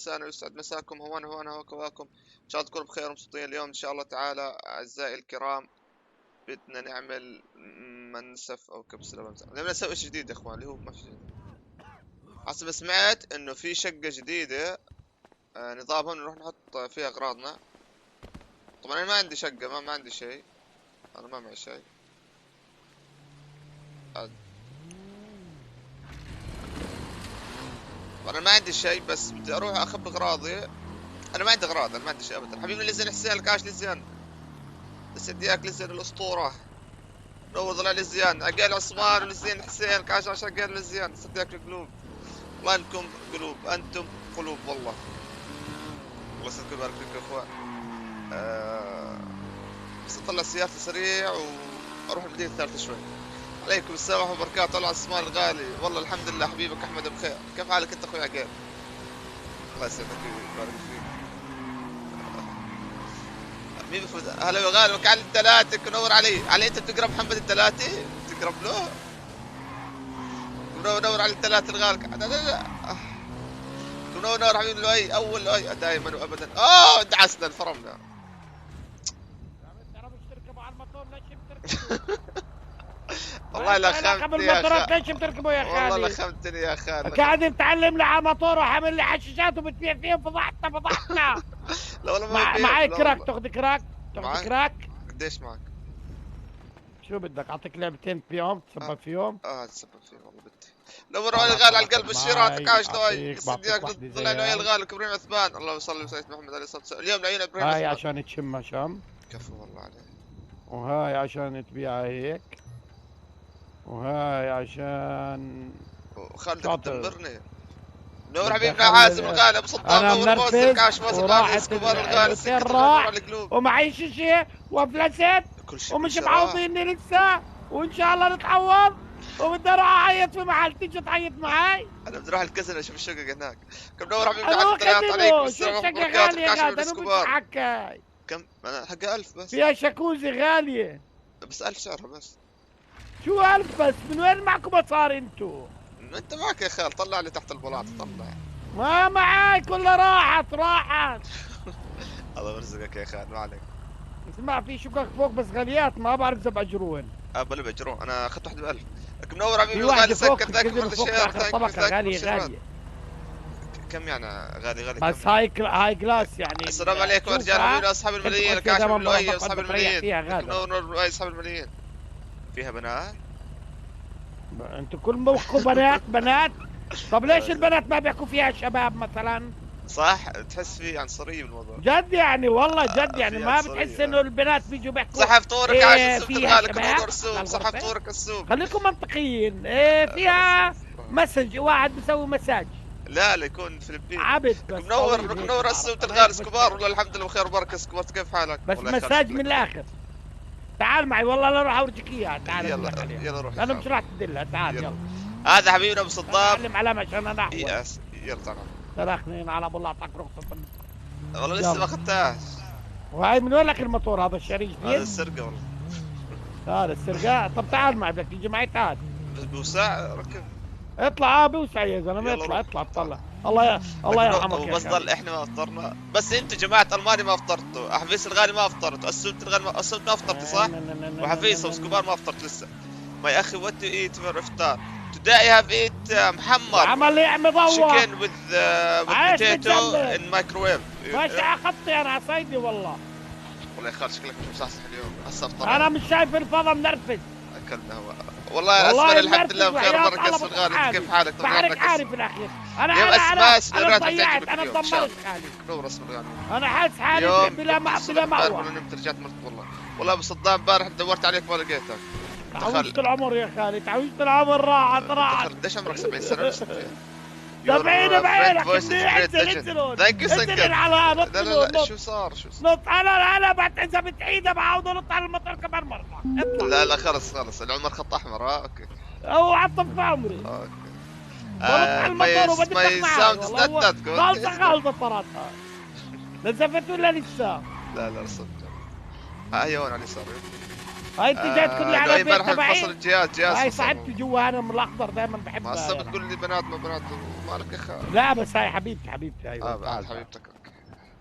مساء ويسعد مساكم. هوانا هواكم ان شاء الله تكونوا بخير ومبسوطين. اليوم ان شاء الله تعالى اعزائي الكرام بدنا نعمل منسف او كبسة لبن. بدنا نسوي شيء جديد يا اخوان، اللي هو ما في شيء. حسب سمعت انه في شقة جديدة نظامها نروح نحط فيها اغراضنا. طبعا انا ما عندي شقة، ما عندي شيء، انا ما معي شيء. انا ما عندي شيء، بس بدي اروح اخذ اغراضي. انا ما عندي اغراض، انا ما عندي شيء ابدا. حبيبي لزين حسين الكاش، لزين لسدياك، لزين الاسطورة، نور ظلال لزيان، عقال عثمان ولزين حسين كاش عقال لزيان، صدقك القلوب. والله انكم قلوب، انتم قلوب والله. الله يسعدكم ويبارك فيكم يا اخوان. بس اطلع سيارتي سريع واروح المدينة الثالثة شوي. عليكم السلام ورحمة الله وبركاته. طلع عثمان الغالي، والله الحمد لله حبيبك احمد بخير. كيف حالك انت اخوي عقال؟ الله يسعدك ويبارك فيك. مين بفوز؟ هلا يا غالي، وكعل الثلاثة نور علي انت بتقرب محمد الثلاثة؟ تقرب له؟ نور على الثلاثة الغالي. لا نور حبيبي لؤي، اول لؤي دائما وابدا. دعسنا انفرمنا. والله لخمتني يا خالد، ليش بتركبوا يا خالد؟ والله لخمتني يا خالد. قاعد متعلم لي على موتور وحامل لي حشاشات وبتبيع فيهم. فضحتنا. لا والله ما معي كراك، تاخذ كراك؟ تاخذ كراك؟ قديش معك؟ شو بدك اعطيك لعبتين بيوم تسبب فيهم؟ تسبب فيهم والله بدي. نور على الغالي على القلب الشيرات كاش لؤي. صديق طلع لؤي الغالي كبرين عثمان. الله يصلي وسيدنا محمد عليه الصلاه والسلام. اليوم العين ابراهيم هاي عشان تشمها شم. كفو والله عليك. وهاي عشان تبيعها هيك. وهاي عشان خالد تدمرني. نور حبيبنا حازم الغالي ابو سلطان، نور موز الكاش، موز الغالي اسكوبار الغالي، سكر راح ومعي شيشه وفلست ومش معوضيني لسه، وان شاء الله نتعوض. وبدي اروح اعيط في محل، تيجي تعيط معي؟ انا بدي اروح الكازينو اشوف الشقق هناك. كم نور حبيبنا عبد الطريقات عليكم السلام ورحمه الله وبركاته. الكاش من اسكوبار كم؟ انا حقها 1000 بس. فيها شاكوزي غاليه بس 1000 سعرها بس. شو 1000 بس؟ من وين معكم مصاري انتو؟ انت معك يا خال، طلع لي تحت البلاط طلع. ما معاي، كلها راحت. الله يرزقك يا خال، ما عليك. اسمع، في شقق فوق بس غاليات، ما بعرف اذا باجروهن. بلا باجروه، انا اخذت واحده ب 1000. لك منور حبيبي الغالي، سكر ذاك فرد الشهر. طبقه غاليه. كم يعني غالي بس هاي كلاس يعني. السلام عليكم يا رجال حبيبي اصحاب الملايين، الكاشف اللؤي اصحاب الملايين. منور اصحاب الملايين. فيها بنات؟ انتوا كل موقعكم بنات. طب ليش البنات ما بيحكوا فيها شباب مثلا؟ صح، تحس في عنصريه بالموضوع. جد يعني، والله جد يعني، ما بتحس انه البنات بيجوا بيحكوا صح فطورك عشان السوق الغالي كنور السوق. صح فطورك السوق. خليكم منطقيين. فيها مسج، واحد بيسوي مساج. لا يكون فلبيني. عبد بس. منور السوق الغالي اسكوبار، والله الحمد لله بخير وبركه. اسكوبار كيف حالك؟ بس مساج من الاخر. تعال معي والله، انا راح اورجيك اياها. تعال يلا روح. انا مش راح تدلها. تعال يلا. هذا حبيبنا ابو صدام. علم علامه عشان انا احول. يلا تعال. تراخني على ابو الله اعطاك رخصه. والله لسه ما اخذتهاش. وهاي من وين لك الموتور هذا الشريف؟ هذا السرقه والله. هذا السرقه. طب تعال معي، بدك تيجي معي. تعال. بس بوسع ركب. اطلع. بوسع يا زلمه. اطلع طلع. الله يرحمك يا بس ضل احنا ما افطرنا. بس انتوا جماعه الماني ما افطرتوا. حفيظ الغالي ما افطرت. السلط الغالي السلط ما افطرت صح؟ وحفيظ وسكوبار ما افطرت لسه. ما اخي وات يو ايت فور افطار؟ Today I have eat محمر. عمل لي مضوع. chicken with potato in microwave. ماشي خطي انا عصيدي والله. والله يا خال شكلك مش مصحصح اليوم. هسه افطر. انا مش شايف الفضا منرفز. اكلنا هو. والله اسفل الحمد لله بخير وبركه. اسف الغالي كيف حالك؟ بحرك عارف الاخير. انا ضيعت. انا دمرت حالي. نور اسم الغالي. انا حاسس حالي بلا معوى. نمت رجعت مرت والله ابو صدام امبارح دورت عليك ما لقيتك. تعويشة العمر يا خالي، تعويشة العمر راحت. قديش عمرك؟ 70 سنة ولا 60؟ 70 بعينك. انزل على هذا. لا شو صار؟ نط. انا بعد اذا بتعيد بعود انط على المطر كمان مرة. اطلع. لا خلص العمر خط احمر. اوكي. اوعى تطفي عمري. اوكي. بنط على المطر وبدي تقنعني. خالصة صراحة. نزفت ولا لسه؟ لا صدق. هي هون على اليسار. هاي انت جاي تقول لي على دايما بيت راح تبعي. يفصل الجهاز هاي صاحبتي جوا، انا من الاخضر دائما بحبها. ما السبب تقول لي بنات ما بنات مالك يا اخي. لا بس هاي حبيبتي ايوه. بعد حبيبتك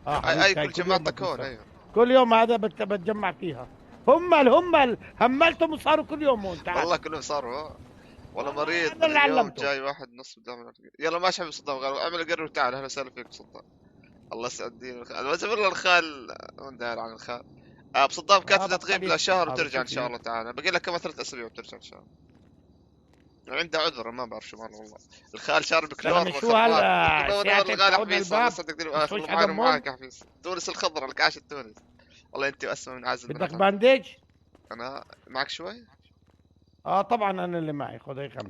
حبيبتي اي كل جماعتك هون. ايوه كل يوم هذا بتجمع فيها. هم هملتهم وصاروا كل يوم هون. تعال والله كلهم صاروا والله مريض. أنا اللي اليوم علمته. جاي واحد نص بدام. يلا ماشي حبيبي صدام، قالوا اعمل قرر وتعال. اهلا وسهلا فيك صدام. الله يسعد دينك. انا بس والله الخال ما داير عن الخال. بصدام كانت تغيب لشهر وترجع ان شاء الله تعالى. باقي لك كم 3 اسابيع وترجع ان شاء الله. عنده عذر ما بعرف شو ماله والله. الخال شارب كلور شو هلا الغالي حفيظ. الله يسعدك دينك معاك يا حفيظ. تونس الخضراء لك عاشت تونس. والله انت واسمه من عازم. بدك بانديج؟ انا معك شوي؟ طبعا انا اللي معي. خذ هي 5.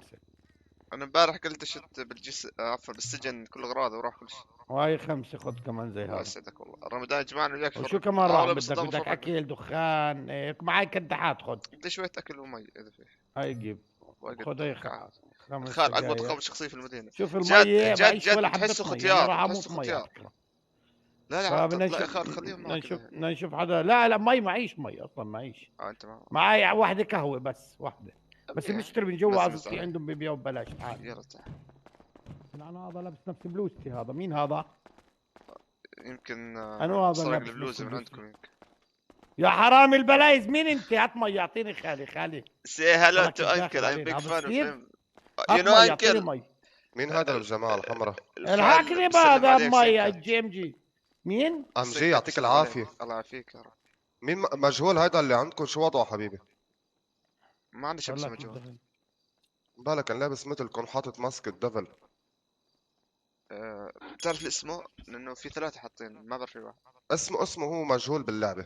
انا امبارح قلت شت عفوا بالسجن كل اغراضي وراح كل شيء. وهي 5 خذ كمان زي هذا. الله يسعدك والله. رمضان جمعنا وياك. وشو كمان راح بدك اكل دخان هيك معي كدحات. خذ بدي شوية اكل ومي اذا في. هاي جيب. خذ هي 5. خال اقبض قبض شخصية في المدينة. شوف المي جد ولا تحسه ختيار. راح اموت مي. لا يا خال خليهم معك. نشوف حدا. لا مي معيش. مي اصلا معيش. انت معي واحدة قهوة بس بنشتري من جوا. عزيزتي عندهم بيبيعوا ببلاش. تعال يلا تعال. انا هذا لابس نفس بلوزتي. هذا مين هذا؟ يمكن انا هذا سرق البلوزة من عندكم يمكن. يا حرامي البلايز. مين انت؟ هات مي. اعطيني خالي. سي هلو تو انكل. ايم بيج فان. يو نو انكل. مين هذا الجماعة الحمراء؟ الحقني بهذا مي الجي ام جي. مين؟ ام جي يعطيك العافية. الله يعافيك يا رب. مين مجهول هيدا اللي عندكم؟ شو وضعه حبيبي؟ ما عندي شيء اسمه مجهول. بالك كان لابس مثلكم حاطط ماسك الدفل. بتعرف اسمه؟ لانه في 3 حاطين ما بعرف في واحد. اسمه هو مجهول باللعبة.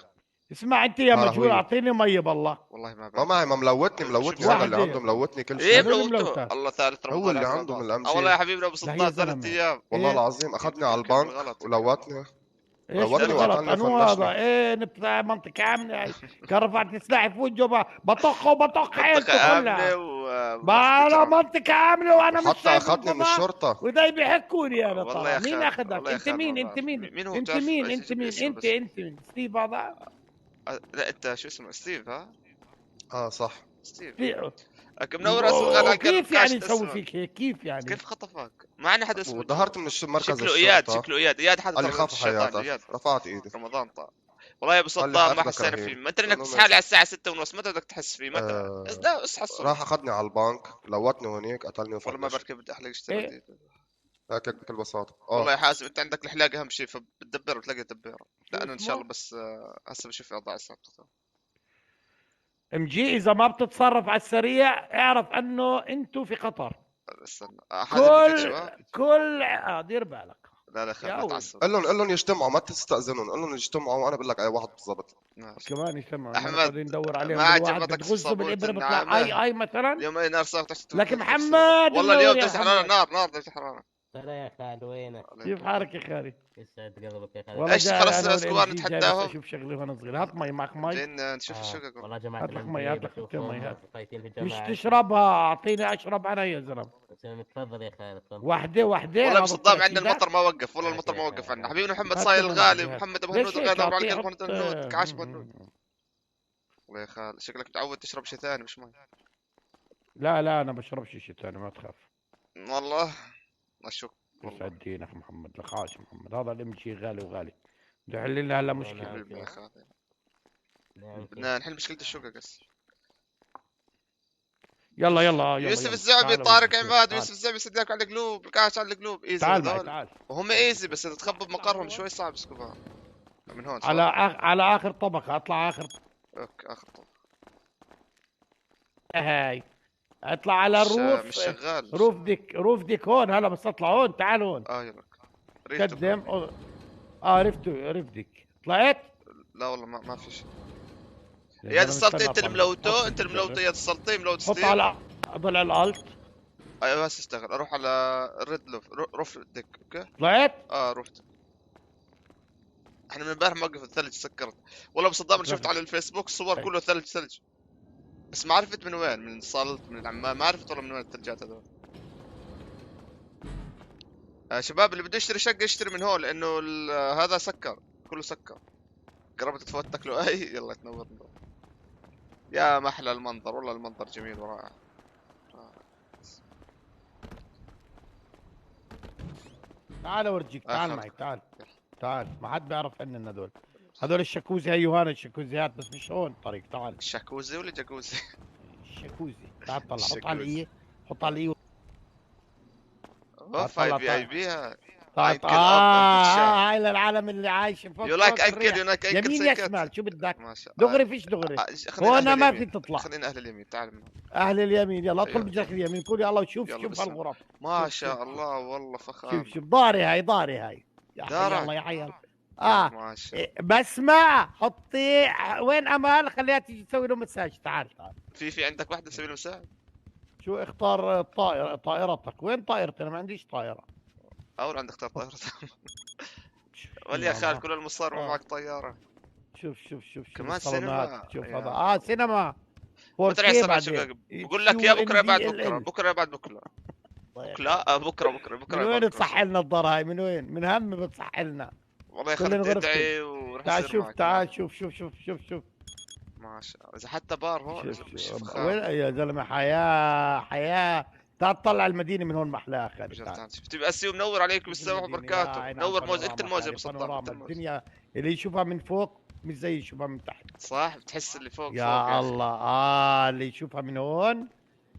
اسمع انت يا مجهول اعطيني مي بالله. والله ما بعرف. ما معي. ما ملوتني هذا اللي عنده ملوتني كل شيء. ملوته. الله ثالث رمضان هو اللي عنده من الام جي. والله يا حبيبي لو بصدق 3 ايام. والله العظيم اخذني على البنك ولوتني. ايش غلط؟ انو هذا؟ نبتاع منطقة عاملة. كان رفعت سلاحي في وجهه بطخ عيلته كلها. على منطقة عاملة وانا مش حتى اخذني من الشرطة. وده بيحكوني انا. طبعا مين اخذك؟ انت مين؟ انت ستيف هذا؟ لا انت شو اسمه ستيف ها؟ صح ستيف. منور اسمه. كيف يعني يسوي فيك هيك؟ كيف يعني؟ كيف خطفك؟ ما عندنا حدا اسمه. وظهرت من مركز الشرطة. شكله اياد حدا. اللي خاف حياتك. رفعت ايدي. رمضان طال. والله يا ابو صدام ما حسينا فيه. متى انك تصحى لي على الساعة 6:30. متى بدك تحس فيه؟ متى؟ اصحى الصبح. راح اخذني على البنك لوتني هونيك قتلني والله ما بعرف كيف بدي احلق اشتري. هيك بكل بساطة. والله يا حاسب انت عندك الحلاقة اهم شيء فبتدبر وتلاقي دبيرة. لا انا ان شاء الله بس هسه بشوف اوضاع الساعة. MG اذا ما بتتصرف على السريع اعرف انه انتو في خطر. استنى كل دير بالك. لا خلينا قول لهم يجتمعوا. ما تستأذنون. قول لهم يجتمعوا وانا بقول لك اي واحد بالضبط. كمان يجتمعوا. احمد ندور عليهم. ما عجبتك بتغزوا بالابره بيطلع اي مثلا. اليوم اي نار صارت. لك محمد والله اليوم درجة حرارة نار درجة حرارة. ترى يا خال وينك؟ كيف حالك يا خالي؟ يسعد قلبك يا خالي. ايش خلص اسكوار نتحداهم. شوف شغلي وانا صغير. هات مي. معك مي؟ زين نشوف الشقق. والله جماعة هات لك مي. هات لك مي. فايتين في مش الجماعة. تشربها. اعطيني اشرب انا يا زلمه. تفضل يا خالد. وحده. والله بصدام عندنا المطر ما وقف. والله المطر ما وقف عندنا. حبيبنا محمد صايل الغالي. محمد ابو هنود الغالي. ابو علي ابو هنود. كعاش ابو هنود. والله يا خال شكلك متعود تشرب شيء ثاني مش مي. لا انا بشربش شيء ثاني ما تخاف. والله اشوف. يسعد دينك محمد. لك عاش محمد. هذا الام جي غالي وغالي. بده يحل لنا هلا مشكله. بدنا نحل مشكله الشقق بس. يلا يوسف الزعبي. طارق عماد. يوسف الزعبي صدقك على القلوب. الكاش على القلوب. ايزي. تعال. وهم ايزي بس اذا تخبط مقرهم شوي صعب اسكوبها من هون. على اخر طبقه. اطلع اخر. اوكي اخر طبقه. هاي اطلع على الروف. مش شغال. روف ديك هون. هلا بس اطلع هون. تعال هون. يلا قدم. ريف ديك. طلعت؟ لا والله ما في شيء. يا السلطي انت الملوتو. يا السلطي ملوت ستيف. حط على ضلع الالت. ايوه بس اشتغل. اروح على الريد روف ديك. اوكي طلعت؟ رفت. احنا من امبارح موقف الثلج سكرت. والله بصدام شفت على الفيسبوك صور كله ثلج. بس ما عرفت من وين. من صلت من العمان. ما عرفت والله من وين الثلجات هذول. شباب اللي بده يشتري شقه يشتري من هون لانه هذا سكر. كله سكر. قربت تفوت تاكلوا يلا تنور. يا محلى المنظر والله، المنظر جميل ورائع. تعال اورجيك، تعال معي، تعال تعال. ما حد بيعرف عننا هذول الشاكوزي. هيو هنا الشاكوزيات، بس مش هون الطريق. تعال. شاكوزي ولا جاكوزي؟ الشاكوزي. تعال طلع، حط على الاي، حط على الاي. اوف هاي في اي بي. هاي للعالم اللي عايش فوق. يو لايك انكل، يو لايك انكل. يمين يا شمال، شو بدك؟ ما شاء الله. دغري فيش دغري. هون ما في تطلع. خلينا اهل اليمين، تعال من اهل اليمين. يلا ادخل بجهة اليمين. قول يا الله وشوف. شوف هالغرف. ما شاء الله والله فخام. شوف ضاري هاي، ضاري هاي. يا حي الله يا حي. ما شاء الله. بسمع حطي وين امال، خليها تيجي تسوي له مساج. تعال تعال. في عندك واحدة تسوي له مساج؟ شو اختار طائرتك؟ وين طائرتي؟ انا ما عنديش طائرة. اول عندك طائرة. ولا يا خال كل المصارمة معك طيارة. شوف كمان سينما. شوف هذا سينما. بقول لك يا بكرة بعد بكرة، بكرة بعد بكرة. لا بكرة من وين تصح لنا الضر هاي؟ من وين؟ من هم بتصح لنا. والله خلينا ادعي وراح تعال شوف، تعال شوف. ما شاء الله. اذا حتى بار هون. وين يا زلمه؟ حياة. تعال طلع المدينة من هون محلاها خالد. تبي اسي ومنور عليكم السلام وبركاته. نور موز انت الموز الدنيا اللي يشوفها من فوق مش زي يشوفها من تحت. صح، بتحس اللي فوق يا الله. اللي يشوفها من هون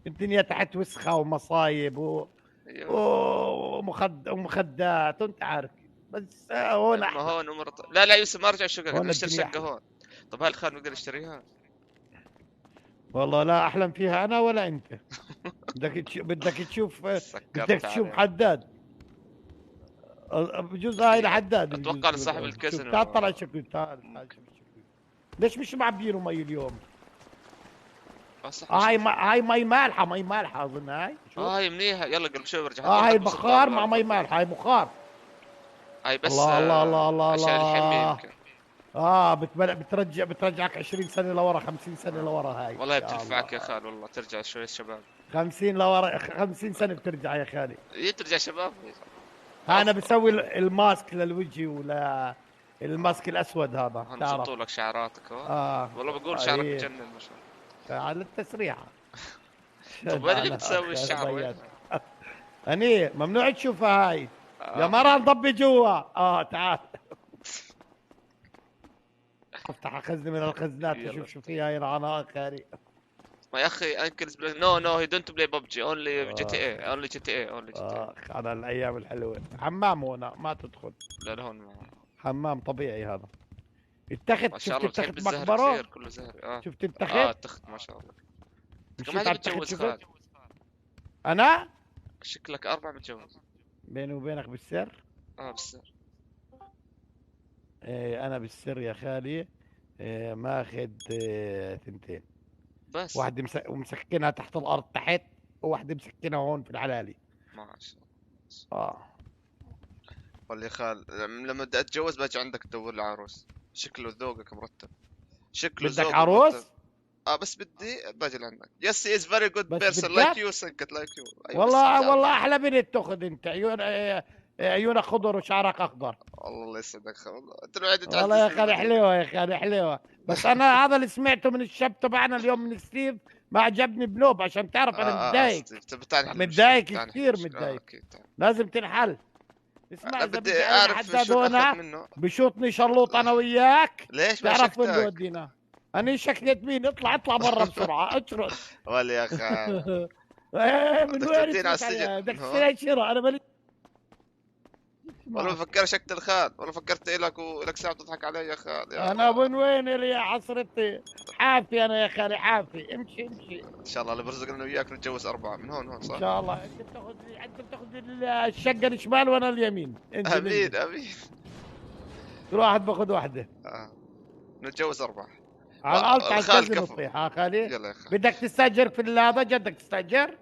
الدنيا تحت وسخة ومصايب ومخدات وانت عارف. بس هون هون لا يوسف ما ارجع الشقة، نشتري شقة هون. طب هاي الخان نقدر نشتريها؟ والله لا احلم فيها انا ولا انت. بدك تشوف حداد. بجوز هاي لحداد. اتوقع لصاحب الكازينو. تعال طلع شكل. تعال. ليش مش معبينه مي اليوم؟ هاي مي مالحة. مي مالحة اظن هاي. هاي منيحة. يلا قبل شوي برجع. هاي بخار مع مي مالحة. هاي بخار. هاي بس الله عشان الحمية يمكن. بترجعك 20 سنة لورا، 50 سنة لورا. هاي والله بتنفعك يا خال، والله ترجع شوي شباب. 50 لورا، 50 سنة بترجع يا خالي. ترجع شباب. انا بسوي الماسك للوجه ولا الماسك الاسود هذا. تعرف لك شعراتك. والله بقول شعرك بجنن ما شاء الله. على التسريحة. طب وين اللي بتسوي الشعر وين؟ اني ممنوع تشوفها هاي. يا مرة نضبي جوا. تعال. افتح خزنة من الخزنات تشوف شو فيها هاي العناق خالي. ما يا اخي انكلز نو هي دونت بلاي ببجي اونلي جي تي اي. على الايام الحلوه. حمام هنا ما تدخل. لا هون حمام طبيعي هذا. التخت. شفت التخت مقبره كله زهر. شفت التخت. التخت ما شاء الله. كم هذا متجوز خالد؟ انا شكلك 4 متجوز. بيني وبينك بالسر. بالسر. انا بالسر يا خالي. ماخذ 2 بس. واحدة مسكنها تحت الارض تحت، وواحدة مسكنها هون في العلالي. ما شاء الله. والله يا خال لما بدي اتجوز باجي عندك تدور لي عروس. شكله ذوقك مرتب. شكله بدك عروس؟ بس بدي باجي لعندك. يس از فيري جود بيرسون لايك يو سنكت لايك يو. والله احلى بنت تاخذ انت. عيونك خضر وشعرك اخضر. الله يسعدك والله. انت الوحيد والله يا خالي حلوه، يا خالي حلوه. بس انا هذا اللي سمعته من الشاب تبعنا اليوم من ستيف ما عجبني بنوب. عشان تعرف انا متضايق كثير متضايق. لازم تنحل. اسمع اذا بدي اعرف شو اخذ منه بشوطني شلوط انا وياك. ليش ما تعرف وين بودينا؟ انا شكلت مين؟ اطلع برا بسرعه. اشرد. ولا يا خال. من وين بدك تشتري شراء؟ انا مالي. والله بفكر شكل خال. والله فكرت إلك ولك ساعة تضحك علي يا خال. انا من وين اللي يا حصرتي؟ حافي انا يا خالي حافي. امشي ان شاء الله اللي برزقنا وياك نتجوز 4 من هون صح؟ ان شاء الله. انت بتاخذ الشقة الشمال وانا اليمين. امين. كل واحد باخذ واحدة. نتجوز 4 على الأرض. تعال نصيحة خالي. يلا يا خال. بدك تستاجر في هذا؟ جدك تستاجر؟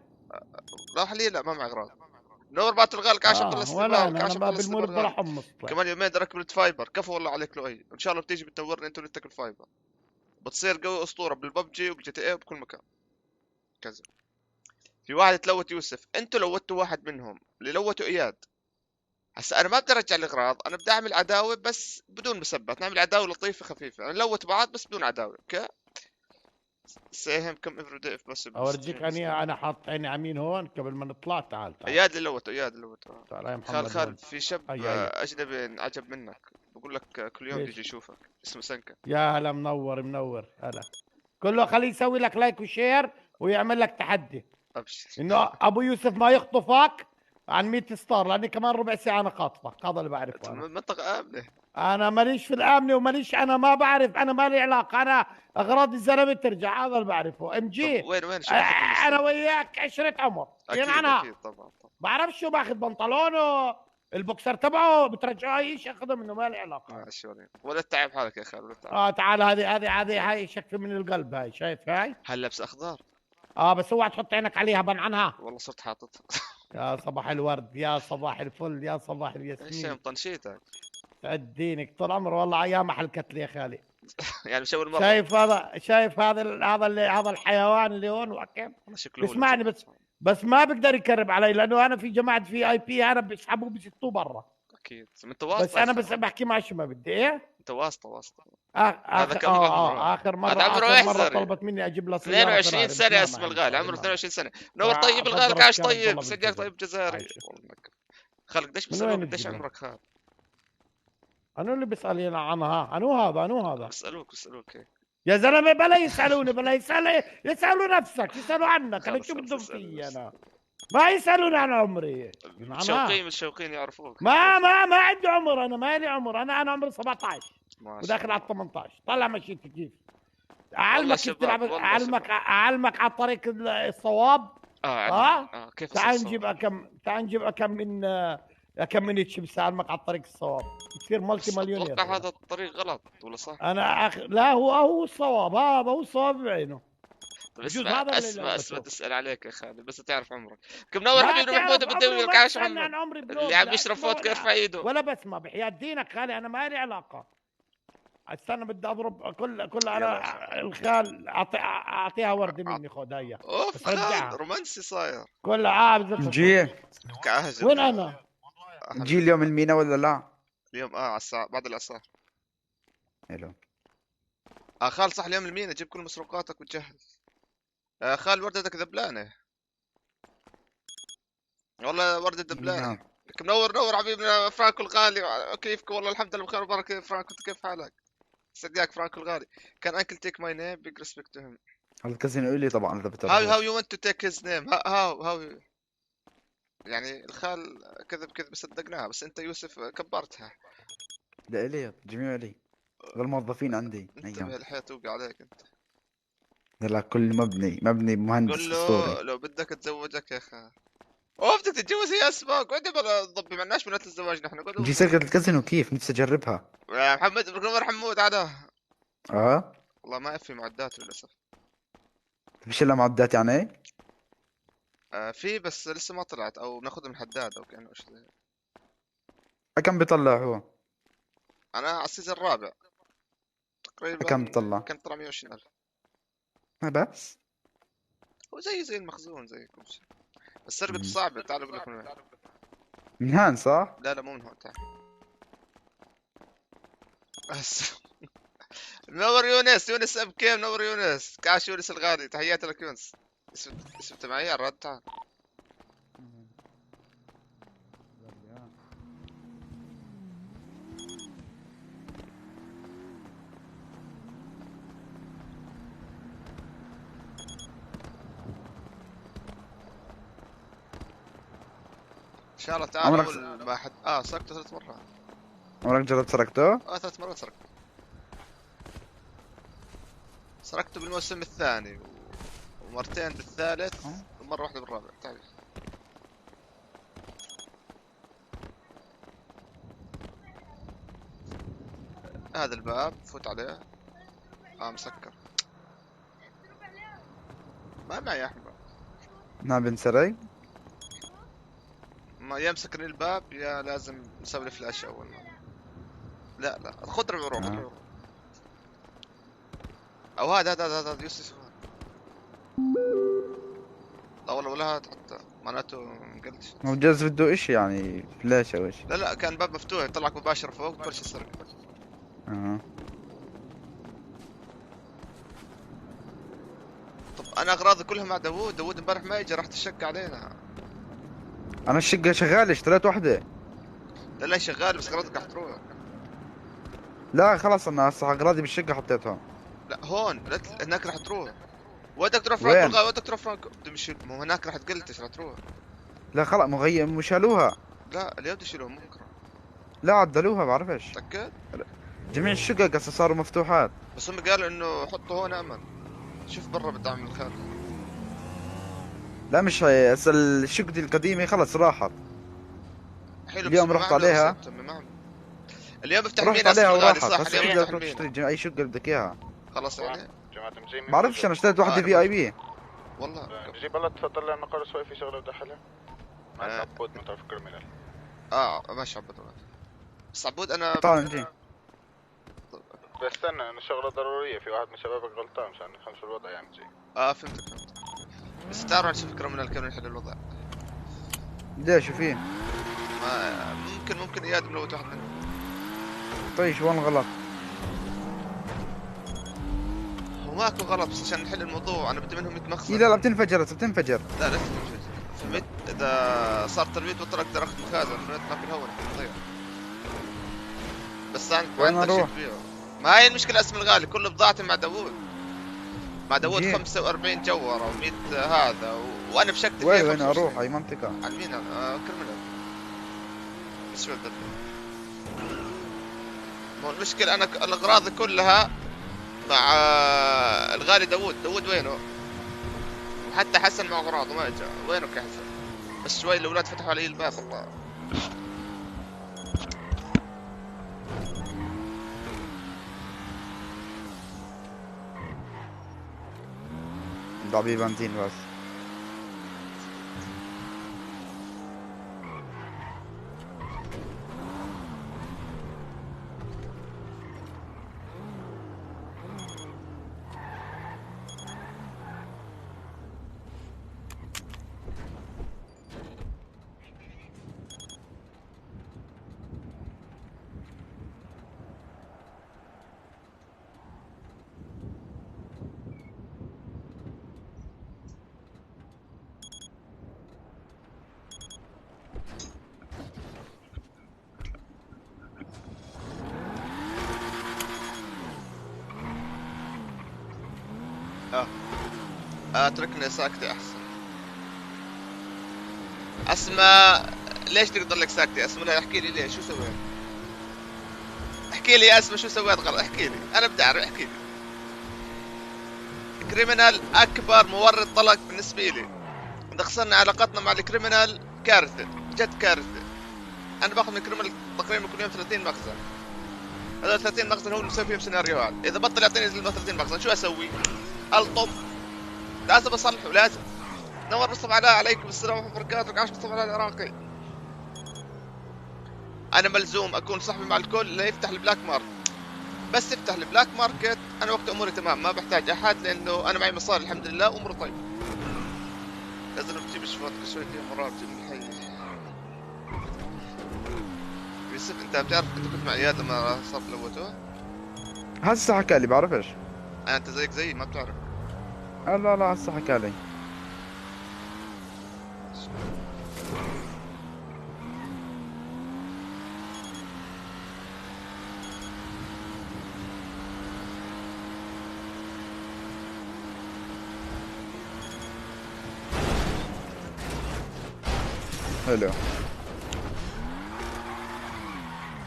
لا حليل لا ما معي اغراض. نور بات الغالك 10 خلص. ولا انا ما بالمول بروح امص. كمان يومين ركبت فايبر. كفو والله عليك لؤي. ان شاء الله بتيجي بتنورني انت ونتك الفايبر. بتصير قوي اسطوره بالببجي وبجي تي اي وبكل مكان. كذا. في واحد تلوت يوسف. انتوا لوتوا واحد منهم اللي لوتوا اياد. هسا انا ما بدي ارجع الاغراض. انا بدي اعمل عداوه بس بدون مسبات. نعمل عداوه لطيفه خفيفه. انا لوت بعض بس بدون عداوه. اوكي ساهم كم افروديف بس اورجيك انا حاط عيني عمين هون قبل ما نطلع. تعال اياد اللوت تعال يا محمد. خال في شاب اجنبي عجب منك، بقول لك كل يوم يجي يشوفك، اسمه سنكا. يا هلا، منور هلا. كله خليه يسوي لك لايك وشير ويعمل لك تحدي. ابشر انه ابو يوسف ما يخطفك عن 100 ستار، لاني كمان ربع ساعه انا خاطفك. هذا اللي بعرفه انا. منطقه امنه. انا ماليش في الامن وماليش، انا ما بعرف، انا مالي علاقه، انا اغراض الزلمه ترجع. هذا اللي بعرفه. ام جي وين انا وياك عشره عمر. اكيد طبعا. بعرفش شو باخذ بنطلونه البوكسر تبعه بترجعه اي شيء اخذه منه، ما لي علاقه. ماشي ولا تتعب حالك يا خالد، ولا تتعب. تعال هذه شكل من القلب. هاي شايف هاي؟ هل لابس اخضر؟ بس اوعى تحط عينك عليها بن عنها. والله صرت حاططها. يا صباح الورد، يا صباح الفل، يا صباح الياسمين. ايش مطنشيتك؟ تأدينك طول عمره والله ايام حلقت لي يا خالي. يعني مش اول مره. شايف هذا الحيوان اللي هون وكيف بيسمعني بس ما بيقدر يقرب علي، لانه انا في جماعه في اي بي انا بيسحبوه بيسطوه برا. اكيد انت واسطه. بس انا بحكي مع شو ما بدي. ايه انت واسطه. اخر مره طلبت مني اجيب له سياره 22 سنه يا اسم الغالي، عمره 22 سنه. نور طيب الغالي، عاش طيب، سجاك طيب جزائري. خالك قديش بيسالوك قديش عمرك خال؟ انا اللي بيسالني عنها. انو هذا بيسالوك يا زلمه. بلا يسالوني، بلا يسالوا نفسك، يسالوا عنك. انا شو بدهم فيي انا؟ ما يسالوني عن عمري. مش شوقين يعرفوك. ما عندي عمر، انا ما لي عمر. انا عمري 17 وداخل على 18. طلع مشيتي كيف. اعلمك كيف تلعب، اعلمك على طريق الصواب. كيف تعال نجيب كم من تشيبس اعلمك على الطريق الصواب، تصير مالتي مليونير. اتوقع هذا الطريق غلط ولا صح؟ انا لا هو الصواب. هذا هو الصواب بعينه. اسمع تسال عليك يا خالد بس تعرف عمرك. منور حبيبي محمود بدوي لك عاش عمرك. اللي عم يشرب فودكا يرفع ايده. ولا بسمع بحياة دينك خالي، انا ما لي علاقه. استنى بدي اضرب كل انا الخال اعطيها ورده مني. خذ هيا. اوف رومانسي صاير كلها. جي وين انا؟ جي اليوم المينا ولا لا؟ اليوم على الساعه بعد العصر. حلو. خال صح اليوم المينا، جيب كل مسروقاتك وتجهز. خال وردتك ذبلانه والله، وردة دبلانه. منور حبيبنا فرانكو الغالي. كيفك؟ والله الحمد لله بخير وبركة. فرانكو انت كيف حالك؟ صدقك فرانكو الغالي. كان انكل تيك ماي نيم بيج ريسبكت تو هيم. الكازينو يقول لي طبعا اذا بتعرف هاو يو ونت تو تيك هيز نيم. هاو يعني الخال كذب صدقناها، بس انت يوسف كبرتها. لا لي جميع لي الموظفين عندي. انتبه الحياة توقع عليك انت. لا كل مبني مهندس اسطوري. قول له لو بدك اتزوجك يا خال. بدك تتجوز هي اسمك. وين ضبي معناش بنات الزواج نحن. نجي سرقة الكازينو كيف؟ نفسي اجربها يا محمد. نمر حمود على والله ما في معدات للاسف. مش الا معدات يعني؟ في بس لسه ما طلعت، او بناخذها من حداد او كانه ايش. كم بيطلع هو؟ انا على السيزون الرابع تقريبا. كم بيطلع؟ كان طلع 120,000. ما بس هو زي المخزون زي كل شيء، بس سرقته صعبة. تعال اقول لك من وين. من هان صح؟ لا مو من هون. تعال بس. منور يونس اب كيم. منور يونس كاش. يونس الغالي تحياتي لك يونس. اسمه معي على الرد. تعال ان شاء الله. تعال اول ما حد سرقته 3 مرات. عمرك جربت سرقته؟ 3 مرات سرقته بالموسم الثاني ومرتين بالثالث ومرة واحدة بالرابع. تعال هذا الباب فوت عليه. مسكر. ما معي يا احمد. ما بنسرق؟ ما يا مسكرين الباب يا لازم نسوي الفلاش اول ما. لا خذ روح. او هذا يوسف. لا والله ولا هذا حتى معناته مقلتش. هو جاز بده اشي يعني فلاش او اشي. لا كان باب مفتوح يطلعك مباشر فوق بلش يسرق. انا اغراضي كلها مع داوود. داوود امبارح ما اجى، راحت الشقة علينا. انا الشقة شغالة، اشتريت واحدة. لا شغال بس اغراضك راح تروح. لا خلاص انا هسه اغراضي بالشقة حطيتها. لا هون هناك راح تروح. ودك تروح فرانكو وين؟ الغاية، ودك تروح فرانكو تمشي، مو هناك راح تقلتش راح تروح. لا خلاص مش شالوها. لا اليوم بدي يشيلوهم بكره. لا عدلوها بعرفش. متأكد؟ جميع الشقق هسه صاروا مفتوحات. بس هم قالوا انه حطوا هون امن. شوف برا بالدعم الخارجي. لا مش هي هسه الشقة القديمة خلص راحت. حلو اليوم بس رحت عليها. اليوم بفتح رحت مين عليها اسم الغالي وراحت. صح؟ هسه اليوم تقدر بفتح تروح مين؟ تشتري اي شقة اللي بدك اياها. خلاص يعني؟ بعرفش انا اشتريت واحدة في اي بي. والله نجيب الله تفضل لنا نقرر شوي في شغله بدي احلها. مع عبود من طرف كريمينال. ماشي عبود. بس عبود انا تعال نجي. بس استنى انا شغله ضروريه، في واحد من شبابك غلطان مشان نفهم شو الوضع يعني جاي. فهمتك. بس تعالوا نشوف فكرة من كيف نحل الوضع. ليش شو فيه؟ ما ممكن اياد ملوت واحد منهم. طيب شو وين الغلط؟ هو ماكو غلط بس عشان نحل الموضوع انا بدي منهم 100 مخزن. لا بتنفجر هسه بتنفجر. لا تنفجر. فهمت؟ اذا صار تربيت بطل اقدر اخذ مخازن، فهمت؟ ما في الهون تضيع. بس انا وين عندك شيء اروح؟ تبيعه. ما هي المشكلة اسم الغالي، كل بضاعتي مع داوود. مع داوود جيه. 45 جوهرة و100 هذا وانا بشكل وين اروح؟ اي منطقة؟ على مين كرمنا. بس شو الدرب. مو المشكلة انا الاغراض كلها مع الغالي داوود. داوود وينه؟ حتى حسن مع اغراضه ما اجى. وينك يا حسن؟ بس شوي الاولاد فتحوا علي الباب والله. ضعبي بنزين بس. اتركني ساكتة احسن. اسماء ليش تقدر لك ساكتة؟ اسماء لا احكي لي ليش، شو سويت؟ احكي لي يا اسماء شو سويت غلط، احكي لي انا بدي اعرف، احكي لي. كريمنال اكبر مورد طلق بالنسبة لي. اذا خسرنا علاقتنا مع الكريمنال كارثة، جد كارثة. انا باخذ من الكريمنال تقريبا كل يوم 30 مخزن. هذول 30 مخزن هو اللي مسوي فيهم سيناريوهات، اذا بطل يعطيني 30 مخزن شو اسوي؟ الطم. لازم اصلحه لازم. نور مصطفى علاء عليكم السلام ورحمة الله وبركاته. عاش مصطفى علاء العراقي. انا ملزوم اكون صاحبي مع الكل لا يفتح البلاك ماركت. بس يفتح البلاك ماركت انا وقت اموري تمام، ما بحتاج احد لانه انا معي مصاري الحمد لله واموري طيب. لازم تجيب شوية مرات تجيب من الحي. يوسف انت بتعرف انت كنت مع اياد لما صار لوته؟ هسه حكى لي بعرفش. انت زيك زيي ما بتعرف. لا هسه حكى لي. حلو.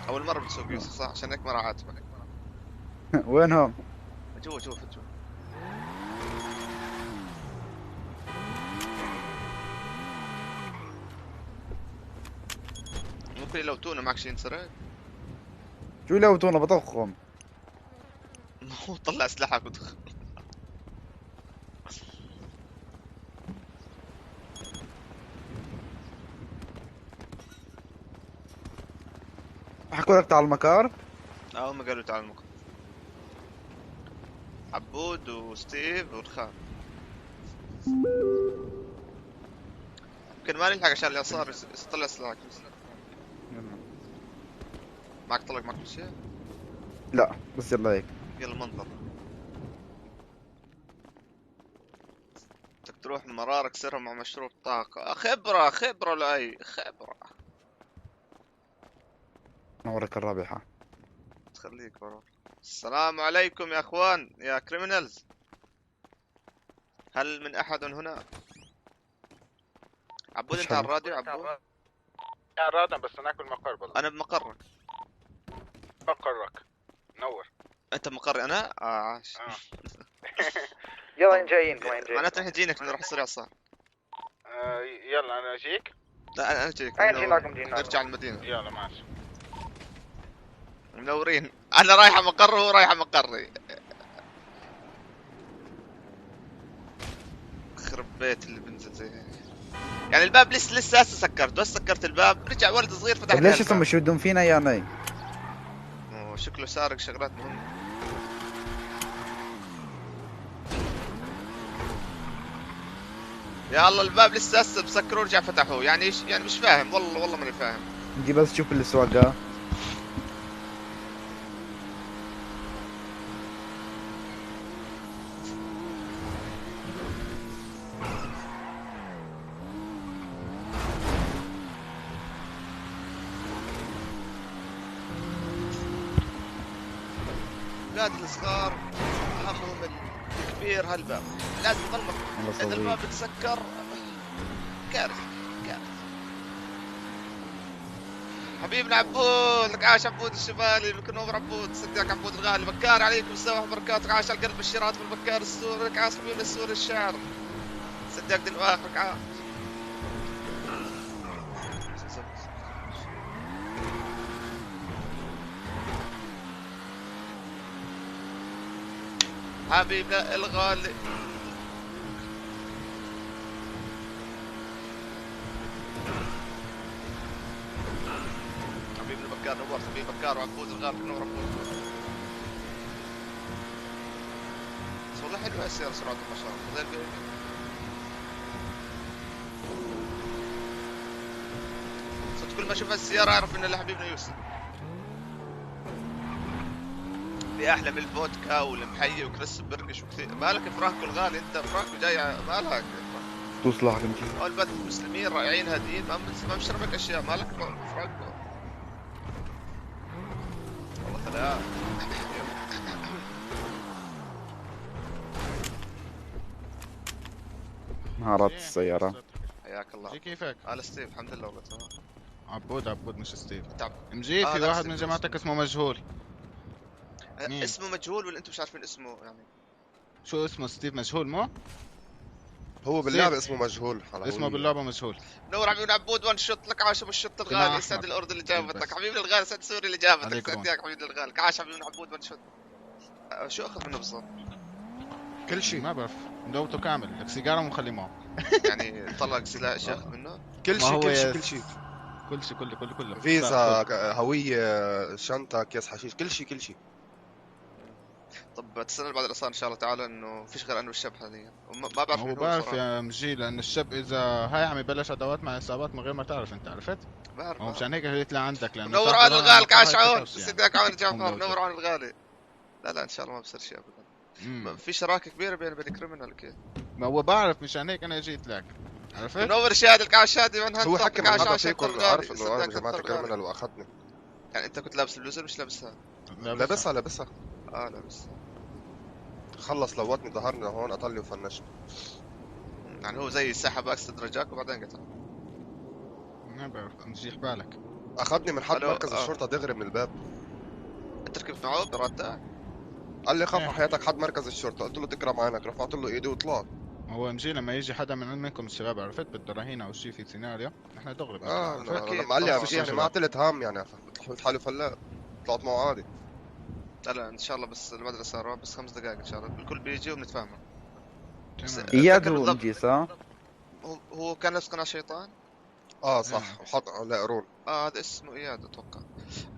اول مرة بتسوق يوسف صح؟ عشان هيك ما راح اعاتبك. وينهم؟ جوا ممكن يلوتونا معك شي ينسرق؟ شو يلوتونا بطخهم؟ هو طلع سلاحك ودخل. حكوا لك تعال المكار؟ هم قالوا تعال المكار. عبود وستيف والخان. يمكن ما نلحق عشان اللي صار يطلع سلاحك. معك طلق معك كل شيء؟ لا بس يلا هيك. يلا منظر. تروح مرار اكسرها مع مشروب طاقة. خبرة خبرة لأي خبرة. نورك الرابحة. تخليك برا. السلام عليكم يا اخوان يا كريمنالز. هل من احد هنا؟ عبود انت على الراديو؟ عبود يا رادن بس ناكل مقر بالله. انا بمقرك. مقرك نور. انت بمقري انا؟ عاش. يلا جايين كمان جايين. معناته احنا جينك نروح سريع صار. يلا انا اجيك. لا انا اجيك. جيناكم. نرجع المدينة. يلا ماشي. منورين. انا رايح مقر وهو رايح مقري. خرب بيت اللي بنزل زي هيك. يعني الباب لسه هسه سكرت، بس سكرت الباب رجع ولد صغير فتح. طيب ليش اصلا يشدون فينا يا ناي؟ شكله سارق شغلات مهمة. يا الله الباب لسه هسه مسكروه ورجع فتحوه، يعني ايش يعني؟ مش فاهم والله ماني فاهم. نجي بس شوف السواقة. الاولاد الصغار همهم الكبير هالباب لازم يظل مفتوح. اذا الباب تسكر كارثه كارثه. حبيبنا عبود لك عاش. عبود الشمالي لك نور عبود. صدقك عبود الغالي. بكار عليكم السلام وبركاته. عاش على القلب الشيرات بالبكار السوري. لك عاش حبيبنا السوري الشاعر. صدقك دين واخرك عاش. حبيبنا الغالي. حبيبنا بكار نور. حبيبنا بكار وعبود الغالي نور عبود. بس والله حلوة السيارة سرعتها ما شاء الله زي البيت. صدق كل ما اشوف السيارة اعرف ان حبيبنا يوسف. في احلى من الفودكا والمحيي وكريس برقش وكثير. مالك فرانكو الغالي انت؟ فرانكو جاي مالك؟ توصل لك انت. البث المسلمين رائعين هاديين ما مشربك اشياء. مالك فرانكو؟ والله خلاص. مهارات السيارة. حياك الله. كيفك؟ انا ستيف الحمد لله والله تمام. عبود مش ستيف. تعب. مجي في واحد من جماعتك اسمه مجهول. اسمه مجهول ولا انتم مش عارفين اسمه يعني؟ شو اسمه؟ ستيف مجهول مو؟ هو باللعبة اسمه مجهول. اسمه باللعبة مجهول. نور حبيبنا عبود وان شوت لك. عاش ابو الشوت الغالي. يسعد الارض اللي جابتك حبيبنا الغالي. يسعد سوري اللي جابتك. سعدك حبيبنا الغالي. عاش حبيبنا عبود وان شوت. شو اخذ منه بالضبط؟ كل شيء. ما بعرف مدوته كامل. لك سيجارة ومخلي معه. يعني طلق سلاح شيء اخذ منه؟ كل شيء كله فيزا هوية شنطة كيس حشيش كل شيء. طب تستنى بعد الإصرار إن شاء الله تعالى إنه فيش غير أنه الشاب حاليا ما بعرف. هو بعرف يا مجي لأن الشاب إذا هاي عم يبلش عداوات مع إصابات من غير ما تعرف. أنت عرفت؟ بعرف. هو مشان هيك جيت لعندك لأنه نور عن الغالي. عاش عون سيدك عون جعفر. نور عن الغالي. لا إن شاء الله ما بصير شيء أبدا. في شراكة كبيرة بين كريمنال كده. ما هو بعرف مشان هيك أنا جيت لك. عرفت؟ نور شادي الكعش شادي من هو حكى من هذا فيكم عارف إنه أنا جماعة كريمنال وأخذني. يعني أنت كنت لابس البلوزر مش لابسها؟ لابسها. لابسها. خلص لوتني ظهرني هون قتلني وفنشني. يعني هو زي سحب اكس دراجاك وبعدين قتل. ما بعرف مجيح بالك. اخذني من حد مركز الشرطة دغري من الباب. انت ركبت معه برادة؟ قال لي خاف حياتك حد مركز الشرطة. قلت له تكرم عينك. رفعت له ايدي وطلعت. هو مجي لما يجي حدا منكم الشباب عرفت بالدراهين او شيء في سيناريو احنا دغري لما قال لي امشي يعني ما اعطيت هام يعني حملت حالي فلاق. طلعت معه عادي. لا ان شاء الله بس المدرسة صار بس 5 دقائق ان شاء الله. الكل بيجي وبنتفاهم. اياد هو مجي صح؟ هو كان نفس قناة شيطان؟ صح. وحط على قرون. هذا اسمه اياد اتوقع.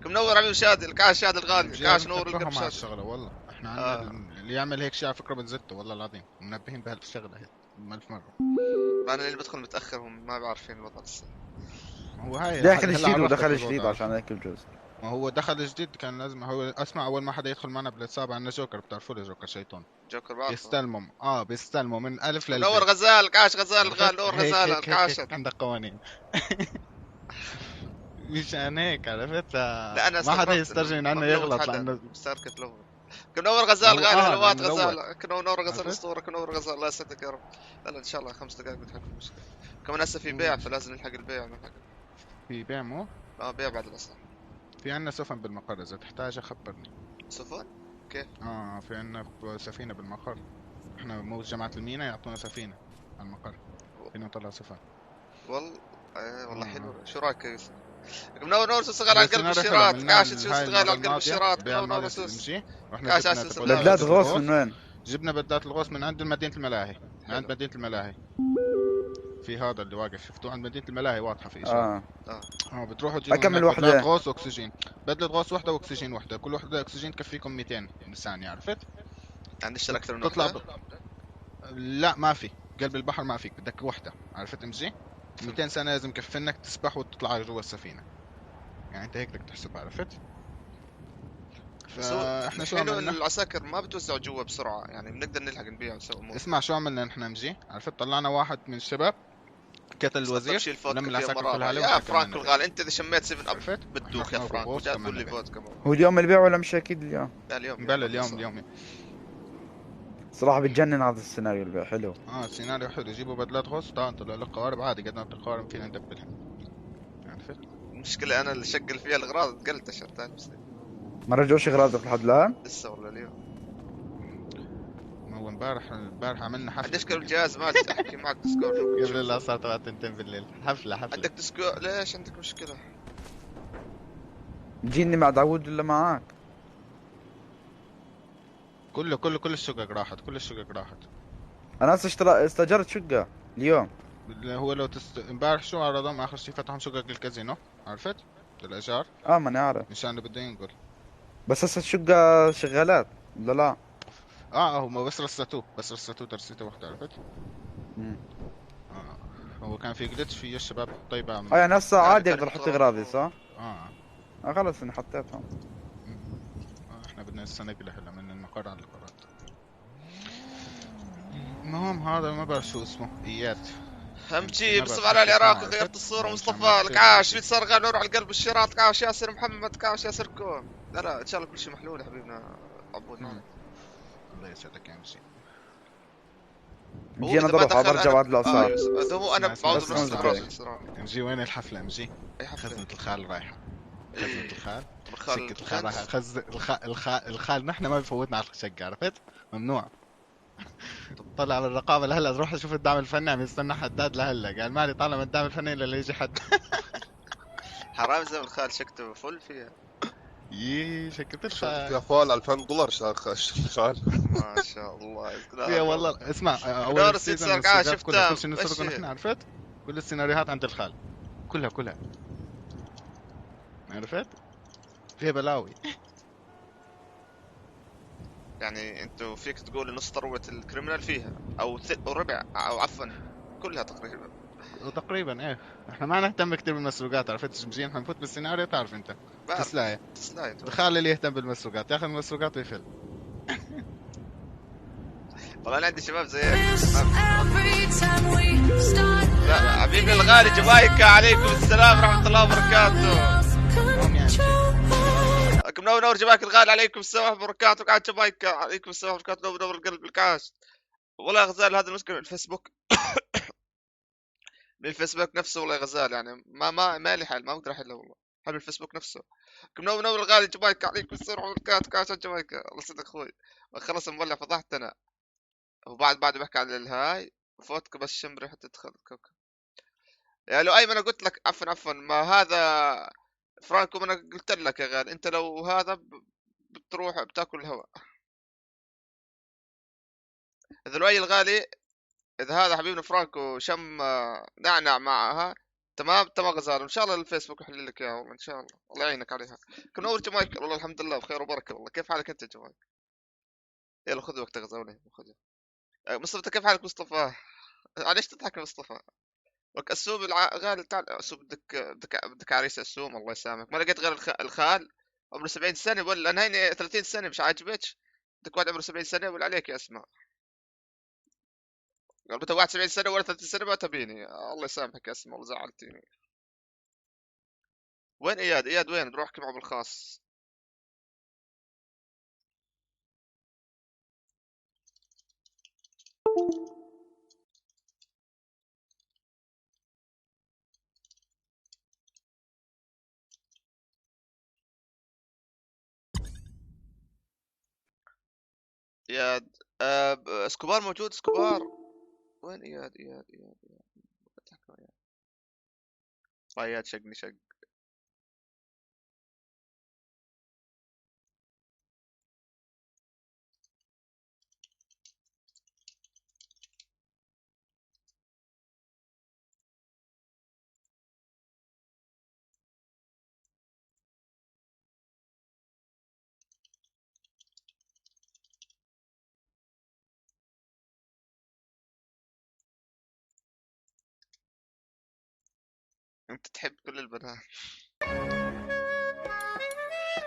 منور عمي شادي الكعش شادي الغالي. الكعش نور القلب شادي. الشغله والله احنا عندنا اللي يعمل هيك شيء على فكره بنزته والله العظيم. منبهين بهالشغله هي 1000 مره. انا اللي بدخل متاخر هم ما بعرفين الوضع لسه. هو هاي داخل الشيء ودخل الشريط عشان هيك بجوز. ما هو دخل جديد كان لازم هو اسمع اول ما حدا يدخل معنا بالإصابة عندنا جوكر بتعرفوا له جوكر شيطان جوكر بعرفه. بيستلموا من الف للب. منور غزال قاش غزال الغال نور هيك غزال هيك القاشر. هيك عندك قوانين. مشان هيك عرفت لا انا ما حدا يسترجي انه يغلط لانه صار كيف لو منور غزال غالي هلوات منور. غزال منور غزال اسطوره منور غزال الله يسعدك يا رب. لا ان شاء الله 5 دقائق بتحل المشكله. كمان هسه في بيع فلازم نلحق البيع نلحق. في بيع مو؟ بيع بعد الاصل. في عنا سفن بالمقر اذا تحتاج خبرني. سفن؟ كيف؟ في عنا سفينة بالمقر. احنا مو جماعة المينا يعطونا سفينة على المقر. فينا نطلع سفن. والله حلو. شو رايك يا يوسف؟ منور شغال على قلب الشيرات كاش شغال على قلب الشيرات منور سوس. رحنا بدلات غوص من وين؟ جبنا بدلات الغوص من عند مدينة الملاهي. من عند مدينة الملاهي. في هذا اللي واقف شفتوه عند مدينة الملاهي واضحة في إشارة. بتروحوا تجيبوا أكمل وحدة بدلات غوص واكسجين. بدلة غوص واحدة واكسجين واحدة، كل واحدة اكسجين تكفيكم 200 ثانية عرفت؟ عندي اكثر من تطلع لا ما في قلب البحر ما فيك بدك وحدة عرفت مجي؟ 200 سنة لازم يكفي تسبح وتطلع جوا السفينة. يعني انت هيك بدك تحسب عرفت؟ فاحنا شو عملنا؟ العساكر ما بتوزعوا جوا بسرعة يعني بنقدر نلحق نبيع ونسوي امور. اسمع شو عملنا نحن مجي عرفت طلعنا واحد من الشباب قتل الوزير ولم العساكر كلها عليه. يا فرانكو الغالي انت اذا شميت 7 اب بدوك يا فرانكو تقول لي فودكا. هو اليوم البيع ولا مش اكيد اليوم؟ لا اليوم. بلا اليوم صراحة بتجنن هذا السيناريو البيع حلو. سيناريو حلو. جيبوا بدلات غوص تعال نطلع لك قوارب عادي قد ما القوارب فينا ندبلها عرفت؟ المشكلة انا اللي شغل فيها الاغراض قلت شرطان بس ما رجعوش اغراضك لحد الان؟ لسه والله اليوم. ما هو امبارح عملنا حفلة. عندك الجهاز مالتي احكي معك ديسكورد. قبل الله صار تبع 2 بالليل حفلة. عندك ديسكورد ليش عندك مشكلة؟ جيني مع داوود ولا معك؟ كل الشقق راحت انا هسه استاجرت شقة اليوم. هو لو امبارح شو عرضهم اخر شيء فتحوا شقق الكازينو عرفت؟ للايجار. ما انا عارف مشان بده ينقل. بس هسه الشقة شغالات ولا لا؟ هم بس رصتوه ترسيته وحده عرفت؟ هو كان في جلتش في الشباب طيبة يعني هسه عادي اقدر احط اغراضي صح؟ خلص انا حطيتهم. احنا بدنا هسه نقله هلا من المقر على القرارات. المهم هذا ما بعرف شو اسمه اياد. اهم شيء بصف على العراق غيرت الصورة مصطفى الكعاش في صار نور على قلب الشيرات كعاش ياسر محمد كعاش ياسر كوم. لا ان شاء الله كل شيء محلول يا حبيبنا عبود. الله يسعدك يا مشي. نجي نضرب على برجة بعد الأصال. هو أنا بعوض نجي وين الحفلة مجي؟ خزنة الخال رايحة. سكة الخال رايحة. الخال نحن ما بفوتنا على الشقة عرفت؟ ممنوع. طلع على الرقابة لهلا روح اشوف الدعم الفني عم يستنى حداد لهلا قال مالي طالع من الدعم الفني الا يجي حد. حرام زي الخال شكته فل فيها. شكت الخال فيها فول $2000 شغال. ما شاء الله. فيها والله اسمع اول سيزون كل شيء نسرقه نحن عرفت؟ كل السيناريوهات عند الخال كلها عرفت؟ فيها بلاوي. يعني انتو فيك تقول نص ثروة الكريمنال فيها او ربع او عفوا كلها تقريبا ايه. احنا ما نهتم كثير بالمسروقات عرفت مجين احنا نفوت بالسيناريو تعرف انت تسلاية الخال اللي يهتم بالمسروقات ياخذ المسروقات ويفل. والله انا عندي شباب زي لا حبيبي الغالي جمايكا عليكم السلام ورحمة الله وبركاته. منور جمايكا الغالي عليكم السلام ورحمة الله وبركاته. قاعد جمايكا عليكم السلام ورحمة الله وبركاته. نور القلب الكعاش. والله يا غزال هذا المشكلة من الفيسبوك. من الفيسبوك نفسه والله يا غزال يعني ما لي حل ما اقدر احله والله. حل الفيسبوك نفسه. منور الغالي جمايكا عليكم السلام ورحمة الله وبركاته. كعاش جمايكا الله يسعدك اخوي. خلص المولع فضحت انا. وبعد بحكي عن الهاي فوتك بس شم ريحة تدخل الكوكب. يا لو ايمن قلت لك عفوا ما هذا فرانكو انا قلت لك يا غالي انت لو هذا بتروح بتاكل الهواء. اذا لؤي الغالي اذا هذا حبيبنا فرانكو شم نعنع معها تمام غزال ان شاء الله الفيسبوك يحل لك اياها والله ان شاء الله. الله يعينك عليها. كم نور جمايك والله الحمد لله بخير وبركه والله. كيف حالك انت جمايك؟ يلا خذ وقتك غزال خذ. مصطفى كيف حالك مصطفى؟ ليش تضحك يا مصطفى؟ لك السوم غالي. تعال اسوم، بدك عريس اسوم الله يسامحك. ما لقيت غير الخال عمره 70 سنه، ولا انا هيني 30 سنه مش عاجبك؟ بدك واحد عمره 70 سنه ولا عليك يا اسماء؟ قال بدك واحد 70 سنه ولا 30 سنه ما تبيني. الله يسامحك يا اسماء، والله زعلتيني. وين اياد؟ اياد وين؟ نروح معه بالخاص. اياد اسكوبار موجود؟ اسكوبار وين؟ اياد اياد اياد اياد اياد شقني شق. انت تحب كل البنات.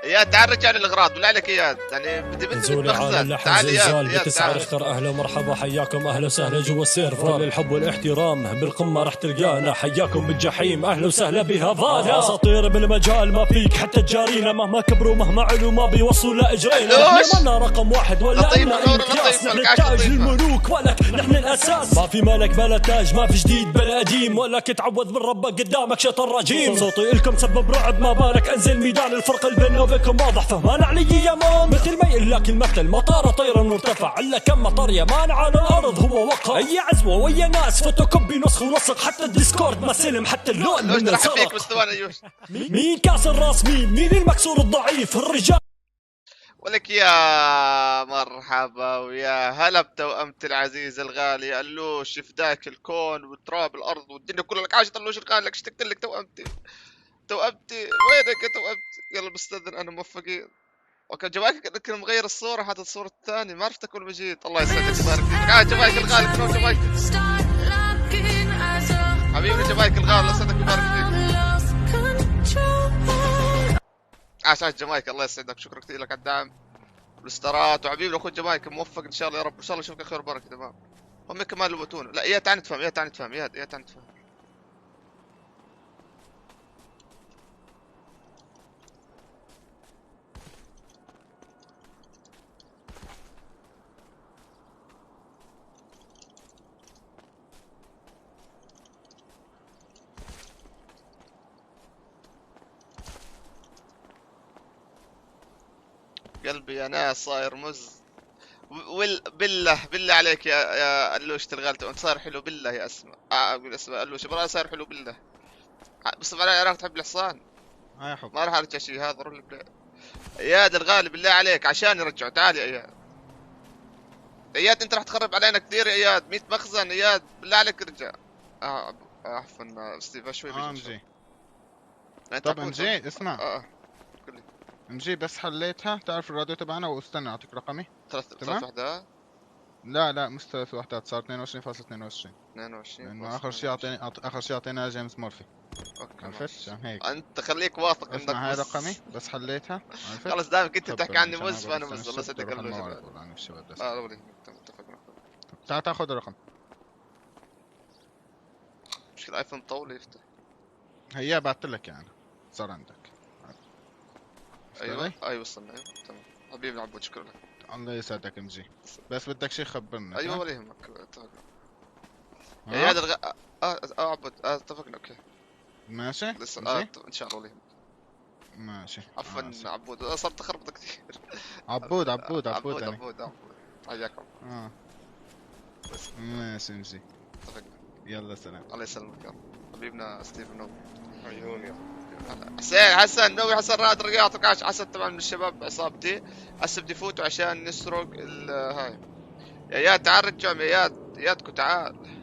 اياد تعال رجع للاغراض بالله عليك اياد، يعني بدي مخزن. تعال اياد بتسعة اختر. اهلا ومرحبا حياكم، اهلا وسهلا جوا السيرفر. للحب والاحترام بالقمه رح تلقانا، حياكم بالجحيم اهلا وسهلا بها ضانا. اساطير بالمجال ما فيك حتى تجارينا، مهما كبروا مهما علوا ما بيوصلوا لاجرينا. احنا رقم واحد ولا امقياس، نحن التاج للملوك ولك نحن الاساس. ما في ملك بلا تاج، ما في جديد بلا قديم، ولك تعوذ من ربك قدامك شيطان رجيم. صوتي لكم سبب رعب، ما بالك انزل ميدان، الفرق اللي بيننا وبينكم واضح فهمان علي يا مان. مثل ما يقول لك المثل مطار طيرا مرتفع، الا كم مطر يا مان على الارض هو وقع. اي عزوه ويا ناس فوتوكوبي نسخ ولصق، حتى الديسكورد ما سلم حتى اللون من السرق. مين كاس الراس؟ مين المكسور الضعيف؟ الرجال. ولك يا مرحبا ويا هلا بتوأمتي العزيزة الغالية اللوش، فداك الكون وتراب الارض والدنيا كلها. لك عاشت اللوش الغالي، لك اشتقت لك توأمتي. توأمتي وينك يا توأمتي؟ يلا بستأذن انا، موفقين. اوكي جواك كنت مغير الصورة، حاطط الصورة الثانية، ما عرفتك ولا مجيت. الله يسعدك ويبارك فيك. جواك الغالي، كنو جواك حبيبي، جواك الغالي الله يسعدك ويبارك فيك. عاش جمايك الله يسعدك، شكرا كثير لك على الدعم والاستارات. وحبيبي اخوي جمايك موفق ان شاء الله يا رب، ان شاء الله اشوفك خير وبركه. تمام هم كمان لبوتون. لا يا تعال نتفهم، يا تعال نتفهم، يا تعال نتفهم. قلبي يا ناس صاير مز. بالله عليك يا اللوش تلغلت، انت صاير حلو بالله يا اسماء. اقول اسماء اللوش برا صاير حلو بالله. بس على عراق تحب الحصان؟ يا حب ما راح ارجع شيء هذا. روح البلاد اياد الغالي بالله عليك عشان يرجعوا. تعال يا اياد. اياد انت راح تخرب علينا كثير يا اياد. 100 مخزن اياد بالله عليك ارجع. عفوا ستيف شوي بيجي. طب امجي اسمع. امجي بس حليتها، تعرف الراديو تبعنا، واستنى اعطيك رقمي. ثلاث وحدات؟ لا مش 3 وحدات، صار 22.22. 22 لانه اخر شيء اعطينا جيمس مورفي. اوكي عرفت هيك. انت خليك واثق انك اسمع هاي رقمي بس حليتها. خلص دائما كنت تحكي عني مز فانا مز. الله يسعدك الله. اتفقنا. تعال تاخذ الرقم. مشكلة ايفون طول يفتح. هي بعثت لك يعني صار عندك. ايوه وصلنا. ايوه تمام حبيبي عبود شكرا لك. الله يسعدك امجي، بس بدك شيء خبرنا. ايوه ولا يهمك اتفقنا. يا هذا عبود اتفقنا اوكي ماشي لسه ان شاء الله ولا يهمك. ماشي عفوا عبود صرت اخربط كثير. عبود حياك ماشي امجي اتفقنا. يلا سلام. الله يسلمك يا رب حبيبنا ستيف نوبي. عيوني حسن نوبي حسن رائد الرياض. حسن طبعا من الشباب عصابتي. هسه بدي يفوتوا عشان نسرق هاي. يا اياد تعال رجعهم يا ايادكم تعال.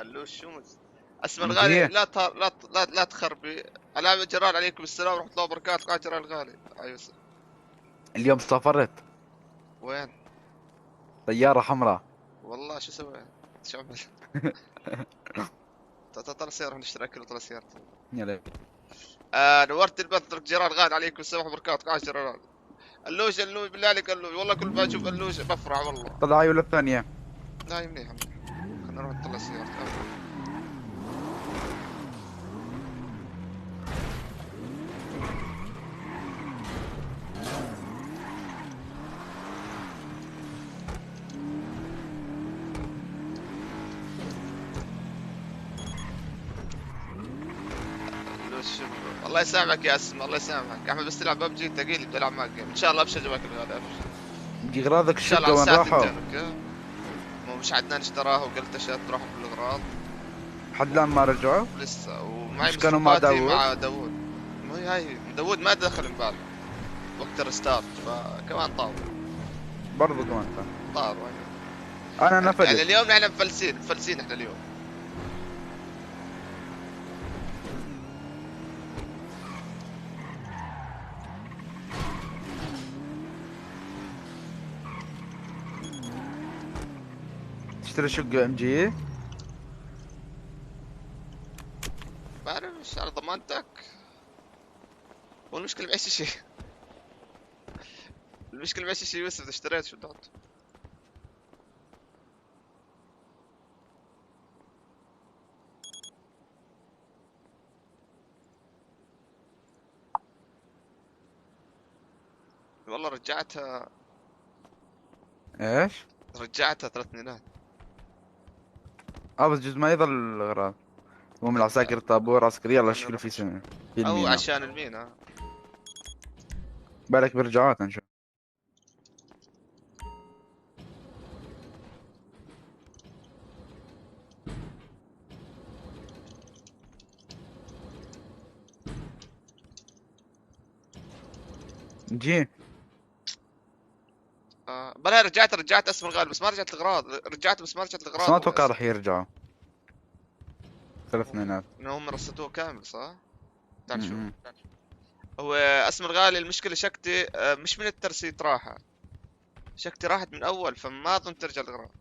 اللوش شو اسمع الغالي، لا تخربي. علامة جرار عليكم السلام ورحمة الله وبركاته. قاعد جرار الغالي. ايوه اليوم سافرت. وين؟ طيارة حمراء. والله شو سويت؟ شو عمل؟ طلع سيارة نشتري اكل وطلع سيارة. يلا. نورت البث جرار غالي عليكم السلام ورحمة الله وبركاته. قاعد جرار اللوش بالله عليك اللوش، والله كل ما اشوف اللوش بفرح والله. طلع ولا الثانية؟ لا منيح خلنا نروح نطلع سيارة. الله يسامحك يا اسم، الله يسامحك احمد، بس تلعب ببجي ثقيل بتلعب معك ان شاء الله. ابشر جواك الغالي ابشر. دي اغراضك ان شاء الشقة الله وين راحوا؟ مو مش عدنان اشتراها وقلت اشياء تروحوا بالاغراض. حد الان ما رجعوا؟ لسه ومعي مش كانوا مع مصروفاتي داوود؟ مع داوود. مو هاي داوود ما دخل امبارح وقت الريستارت، فكمان طار. برضو كمان طار انا نفذت يعني اليوم نحن مفلسين احنا اليوم. تشتري شقة ام جي؟ بعرفش على ضمانتك. والمشكلة معيش شيء. المشكلة معيش شيء يوسف، اشتريت شو تحط. والله رجعتها. ايش؟ رجعتها 3 بس جزء ما يظل اغراض. هو من العساكر طابور عسكري. يلا شكله في سنة في او المينا. عشان المينا. بالك برجعات نشوف. جي بلا رجعت اسم الغالي بس ما رجعت الاغراض. رجعت بس ما رجعت الاغراض. بس ما اتوقع راح يرجعوا. 3 اثنينات. انهم رصتوه كامل صح؟ تعال شوف. هو اسم الغالي المشكلة شكتي مش من الترسيت راحة. شكتي راحت من اول، فما اظن ترجع الاغراض.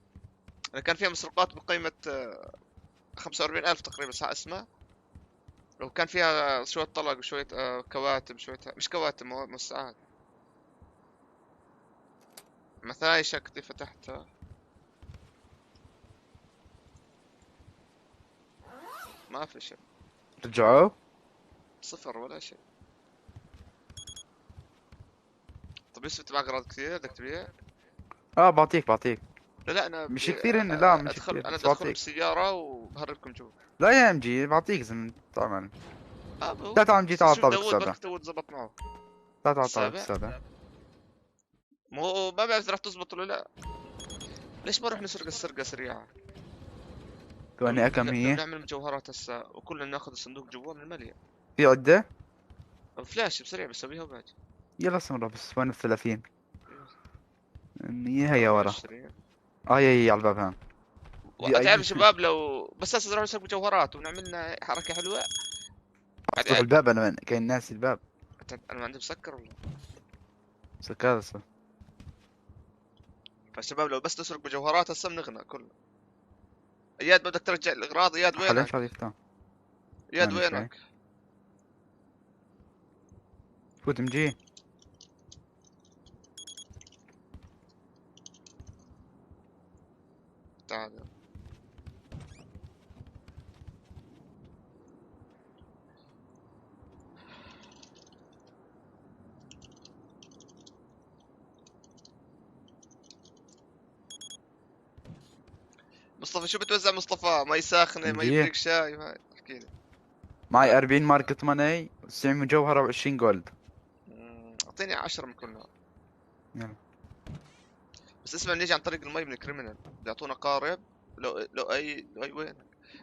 انا كان فيها مسروقات بقيمة 45,000 تقريبا صح اسمها. لو كان فيها شوية طلق وشوية كواتم شوية مش كواتم مساعد. مثلا هاي شكتي فتحتها ما في شيء. رجعوا؟ صفر ولا شيء. طب يوسف معك اغراض كثير بدك تبيع؟ بعطيك. لا انا مش كثير هن. لا مش ادخل كثير. انا ادخل بسيارة وبهربكم جوا. لا يا ام جي بعطيك زلمة تعمل. هو لا تعال جي تعال طابق داوود السادة. برك داوود زبط معه. لا تعال طابق السادة. مو ما بعرف راح تزبط ولا لا. ليش ما نروح نسرق السرقة سريعة؟ ثواني كم هي؟ نعمل مجوهرات هسه وكلنا ناخذ الصندوق جوا من المليء. في عدة؟ فلاش بسريع بسويها وباجي. يلا سمرة بس وين 30. هي ورا. هي على الباب هان. تعرف شباب لو بس هسه نروح نسرق مجوهرات ونعمل لنا حركة حلوة. افتح الباب. انا من كاين ناسي الباب. انا ما عندي مسكر ولا؟ مسكر هسه. فالشباب لو بس نسرق مجوهرات هسه بنغنى كله. اياد بدك ترجع الاغراض. اياد وينك؟ اياد وينك؟ فوت مجي. تعال مصطفى. شو بتوزع مصطفى؟ مي ساخنة، مي بريك شاي، هاي احكي لي. معي 40 ماركة ماني، 90 مجوهرة و20 جولد. اعطيني 10 من كل نوع. يلا. بس اسمع نيجي عن طريق المي من الكريمنال بيعطونا قارب. لو اي وين؟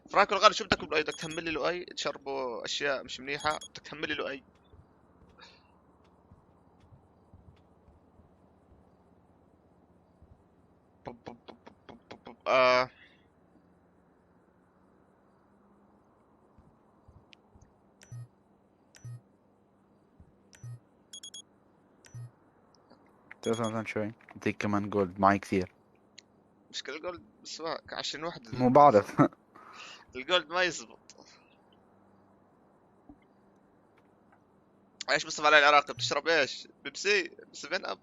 فراكو الغالي شو بدك بدك تهمل لي له اي تشربوا اشياء مش منيحة بدك تهمل لي له اي. مثلا شوي اديك كمان جولد معي كثير. مشكلة الجولد بس 20 وحدة. مو بعرف. الجولد ما يزبط. ايش مصطفى علي العراقي بتشرب ايش؟ بيبسي 7 اب.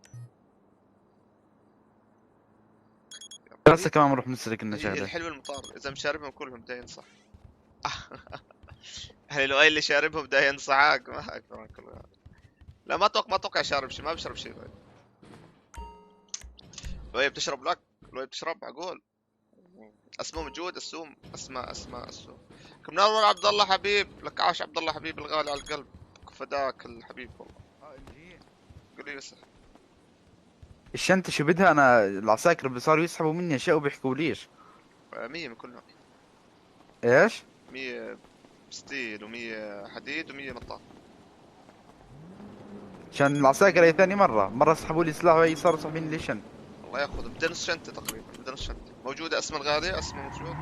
هسه كمان نروح نسلك لنا شغله. الحلو المطار اذا مشاربهم كلهم بدا ينصح. يعني لو اي اللي شاربهم بدا ينصحك ما اكثر كله. لا ما اتوقع شارب شيء، ما بشرب شيء. لو هي بتشرب لك، لو هي بتشرب اقول اسمه موجود. السوم اسماء السوم. كمنور عبد الله حبيب، لك عاش عبد الله حبيب الغالي على القلب، فداك الحبيب والله. قول لي بس الشنطة شو بدها؟ انا العساكر اللي صاروا يسحبوا مني اشياء وبيحكوا ليش 100 من كلهم. ايش؟ 100 ستيل و100 حديد و100 مطاط. عشان العساكر هي ثاني مرة سحبوا لي سلاح وهي صاروا ساحبين لي شنطة. الله ياخذ بدنا نص شنطة تقريبا، بدنا نص شنطة. موجودة اسماء الغالية، اسماء موجود.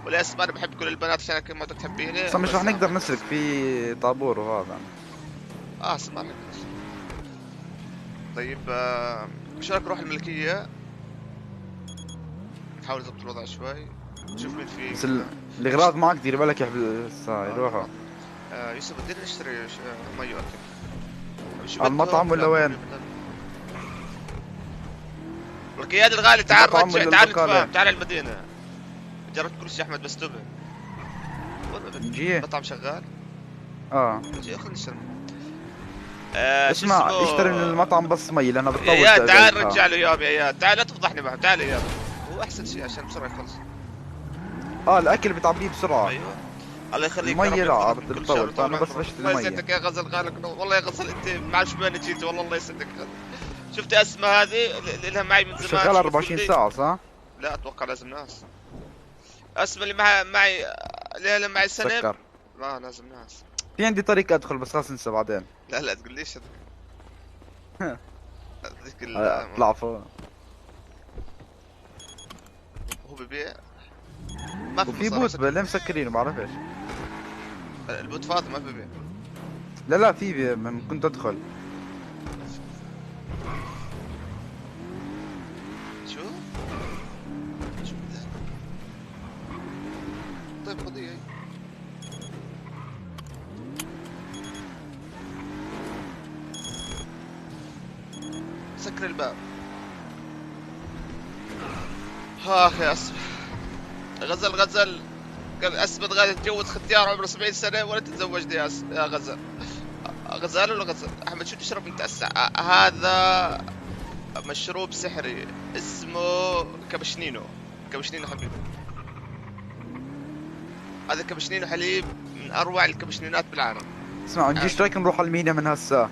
ولا اسماء انا بحب كل البنات عشان كل ما تحبيني. بس مش رح نقدر نسلك في طابور وهذا. اسمع لك. طيب شو رايك نروح الملكية؟ نحاول نضبط الوضع شوي، نشوف مين في. بس الاغراض معك دير بالك يروحوا. يوسف بدنا نشتري مي واكل. على المطعم ولا وين؟ القياد الغالي تعال رجع، تعال نتفاهم، تعال المدينة. جربت كل شيء احمد بس تبع. نجي المطعم شغال؟ نجي خلينا نشتري. اسمع اشتري من المطعم بس مي لانه بتطول. يا تعال رجع له اياه، يا تعال لا تفضحني معه، تعال يا هو احسن شيء عشان بسرعة يخلص. الاكل بتعبيه بسرعة. ايوه الله يخليك. المي لا بتطول، فانا بس بشتري الله المي. يسعدك يا غزل غالك والله يا غزل، انت ما عرفت وين جيتي والله. الله يسعدك يا غزل. شفت اسماء هذه اللي لها معي من زمان. شغال 24 ساعة صح؟ لا اتوقع لازم ناس. اسماء اللي معي اللي معي سنة. سكر. لا لازم ناس. في عندي طريقة ادخل بس خلاص انسى بعدين. لا تقوليش هذا. اطلع فوق. هو ببيع. ما في بوت ليه مسكرينه ما بعرفش. البوت فاضي ما ببيع. لا في كنت ادخل. شو ده؟ طيب قضية هي. سكر الباب. يا اسف. غزل قال اسمد غادي تتجوز ختيار عمره 70 سنة ولا تتزوج يا غزل. غزال ولا غزل؟ احمد شو تشرب انت هذا مشروب سحري اسمه كابشنينو حبيبي. هذا كابشنينو حليب من اروع الكابشنينات بالعالم. اسمع نجي ايش رايك نروح على المينا من هسه؟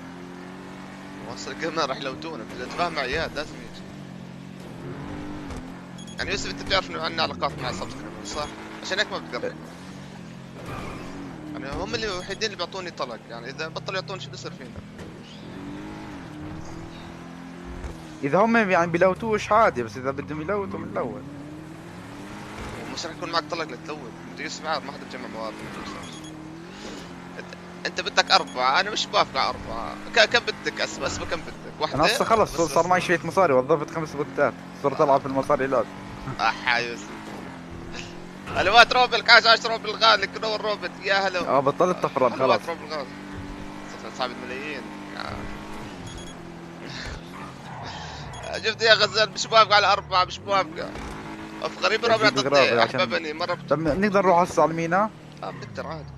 وصل كمان راح لوتونا، بدنا نتفاهم مع اياد لازم يجي. يعني يوسف انت بتعرف انه عندنا علاقات مع سبسكرايبر صح؟ عشان هيك ما بتقرب. يعني هم اللي الوحيدين اللي بيعطوني طلق، يعني اذا بطلوا يعطوني شو بيصير فينا؟ اذا هم يعني بيلوتوش عادي، بس اذا بدهم يلوتوا من الاول. مش رح يكون معك طلق لتلوت، بده يسمع ما حدا بجمع مواد. انت بدك 4، انا مش بوافق على 4. كم بدك اسماء كم بدك؟ واحدة؟ انا هسه خلص صار معي شوية مصاري، وظفت 5 بوتات، صرت العب في المصاري لازم. يا يوسف. الوات روبل كاش 10 روبل الغالي كنور روبل يا هلا. بطلت تفرن خلاص. الوات روبل الغالي صرت صعب الملايين. شفت يا غزال مش موافق على 4، مش موافقة. غريب ربع تطيع احببني مرة. طب نقدر نروح هسه على المينا؟ بنقدر عادي.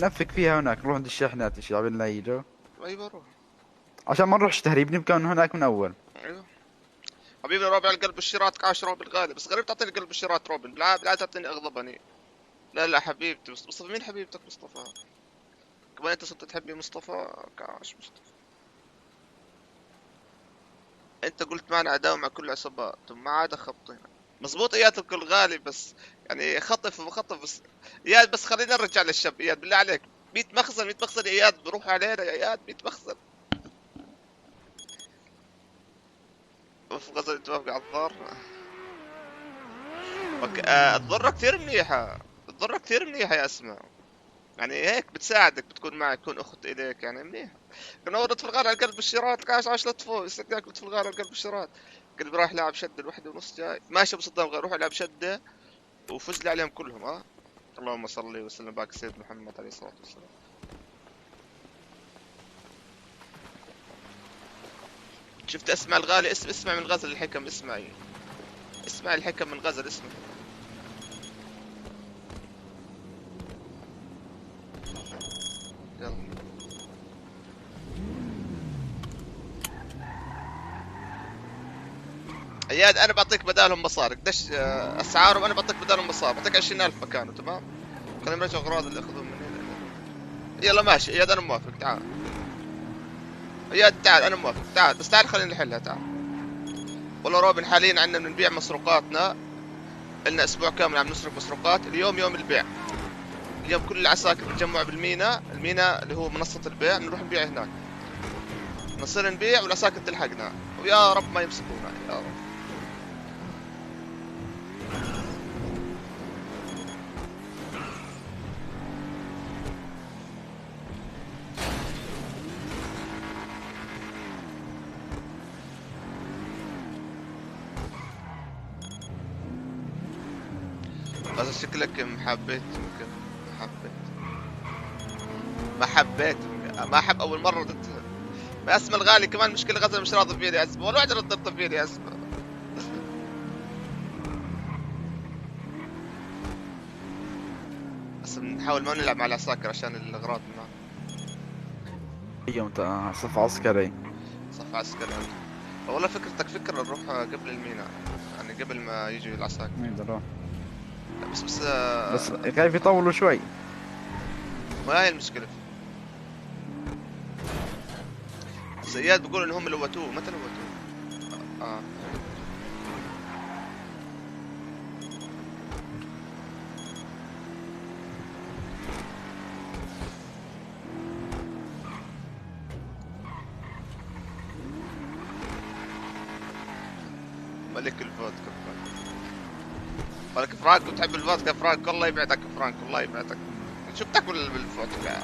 نفك فيها هناك، نروح عند الشاحنات الشباب اللي يجوا. ايوه روح. عشان ما نروحش تهريب، نبقى من هناك من اول. ايوه. حبيبي رابع القلب الشيرات كاش روبن غالي، بس غريب تعطيني قلب الشيرات روبن، بالعاده تعطيني اغضبني. لا حبيبتي مصطفى. مين حبيبتك مصطفى؟ كمان انت صرت تحبي مصطفى؟ كاش مصطفى. انت قلت معنا عداوة مع كل العصابات، ما عاد خبطينا. مزبوط اياد الكل غالي، بس يعني خطف بس اياد. بس خلينا نرجع للشاب اياد بالله عليك. 100 مخزن يا اياد بروح علينا يا اياد. 100 مخزن. غزل توافق على الضر. الضرة كثير منيحة. الضرة كثير منيحة يا اسماء. يعني هيك بتساعدك، بتكون معك، تكون اخت اليك، يعني منيح. قلنا ورد في الغار على قلب الشيرات، عاش لطفو ياكل في الغار على قلب الشيرات. قلبي رايح لاعب شده الوحده ونص جاي ماشي بصدام غير روح العب شده وفز لي عليهم كلهم. اللهم صل وسلم وبارك سيد محمد عليه الصلاه والسلام. شفت اسمع الغالي اسمع من غزل الحكم، اسمع الحكم من غزل، اسمع. يلا اياد انا بعطيك بدالهم مصاري، قديش اسعارهم؟ انا بعطيك بدالهم مصاري، بعطيك 20,000 مكانه، تمام؟ خلينا نرجع اغراض اللي اخذوهم مني. يلا ماشي اياد انا موافق، تعال اياد تعال انا موافق، تعال بس تعال خلينا نحلها، تعال. والله روبن حاليا عندنا بنبيع مسروقاتنا، لنا اسبوع كامل عم نسرق مسروقات. اليوم يوم البيع، اليوم كل العساكر بتجمعوا بالمينا، المينا اللي هو منصة البيع، بنروح نبيع هناك، نصير نبيع والعساكر تلحقنا، ويا رب ما يمسكونا يا رب. بس شكلك ما حب اول مره ردت. ما اسمه الغالي كمان مشكله غزل مش راضي فيني يا اسمه، ولا واحد ردت فيني يا اسمه. بس بنحاول ما نلعب مع العساكر عشان الاغراض معنا. ايوه صف عسكري. صف عسكري. والله فكرتك فكرة نروح قبل الميناء، يعني قبل ما يجوا العساكر. نروح. بس خايف يطولوا شوي. ما هي المشكلة. زياد بيقول انهم لوتوه، متى لوتوه؟ ملك الفودكا مالك فرانك، وتحب الفودكا فرانك، الله يبعدك فرانك، الله يبعدك. شو بتاكل بالفودكا؟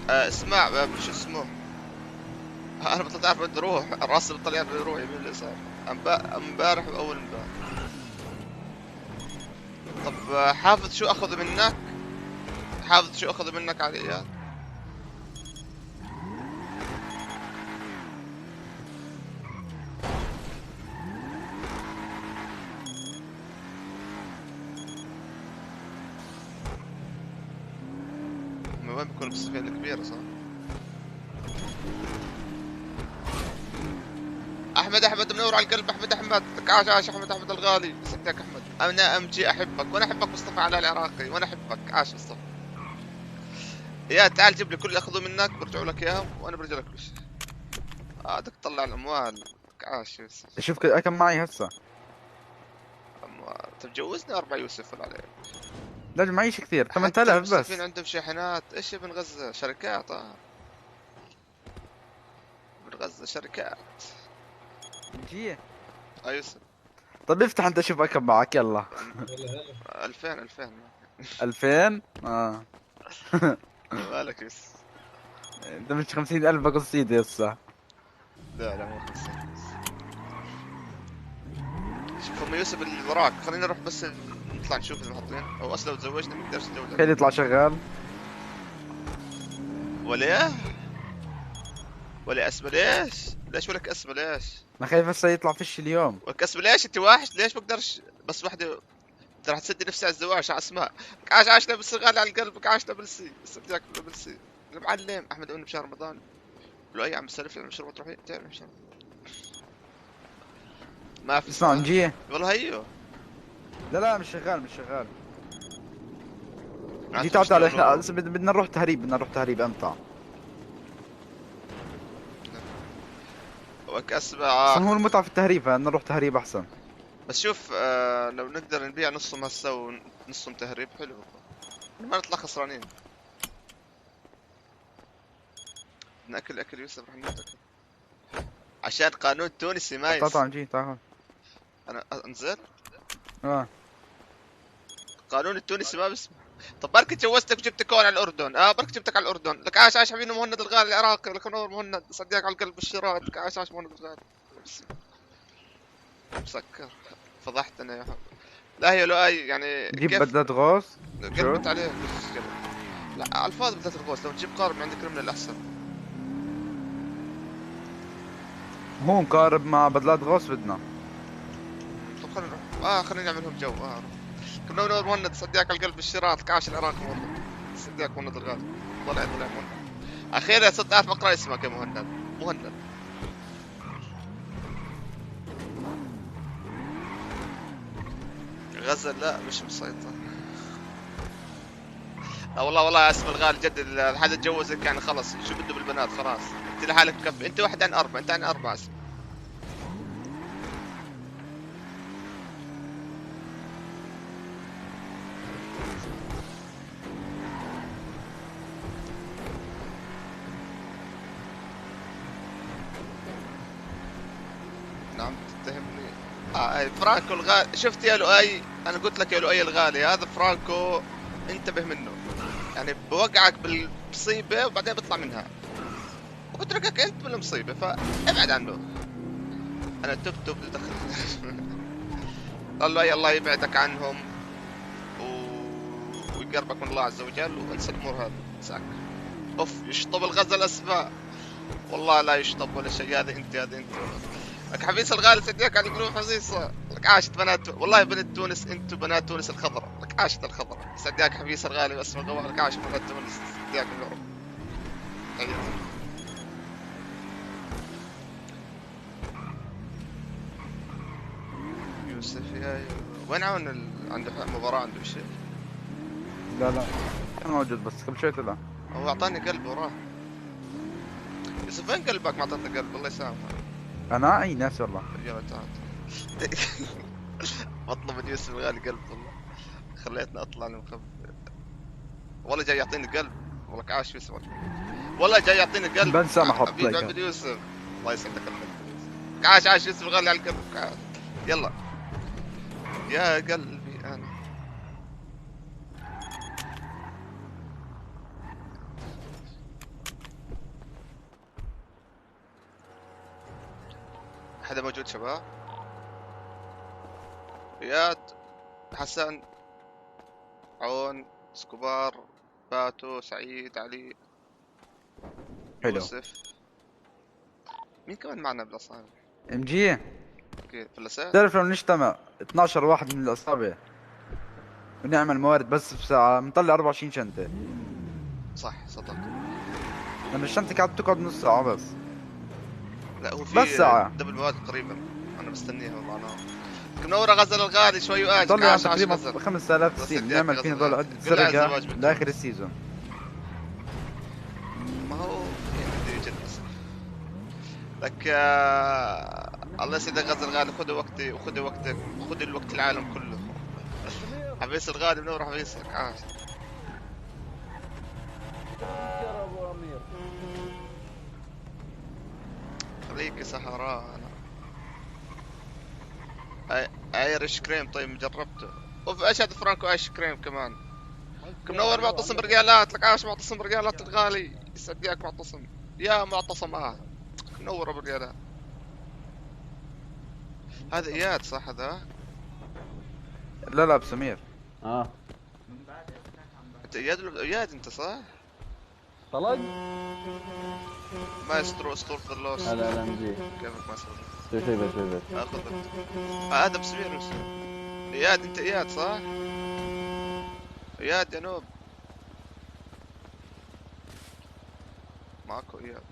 اسمع شو اسمه، انا بطلت اعرف بدي اروح، الراس الطليان بده يروح يمين اليسار امبارح واول امبارح. طب حافظ شو اخذ منك؟ حافظ شو اخذ منك على اياد؟ وين بيكون بالسفينة الكبيرة صح؟ أحمد منور على القلب، أحمد عاش أحمد الغالي، صدقك أحمد، أنا أمجي أحبك، وأنا أحبك مصطفى على العراقي، وأنا أحبك، عاش مصطفى. يا تعال جيب لي كل اللي أخذوه منك برجعوا لك إياهم، وأنا برجع لك كل شيء. بدك تطلع الأموال، عاش يوسف. شوف كم معي هسه. أموال، طب جوزني 4 يوسف ولا عليه. لا معيش كثير، 8000 بس. المسلفين عندهم شاحنات، ايش من غزة؟ شركات من غزة شركات. جيه يوسف. طب افتح انت شوف كم معك يلا. 2000 2000 مالك يوسف؟ انت مش 50,000 بقصيدة هسه. لا مو 50. شوف ام يوسف اللي وراك، خلينا نروح بس نطلع نشوف اذا محطين، او اصلا لو تزوجنا ما نقدرش نتزوج. خليه يطلع شغال. ولا اسمه ليش ولك اسمه ليش؟ انا خايف هسه يطلع فيش اليوم. ولك اسمه ليش؟ انت واحد ليش بقدرش بس وحده راح تسدي نفسي على الزواج على اسماء. عاشنا بالصغار على القلب، عاشنا بالسي صدقك بالسي. المعلم احمد امني بشهر رمضان. لو اي عم سلف لي مشروع تروحي تعمل مشروع. ما في اسمع نجيه والله هيو. لا مش شغال جي تعال احنا بدنا نروح تهريب امتع. وكسبة هو المتعة في التهريب، بدنا نروح تهريب احسن. بس شوف لو نقدر نبيع نصهم هسه ونصهم تهريب حلو، ما نطلع خسرانين. ناكل اكل يوسف، رح ناكل عشان قانون تونسي ما يصير. تعال نجي تعال. انا انزل. قانون التونسي ما بسمح. طب بركي تجوزتك وجبت كون على الاردن، بركي جبتك على الاردن، لك عاش عاش حبيبنا مهند الغالي العراقي، لك منور مهند، صديق على القلب الشراط، لك عاش عاش مهند الغالي. مسكر فضحتنا يا حب. لا هي لؤي يعني جيب بدلات غوص. قلبت عليه. لا على الفاضي بدلات الغوص، لو تجيب قارب من عندك من الاحسن. هو مقارب مع بدلات غوص بدنا. طب خلينا نروح خلينا نعملهم جو. كنا منور مهند، صديق على القلب الشراط، لك عاش العراقي والله، صديق مهند الغالي، طلع مهند. اخيرا صرت اعرف اقرا اسمك يا مهند. مهند غزل لا مش مسيطر. لا والله اسم الغالي جد، حدا تجوزك يعني خلص شو بده بالبنات خلاص، انت لحالك مكفي، انت واحد عن 4، انت عن 4 اسم. نعم تتهمني. فرانكو الغالي، شفت يا لؤي، انا قلت لك يا لؤي الغالي، هذا فرانكو انتبه منه، يعني بوقعك بالمصيبة وبعدين بيطلع منها وبتركك انت بالمصيبة، فابعد عنه. انا تبت دخل. الله الله يبعدك عنهم ويقربك من الله عز وجل، وانسى الامور هذه ساك. اوف يشطب الغزل اسفاء، والله لا يشطب ولا شيء، هذا انت لك حبيس الغالي صديق على القلوب حبيسه، لك عاشت بنات والله بنت تونس، انتم بنات تونس الخضراء، لك عاشت الخضراء صديق حبيس الغالي واسم الغوار، لك عاشت بنات تونس صديق الغرب. يوسف يا وين عون عنده مباراة عنده شيء؟ لا كان موجود بس قبل شوي طلع. هو اعطاني قلب وراه. يوسف وين قلبك ما اعطيتني قلب؟ الله يسامحك. انا اي ناس والله. يلا تعال. اطلب من يوسف الغالي قلب والله. خليتني اطلع المخبى. والله جاي يعطيني قلب، والله عاش يوسف. والله جاي يعطيني قلب. بنسى ما احط لك. حبيبي يوسف. الله يسعدك قلبك. عاش يوسف الغالي على قلبك عاش. يلا. يا قلبي انا. حدا موجود شباب؟ اياد، حسن، عون، سكوبار، باتو، سعيد، علي، حلو. يوسف. مين كمان معنا بالاصابع؟ MG اوكي فلسات. تعرف لو نجتمع 12 واحد من الاصابع ونعمل موارد بس بساعة بنطلع 24 شنطة. صح صدق. لما الشنطة كانت تقعد نص ساعة بس. لا هو في بس ساعة دبل مواد قريبا، انا مستنيها والله. انا منورة غزل الغالي شوي واجد. طلع تقريبا 5000 سيم نعمل فينا هذول عدة سرقة لاخر السيزون. ما هو يعني بده يجلس لك. الله يسعدك غزل الغالي، خذ وقتي وخذ وقتك وخذ الوقت العالم كله. حبيس الغالي منور حبيسك عاش. خليك سهران. ايرش كريم طيب جربته. اوف ايش هذا فرانكو ايش كريم كمان. منور معتصم برجالات، لك عاش معتصم برجالات الغالي، يسعد اياك معتصم يا معتصم. منور برجالات. هذا اياد صح هذا؟ لا بسمير. انت اياد انت صح؟ طلق؟ مايسترو اسطورة اللوس. لا مجيء. كيفك مايسترو؟ شوي بس اخذ هذا بسمير اياد. انت اياد صح؟ اياد يا نوب. معكو اياد.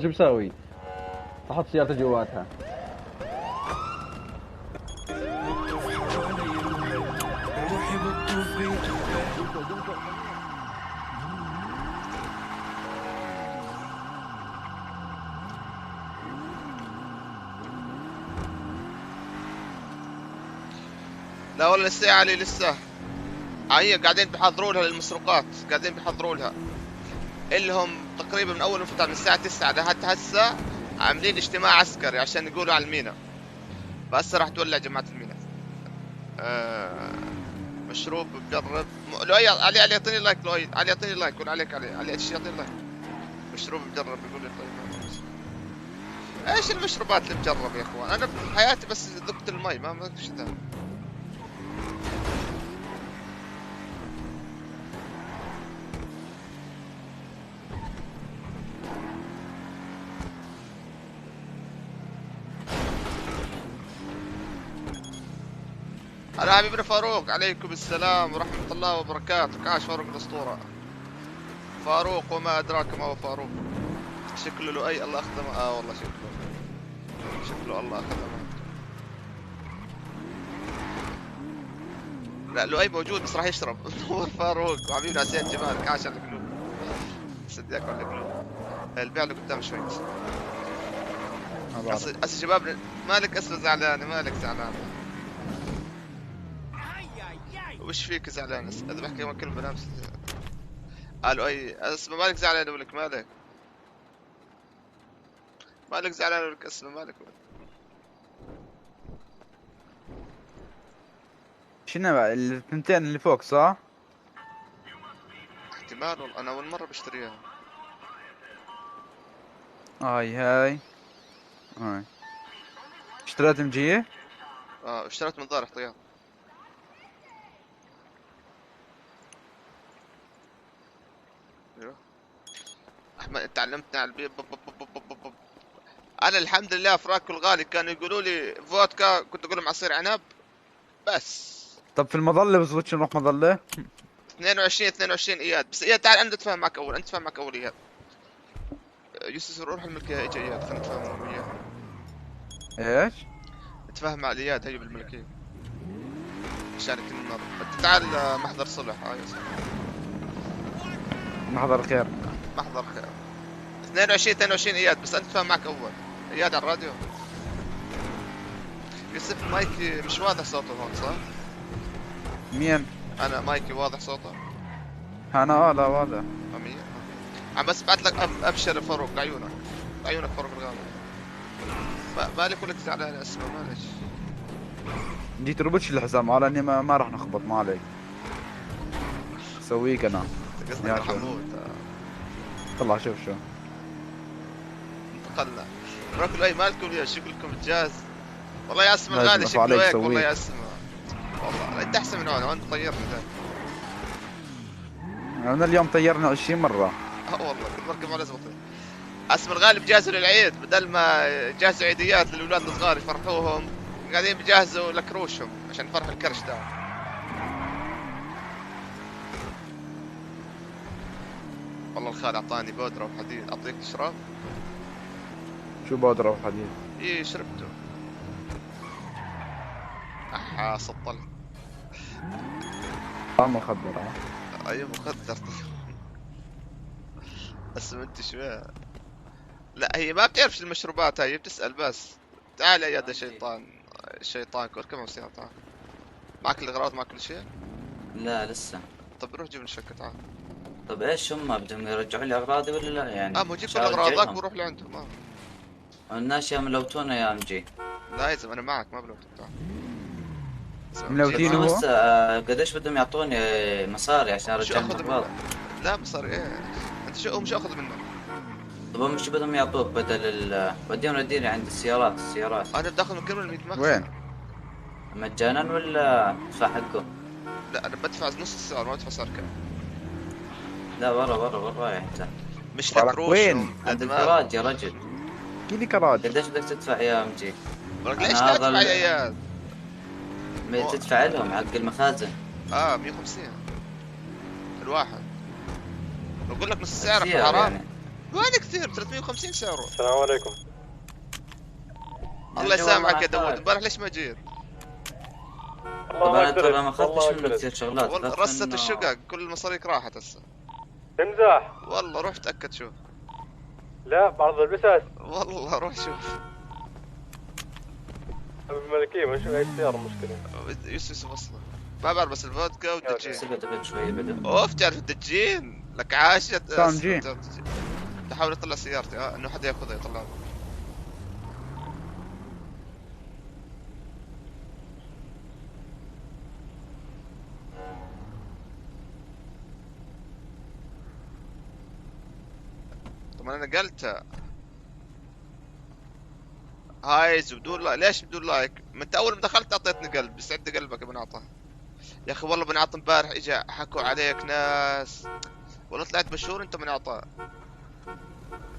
شو بسوي؟ احط سيارتي جواتها. لا والله لسه يا علي لسه. هي قاعدين بيحضروا لها للمسروقات، قاعدين بيحضروا لها. إلهم تقريبا من اول ما فتح من الساعة 9 لحد هسه عاملين اجتماع عسكري عشان يقولوا على المينا. بس راح تولع جماعة المينا. مشروب بجرب لؤي. علي يعطيني لايك. لؤي علي يعطيني لايك. قول عليك علي اتش يعطيني لايك. مشروب بجرب يقول لي طيب ايش المشروبات اللي بجرب يا اخوان؟ انا بحياتي بس ذقت المي ما ذقت شيء ثاني. هلا حبيبنا فاروق، عليكم السلام ورحمة الله وبركاته. عاش فاروق الأسطورة. فاروق وما أدراك ما هو فاروق. شكله لؤي الله أخدمه. والله شكله الله أخدمه. لا لؤي موجود بس راح يشرب. نور فاروق وحبيبنا حسين جمال. عاش على القلوب. صدقك على القلوب. البيع اللي قدام شوي بس. أس شباب مالك أسمه زعلانة؟ مالك زعلانة؟ وش فيك زعلان؟ اذا بحكي كل بنفس. قالوا اي اسمه مالك زعلان اقول لك مالك زعلان اقول لك اسمه مالك. شنو بقى الثنتين اللي فوق صح؟ احتمال والله انا اول مرة بشتريها. هاي اشتريت مجيه؟ اشتريت من دار احتياط. احمد تعلمتني على البيت. انا الحمد لله فراك الغالي كانوا يقولوا لي فودكا كنت اقول لهم عصير عنب بس. طب في المظله بزبط نروح مظله 22 اياد. بس اياد تعال انا اتفاهم معك اول. انت تفهم معك اول اياد. يوسف روح الملكيه. اجي اياد خلينا نتفاهم وياه. ايش؟ نتفاهم مع اياد هي بالملكيه عشان كنا انت تعال محضر صلح. يا صلح محضر خير. محضر خير. 22 اياد. بس انت فاهم معك اول. اياد على الراديو. يوسف مايكي مش واضح صوته هون صح؟ مين؟ انا مايكي واضح صوته؟ انا لا واضح. عم بس بعت لك ابشر فاروق لعيونك. لعيونك فاروق الغالي. مالك ولك زعلان اسمه معلش. جيت ربطش الحزام على اني ما راح نخبط ما عليك. سويك انا. قصدك حمود. طلع شوف شو انتقلنا. راكل اي مالكم يا شكلكم جاهز. والله يا اسم الغالي شكله هيك. والله يا اسم والله انت احسن من هون. وانت طيرني ذا. انا اليوم طيرنا 20 مرة. والله كل مركب على زبطي. اسم الغالي بجهزوا للعيد بدل ما جهزوا عيديات للاولاد الصغار يفرحوهم قاعدين بجهزوا لكروشهم عشان فرح الكرش ده. والله الخال اعطاني بودرة وحديد. اعطيك تشرب؟ شو بودرة وحديد؟ ايه شربته. سطلت. مخدر. ايوه مخدر. بس انت شوي. لا هي ما بتعرفش المشروبات هاي بتسأل بس. تعال يا يد الشيطان كور كم سيارة. تعال معك الاغراض معك كل شيء؟ لا لسه. طب روح جيب الشقة. تعال. طب ايش هم بدهم يرجعوا لي اغراضي ولا لا يعني؟ مو جيب كل اغراضك وروح لعندهم. الناس يا ملوتونا يا ام جي. لا يا زلمة انا معك ما بلوتك. تعال. ملوتين هو؟ بس قديش بدهم يعطوني مصاري عشان ارجع الاغراض؟ لا مصاري ايه؟ انت شو اخذ منه؟ طب هم شو بدهم يعطوك بدل وديهم عند السيارات. انا بداخل من كل 100 مخزن. وين؟ مجانا ولا ادفع حقه؟ لا انا بدفع نص السعر ما بدفع سعر كامل. لا برا انت. مش لك روش وين؟ عند الكراج يا رجل. كيلي كراج. قديش بدك تدفع يا ام جي؟ ليش تدفع يا اياد؟ تدفع لهم حق المخازن. 150 الواحد. بقول لك نص السعر حرام يعني. وين كثير 350 سعره. السلام عليكم. الله يسامحك يا داوود. امبارح ليش ما جيت؟ طبعا ترى ما اخذتش منه كثير شغلات. والله رصت الشقق كل المصاريك راحت هسه. تمزح. والله روح تاكد شوف. لا بعرض البساس. والله روح شوف. الملكية مش اي سيارة مشكلة. يوسف اصلا ما بعرف بس الفودكا والدجين. سكت شوي بدأ. اوف تعرف الدجين لك عاشت. سامجين. تحاول اطلع سيارتي انه حدا ياخذها يطلعها. طب انا نقلتها هايز بدون لايك. ليش بدون لايك؟ ما انت اول ما دخلت اعطيتني قلب، بيسعد قلبك يا بنعطى. يا اخي والله بنعطى امبارح اجا حكوا عليك ناس، والله طلعت مشهور انت بنعطى.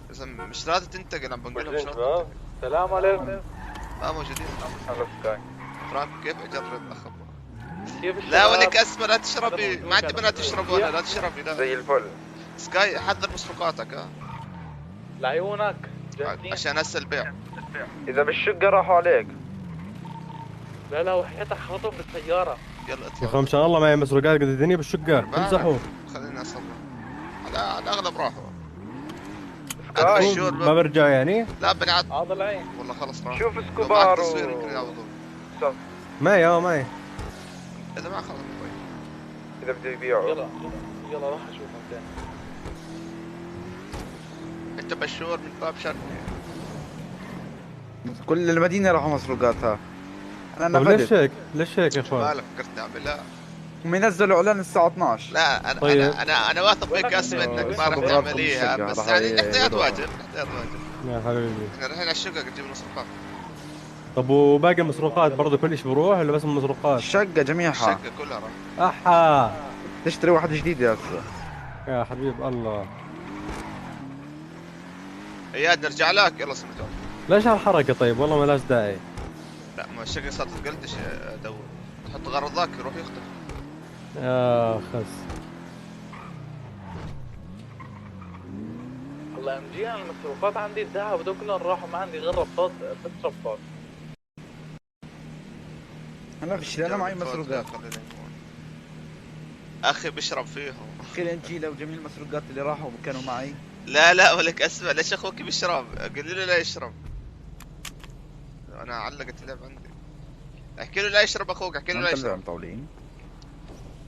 بس مش راضي تنتقل، عم بنقول لهم شباب السلام عليكم. ما موجودين. هلا سكاي. فرانك كيف اجرب اخبر؟ كيف لا ولك اسمه لا تشربي، ما عندي بنات تشربوا لا تشربي لا. زي الفل. سكاي حذر مسروقاتك ها. لعيونك عشان هسه البيع. اذا بالشقة راحوا عليك. لا وحياتك خطب بالسيارة. يلا يا اطلع. اخي ما شاء الله معي مسروقات قد الدنيا بالشقة، امزحوا. خليني اصلح. على الاغلب راحوا. ما برجع يعني؟ لا بنعد. هذا العين. والله خلص راح. شوف سكوبار تصوير يمكن يعوضوه. معي. اذا ما خلص طيب. اذا بده يبيعوا. يلا راح اشوف انت. انت بشور من باب شرقي. كل المدينة راحوا مسروقاتها. انا طيب نفدت. ليش هيك يا اخوان؟ مالك فكرت اعملها؟ هم ينزلوا اعلان الساعة 12. لا انا طيب. انا واثق فيك اسمع انك ما راح تعمليها، بس يعني احتياط واجب. يا حبيبي احنا رايحين على الشقة نجيب مسروقات. طب وباقي المسروقات برضه كل شيء بروح ولا بس المسروقات؟ الشقة جميعها. الشقة كلها راح. احا تشتري واحد جديد يا أخي. يا حبيب الله. اياد نرجع لك يلا سمجر. ليش هالحركة طيب؟ والله ما لهاش داعي. لا ما الشقة صارت تقلدش ادور. تحط غرض ذاك يروح يختفي. يا خس. والله مجينا المصروفات عندي الذهب هذول كلهم راحوا، ما عندي غير رباط 6 رباط. انا بشتري انا معي مسروقات. اخي بشرب فيهم. كل انجيله وجميع المسروقات اللي راحوا كانوا معي. لا ولك اسمع، ليش اخوك بيشرب؟ قل له لا يشرب. انا علقت اللعب عندي. احكي له لا يشرب اخوك، احكي له لا يشرب. مطولين.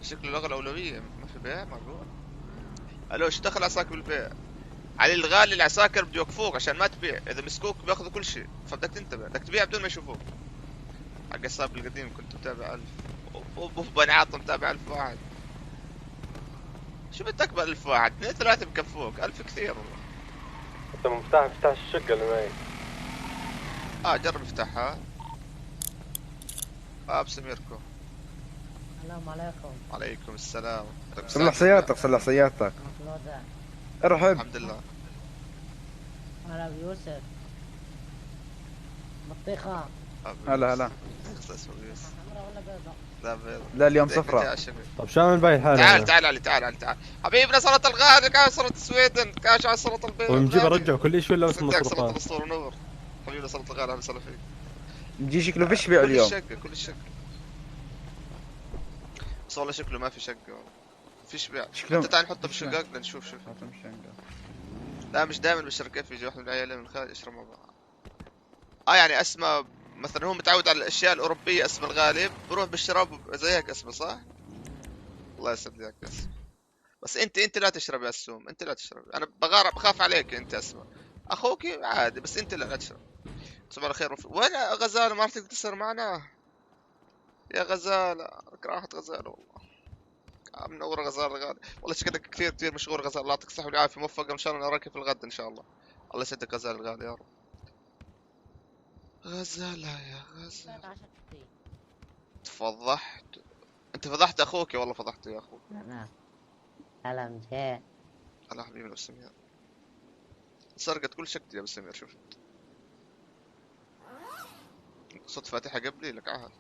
شكله لغى الاولويه، ما في بيع معقول. الو ايش دخل عساكر بالبيع؟ علي الغالي العساكر بده يوقفوك عشان ما تبيع، اذا مسكوك بياخذوا كل شيء، فبدك تنتبه، بدك تبيع بدون ما يشوفوك. حق السابق القديم كنت متابع 1000. بني عاطم متابع 1000 واحد. شو بدك ب 1000 واحد؟ 2 3 بكفوك، 1000 كثير والله. انت مفتاح الشقة اللي معي. جرب افتحها. بسميركم. السلام عليكم. وعليكم السلام. صلح سيارتك. ارحب. الحمد لله. هلا بيوسف. بطيخة. هلا اسمه يوسف. حمراء ولا بيضاء؟ لا بيضاء. لا اليوم صفراء. طب شو عامل باي الحالة؟ تعال علي حبيبنا سلطة الغالي، كاش سلطة السويدن، كاش على السلطة البيضاء. ونجيب ارجع كل شيء ولا بس سلطة المصروفات؟ الاسطورة نور. حبيبنا سلطة الغالي اهلا وسهلا فيك. نجي شكله فيش بيع اليوم. كل الشقة. بس والله شكله ما في شقة والله. فيش بيع. انت تعال نحطه بالشقق لنشوف. لا مش دائما بالشركة، كيف يجي واحد من العيال من الخارج يشرب مع بعض. يعني اسمه مثلا هو متعود على الاشياء الاوروبية، اسم الغالب بروح بالشراب زي هيك اسمه صح؟ الله يسعد لك اسمه. بس انت لا تشرب يا السوم، انت لا تشرب، انا بخاف عليك انت اسمه. اخوك عادي بس انت لا تشرب. صباح الخير وين غزالة ما راح تقدر تسهر معنا؟ يا غزالة راحت غزالة والله. منورة غزالة غالي، والله شكلك كثير مشغول غزالة، الله يعطيك الصحة والعافية، موفقة ان شاء الله نراك في الغد ان شاء الله. الله يسعدك غزالة الغالي يا رب. غزالة يا غزالة. تفضحت. انت فضحت اخوك والله فضحته يا اخوك. نعم. هلا مجيء. هلا حبيبي ابو سمير. سرقت كل شكلي يا ابو سمير شفت. صوت فاتحة قبلي لك عهد.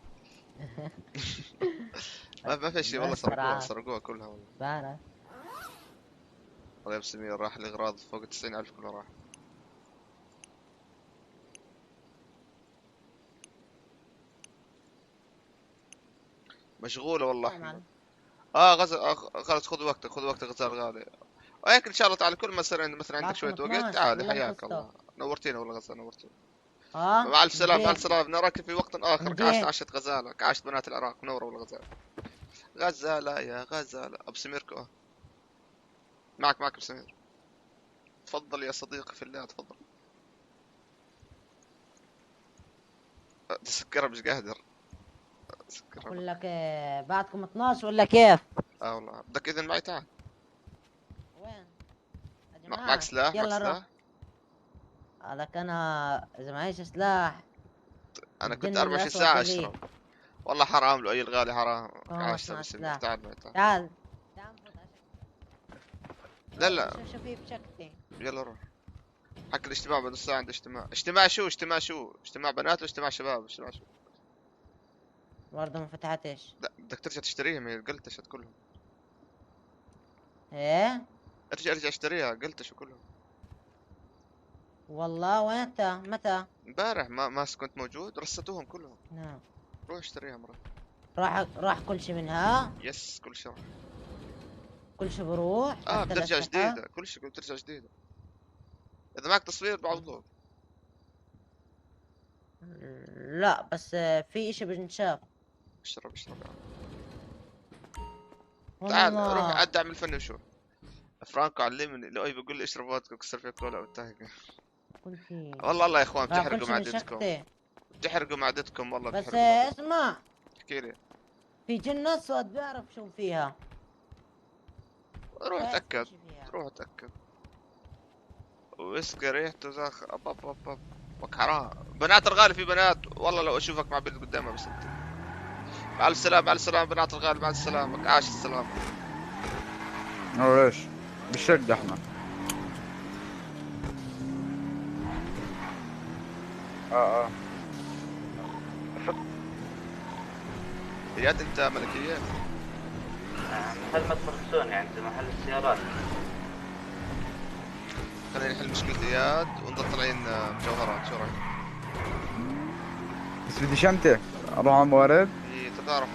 ما في شيء والله سرقوها كلها والله. بعرف. والله يا ابو سمير راح الاغراض فوق 90,000 كلها راح. مشغولة والله احنا. خلاص خذ وقتك غزال غالي. وهيك ان شاء الله تعالى كل ما صار مثلا عندك شوية وقت تعالي حياك الله. نورتينا والله غزال نورتينا. مع الف سلامة نراك في وقت اخر. كعشت عشة غزالة، كعشت بنات العراق، منورة والله غزالة. غزالة يا غزالة. ابو سميركو معك ابو سمير. تفضل يا صديقي في الله تفضل. تسكرها مش قادر. اقول لك بعدكم 12 ولا كيف؟ والله بدك اذن معي تعال. وين؟ معك سلاح؟ يلا روح. لك انا اذا معيش سلاح انا كنت 24 ساعة اشرب. والله حرام له اي الغالي حرام. عاش تعال تعال تعال. لا شوف بشكتي. يلا روح. حق الاجتماع بعد الساعة عند اجتماع. اجتماع شو؟ اجتماع بنات واجتماع شباب؟ اجتماع شو؟ برضه ما فتحتش. لا بدك ترجع تشتريهم، هي قلتشت كلهم. ايه؟ ارجع اشتريها، قلتشوا كلهم. والله وين متى؟ امبارح ما كنت موجود، رصتوهم كلهم. نعم. روح اشتريها مرة. راح كل شيء منها؟ يس كل شيء راح. كل شيء بروح؟ بترجع جديدة، كل شيء بترجع جديدة. إذا معك تصوير بعوضوك. لا بس في اشي بنشاف. اشرب تعال روح عد اعمل فن وشوف. فرانكو علمني لو بيقول لي اشرب فودكا وكسر فيها كولا وانتهى. والله يا اخوان بتحرقوا معدتكم. بتحرقوا معدتكم والله. بس اسمع. احكي لي. في جن اسود بيعرف شو فيها. روح اتاكد. ويسكي ريحته زاخ. اب حرام. بنات الغالي في بنات والله لو اشوفك مع بنت قدامها بس انت. مع السلامة بنات الغالي، مع السلامة. عاش السلامة. ايش بالشد احنا. اياد انت ملكيات. محل مدخل عند محل السيارات. خلينا نحل مشكلة اياد ونضل طالعين مجوهرات. شو رايك؟ بس بدي شنطة اروح على الموارد. اي تعرف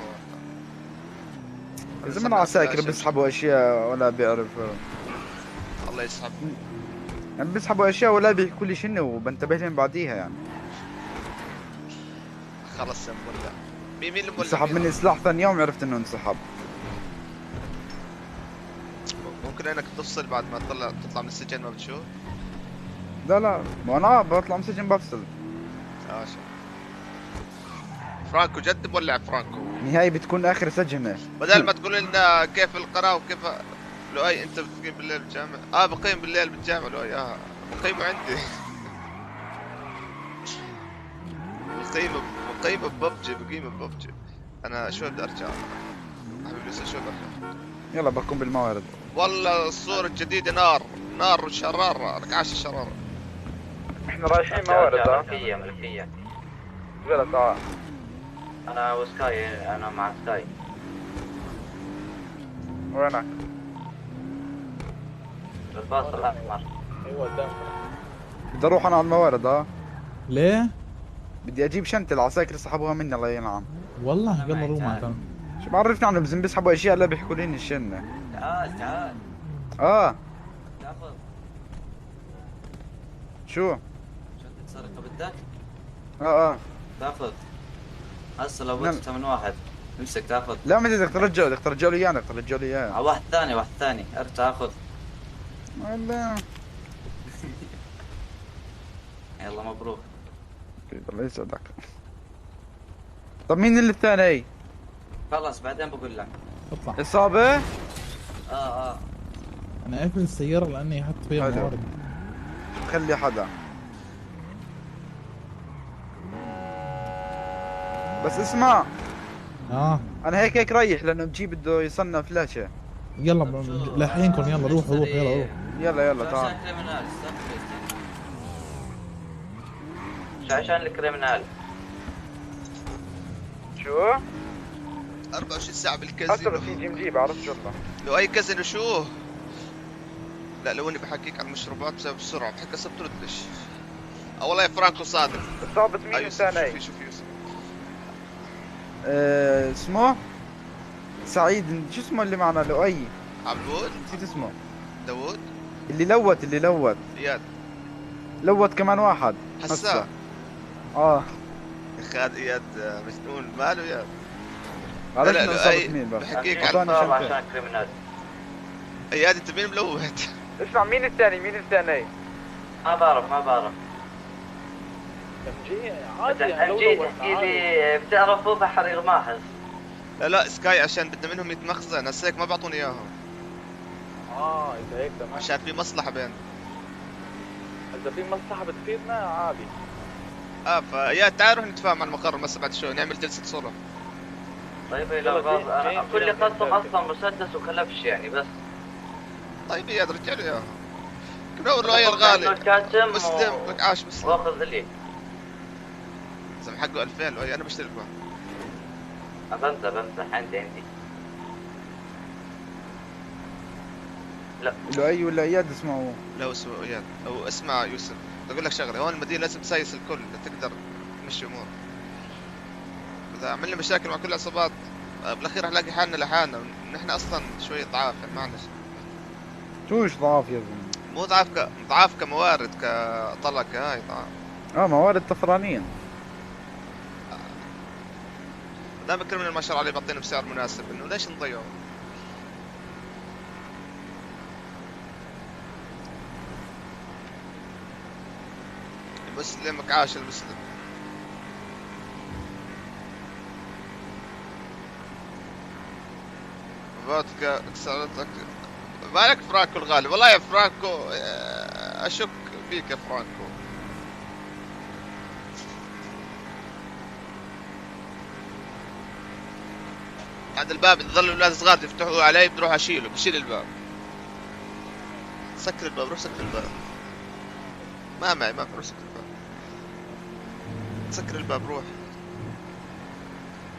إذا من عساكر بيسحبوا أشياء ولا بيعرفوا. الله يسحب. يعني بيسحبوا أشياء ولا بيحكوا لي شنو وبنتبه لهم بعديها يعني. خلص يا مولع. مين اللي مولع؟ انسحب مني سلاح ثاني يوم عرفت إنه انسحب. ممكن إنك تفصل بعد ما تطلع من السجن ما بتشوف؟ لا ما أنا بطلع من السجن بفصل. شو. فرانكو جد مولع فرانكو. نهاية بتكون آخر سجنة. بدل ما تقول لنا كيف القناة وكيف لؤي انت بتقيم بالليل بالجامع. بقيم بالليل بالجامع لؤي. بقيمه عندي. بقيم ببجي. انا شوي بدي ارجع حبيبي، لسه شوي برجع. يلا بكون بالموارد. والله الصورة الجديدة نار وشرارة. لك عاش الشرارة. احنا رايحين موارد. ملكية. يلا تعال. انا وسكاي. انا مع سكاي. وينك؟ الباص الاحمر. ايوه قدامك. بدي اروح انا على الموارد. ليه؟ بدي اجيب شنطة العساكر سحبوها مني الله ينعم. والله يلا روح معك. شو بعرفني عنهم بيسحبوا اشياء لا بيحكوا لي الشنة. تعال. تاخذ. شو؟ شنطة سرقة بدك؟ تاخذ. هسه لو بدك من واحد امسك تاخذ. لا ما بدك ترجعوا لي اياه. واحد ثاني ارجع اخذ. والله يلا مبروك. الله يسعدك. طب مين اللي الثاني؟ خلص بعدين بقول لك. اطلع. إصابة؟ أنا قافل السيارة لأني حط فيها موارد. خلي حدا. بس اسمع. أنا هيك رايح لأنه بجيب بده يصنع فلاشة. يلا لاحقينكم. يلا روح. يلا تعال. شو عشان الكريمنال؟ شو؟ 24 ساعة بالكازينو. حتى في جيب عرفت والله. لو أي كازينو شو؟ لا لو اني بحكيك عن المشروبات بسبب السرعة بحكي صرت تردش. والله يا فرانكو صادق. إصابة مين الثاني؟ شوفي اسمه سعيد. شو اسمه اللي معنا لؤي؟ عبود؟ نسيت اسمه. داوود؟ اللي لوت اياد. لوت كمان واحد حسان. يا اخي هذا اياد مجنون ماله اياد. عرفنا إصابة مين بقى؟ بحكيك عشان كريمنال. اياد انت مين ملوت؟ اسمع مين الثاني؟ ما بعرف. عادي تحكي لي بتعرفوا بحر يغماحز. لا سكاي عشان بدنا منهم يتمخزن هسه هيك ما بعطوني اياهم. اذا هيك تمام. عشان في مصلحة بين. اذا في مصلحه بتفيدنا عادي. فيا تعال نروح نتفاهم مع المقر بس بعد شوي نعمل جلسه صلح. طيب يا كل قصهم اصلا مسدس وكلبش يعني بس. طيب يا رجال يا كنور له الغالي مسلم لك عاش مسلم واخذ لي زم حقه 2000 لو انا بشتري لكم بمسح عندي لا لؤي ولا اياد اسمه لا اسمه اياد او اسمع يوسف بقول لك شغله هون المدينه لازم تسايس الكل تقدر تمشي امور اذا عملنا مشاكل مع كل العصابات بالاخير هنلاقي حالنا لحالنا نحن اصلا شويه ضعاف يعني ما عندنا شوش ضعاف يا زلمه مو ضعاف كموارد كطلق هاي ضعاف موارد طفرانين دام كل من ما شاء الله عليه بعطينا بسعر مناسب انه ليش نضيعه المسلم عاش المسلم فودكا سألتك مالك فرانكو الغالي والله يا فرانكو اشك فيك يا فرانكو عند الباب يظل الاولاد صغار يفتحوا علي بروح اشيله بشيل الباب سكر الباب روح سكر الباب ما معي ما روح سكر الباب سكر الباب روح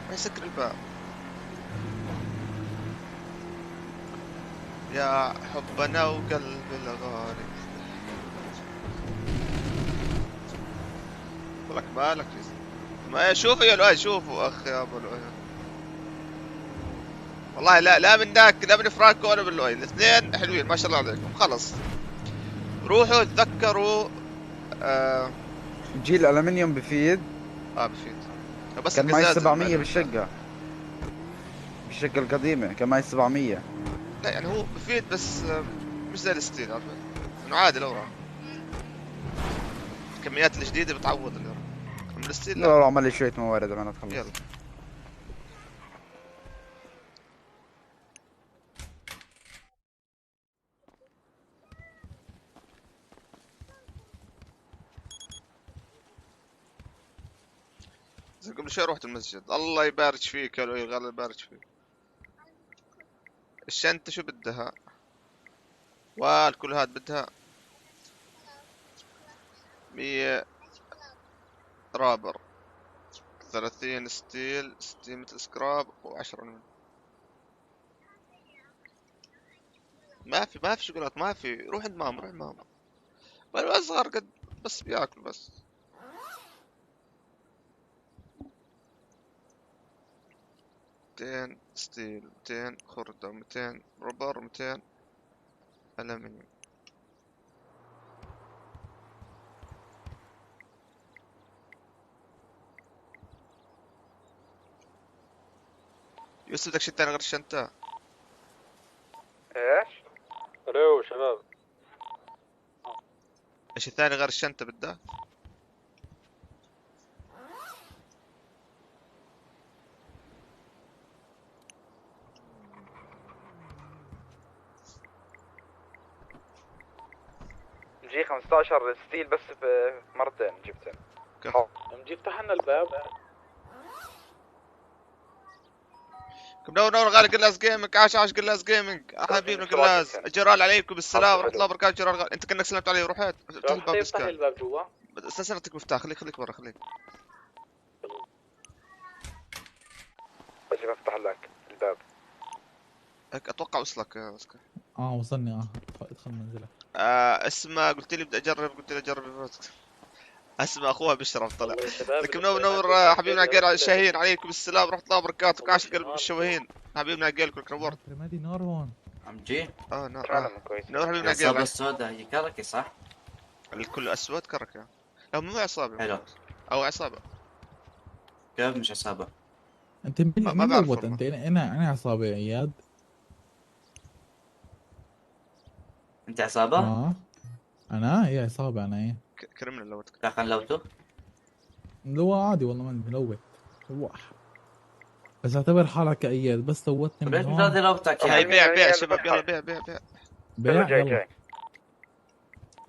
ما يسكر الباب يا حبنا وقلب الغالي لك مالك ما شوفوا يا لؤي شوفوا اخ يا ابو لؤي والله لا من ذاك لا من فرانكو ولا من لؤي الاثنين حلوين ما شاء الله عليكم خلص روحوا تذكروا جيل الالمنيوم بفيد بفيد بس كان معي 700 بالشقة القديمة كان معي 700 لا يعني هو بفيد بس مش زي الستيل عرفت انه عادي لو راح الكميات الجديدة بتعوض اللي راح من الستيل لو عمل لي شوية موارد انا اتخلص يلا قبل شوي رحت المسجد الله يبارك فيك يا لؤي الله يبارك فيك الشنطة شو بدها والكل هاد بدها 100 رابر 30 ستيل 60 متر سكراب و10 ما في شوكولات ما في روح عند ماما روح عند ماما والأصغر قد بس بياكل بس 200 ستيل 200 خردة 200 ربر 200 ألمنيوم يوسف بدك شي تاني غير الشنطة؟ ايش؟ الو شباب شي ثاني غير الشنطة بدك؟ جي 15 ستيل بس مرتين جبتن نجي فتح لنا الباب نور غالي قلاز جيمنج عاش قلاز جيمنج حبيبنا قلاز جرال عليكم بالسلام ورحمة الله وبركاته جرال غالي انت كأنك سلمت علي ورحت افتح الباب جوا استنسرتك مفتاح خليك برا خليك اجي افتح لك الباب اتوقع وصلك يا اسكر وصلني ادخل منزلك اسمه قلت لي بدي اجرب قلت لي اجرب اسمه اخوها بيشرف طلع لكن منور حبيبنا عقيل شاهين عليكم السلام ورحمه الله وبركاته كاش قلب الشواهين حبيبنا عقيل كلك نورت رمادي نار هون عم جي نور حبيبنا عقيل العصابة السوداء هي كركي صح؟ الكل اسود كركي لا مو عصابه حلو او عصابه كيف مش عصابه؟ انت مين لوت انت انا عصابه يا اياد انت عصابه؟ انا هي عصابه انا ايه كرمنا لوتك دخل لوته؟ لو عادي والله ما ملوت روح بس اعتبر حالك كاياد بس لوتني ليش بتاخذ لوتك يعني؟ بيع شباب يلا بيع يلا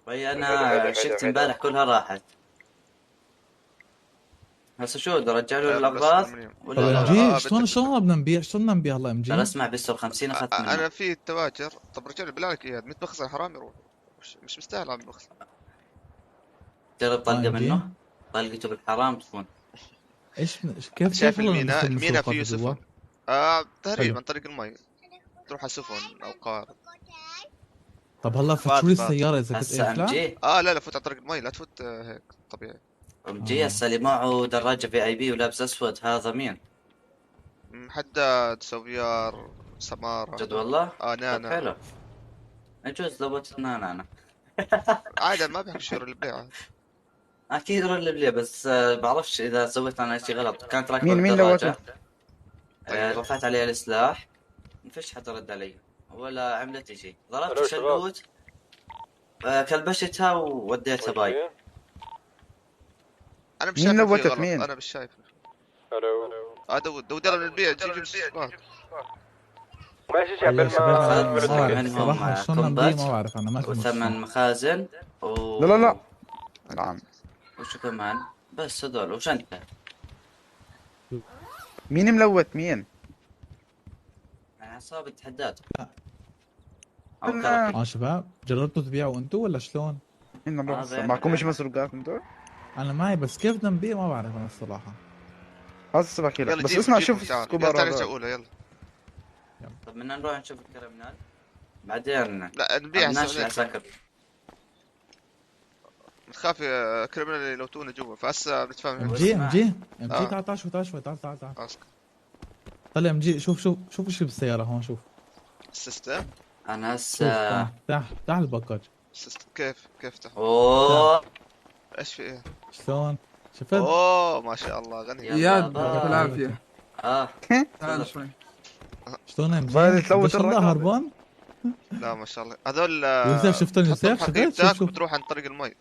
طيب انا شفت امبارح كلها راحت. هسه شو بدي ارجع له الاغراض ولا لا؟ شلون بدنا نبيع؟ شلون بدنا نبيع هلا ام جي؟ ترى اسمع بيسوى 50 اخذت منه. انا في التواجر. طب رجع لي بالله عليك اياه 100 بخس حرام يروح. مش مستاهل عم بخس. جرب طلقه منه، طلقته بالحرام تكون. ايش كيف شايف المينا فيه سفن؟ تقريبا طريق المي تروح على سفن او قارب. طب هلا فتشوا لي السياره اذا كنت لا لا فوت على طريق المي، لا تفوت هيك طبيعي. ام جي هسه اللي معه دراجه في اي بي ولابس اسود، هذا مين؟ محدد سويار سمارة. جد والله؟ نانا. حلو. يجوز ضبطت نانا. عادة ما بحكي شو البيع. اكيد رول البليه، بس بعرفش اذا سويت انا شيء غلط. كانت راكبه مين الدراجه، رفعت عليها السلاح، ما فيش حدا رد علي ولا عملت لي شيء. ضربت شلوت، كلبشتها ووديتها باي. انا مش شايف لوتت مين؟ انا مش شايف. الو داود يلا نبيع جيب السلاح. ماشي شعب صراحة شلون نبيع ما بعرف انا. ما في وثمان مخازن لا نعم. وشو كمان؟ بس هذول وشنطة. مين ملوت مين؟ عصابة حداد. شباب جربتوا تبيعوا انتوا ولا شلون؟ معكم مش مسروقات انتوا؟ انا معي بس كيف بدنا نبيع ما بعرف انا الصراحة. هذا الصباح كذا بس اسمع شوف سكوبر يلا. طب بدنا نروح نشوف الكريمنال بعدين. لا نبيع عساكر. تخاف كريمنال يلوتونا جوا فهسه بنتفاهم. ام جي تعال شوي تعال طلع ام جي شوف ايش بالسيارة هون. شوف السيستم. انا هسه تحت الباكاج. السيستم كيف تحت؟ اوه ايش في ايه؟ شلون؟ شفت؟ اوه ما شاء الله غني. يعطيك العافية. تعال شوي. شلون ام جي؟ ما شاء الله هربان. لا ما شاء الله هذول يوسف شفت بتروح عن طريق المي.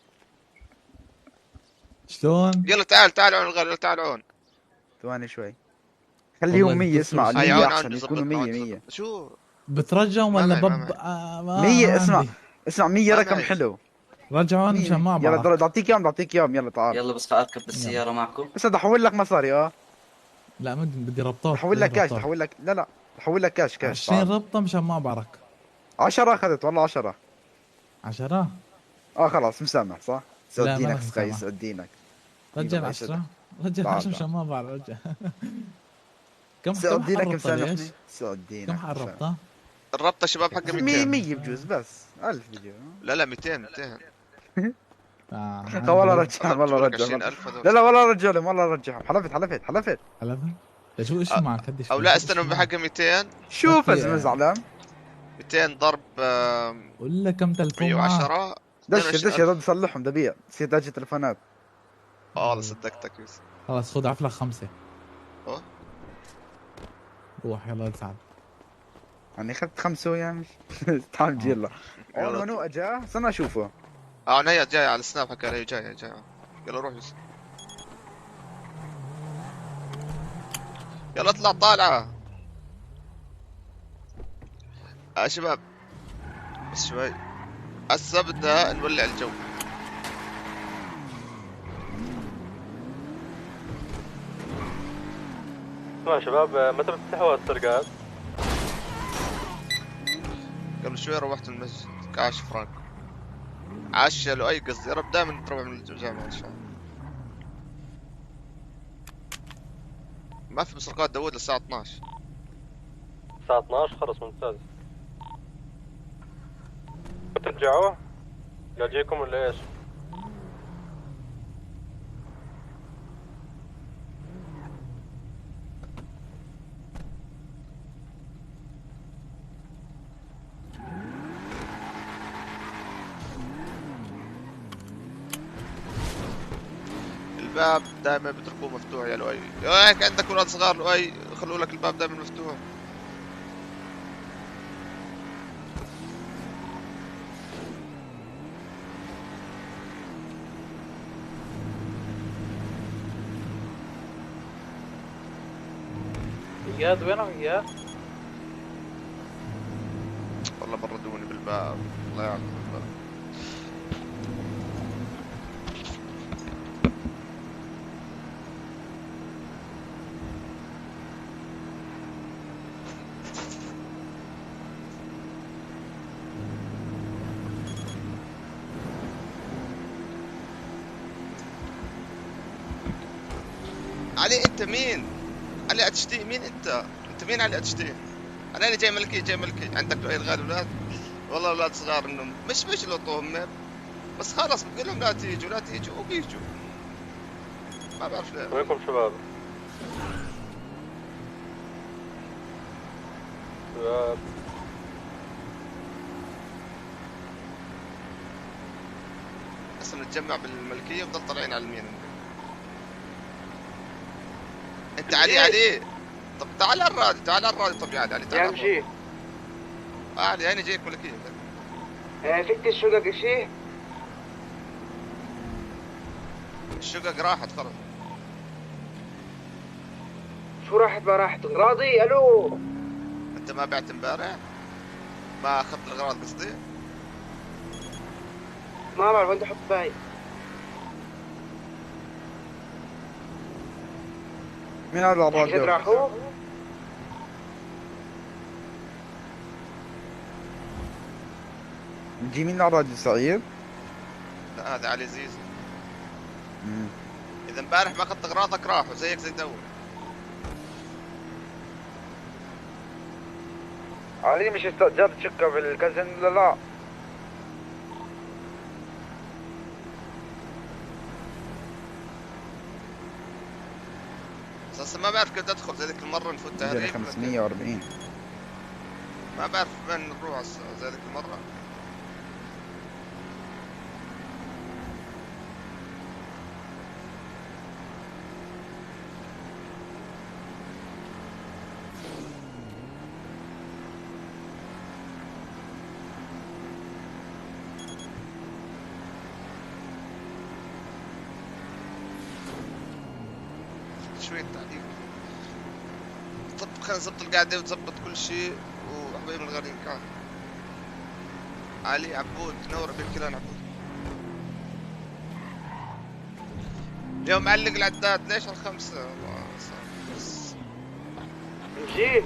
شلون؟ يلا تعال عون الغالي تعال عون. ثواني شوي خليهم 100. اسمع 100 احسن يكونوا 100 شو بترجعوا ولا 100 اسمع 100 رقم حلو. رجعوا مشان ما بعرف. يلا اعطيك اياهم يلا تعال. يلا بس اركب بالسيارة معكم. بس بدي احول لك مصاري. لا ما بدي ربطات. احول لك كاش احول لك لا احول لك كاش 20 ربطة مشان ما بعرك. 10 اخذت والله 10 خلاص مسامح صح؟ سأدينك سقيس سأدينك. رجع 10 مشان ما بعرف. رجع كم سأدينك مسامحني. سأدينك كم حربطة؟ الربطة شباب حقها 100 بجوز بس 1000 بجوز. لا 200 والله رجعهم والله رجعهم. لا والله رجعهم والله رجعهم. حلفت شو ايش معك قديش؟ او لا استنوا بحقها 200. شوف ازمه زعلان 200 ضرب ولا كم تلفون 110. دش رد صلحهم دبيع نسيت اجي تلفونات. والله صدقتك يوسف. خلاص خذ عفلك 5. اوه روح يلا اسعد. يعني اخذت 5 ويا تعال جي يلا. منو اجا استنى اشوفه. عناية جاي على السناب حكى لي جاي يلا روح يوسف. يلا اطلع طالعة شباب بس شوي. هسه بدنا نولع الجو. اسمع شباب متى بتفتحوا السرقات؟ قبل شوي روحت المسجد كاش فرانكو. عاش لؤي قصدي. يا رب دائما تروح من الجامعة ان شاء الله. ما في مسرقات داوود للساعة 12. الساعة 12 خلص ممتاز. ترجعوا؟ قال جيكم ولا ايش؟ الباب دائما بتركوه مفتوح يا لؤي. هيك عندك اولاد صغار لؤي خلوا لك الباب دائما مفتوح. اياد وينه اياد؟ والله بردوني بالباب الله يعلم الباب. علي انت مين؟ علي اتشتي مين انت؟ انت مين علي اتشتي؟ انا جاي ملكي جاي ملكي. عندك دعاء الغالي اولاد؟ والله اولاد صغار انهم مش لطوهم بس خلاص بتقول لهم لا تيجوا لا تيجوا وبيجوا. ما بعرف ليه. وينكم شباب؟ شباب هسه نتجمع بالملكية ونضل طالعين على اليمين. انت علي طب تعال على الرادي تعال على الرادي. طب يا علي تعال امشي. علي هاني جايك ملكية. فكت الشقق شيء؟ الشقق راحت خلص. شو راحت ما راحت؟ اغراضي. الو انت ما بعت امبارح؟ ما اخذت الاغراض قصدي؟ ما بعرف انت حط باي. مين هذا الراديو؟ راحوا؟ نجي مين على الراديو سعيد؟ لا هذا علي زيزو. اذا امبارح ما اخذت اغراضك راحوا زيك زي دول. علي مش استأجرت شقة في الكازن ولا لا؟ بس ما بعرف كيف ادخل زي ذيك المرة نفوت تهريب. 540. ما بعرف وين نروح زي ذيك المرة. شوية تعليق. خلينا نظبط القعدة وتظبط كل شيء وحبايبنا الغاليين كان. علي عبود نور بالكلام عبود. اليوم معلق العداد ليش الخمسة؟ والله بس نجيب.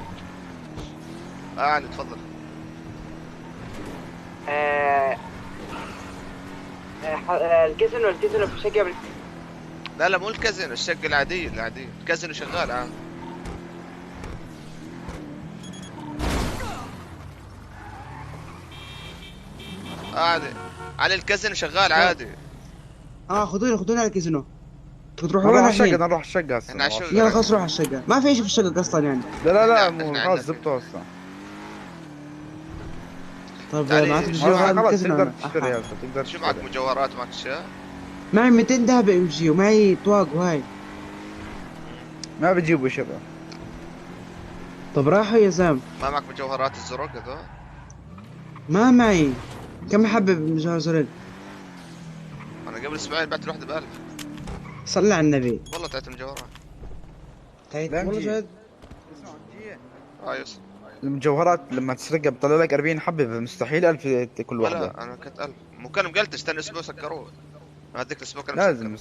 علي تفضل. الكازينو في الشقة. لا مو الكازينو الشقة العادية الكازينو شغال عادي. على الكازينو شغال عادي. خذوني على الكازينو. تروحوا وين الشقة؟ نروح الشقة هسه. يلا خلاص روح على الشقة. ما في شيء في الشقة اصلا يعني. لا مو خلاص زبطوا هسه. طيب معناته بجيو هذا الكازينو. تقدر تشتري هسه تقدر. شو معك مجوهرات معك اشياء؟ معي 200 ذهب ام جي ومعي طواق وهاي. ما بجيبوا شباب. طب راحوا يا زلمة. ما معك مجوهرات الزرق هذول؟ ما معي. كم حبة مجوهر زرق؟ انا قبل اسبوعين بعت الوحدة ب1000. صلى على النبي. والله تعيت المجوهرات. تعيت والله جد؟ يس. المجوهرات لما تسرقها بطلع لك 40 حبة مستحيل 1000 كل واحدة. لا انا كنت 1000 مو كانوا مقلتش ثاني اسبوع سكروه. هذيك الاسبوع كانوا لازم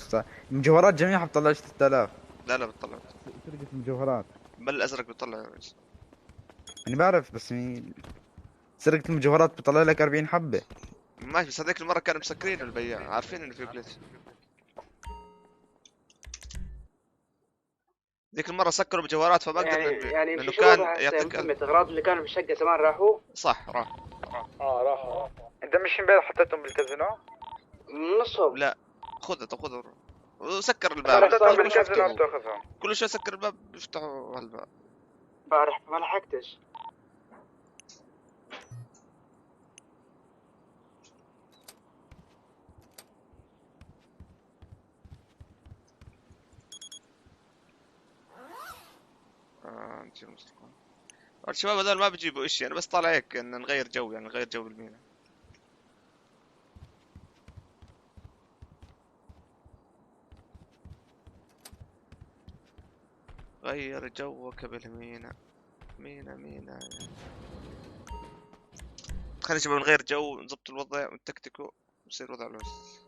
المجوهرات جميعها بتطلع 6000. لا بتطلع سرقة المجوهرات. بل الازرق بيطلع يا ريس. انا بعرف بس سرقة المجوهرات بيطلع لك 40 حبة. ماشي بس هذيك المرة كانوا مسكرين البياع عارفين انه في جلتش. ذيك المرة سكروا مجوهرات فما قدرنا يعني لانه كان يعطيك الاغراض اللي كانوا في الشقة زمان راحوا؟ صح راح. راحوا. انت مش امبارح حطيتهم بالكازينو؟ نصهم. لا خذها وسكر الباب. كل شوي سكر الباب بيفتحوا هالباب. امبارح ما لحقتش. الشباب هذول ما بيجيبوا اشي. انا بس طالع هيك ان نغير جو يعني نغير جو بالمينا. غير جوك بالمينا. مينا خلينا شباب نغير جو نظبط الوضع ونتكتكو ويصير وضع لوس.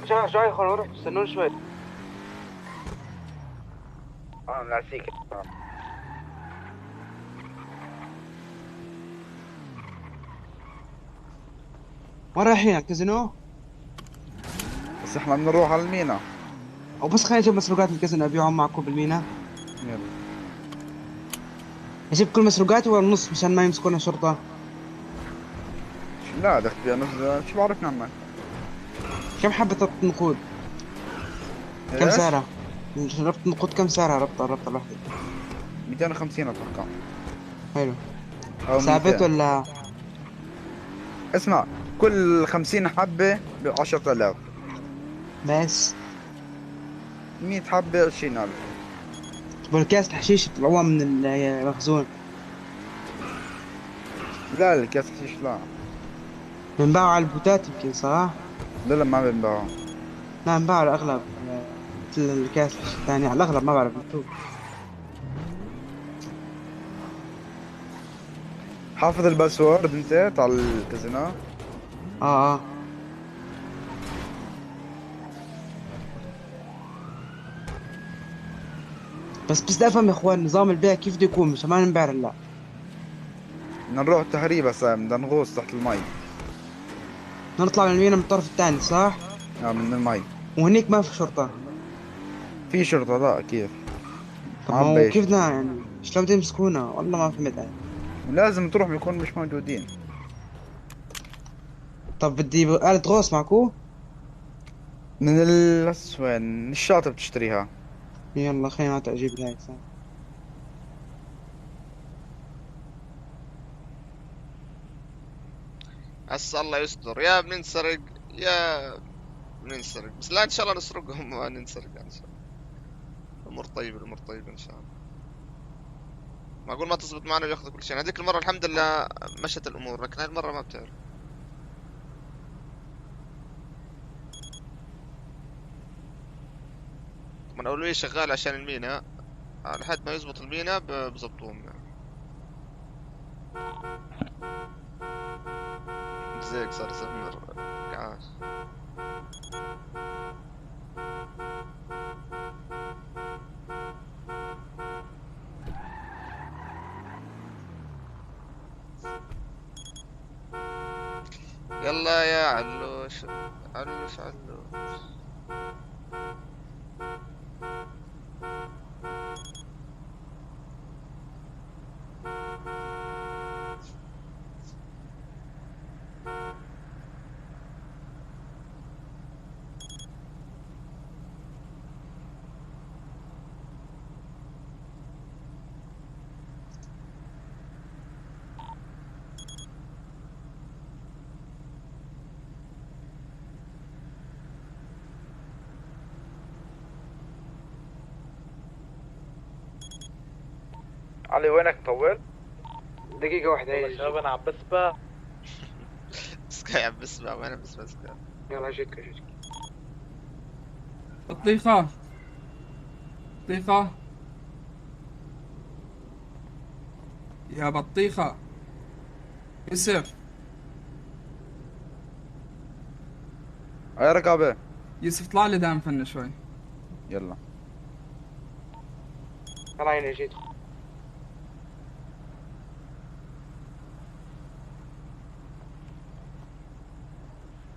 جاي خلونا نروح استنون شوي. ناسيك. وين رايحين على الكازينو؟ بس احنا بنروح على المينا. او بس خليني اجيب مسروقات من الكازينو ابيعهم معكم بالمينا. يلا. اجيب كل مسروقاتي ولا النص مشان ما يمسكونا شرطة؟ لا دخل بيها نص، شو بعرفنا عنك؟ كم حبة النقود؟ كم سعرها؟ ربط النقود كم سعرها ربطة الوحدة؟ 250 اتوقع. حلو. ثابت ولا؟ اسمع، كل 50 حبة ب 10,000 بس. 100 حبة 20,000. والكاس الحشيش طلعوها من المخزون. لا الكاس الحشيش لا. بنباعوا على البوتات يمكن صح؟ لا ما بنباعوا. لا بنباعوا على الأغلب مثل الكاس الثانية على الأغلب ما بعرف انتو. حافظ الباسورد انت تاع الكازينو؟ اه بس بدي افهم يا اخوان نظام البيع كيف بده يكون مشان ما ننبهر هلا. بدنا نروح التهريب هسا، بدنا نغوص تحت المي. نطلع من المينا من الطرف الثاني صح؟ من المي. وهنيك ما في شرطة؟ في شرطة لا كيف؟ طب ما هو كيف بدنا يعني شلون بدهم يمسكونا؟ والله ما فهمت يعني. لازم تروح بيكون مش موجودين. طب بدي آلة غوص معكو؟ من وين؟ من الشاطئ بتشتريها. يلا خلينا اجيب هاي صح. عسى الله يستر، يا بننسرق يا بننسرق، بس لا ان شاء الله نسرقهم ما ننسرق ان شاء الله. الامور طيبة الامور طيبة ان شاء الله. معقول ما تزبط معنا وياخذ كل شيء. هذيك المرة الحمد لله مشت الامور، لكن هاي المرة ما بتعرف. طبعا اولوية شغال عشان المينا، لحد ما يزبط المينا بزبطوهم يعني. زيك صار يسمر كعاش. يلا يا علوش علوش علوش. علي وينك مطول؟ دقيقة واحدة يا شباب انا عم بسبح. سكاي عم بسبح وانا بسبح سكاي. يلا اجيك بطيخة بطيخة يا بطيخة يوسف. يا رقابة يوسف اطلع لي دام فن شوي. يلا طلع هنا جيت.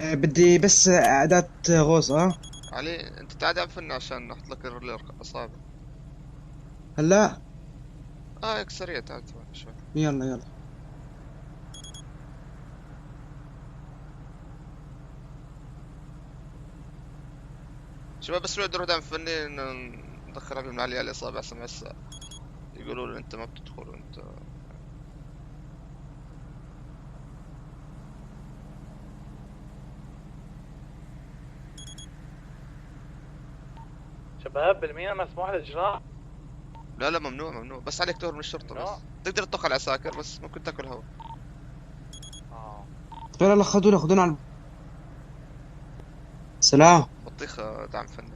بدي بس أداة غوص علي انت تعال عم فن عشان نحط لك الاصابع. هلا؟ هيك سريع تعال شوي. يلا شباب بس نروح دام فني ندخل عليهم من علي الاصابع هسه يقولوا له انت ما بتدخل وانت. شباب بالمينا مسموح الاجراء؟ لا ممنوع بس عليك تهرب من الشرطة بس. تقدر تطخ على العساكر بس ممكن تاكل هوا. يلا خذونا على سلام. بطيخة دعم فني.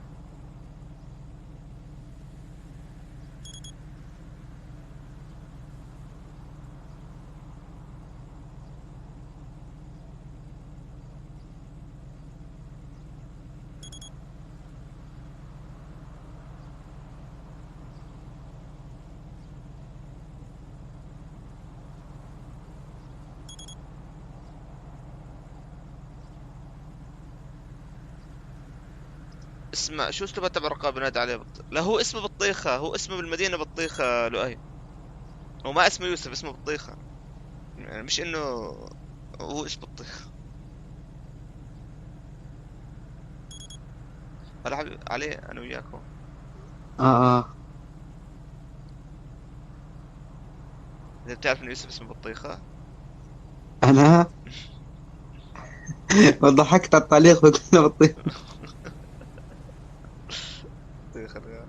اسمه شو اسلوبه تبع الرقابة نادي عليه لا هو اسمه بطيخة، هو اسمه بالمدينة بطيخة لؤي. هو ما اسمه يوسف، اسمه بطيخة. يعني مش انه هو اسمه بطيخة. هلا حبيبي عليه انا وياكم. اذا بتعرف انه يوسف اسمه بطيخة. انا وضحكت على التعليق قلت له بطيخة. بطيخة الرجال.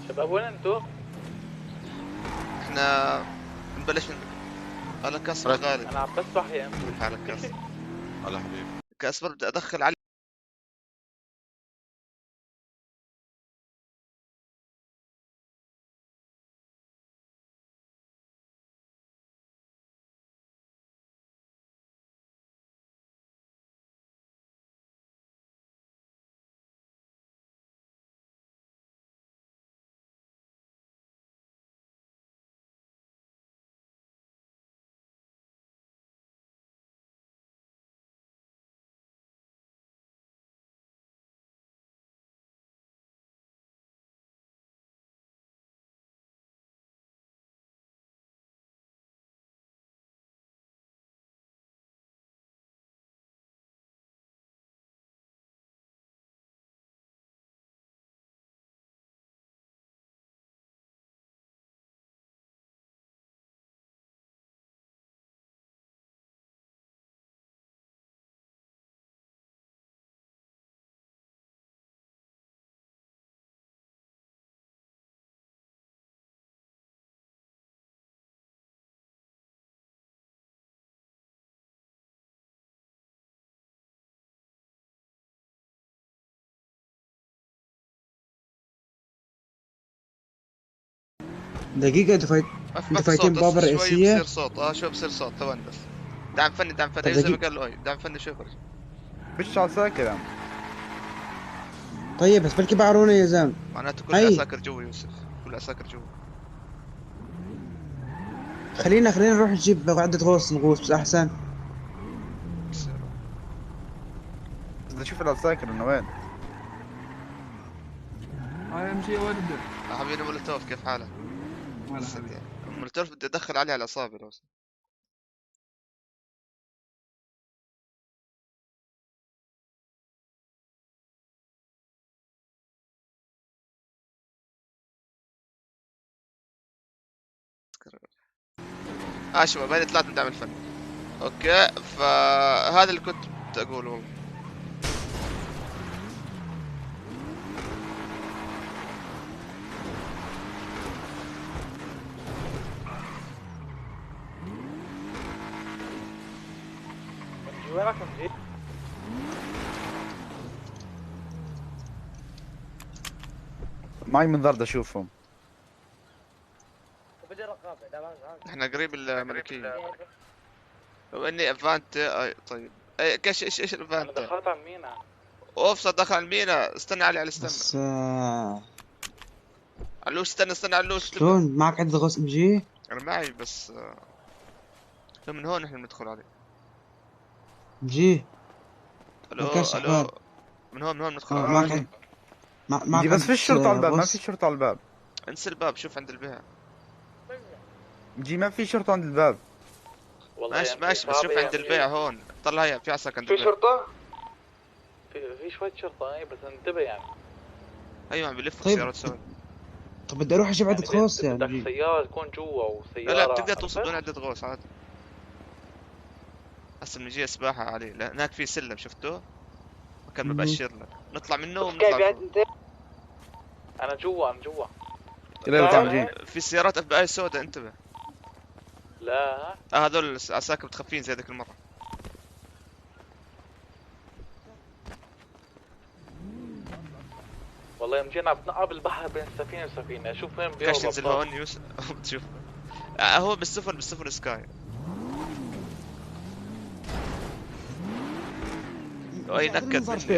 شباب وين انتو؟ احنا نبلش على كسر غالي. انا عم بسبح يا امي. على كسر. هلا حبيبي. كسر بدي ادخل علي. دقيقة انتوا فايتين بابا الرئيسية؟ شوي بصير صوت شوي بصير صوت ثواني بس. دعم فني دعم فني زي ما قال له دعم فني شوي فرج. مش عساكر يعني. طيب بس بلكي بعرونا يا زلمة. معناته كل العساكر جوا يوسف، كل العساكر جوا. خلينا نروح نجيب عدة غوص نغوص بس احسن. بدي اشوف العساكر انه وين. اهم شيء ورده. حبيبي مولوتوف كيف حالك؟ ولا حبيبي. مولوتوف بدي ادخل عليه على الاصابع لو شباب هذه طلعت من دعم الفن. اوكي فهذا اللي كنت اقوله والله. وينك مجيب؟ معي منظار بدي اشوفهم. احنا قريب الملكية. لو اني افانت طيب ايش الافانت؟ انا دخلت على المينا. اوف دخل على المينا. استنى علي استنى. بس علوش استنى علوش. شلون معك عدة غوص ام جي؟ انا معي بس من هون احنا بندخل عليه. ام جي الو من هون ندخل عليه. معك بس في الشرطة على الباب. ما في شرطة على الباب. انسى الباب شوف عند البيع. جي ما في شرطة عند الباب. ماشي بس شوف عند البيع هون. طلع هيا في عساكر عند البيع. في شرطة؟ في شوية شرطة اي بس انتبه يعني. ايوه عم بيلفوا طيب. سيارات سوا. طب بدي اروح اجيب عدة غوص يعني. بدك سيارة تكون جوا وسيارة. لا بتقدر توصل بدون عدة غوص عادي. هسه بنجي سباحة عليه. هناك في سلم شفته؟ كان مبشر لك. نطلع منه ونطلع. انا جوا في سيارات اف بي اي سودا انتبه. لا هذول عساكر متخفين زي ذيك المرة. والله يوم جينا بنقى بالبحر بين سفينة وسفينة، شوف وين كاش تنزل هون يوسف تشوف هو بالسفن سكاي. اي نكد مني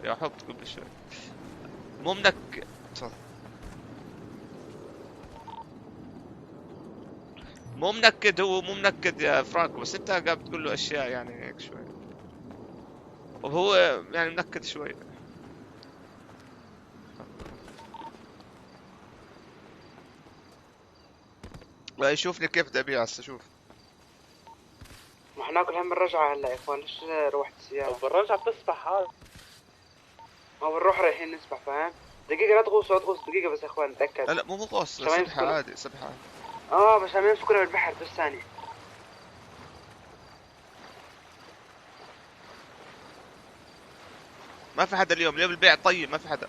يا حب قبل شوي مو منكد. تفضل. مو منكد، هو مو منكد يا فرانكو، بس انت قاعد تقول له اشياء يعني هيك شوي، وهو يعني منكد شوي. لا يشوفني كيف بدي ابيع هسه. شوف ما احنا ناكل هم الرجعة هلا يا اخوان، ليش روحت السيارة؟ بالرجعة بتسبح هذا. ما بنروح رايحين نسبح فاهم؟ دقيقة لا تغوصوا دقيقة بس يا اخوان نتأكد. لا مو غوص، سبحة عادي سبحة عادي. بس عم يمسكونا بالبحر بس ثانية. ما في حدا اليوم البيع طيب، ما في حدا.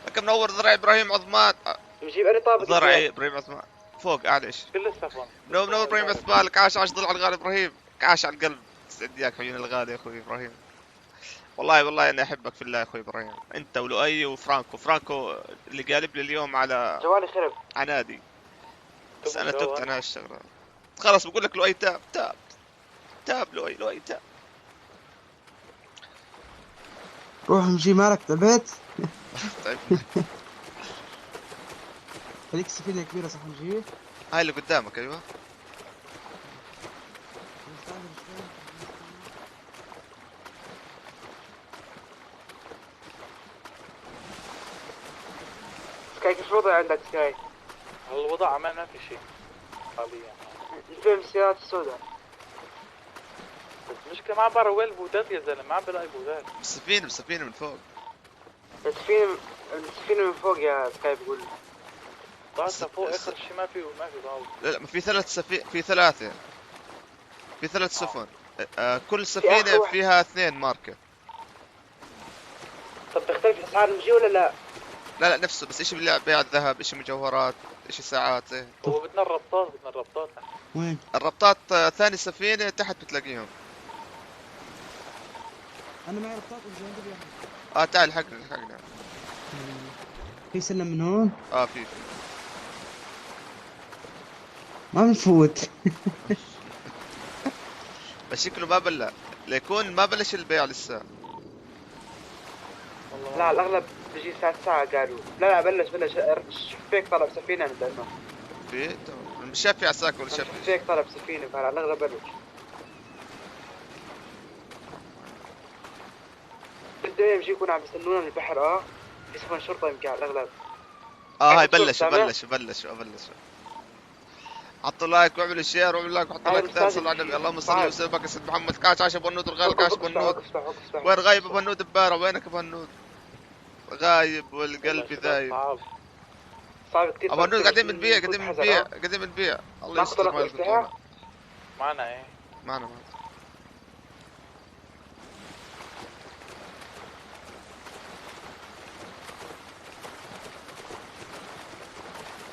لكن منور ضرع ابراهيم عثمان. نجيب اني طابق ضرعي ابراهيم عثمان فوق قاعد ايش؟ كل السفن. منور ابراهيم عثمان، لك عاش ضل على الغالي ابراهيم، عاش على القلب. سعد اياك حبيبي الغالي يا اخوي ابراهيم. والله انا احبك في الله يا اخوي ابراهيم، انت ولؤي وفرانكو اللي قالب لي اليوم على جوالي خرب عنادي. بس انا تبت انا هالشغله. خلص بقول لك لؤي تاب لؤي تاب. روح مجي مالك تعبت؟ طيب هذيك سفينة كبيرة صح مجي؟ هاي اللي قدامك ايوه. سكاي كيف الوضع عندك سكاي؟ الوضع ما في شيء حاليا. نفهم السيارات السوداء. بس المشكلة ما بعرف وين البودات يا زلمة، ما عم بلاقي بودات. بسفينة من فوق. السفينة من فوق يا سكاي بقول. ضاعتها فوق اخر شيء ما في ضابط. لا ما في ثلاثة. في ثلاث سفن. كل سفينة فيها 2 ماركة. طب تختلف الاسعار المجي ولا لا؟ لا نفسه، بس اشي بيع الذهب، اشي مجوهرات، اشي ساعات زي. هو بدنا الربطات وين؟ الربطات ثاني سفينة تحت بتلاقيهم. انا معي ربطات ومجي عندي بيعمل. تعال حقنا. في سلم من هون؟ في ما بنفوت. بس شكله ما بلش، ليكون ما بلش البيع لسه. لا الاغلب بيجي ساعة قالوا. لا بلش شفيك طلب سفينة من دائما. في مش شاف في عساكر ولا شاف شفيك طلب سفينة، فعلى الاغلب بلش. بده يمشي يكون عم يستنونا من البحر. في سفن شرطة يمكن على الاغلب. هاي بلش. حطوا لايك واعملوا شير واعملوا لايك وحطوا لايك ثاني. صلوا على النبي. اللهم صل وسلم على سيدنا محمد. كاش عاش ابو النود الغالي، كاش ابو النود. وين غايب ابو النود ببارة؟ وينك ابو النود؟ غايب والقلب ذايب. ابو النود قاعدين بنبيع. الله يستر ما يلقطونا. معنا معنا.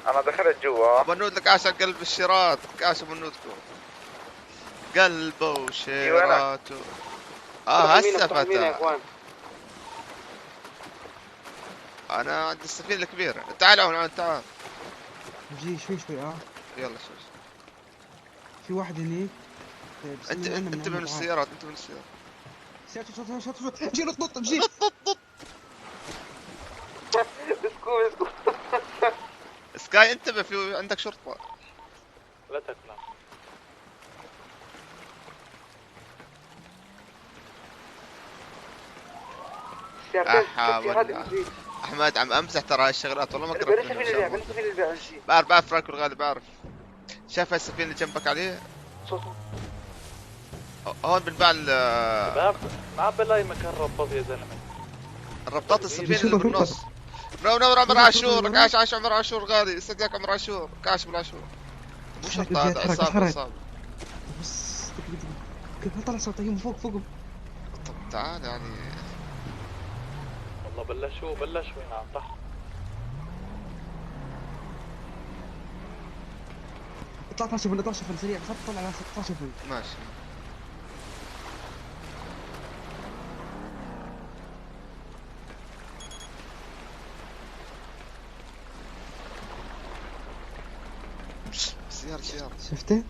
انا دخلت جوا. ابو النود لك عاش قلب الشيرات، كاش ابو النودكم قلبه وشيراته. هسه فتى. انا عند السفينة الكبيرة. تعال هون تعال. جي شوي يلا شوي. في واحد هني. انت من السيارات. شوف جي نط جي. اسكو سكاي انتبه، في عندك شرطة. لا تكلم. احمد عم امزح ترى هاي الشغلات والله ما قربت. بعرف فرانكو الغالي بعرف. شايف هاي السفينة اللي جنبك عليه؟ هون بنباع ما بلاقي مكان رباط يا زلمة. الربطات السفينة اللي بالنص. منور عمر عاشور، عاش عمر عاشور غالي. يسعدك عمر عاشور، كاش بالعاشور. مو شرطة هذا، عصابة. بس كيف طلع صوتهم فوق. طب تعال يعني. والله بلشوا هنا تحت. اطلع شوف سريع بس طلع على 16 ماشي. سيارة شفته؟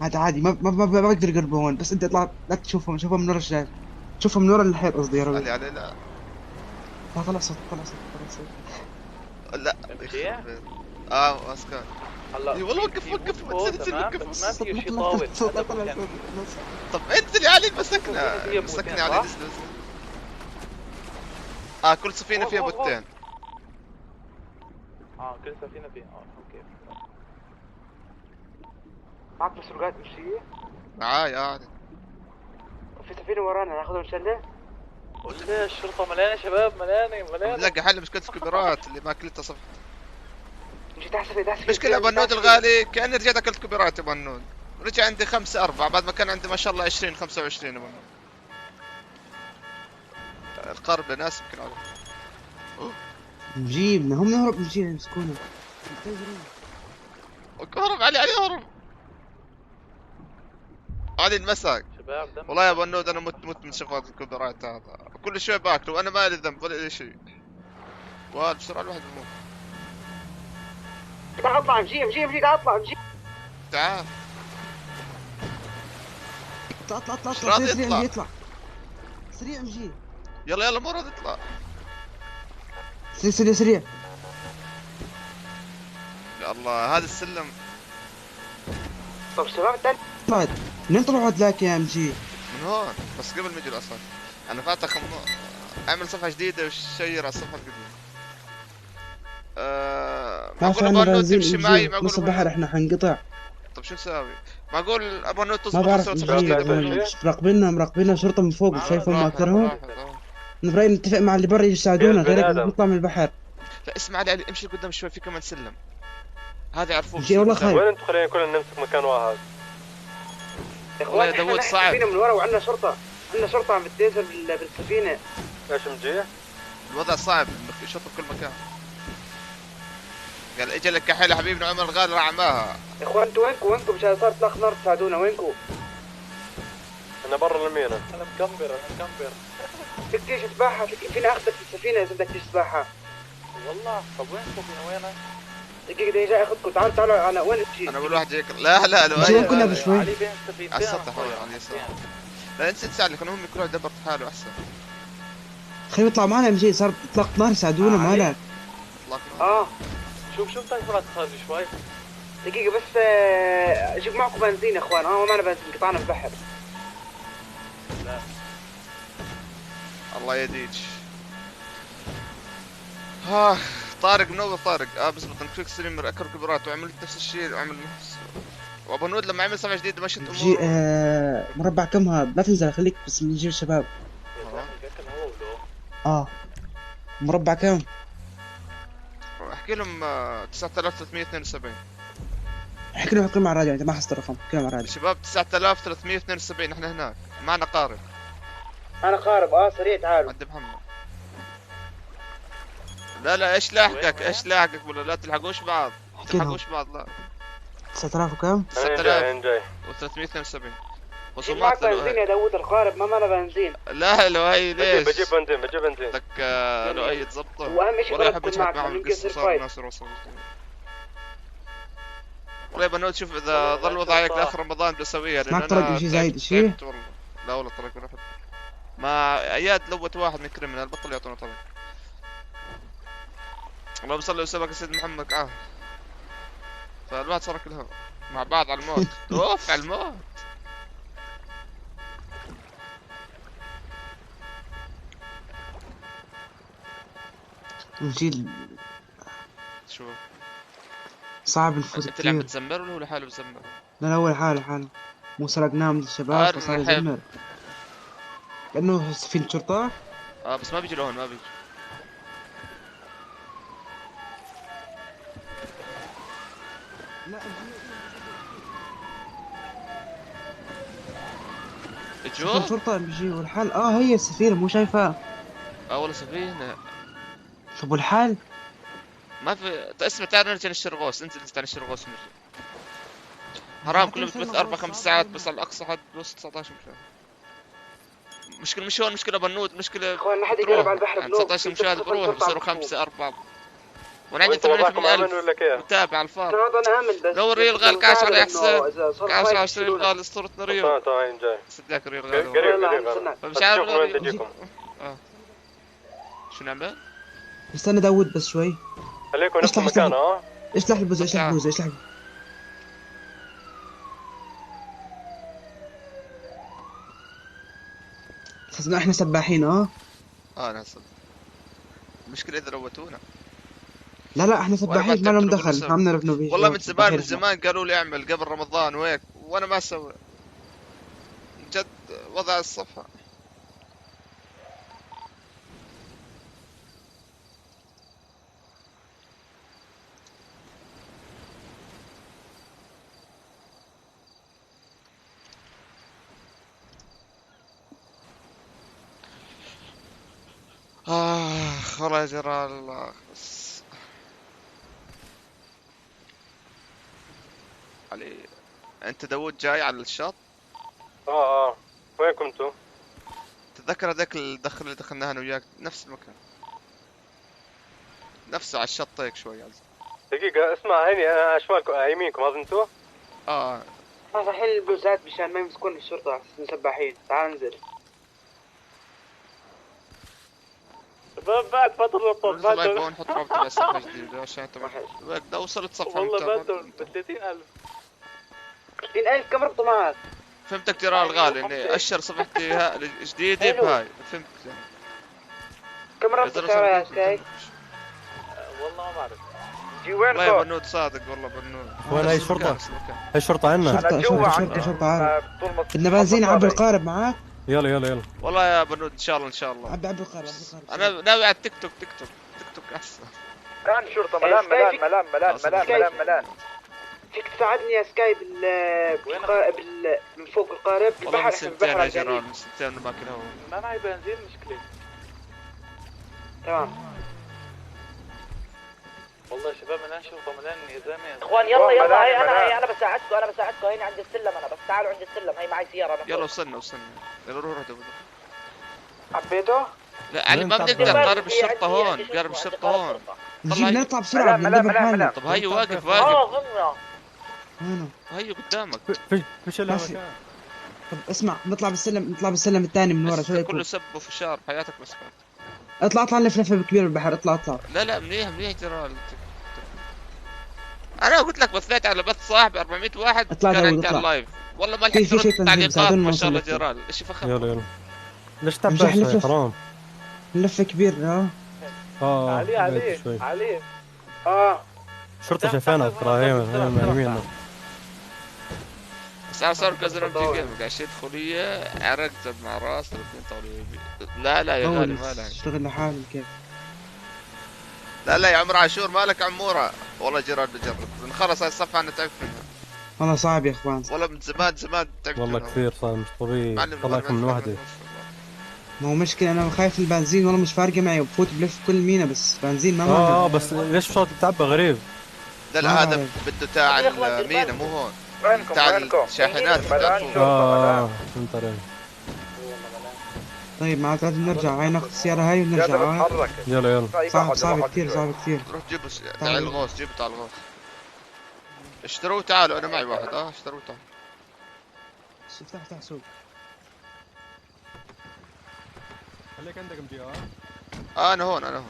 هذا عادي ما بقدر اقربه هون، بس انت اطلع لا تشوفهم، شوفهم من ورا الشارع، شوفهم من ورا الحيط قصدي يا ربي. علي لا طلع صوت لا اسكت. والله وقف انزل وقف. ما في شيء طاول. طب انزل يا علي مسكني علي نزل. كل سفينة فيها بوتين. كل سفينة فيها اوكي. معك مسروقات مشي؟ معاي عادي. في سفينة ورانا ناخذها ونشلها؟ ليه الشرطة مليانة شباب مليانة. نلاقي حل مشكلة الكبيرات اللي ما اكلتها صفحة. مشيت احسب مشكلة بنود الغالي كأني رجعت اكلت كبيرات يا بنود. رجع عندي 5-4 بعد ما كان عندي ما شاء الله 20-25 يا بنود. القرب ناس يمكن عليه. نجيبنا هم نهرب نجينا يمسكونا. هرب علي هرب. علي المساك. والله يا بنود انا مت من شفاط الكبيرات هذا. كل شوي باكله وانا ما لي ذنب ولا شيء. بسرعة الواحد يموت. تعال اطلع مجي تعال اطلع مجي. تعال. اطلع سريع اطلع. سريع مجي. يلا مو راضي اطلع. سريع. يا الله هذا السلم. طب شباب الثاني طلعت منين طلعت ذاك يا ام جي؟ من هون بس قبل ما يجي الاصل. انا فاتح اعمل صفحة جديدة وشير على الصفحة القديمة. ما في عندنا بنزين تمشي معي نص البحر احنا حنقطع. طب شو نسوي؟ معقول ابو نوت ما بعرف مراقبيننا شرطة من فوق شايفهم اكثرهم. نبغى نتفق مع اللي برا يساعدونا غيرك نطلع من البحر. لا اسمع علي امشي قدام شوي في كمان سلم. هذا يعرفوه. والله خايف. وين انتم خلينا كلنا نمسك مكان واحد. يا اخوان يا داوود صعب. من ورا وعندنا شرطة. عم بتنزل بالسفينة. ايش مجي؟ الوضع صعب شرطة بكل مكان. قال اجى لك كحيل يا حبيبنا عمر الغالي راح عماها. يا اخوان انتوا وينكم مشان صار اطلاق نار تساعدونا وينكم؟ انا برا المينا. انا مكمبر. فيك سباحة فينا اخذك في السفينة اذا بدك سباحة. والله طب وينكم وينك؟ دقيقة جاي اخذكم تعالوا انا وين تجي؟ انا اول واحد جايك لا وين كنا بشوي؟ علي بين السفينتين على السطح على اليسار. لا انت تساعد لك هم كل واحد دبر حاله احسن. خليه يطلع معنا ام جي صار اطلاق نار يساعدونا مالك. اطلاق نار. شوف الطيارات صار شوي. دقيقة بس اجيب معكم بنزين يا اخوان. ما معنا بنزين قطعنا البحر. لا الله يديك. طارق منور طارق. بزبط نكفيك ستريمر اكر كبرات وعملت نفس الشيء وعمل نفس وابو نود لما عمل صفحة جديدة مشت امور. جي مربع كم هذا؟ لا تنزل خليك بس نجيب الشباب. مربع كم؟ احكي لهم 9372. احكي لهم مع الراديو انت ما حصلت الرقم. احكي لهم مع الراديو. شباب 9372 احنا هناك معنا قارب. انا قارب سريع تعالوا. عند محمد. لا ايش لاحقك ولا لا تلحقوش بعض. لا 9000 وكم؟ 9372. خصومات بنزين يا داوود القارب ما معنا بنزين. لا لؤي ليش؟ بجيب بنزين بدك لؤي تظبطه. واهم شيء تكون معك القصة صار الناس يوصلوا. والله بنود شوف اذا ظل وضع هيك لاخر رمضان بدي اسويها. معك طرق شيء زايد شيء؟ لا والله طرق ولا حد. ما اياد لوت واحد من كريمنال بطل يعطونا طرق. اللهم صل وسلم على سيدنا محمد. فالواحد صار كلها مع بعض على الموت. اوف على الموت. نجيل شو صعب نفوز كثير. انت اللي عم بتزمر ولا هو لحاله بتزمر؟ لا هو لحاله مو سرقناه من الشباب فصار يزمر كأنه سفينة شرطة. بس ما بيجي لهون ما بيجي. لا اجوا شرطة بيجي والحال هي السفينة مو شايفها. والله سفينة. طب والحال؟ ما في اسمع تعال نرجع للشرغوس. انزل تعال الشرغوس نرجع. حرام كله بتبث 4-5 ساعات بس على الاقصى حد بوصل 19 مشاهد. مشكلة مش هون مشكلة بنود مشكلة. اخوان ما حد يقرب على البحر. 19 مشاهد بروح بصيروا 5-4. وانا عندي 80,000 متابع على الفاضي. انا امن بس لو ريال غالي كاش على حسين، كاش على 20 غالي اسطورة ريال. تعال جاي. صدقك ريال غالي. قريب. فمش عارف وين تجيكم. شو نعمل؟ استنى داوود بس شوي. خليكم نفس المكان اشلح البوزة اشلح البوزة اشلح. خلصنا احنا سباحين انا سباح. المشكلة اذا روتونا. لا احنا سباحين ما لهم دخل، ما بنعرف نبي. والله من زمان قالوا لي اعمل قبل رمضان وهيك وانا ما اسوي. جد وضع الصفحة. والله يا جرال علي. انت داوود جاي على الشط؟ وين كنتوا؟ تتذكر هذاك الدخل اللي دخلناها انا وياك نفس المكان نفسه على الشط هيك شوي. دقيقة اسمع هيني انا شمالكم يمينكم هذا انتوا؟ رايحين البوزات مشان ما يمسكون الشرطة سباحين. تعال انزل. بعد فترة الطب الله نحط رابطة بس صفحة جديدة عشان انت وصلت صفحة والله بدل ب 30,000. 30,000 كم ربطوا معك؟ فهمتك جرال غالي اني اشر صفحتي جديدة بهاي. فهمت كم ربطوا سعرها يا سكاي؟ والله ما بعرف. والله يا بنود صادق والله بنود. وين هاي الشرطة؟ هاي الشرطة عندنا. شرطة بدنا بنزين عبي القارب معاك؟ يلا والله يا بنود ان شاء الله عبي القارب. انا ناوي على التيك توك احسن. كان شرطة ملان. فيك تساعدني يا سكاي من فوق القارب والله من سنتين يا جرال من سنتين باكل هوا. ما معي بنزين مشكلة. تمام. والله يا شباب ملان شرطة ملان نظامي. اخوان يلا هاي انا بساعدكم هيني عند السلم انا بس تعالوا عند السلم. هاي معي سيارة. يلا وصلنا يلا روح عبيته؟ لا علي ما بنقدر قارب الشرطة هون. قارب الشرطة هون. نجيب نطلع بسرعة بندبر حالنا. طب هيو واقف هيو قدامك. فيش الا مكان. طب اسمع نطلع بالسلم الثاني من ورا شوي. كله سب وفشار حياتك بس. اطلع لفة كبيرة بالبحر. اطلع لا منيح جرال. انا قلت لك بثيت على بث صاحبي 400 واحد كان عندي على اللايف. والله ما لحقت ارد تعليقات ما شاء الله جرال. ايش فخم. يلا ليش تعبان حرام. لفة كبيرة. علي شرطة شايفانا ترى هي يميننا. بس انا صار كذا جيم قاعد يدخل لي عرق زب مع راس الاثنين طولوا. لا يا غالي ما لها اشتغل لحالي كيف. لا يا عمر عاشور مالك عموره. والله جرال بجرب نخلص هاي الصفحة انا تعبت منها. والله صعب يا اخوان. والله من زمان تعبت والله منها. كثير صار مش طبيعي. طلعكم من وحدة. ما هو مشكلة انا خايف البنزين والله مش فارقة معي وبفوت بلف كل مينا بس بنزين ما معي. بس ليش صوت تعبى غريب. لا هذا بده تاع المينا مو هون. تاع الشاحنات. فهمت عليك. طيب معناته لازم نرجع. هاي ناخذ السيارة هاي ونرجع. يلا صعب كثير. روح جيبوا تعال الغوص. جيبوا تعال الغوص. اشتروا تعالوا انا معي واحد. اشتروا تعال. افتح سوق. خليك عندك مجي. انا هون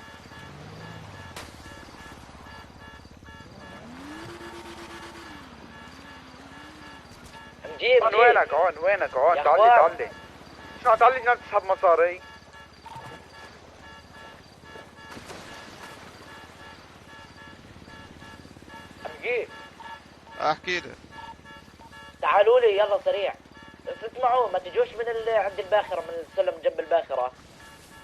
وينك تعالي شنو تعالي تسحب مصاري. احكي لي. تعالوا لي يلا سريع. اسمعوا ما تجوش من عند الباخرة من السلم جنب الباخرة.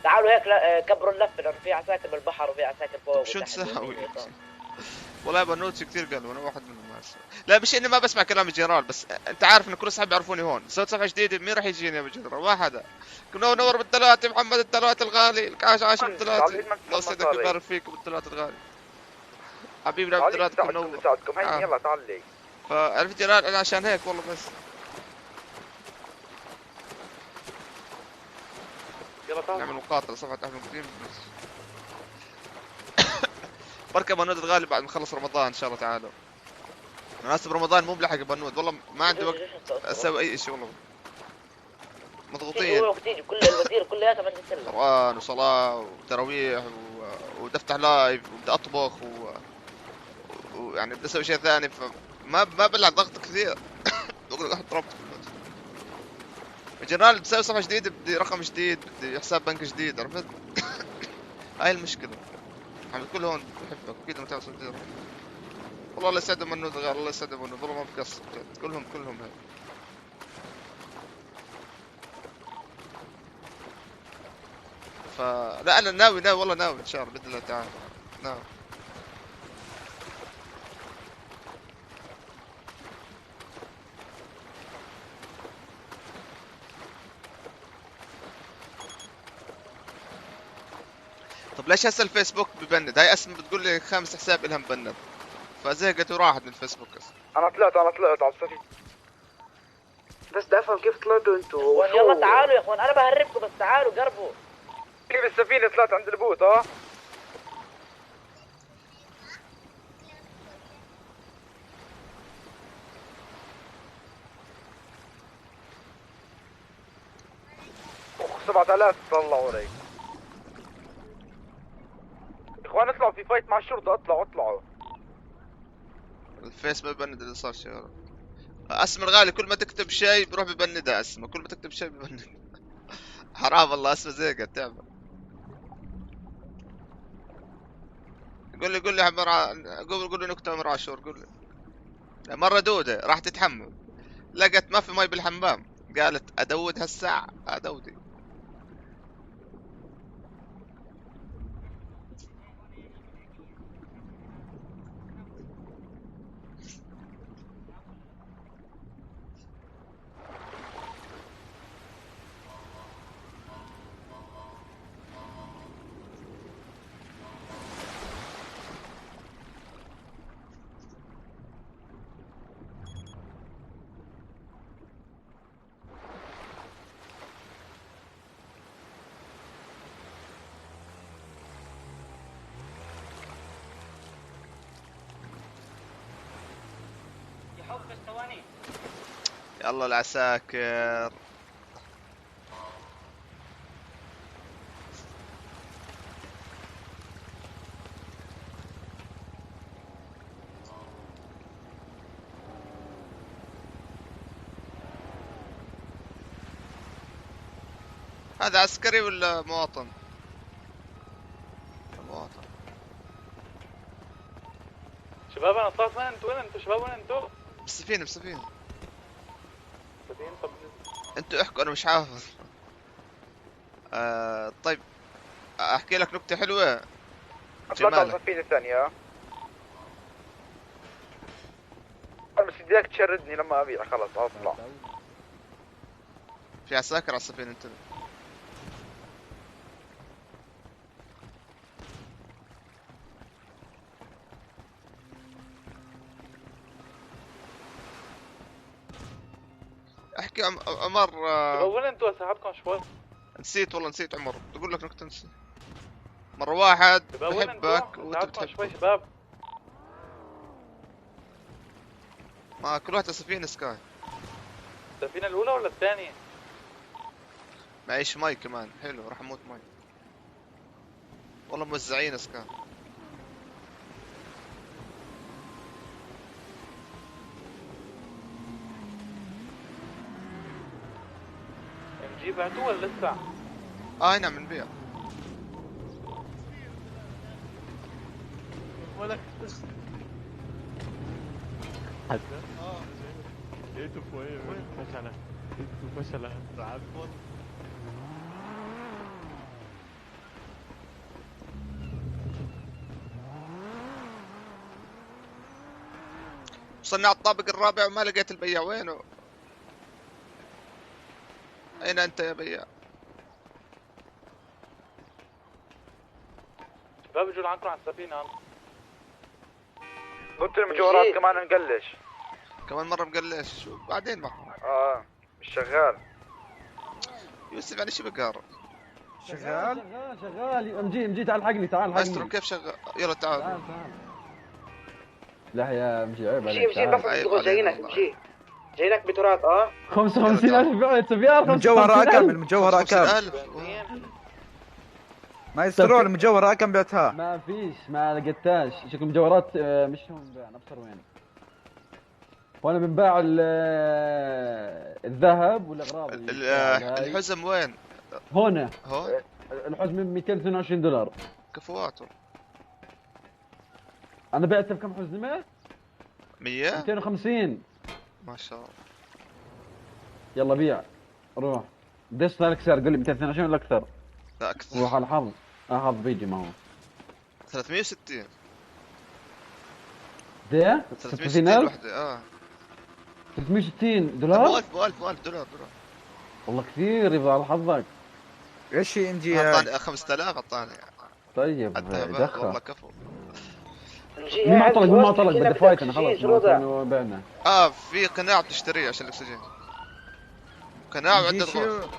تعالوا هيك كبروا اللفة لأنه في عساكر بالبحر وفي عساكر فوق. شو تساوي؟ والله بنوتي كثير قالوا انا واحد منهم. لا مش اني ما بسمع كلام جنرال بس انت عارف ان كل اصحابي يعرفوني هون. سويت صفحة جديدة مين راح يجيني يا جنرال؟ واحد. كنا نور بالثلاثة محمد الثلاثة الغالي الكاش عاش بالثلاثة. الله يسعدك ويبارك فيك بالثلاثة الغالي. حبيبنا بالثلاثة كنا نساعدكم. هيا يلا تعال لي. فعرفت جنرال انا عشان هيك والله بس. يلا تعال نعمل مقاطعة صفحة احمد قديم بس. بركب بنود الغالي بعد ما نخلص رمضان ان شاء الله تعالى. مناسب رمضان مو بلحق بنود والله ما عندي وقت اسوي اي شيء والله. مضغوطين. تيجي كل الوزير كلياتها ما تتكلم. قرآن وصلاة وتراويح وبدي افتح لايف وبدي اطبخ ويعني بدي اسوي شيء ثاني فما بلع ضغط كثير. بقول احط ربط جنرال بسوي صفحة جديدة بدي رقم جديد بدي حساب بنك جديد عرفت؟ هاي المشكلة. حمد كل هون بحبك اكيد متابع صديق. والله الله يسعدهم منود غير الله يسعدهم منود والله ما بقصر كلهم هيك. لا انا ناوي والله ناوي ان شاء الله باذن الله تعالى ناوي. طب ليش هسه الفيسبوك ببند؟ هاي اسم بتقول لي 5 حساب الها مبند فزهقت وراحت من الفيسبوك اصلا. انا طلعت على السفينة بس بدي افهم كيف طلعتوا انتوا؟ يلا تعالوا يا اخوان انا بهربكم بس تعالوا قربوا. كيف السفينة طلعت عند البوت ها؟ اخ 7000 طلعوا علي. اخوان اطلعوا في فايت مع الشرطة اطلعوا. الفيس ما ببند اللي صار شيء غلط. اسم الغالي كل ما تكتب شيء بروح ببندها اسمه كل ما تكتب شيء ببندها. حرام والله اسمه زيقة تعمل. قول لي قول لي نكتة عمر عاشور قول لي. مرة دودة راح تتحمم لقت ما في مي بالحمام قالت ادود هالساعة ادودي. يلا العساكر. هذا عسكري ولا مواطن؟ مواطن. شباب انا طلعت وين انتوا شباب وين انتوا؟ بالسفينة طب انتوا احكوا انا مش حافظ. طيب احكي لك نكتة حلوة. طلعت على السفينة الثانية بس بدي اياك تشردني لما ابيع خلص اطلع. في عساكر على السفينة انتبه. احكي عمر. وين انتوا اساعدكم شوي؟ نسيت عمر تقول لك نكتة نسيت. مرة واحد بحبك وانت بتحبه شوي شباب. ما كل واحد سفينة سكاي. السفينة الأولى ولا الثانية؟ معيش ماي كمان حلو راح اموت ماي. والله موزعين سكاي. MG بعتوه ولا لسه؟ نعم نبيع. ولك حد لقيته فوقيه فشلة فشلة عفوا. وصلنا على الطابق الرابع وما لقيت البياع وينه؟ أين أنت يا بياع؟ شباب اجوا لعندكم على السفينة. قلت المجوهرات كمان مقلش. كمان مرة مقلش وبعدين معهم. مش شغال. يوسف يعني شو بقار؟ شغال شغال ام جي تعال حقني تعال حقني. مايسترو كيف شغال؟ يلا تعال. لا يا ام جي عيب عليك. ام جي بس جايينك ام جي. جايينك بترات 55,000 بعد سفيار. المجوهرة كم؟ المجوهرة كم؟ مايسترو المجوهرة كم بعتها؟ ما فيش ما لقيتهاش. شكل المجوهرات مش هم بنباع نبصر وين. وانا بنباع الذهب والاغراض. الحزم وين؟ هون هون؟ الحزم $222. كفواته. انا بعته بكم حزمة؟ 100؟ 250. ما شاء الله. يلا بيع روح. قديش لك سعر؟ قول لي 222 ولا اكثر؟ لا اكثر. روح على الحظ. حظ بيجي ما هو 360. ده 360 وحده. $360. $1000 والله كثير يبغى على حظك. ايش هي ام جي؟ اعطاني 5000 اعطاني. طيب دخل. والله كفو. ما طلق بدي فايت انا خلاص بعنا. في قناع بتشتريه عشان الاكسجين. قناع وعدة غرف.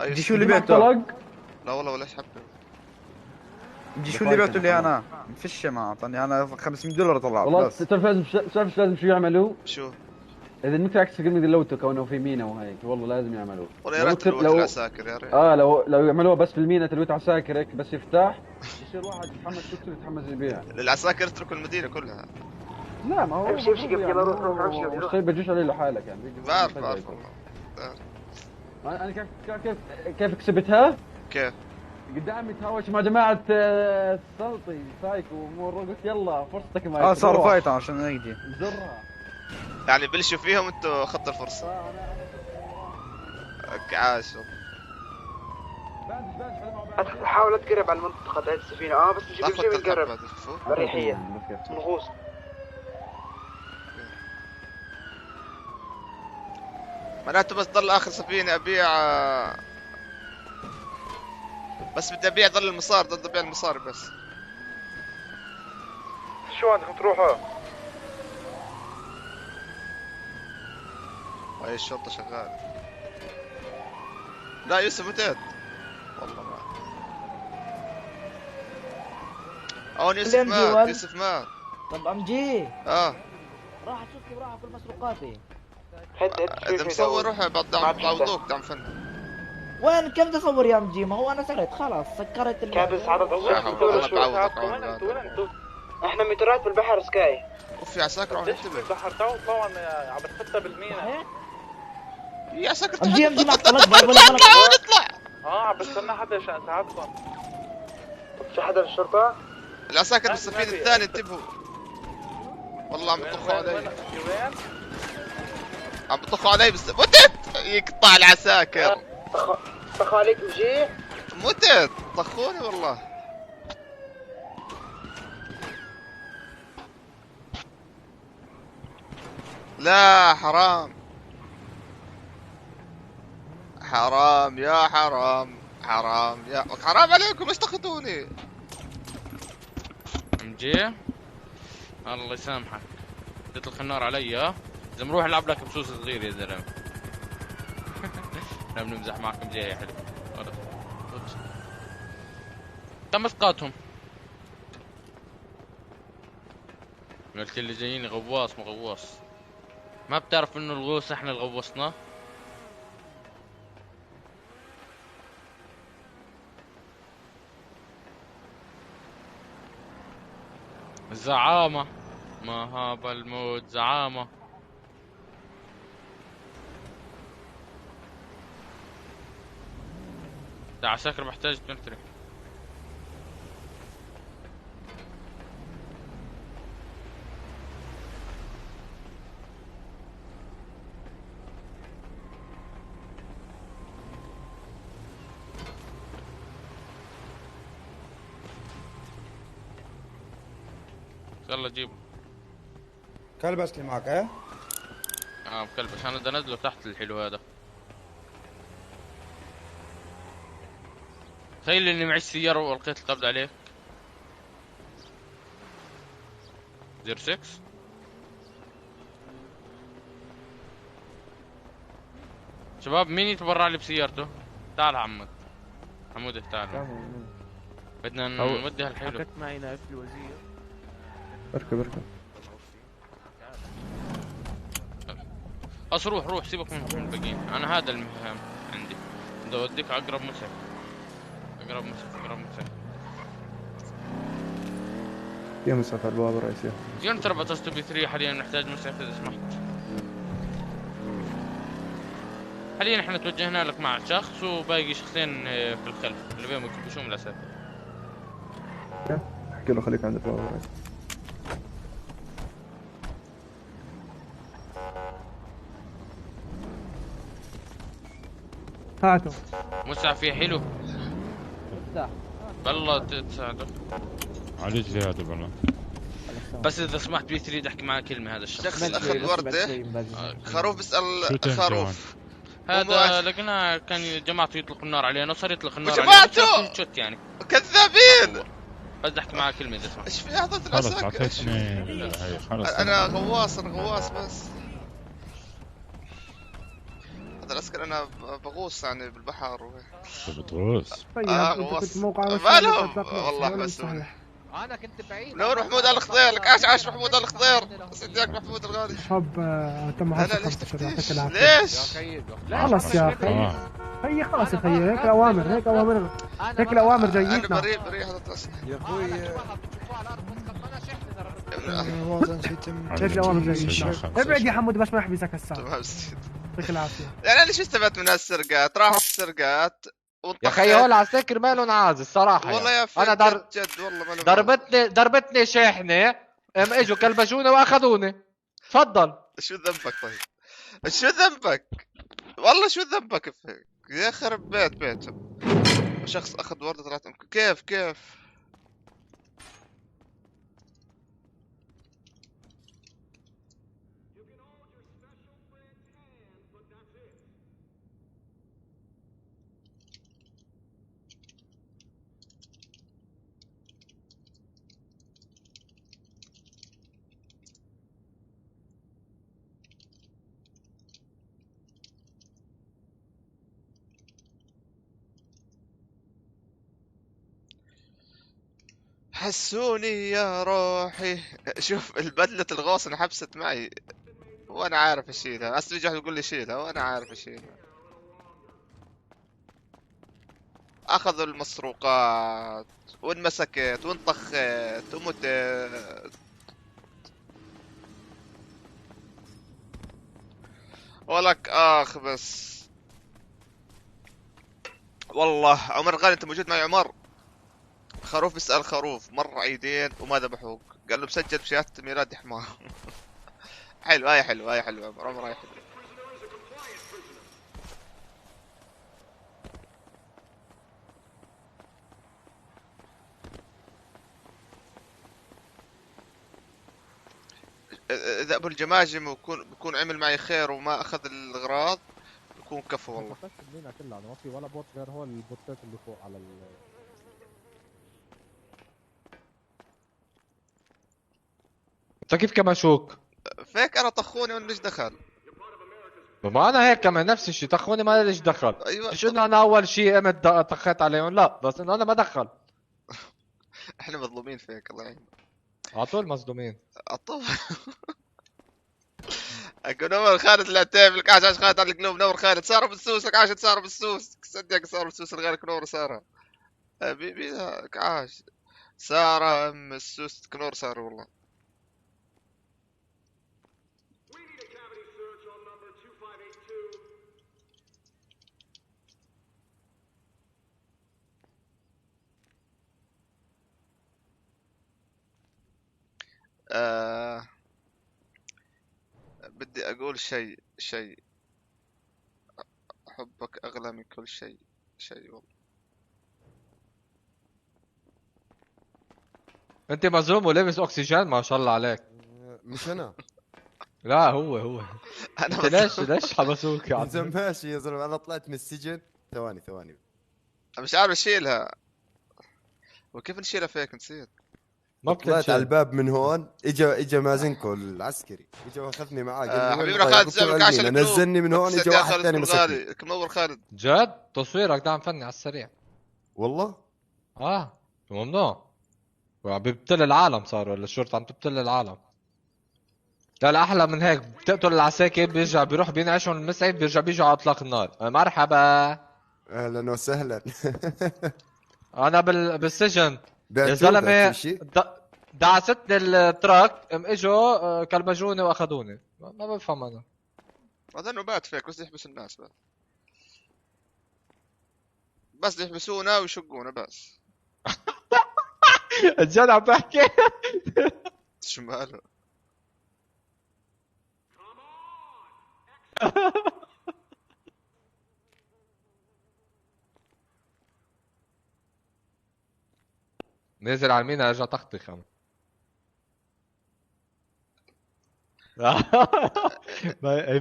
دي شو اللي بعته؟ لا والله ولا حبه. دي شو اللي بعته لي انا؟ فيش ما اعطاني انا $500 طلع. والله تعرف ايش لازم شو يعملوا؟ شو؟ اذا انك عكس قلمي لوتو كونه في مينا وهيك والله لازم يعملوه. والله يا ريت تلوت العساكر يا ريت. لو يعملوها بس بالمينا تلوت عساكر هيك بس يفتح يصير واحد يتحمس كتير يتحمس يبيع. العساكر يتركوا المدينه كلها. لا ما هو امشي قبل اروح. الشيء بيجوش عليه لحالك يعني. بعرف انا كيف كسبتها؟ كيف؟ قدامي تهاوش مع جماعة السلطي سايكو ومور قلت يلا فرصتك ما صار فايت عشان يجي زرها يعني بلشوا فيهم انتوا اخذتوا الفرصة. عاش حاول تقرب على المنطقة تاعت السفينة بس مش بتقرب بريحية نغوص. معناته بس ضل اخر سفينة ابيع بس بدي ابيع ضل المصاري ضل ابيع المصاري بس. شو عندكم تروحوا؟ هاي الشرطة شغالة. لا يوسف متت والله ما هون يوسف مات. يوسف مات. طب ام جي راح اشوف كيف راح كل مسروقاتي. اذا مسوي روح بعوضوك دعم فن. وين كيف تصور يا ام جي؟ ما هو انا سكرت خلاص سكرت كابس عدد احنا مترات بالبحر سكاي. وفي عساكر عم ينتبه. البحر طبعا عم بتحطها بالمينا. يا عساكر ام جي معك طلق نطلع. عم بستنى حدا عشان اساعدكم. في حدا بالشرطة؟ العساكر بالسفينة الثانية انتبهوا. والله عم بيطخوا علي. وين؟ عم بيطخوا علي بس متت يقطع العساكر. طخوا عليك ام جي؟ متت طخوني والله. لا حرام حرام يا حرام حرام يا حرام عليكم ليش تاخذوني؟ مجي الله يسامحك اديت الخنار علي اذا نروح نلعب لك بسوس صغير يا زلمه. احنا بنمزح معك مجي يا حلو. تم اسقاطهم. قلت اللي جايين غواص مغواص. ما بتعرف انه الغوص احنا اللي غوصناه؟ زعامة ما هاب الموت زعامة. ده عساكر محتاج تنتري. يلا جيبه. كلبس اللي معك ايه؟ مكلبش انا بدي انزله تحت الحلو هذا. تخيل اني معي سيارة والقيت القبض عليك. 06 شباب مين يتبرع لي بسيارته؟ تعال عمك حمود تعال بدنا نودي هالحلو. حكت معي نائب الوزير. اركب روح سيبك من الباقيين، انا هذا المهام عندي، بدي اوديك اقرب مسعف. يا مسعف على البوابة الرئيسية. يونت 14 بي 3 حاليا نحتاج مسعف اذا سمحت. حاليا احنا توجهنا لك مع شخص وباقي شخصين في الخلف اللي بيهم يكبشون من الاسد. احكي له خليك عند البوابة الرئيسية. هاتوا مسعف يا حلو. والله تساعدك على رجلي هذا بالله. بس اذا سمحت بي 3 تحكي معاه كلمه. هذا الشخص اخذ ورده. خروف بيسال خروف هذا لقيناه كان جماعته يطلق النار علينا وصار يطلق النار علينا. جماعته شوت يعني كذابين. بس احكي معاه كلمه اذا سمحت. ايش في هذا العساكر؟ انا غواص بس هذا العسكر انا بغوص يعني بالبحر بتغوص؟ غواص مالهم والله. بس انا كنت بعيد. نور محمود الخضير لك. عاش محمود الخضير. صدقك محمود الغالي. شاب تم ليش؟ خلص يا اخي. هي خلاص يا اخي. هيك الاوامر جايتنا. انا بريء هذا التصنيف يا اخوي. هيك الاوامر جايتنا. ابعد يا حمود بس ما يحبسك الساعه. يعطيك العافيه. يعني انا شو استفدت من هالسرقات؟ راحت السرقات يا اخي هول العساكر مالهم عاز الصراحه. والله يا انا جد والله ضربتني شاحنه اجوا كلبشوني واخذوني. تفضل. شو ذنبك طيب؟ شو ذنبك؟ والله شو ذنبك فيك؟ يا خرب بيتهم. شخص اخذ ورده طلعت كيف حسوني يا روحي. شوف البدلة الغوص انا حبست معي وانا عارف اشيلها. هسه يجي يقول لي شيلها وانا عارف اشيلها. اخذوا المسروقات وانمسكت وانطخت ومتت. ولك بس والله عمر غالي انت موجود معي عمر. خروف بيسأل خروف مر عيدين وما ذبحوك. قال له مسجل بشهادة ميلاد حمار. حلو هاي حلو عمر هاي حلو. اذا ابو الجماجم بكون عمل معي خير وما اخذ الاغراض بكون كفو والله. كلها ما في ولا بوت غير هو البوتات اللي فوق على انت كيف كماشوك؟ فيك انا طخوني وليش دخل؟ ما انا هيك كمان نفس الشيء طخوني ما ليش دخل. ايوه مش انه انا اول شيء قمت طخيت عليهم لا بس انه انا ما دخل. احنا مظلومين فيك الله يعينك. على طول مظلومين. على اقول نور خالد العتيب لك عاش خالد على القلوب. نور خالد صاروا بالسوس لك عاش صاروا بالسوس. صدق صاروا بالسوس غيرك نور ساره حبيبي لك عاش ساره ام السوس كنور صاروا والله. بدي اقول شيء حبك اغلى من كل شيء والله. انت مظلوم ولابس اكسجين ما شاء الله عليك. مش انا. لا هو انا ليش حبسوك يا عم ماشي يا زلمه. انا طلعت من السجن ثواني مش عارف اشيلها. وكيف نشيلها فيك نسيت. ما طلعت على الباب من هون اجا مازنكو العسكري اجا واخذني معاه قال لي حبيبنا خالد زعلك عشان نزلني من هون اجا واحد ثاني مسكني. منور خالد جد تصويرك دعم فني على السريع. والله ممنوع. بيبتل العالم صار، ولا الشرطة عم تبتل العالم. لا لا احلى من هيك، بتقتل العساكر بيرجع بيروح بينعشهم المسعف بيرجع بيجوا على اطلاق النار. مرحبا اهلا وسهلا. انا بالسجن يا بعتوه زلمه. شيء؟ دعستني التراك اجوا كلبجوني واخذوني. ما بفهم انا. هذا انه بات فيك بس يحبس الناس بس يحبسونا ويشقونا بس. الجدع عم بحكي. شو ماله؟ نازل على المينا ارجع طخطخ.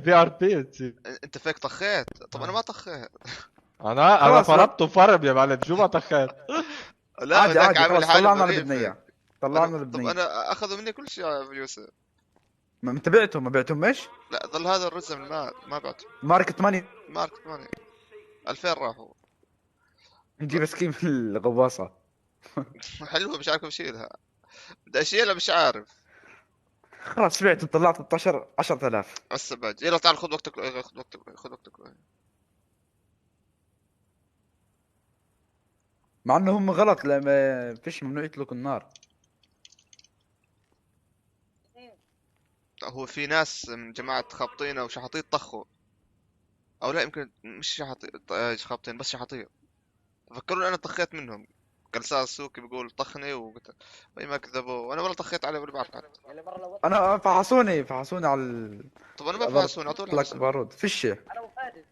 في ار بي. انت فيك طخيت؟ طب انا ما طخيت. انا فربته فرب يا معلم. شو ما طخيت؟ لا عادي عادي عادي. طلعنا البنية. طلعنا البنية. طب انا اخذوا مني كل شيء يا يوسف. ما انت بعتهم؟ ما بعتهم مش؟ لا ظل هذا الرزم ما بعته. مارك 8 2000 راحوا. نجيب سكين في الغواصة. حلوة مش عارف كيف اشيلها. بدي اشيلها مش عارف. خلاص بعت طلعت 10000. هسه باجي. يلا تعال خذ وقتك خذ وقتك. مع انه هم غلط، لما فيش ممنوع يطلقوا النار. هو في ناس من جماعة خابطين او شحاطين طخوا، او لا يمكن مش خابطين بس شحاطين. فكروني انا طخيت منهم. جلساء السوقي بيقول طخني وقلت ما كذبوا، وانا ولا طخيت عليه ولا بعرف عنه. انا فحصوني على طب انا ما فحصوني اعطوني لك بارود فشه انا وفادي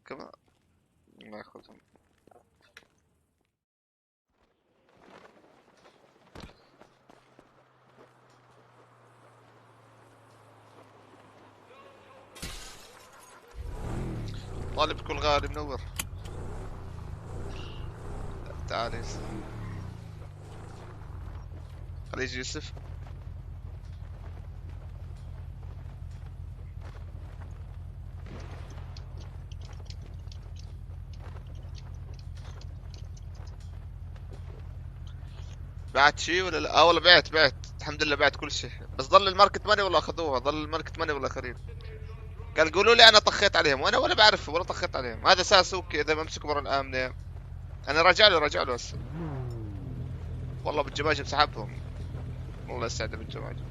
كمان ما ياخذهم. طالب كل غالي منور. تعال يوسف. خليه يجي يوسف. بعت شيء ولا لا؟ والله بعت الحمد لله بعت كل شيء، بس ضل الماركت ماني والله اخذوها. ضل الماركت ماني والله خريب. قال قولوا لي انا طخيت عليهم، وانا ولا بعرف ولا طخيت عليهم. هذا ساسوكي اذا بمسك برا الامنه. انا راجع له هسه. والله بالجماجم سحبهم. الله يسعده بالجماجم.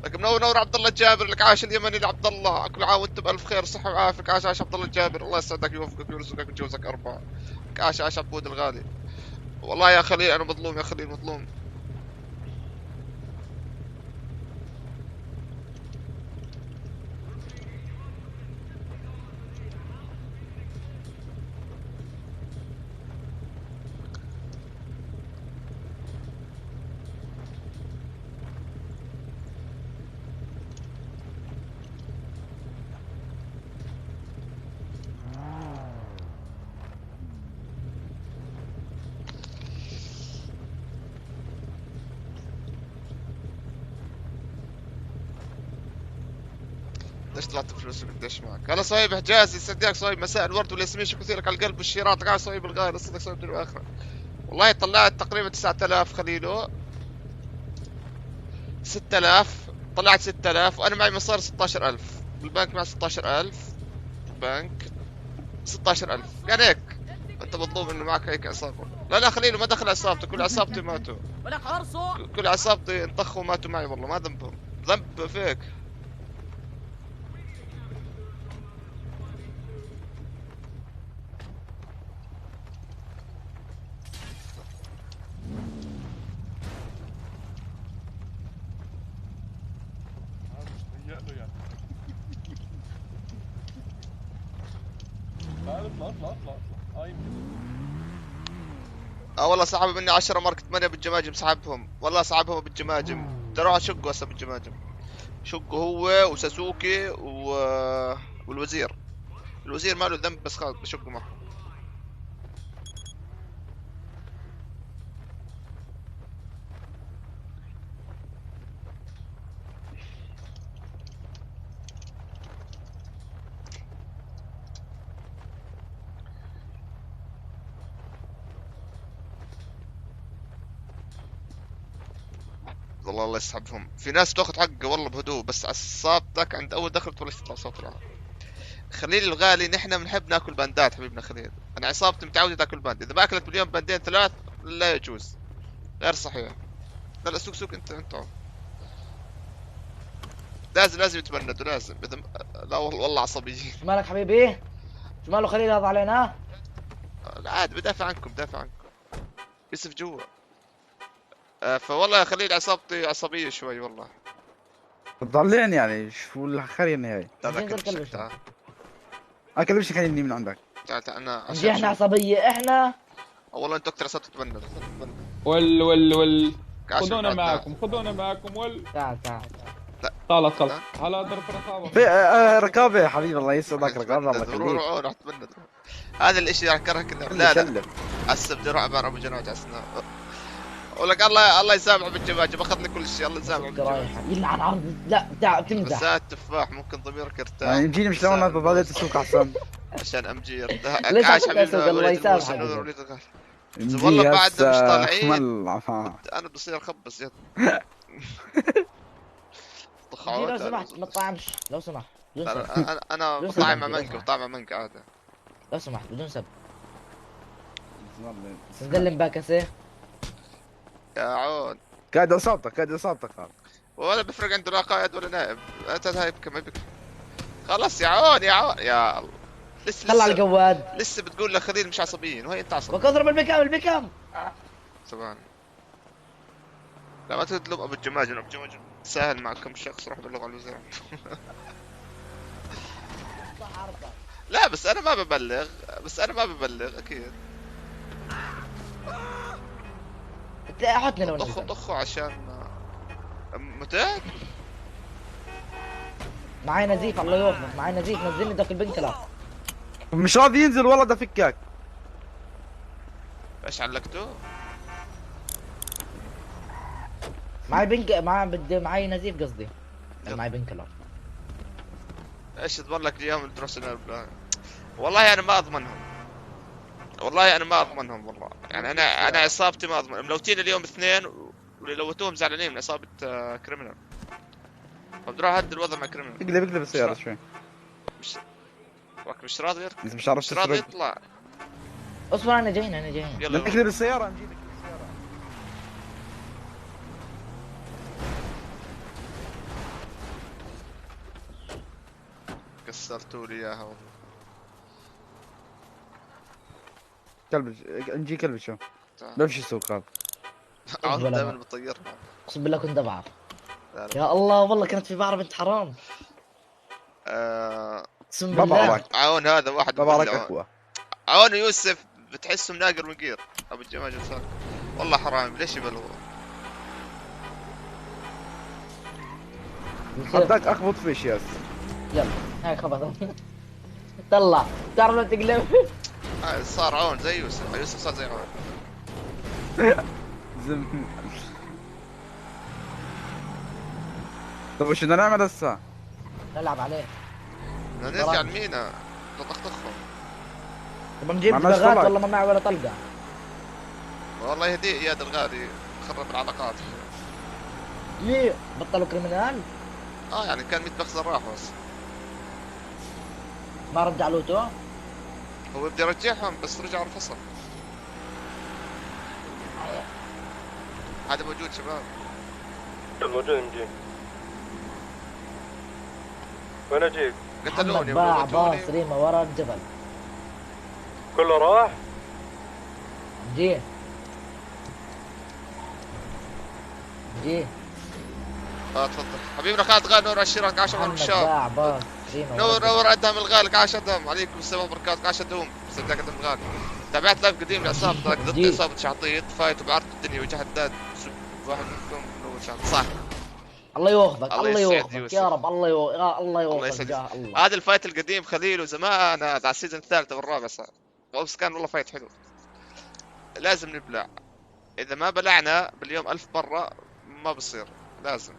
لك منور عبد الله الجابر. لك عاش اليمني لعبد الله. كل عام وانت بالف خير صحه وعافيه. عاش عبد الله الجابر. الله يسعدك يوفقك ويرزقك ويجوزك 4. عاش عبود الغالي. والله يا خليل انا مظلوم، يا خليل مظلوم. ليش طلعت فلوس قديش معك؟ هلا صهيب حجازي يسعدك صهيب. مساء الورد والياسمين. شكرا كثير لك على القلب والشيرات. قاعد صهيب الغالي يصدق صهيب الدنيا والاخره. والله طلعت تقريبا 9000 خليلو. 6000 طلعت 6000 وانا معي مصاري 16000 بالبنك. معي 16000 بنك 16000 يعني هيك. انت مطلوب انه معك هيك عصابه. لا خليله ما دخل عصابته. كل عصابتي ماتوا. كل عصابتي انطخوا وماتوا معي. والله ما ذنبهم. ذنب فيك. والله سحبوا مني 10 مارك 8 بالجماجم. سحبهم والله سحبهم بالجماجم. تروح اشقه هسه بالجماجم. شقه هو وساسوكي والوزير. الوزير ما له ذنب بس خلاص بشقه معه. والله الله يسحبهم. في ناس تاخذ حقه والله بهدوء، بس عصابتك عند اول دخل تولي تطلع صوت العاب. خليل الغالي، نحن بنحب ناكل باندات حبيبنا خليل. انا عصابتي متعوده تاكل باند، اذا ما اكلت باليوم باندين 3 لا يجوز، غير صحيح. لا سوق انت لازم يتبندوا لازم. اذا لا والله عصبيين. شو مالك حبيبي؟ شو ماله خليل هذا علينا؟ لا عاد بدافع عنكم يوسف جوا. فوالله يا خليل عصابتي عصبيه شوي والله. تضلعني يعني شو الخرينه هاي؟ اكلمش خليني من عندك. تعال انا احنا عصبيه احنا. والله انتوا اكثر عصابه تتبنى. خذونا معكم تعال طال على ضرب رقابه. في رقابه يا حبيبي الله يسعدك. رقابه الله يخليك. روح تبند. هذا الاشي اذكرك. لا هسه بدي اروح ابان ابو جناج عسنا. ولك الله يسامحه بالجماجم، اخذ لي كل شيء. الله يسامحه بالجماجم. يلعن عرض. لا بتمزح. بس التفاح ممكن ضميرك يرتاح. يعني يمجيني شلون هذا ضليت السوق احسن. عشان امجير. عاش حبيبي. الله يسامحك. والله بعدنا مش طالعين. انا بصير اخبص يد. لو سمحت ما تطعمش لو سمحت. انا بطعم مع مانجا عادي. لو سمحت بدون سب. سندلم باكسه يا عود. قاعد اصابتك هذا. ولا بفرق عنده لا قائد ولا نائب. انت هاي ما بك. خلاص يا عون يا الله. لسه طلع الجواد. لسه بتقول لخليل مش عصبيين وهي انت عصبي. بضرب البكام. سبحان. لا ما تطلب ابو الجماجم سهل مع كم شخص. روح بلغ على الوزير. لا بس انا ما ببلغ اكيد. حطني لو طخوا عشان متاك. معي نزيف الله يوفقك. معي نزيف نزلني داخل البنكلة. مش راضي ينزل والله ده فكاك. ايش علقته؟ معي نزيف قصدي. معي بنكلة. ايش تضمن لك اليوم الدروس؟ والله انا ما اضمنهم. والله يعني انا عصابتي ما اضمن. ملوتين اليوم 2 واللي لوتوهم زعلانين من عصابه كريمنال. فبدرا هد الوضع مع كريمنال. اقلب السياره شوي. مش راضي يركب. انت مش راضي يطلع. اصبر انا جايين. يلا اقلب السياره نجيلك. كسرتوا لي اياها والله. نجي كلب شو؟ نمشي السوق هذا. عاود دائما بطيرها. اقسم بالله كنت ابعث. يا الله والله كانت في بعرة بنت حرام. اقسم بالله. عون هذا واحد. بابارك اخوه. عون يوسف بتحسه مناقر من قير. ابو الجماجم صار والله حرام. ليش يبلغوا؟ حداك اخبط فيش ياس. يلا هاي خبط. طلع تعرف لو تقلب. صار عون زي يوسف صار زي عون. طيب وش بدنا نعمل هسه؟ نلعب عليه. بدنا نرجع المينا نطخطخهم. طب نجيب دبغات والله ما معي ولا طلقه. والله يهديه اياد الغالي خرب العلاقات. ليه؟ بطلوا كريمنال؟ يعني كان 100 بخزن راحوا بس. ما رجع لوتو؟ هو بدي يرجعهم بس رجعوا الفصل. هذا موجود شباب. موجود نجي. وين اجيك؟ قتلوني. باع باص ريما ورا الجبل. كله راح؟ جيه. تفضل حبيبنا خالد غالي. نور الشراك 10 من الشهر. باع باص نور ادهم الغالي عاش ادهم. عليكم السلام وبركاته. عاش ادهم. صدق ادهم الغالي. تابعت لايف قديم لعصابتك ضد عصابه شعطيط. فايت بعرض الدنيا وجه حداد. واحد منكم اول شهر صح. الله يوفقك. الله يوفقك يا رب. الله يوفقك يا الله. هذا الفايت القديم خليل وزمان على السيزون الثالث والرابع صار. بس كان والله فايت حلو. لازم نبلع. اذا ما بلعنا باليوم 1000 مرة ما بصير. لازم.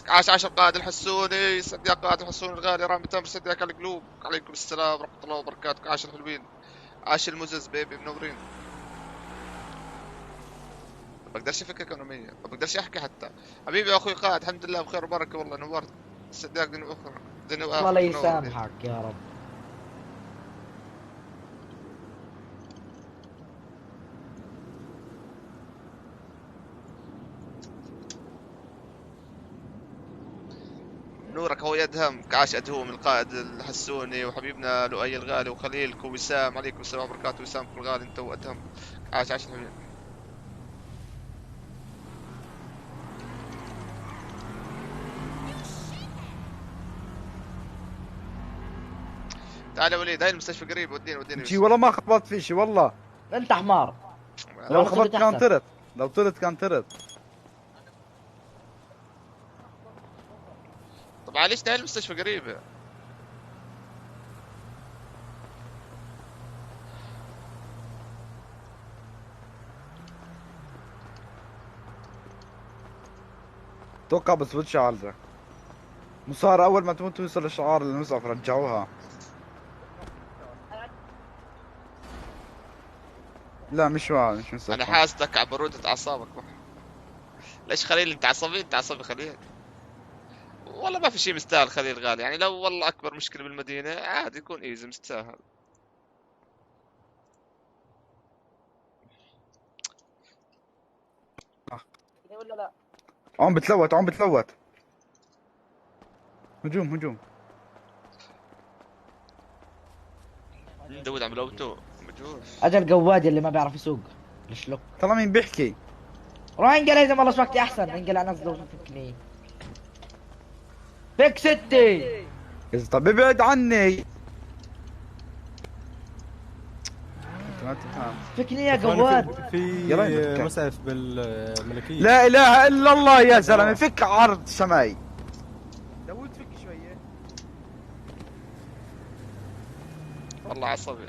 عاش القائد الحسوني. سد يا قائد الحسوني الغالي. رامي تامر سد ياك على القلوب. عليكم السلام ورحمة الله وبركاته. عاش الحلوين. عاش المزز بيبي منورين. بقدرش افك ايكونومية، ما بقدرش احكي حتى. حبيبي يا اخوي قائد، الحمد لله بخير وبركة والله، نورت. صدق دنيا اخرى، دنيا واخرة. الله يسامحك يا رب. نورك هو يدهم. عاش ادهم القائد الحسوني وحبيبنا لؤي الغالي وخليلك ووسام، عليكم السلام ورحمة الله وبركاته. وسام الغالي انت وادهم. عاش الحبيب. تعال يا وليد، هاي المستشفى قريب، وديني شي والله ما خبطت في شي والله. انت حمار. لو خبطت كان طرت، لو طرت كان طرت. طبعا ليش هاي المستشفى قريبة؟ توقع بس شعار مصارى اول ما تموت توصل الشعار للمسقف رجعوها. لا مش واعي، مش مسقف. انا حاسدك على برودة اعصابك. ليش خليل انت عصبي؟ انت عصبي خليل. والله ما في شيء مستاهل خليل غالي، يعني لو والله اكبر مشكلة بالمدينة عادي يكون ايزي مستاهل. ولا لا؟ عم بتلوت، عم بتلوت. هجوم هجوم. داود عم لوتو مجوز. اجل قوادي اللي ما بيعرف يسوق. ليش لو؟ ترى مين بيحكي؟ روح انقل يا زلمه، والله وقتي احسن. انقل على نفسه وفكني. فك ستي. طب ابعد عني. ما تفهم. فكني يا قواد. في مسعف بالملكية. لا اله الا الله يا زلمه، فك عرض سماي. داود فك شويه. والله عصبي.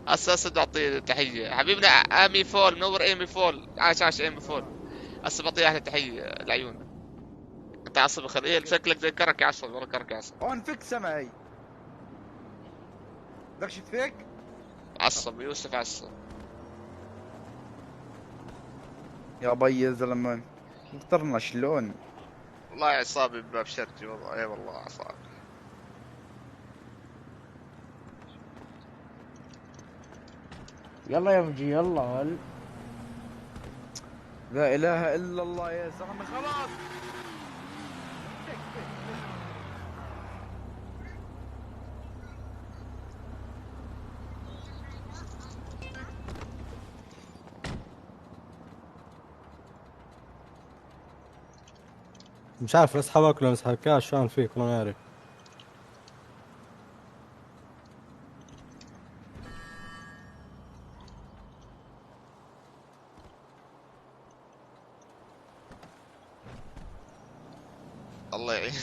هسه بعطيه تحية حبيبنا امي فول، منور ايمي فول. عاش ايمي فول. هسه بعطيه احلى تحية لعيوننا. انت عصبي خليل، شكلك زي كرك عصبي. والله كرك عصبي. هون فك سماي. بدكش تفك؟ عصب يوسف عصب. يا بي يا زلمه اخترنا شلون؟ والله عصابي بباب شرجي والله. اي والله عصابي. يلا يا مجي يلا. لا اله الا الله يا زلمه خلاص. مش عارف اسحبك ولا ما اسحبكاش، شو عم فيك ولا ما عارف. الله يعين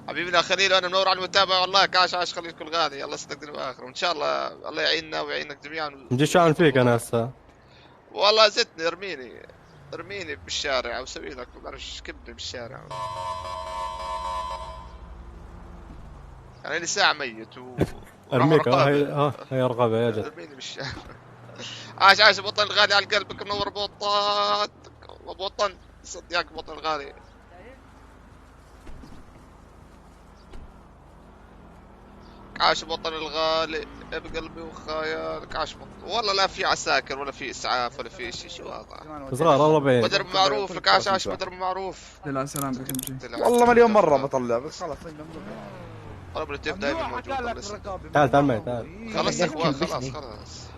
حبيبنا خليل، انا منور على المتابعه والله. عاش خليلكم الغالي. يلا صدقني باخر، وان شاء الله الله يعيننا ويعينك جميعا. مجي شو عم فيك انا هسه؟ والله زدني ارميني بالشارع او سوي لك ما بعرفش، كبني بالشارع. يعني لي ساعة ميت ارميك. هي رغبة يا جد. ارميني بالشارع. عاش بطل الغالي على قلبك. منور بطن صديقك بطل الغالي. عاش بطل الغالي بقلبي وخيالك. عاش بطل. والله لا في عساكر ولا في اسعاف ولا في شيء. شو هذا صغار الله بعيد. بدر معروف لك. عاش بدر معروف. لا سلام بك والله مليون مرة بطلع بس خلاص. والله بالتيف دائما موجود. تعال معي تعال. خلاص يا اخوان خلاص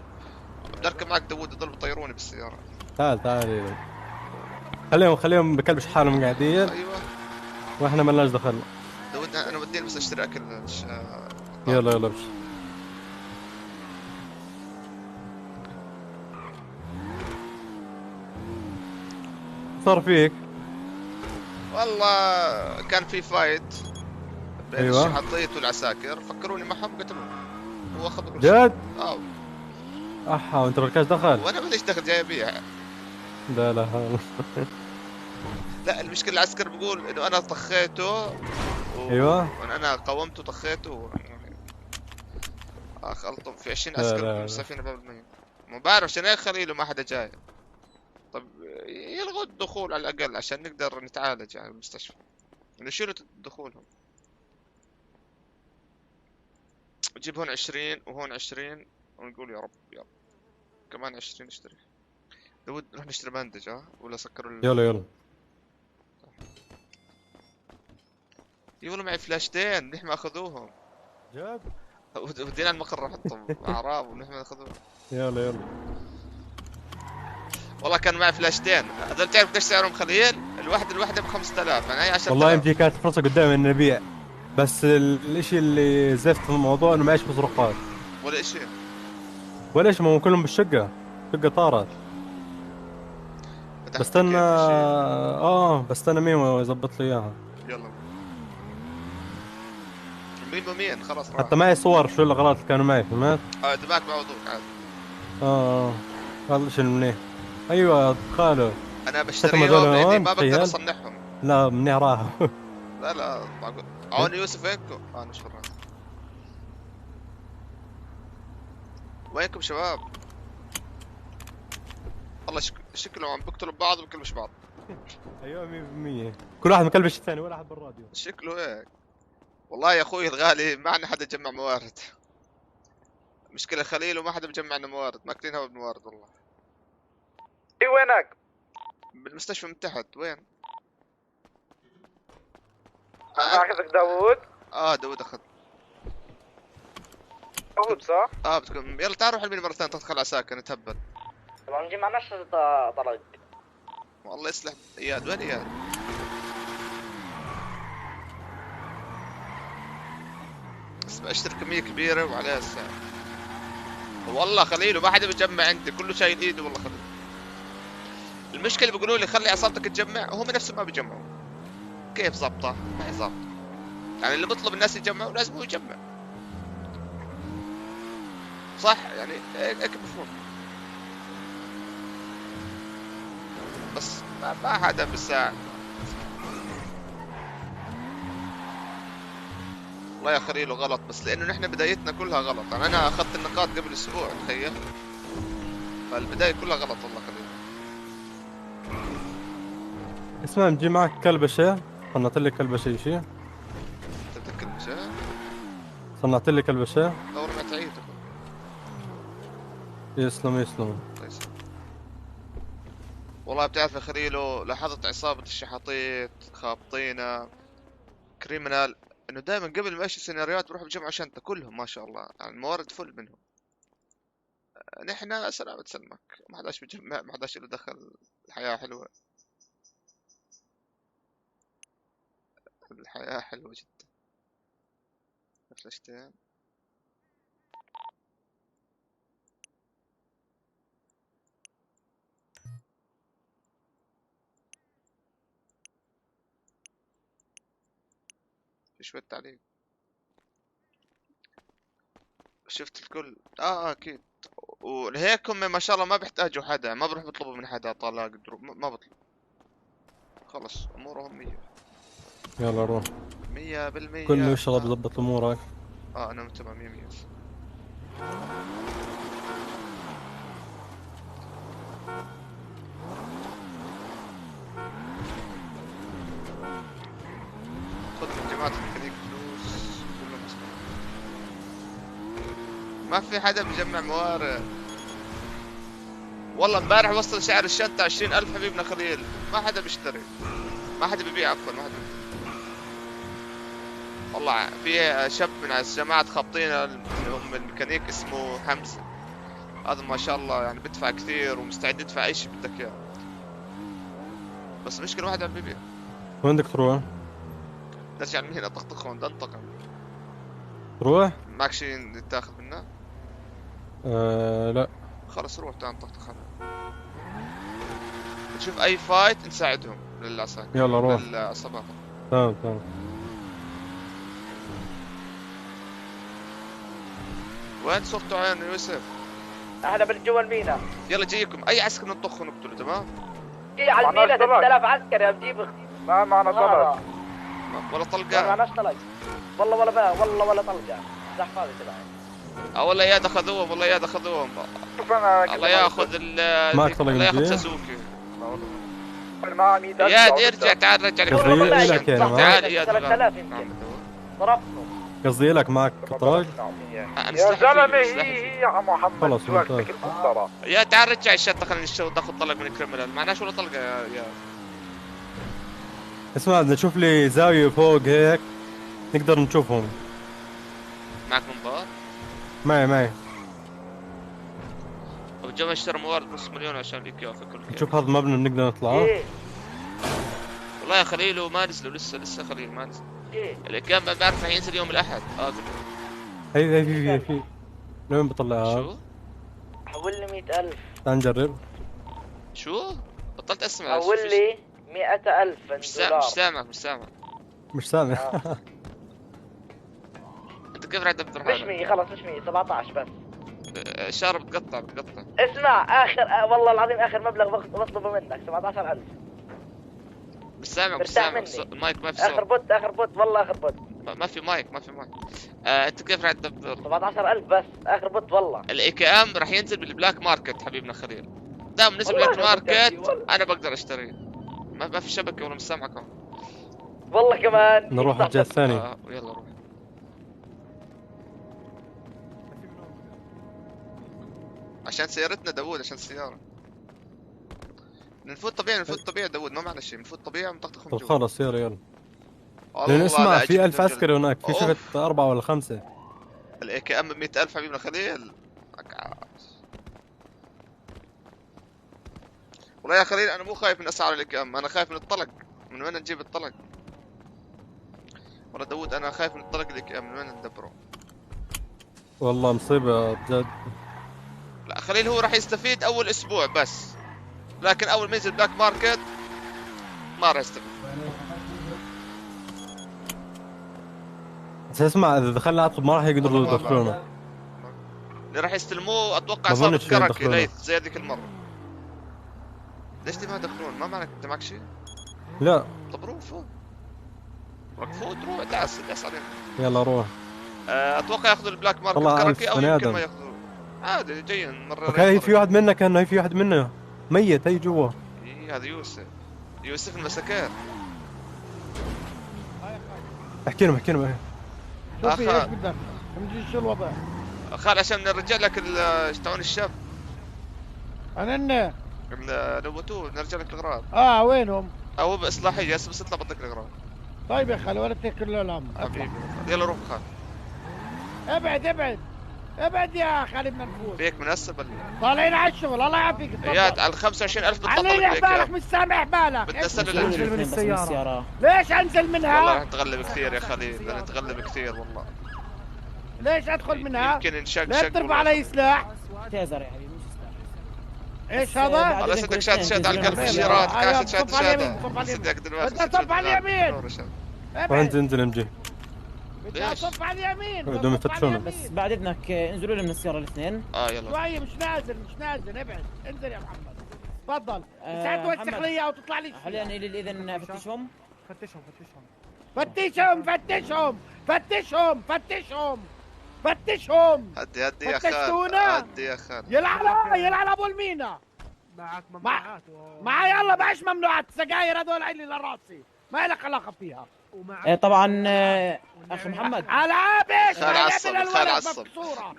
بدي اركب معك داوود، يضل بطيروني بالسيارة. تعال خليهم بكلبش حالهم قاعدين. ايوه واحنا مالناش دخل. داوود انا بدي بس اشتري اكل. يلا بس صار فيك؟ والله كان في فايت بين ايوه الشحطيط والعساكر، فكروني معهم قتلوه. هو اخذ جد؟ احا وانت مالكاش دخل؟ وانا ماليش دخل، جاي ابيع. لا لا المشكلة العسكر بيقول انه انا طخيته ايوه انا قاومته طخيته. خلطهم في 20 عسكر مسافين باب المدينة. ما بعرف عشان هيك خليله ما حدا جاي. طب يلغوا الدخول على الاقل عشان نقدر نتعالج يعني بالمستشفى. نشيلوا دخولهم. نجيب هون 20 وهون 20 ونقول يا رب يلا كمان 20 نشتري. داود نروح نشتري باندج ولا سكروا يلا يقولوا معي فلاشتين نحن ما اخذوهم. جد؟ ودينا المقر نحطهم اعراب ونحن ناخذوهم. يلا والله كان معي فلاشتين هذول تعرف قديش سعرهم خليل؟ الواحدة ب 5000 يعني هي 10,000. والله يمدي كانت فرصة قدامي اني نبيع، بس الاشي اللي زفت في الموضوع انه معيش مصروفات. ولا شيء ما هم كلهم بالشقة، شقة طارت. بستنى ميمو يظبط لي اياها. يلا مين خلاص راح. حتى معي صور شو الاغراض اللي كانوا معي، فهمت؟ دباك موضوع عادي. هذا الشيء منيح. ايوه خالو انا بشتريهم لاني ما بقدر اصنعهم. لا منيح راحوا. لا معقول. عون يوسف وينكم؟ انا شفران. وينكم شباب؟ والله شكلهم عم بيقتلوا بعض وبكلبش بعض. ايوه 100% كل واحد مكلبش الثاني ولا احد بالراديو. شكله هيك. والله يا اخوي الغالي ما عندنا حدا يجمع موارد. مشكلة خليل وما حدا بجمع لنا موارد، ماكلين هوا بالموارد والله. اي وينك؟ بالمستشفى من تحت. وين؟ اخذك داوود؟ داوود اخذ. داوود صح؟ بتكون يلا تعال روح الميني مرة ثانية تدخل على ساكن نتهبل. طبعا نجي معناش طلق. والله يصلح اياد. وين اياد؟ بس اشتري كمية كبيرة وعليها السعر. والله خليل وما حدا بيجمع عندي، كله شايل ايده والله خليل. المشكلة بيقولوا لي خلي عصابتك تجمع وهم نفسهم ما بيجمعوا. كيف ظابطة؟ ما هي ظابطة. يعني اللي بيطلب الناس يجمعوا لازم هو يجمع. صح يعني هيك مفهوم. بس ما حدا بيساعد. والله يا خليل غلط، بس لانه نحن بدايتنا كلها غلط. يعني انا اخذت النقاط قبل اسبوع تخيل، فالبداية كلها غلط والله خليل. اسمع نجي معك كلبشة، صنعت لي كلبشة شيء. انت كلبشة؟ صنعت لي كلبشة. دور ما تعيد. يسلم. والله بتعرف يا خليلو لاحظت عصابة الشحاطيط خابطينا كريمنال انه دائما قبل ما يمشي سيناريوهات بروحوا بجمعوا شنطة كلهم ما شاء الله، يعني الموارد فل منهم. نحن سلامة سلمك ما حداش بجمع، ما حداش له دخل. الحياة حلوة، الحياة حلوة جدا. فلاشتين في شوية تعليق. شفت الكل اكيد. ولهيك هم ما شاء الله ما بيحتاجوا حدا، ما بروح بيطلبوا من حدا طلاق دروب، ما بطلب. خلص امورهم 100. يلا روح 100%. كله ان شاء الله بيظبط امورك. انا تمام 100. خذ من جماعة الميكانيك فلوس كله مسكين. ما في حدا بيجمع موارد. والله امبارح وصل سعر الشنطة 20,000 حبيبنا خليل، ما حدا بيشتري، ما حدا بيبيع عفوا، ما حدا بيبيع. والله في شاب من جماعة خابطينا اللي هم الميكانيك اسمه حمزة، هذا ما شاء الله يعني بدفع كثير ومستعد يدفع اي شيء بدك اياه، بس مشكلة واحد عم بيبيع. وين بدك تروح؟ نرجع من هنا طخطخ هون دنطق. تروح؟ معك شيء تاخذ منه؟ لا خلص روح تعال نطخطخ هنا. نشوف اي فايت نساعدهم للعساكر. يلا روح للعصابات. تمام. وين صرتوا عين يوسف؟ احنا جوا المينا. يلا جايكم اي عسكر نطخ ونقتله تمام؟ ايه على المينا 3000 عسكري بجيب. ما معنا طلق ولا طلقة. ما معناش طلق والله ولا طلقة. زحفاضي تبعي. والله ياد اخذوهم، والله ياد اخذوهم. الله ياخذ معك طلق الله ياخذ سازوكي. معاه 100,000 يا ارجع تعال رجع لك تعال يا 3000 يمكن صرفهم. قصدي لك معك طراق. يا زلمه هي يا محمد خلص وقتك المسطره. يا تعال رجع الشنطه خلينا ناخذ طلق من الكريمنال. معناش ولا طلقه يا اسمع بدنا نشوف لي زاوية فوق هيك نقدر نشوفهم. معك منظار؟ معي. وجا اشترى موارد نص مليون عشان الايكيا في كل كيف. نشوف هذا المبنى بنقدر نطلعه. والله يا خليل ما نزلوا لسه خليل ما نزل. الايكيا ما بعرف رح ينزل يوم الاحد. هي في لوين بطلعها؟ شو؟ حول لي 100,000. تعال نجرب. شو؟ بطلت اسمع. حول لي 100,000 دولار. مش سامع. انت كيف راح تدبر حالك؟ مش 100 خلص مش 100 17 بس. شهر بتقطع. اسمع اخر والله العظيم اخر مبلغ بطلبه منك 17,000. مش سامع المايك ما في صوت. اخر بوت والله اخر بوت. ما في مايك. انت كيف راح تدبر؟ 17,000 بس اخر بوت والله. الاي كي ام راح ينزل بالبلاك ماركت حبيبنا خليل. دام نزل بالبلاك ماركت انا بقدر اشتريه. ما في شبكه ولا مش سامعكم. والله كمان نروح الجهه الثانيه. يلا روح. عشان سيارتنا داوود عشان السيارة نفوت طبيعي داوود ما معنا شيء. نفوت طبيعي ونطخ من جوا. خلص يلا لأن اسمع في 1000 عسكري هناك. في شفت 4 ولا 5. الاي كي ام 100,000 حبيبنا خليل. والله يا خليل انا مو خايف من اسعار الاي كي ام، انا خايف من الطلق. من وين نجيب الطلق؟ والله داوود انا خايف من الطلق الاي كي ام. من وين ندبره؟ والله مصيبة بجد. لا خليل هو راح يستفيد اول اسبوع بس، لكن اول ما ينزل بلاك ماركت ما راح يستفيد. بس اسمع اذا دخلنا عقب ما راح يقدروا يدخلونا. اللي راح يستلموه اتوقع صار كركي ليث زي هذيك المرة. ليش دي ما يدخلون؟ ما معك انت معك شيء؟ لا. طب روح فوق. فوت روح داس عليهم. يلا روح. اتوقع ياخذوا البلاك ماركت كركي او يمكن ما ياخذوه. عادي جايين مرة. اوكي في واحد منا كان هي في واحد منا ميت هي جوا. هذا يوسف المساكين. احكي لهم شوفي ايش بدك؟ شو الوضع؟ خال عشان نرجع لك تعون الشاب. انا لوتوه نرجع لك الاغراض. وينهم؟ هو باصلاحيه بس اطلع بدك الاغراض. طيب يا خال ولا تاكل له الهم. حبيبي يلا روح خال. ابعد يا خالي بدنا نفوت. بيك منسب طالعين على الشغل الله يعافيك. اياد على 25,000 بتطلع علي حبالك مش سامع حبالك. بدنا نسلل من السيارة. ليش انزل منها؟ والله نتغلب كثير يا خليل. بدنا نتغلب كثير والله. ليش ادخل منها؟ يمكن نشق لا ترفع علي سلاح. تيزر يا حبيبي ايش هذا؟ على صدق شات على القلب الشيرات كاسة شات صدق دلوقتي. بدي اصف على اليمين. وانت انزل امجي. بدي اصف على اليمين. بدهم يفتشونا. بس بعد اذنك انزلوا لي من السيارة الاثنين. يلا. شوي مش نازل ابعد. انزل يا محمد. تفضل. ساعات توسخ لي او تطلع لي. حاليا الى الاذن فتشهم. فتشهم. هدي يا خال. هدي يا خال. يلعن ابو المينا. معك ممنوعات. معي يلا باش ممنوعات. سجاير هذول عيني لراسي ما لك علاقه فيها. طبعا اخ محمد العاب ايش؟ خال عصب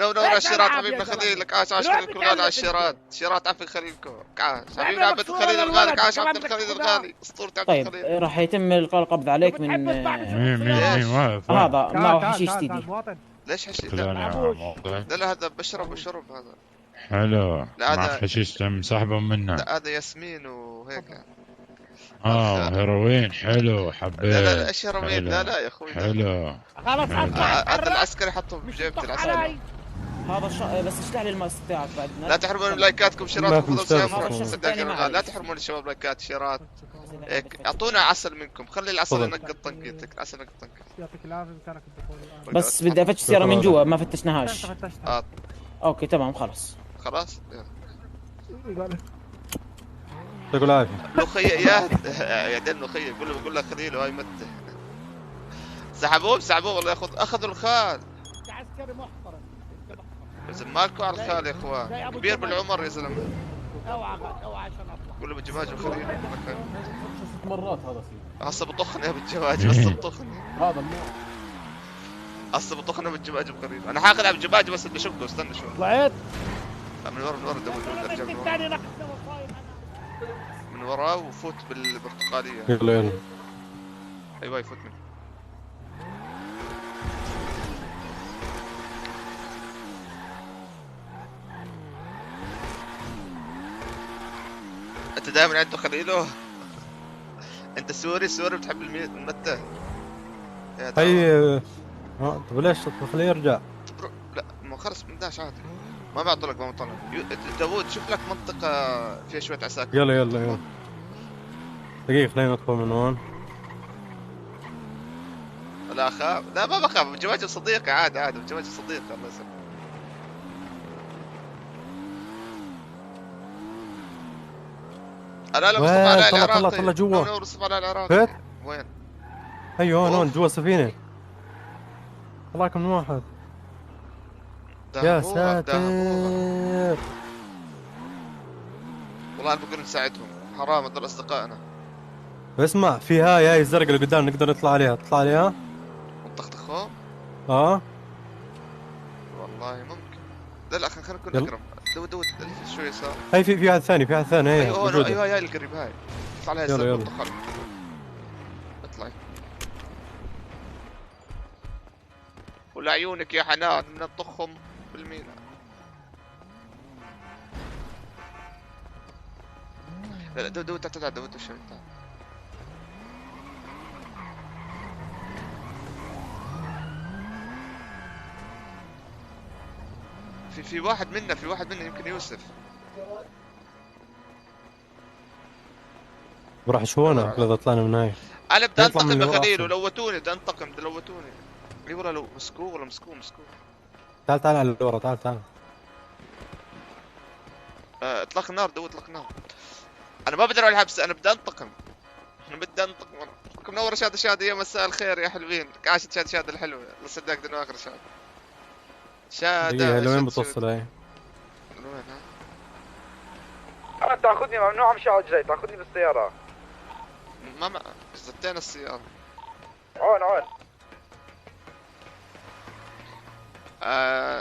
نور الشيرات حبيبنا خليلك. عاش خليلكم الغالي على الشيرات. شيرات عفن خليلكم. عاش حبيبنا عبد الخليل الغالي. عاش عبد الخليل الغالي اسطورة عبد الخليل. طيب راح يتم القاء القبض عليك من هذا معه حشيش تيدي. ليش حشيش؟ لا هذا بشرب هذا حلو. مع حشيش مسحبه منه. لا هذا ياسمين وهيك. هيروين حلو حبيت. لا ايش هيروين؟ لا يا اخوي حلو. خلاص هذا العسكري حطه بجيبة العسكري. هذا بس اشلح لي الماس بتاعك بعد. لا تحرمون لايكاتكم شيراتكم. لا تحرمون شباب لايكات شيرات. اعطونا عسل منكم. خلي العسل ينقط طنقيتك. العسل ينقط طنقيتك. يعطيك العافيه مكانك الدخول. بس بدي افتش السيارة من جوا ما فتشناهاش. اوكي تمام خلاص يقول عافية. ملوخية يا دين ملوخية. بقول له خليله هاي مته. سحبوه والله اخذوا الخال. عسكري محترم. بس مالكوا على الخال يا اخوان. كبير بالعمر يا زلمه. اوعى اوعى عشان اطلع. قول له بالجماج وخليل. 6 مرات هذا فيه. هسه بطخني بالجماج، هسه بطخني. هذا النوع. هسه بطخني بالجماج بقريب. انا حاقلع بالجماج بس بدي اشقه، استنى شوي. طلعت؟ لا من ورا ارجع من ورا. من ورا وفوت بالبرتقالية. يلا. ايوه يفوت منه. انت دائما عنده خليله. انت سوري بتحب المتة. هي طب ليش خليه يرجع؟ لا ما خلص من داش عادي، ما بعطوا لك بمطلع. داوود شوف لك منطقة فيها شوية عساكر. يلا دقيقة خلينا ندخل من هون. لا اخاف، لا ما بخاف، الجواج صديقي عادي الجواج صديقي الله يسلمك. لا مصطفى على العراقي. طلع جوا. نور مصطفى على العراقي. وين؟ ايوه هون جوا السفينة. طلعكم من واحد. يا ساتر. والله انا بقول نساعدهم، حرام هذول اصدقائنا. اسمع في هاي الزرقاء اللي قدام نقدر نطلع عليها، تطلع عليها؟ ونطخطخهم؟ والله ممكن. لا خلينا نكون اقرب. دود شوي يسار. هي في واحد ثاني، هي موجودة. ايوه هاي القريب هاي. اطلع عليها يلا اطلعي. ولعيونك يا حنان من نطخهم بالمينا. لا دود تعال دود شوي تعال. في واحد منا يمكن يوسف. راح شونا اذا طلعنا من هاي. انا بدي انتقم يا خليل ولوتوني، بدي انتقم لوتوني. اللي ورا لو مسكوه. تعال على اللي ورا، تعال. اطلق نار دود، اطلق نار. انا ما بدي اروح الحبس، انا بدي انتقم. منور شادي يا مساء الخير يا حلوين. عاشت شادي الحلوه. الله يصدقك انه اخر شادي. لوين بتوصل هاي؟ لوين انا تاخذني ممنوع امشي على الجاي، تاخذني بالسيارة. ما زدتين السيارة. عون.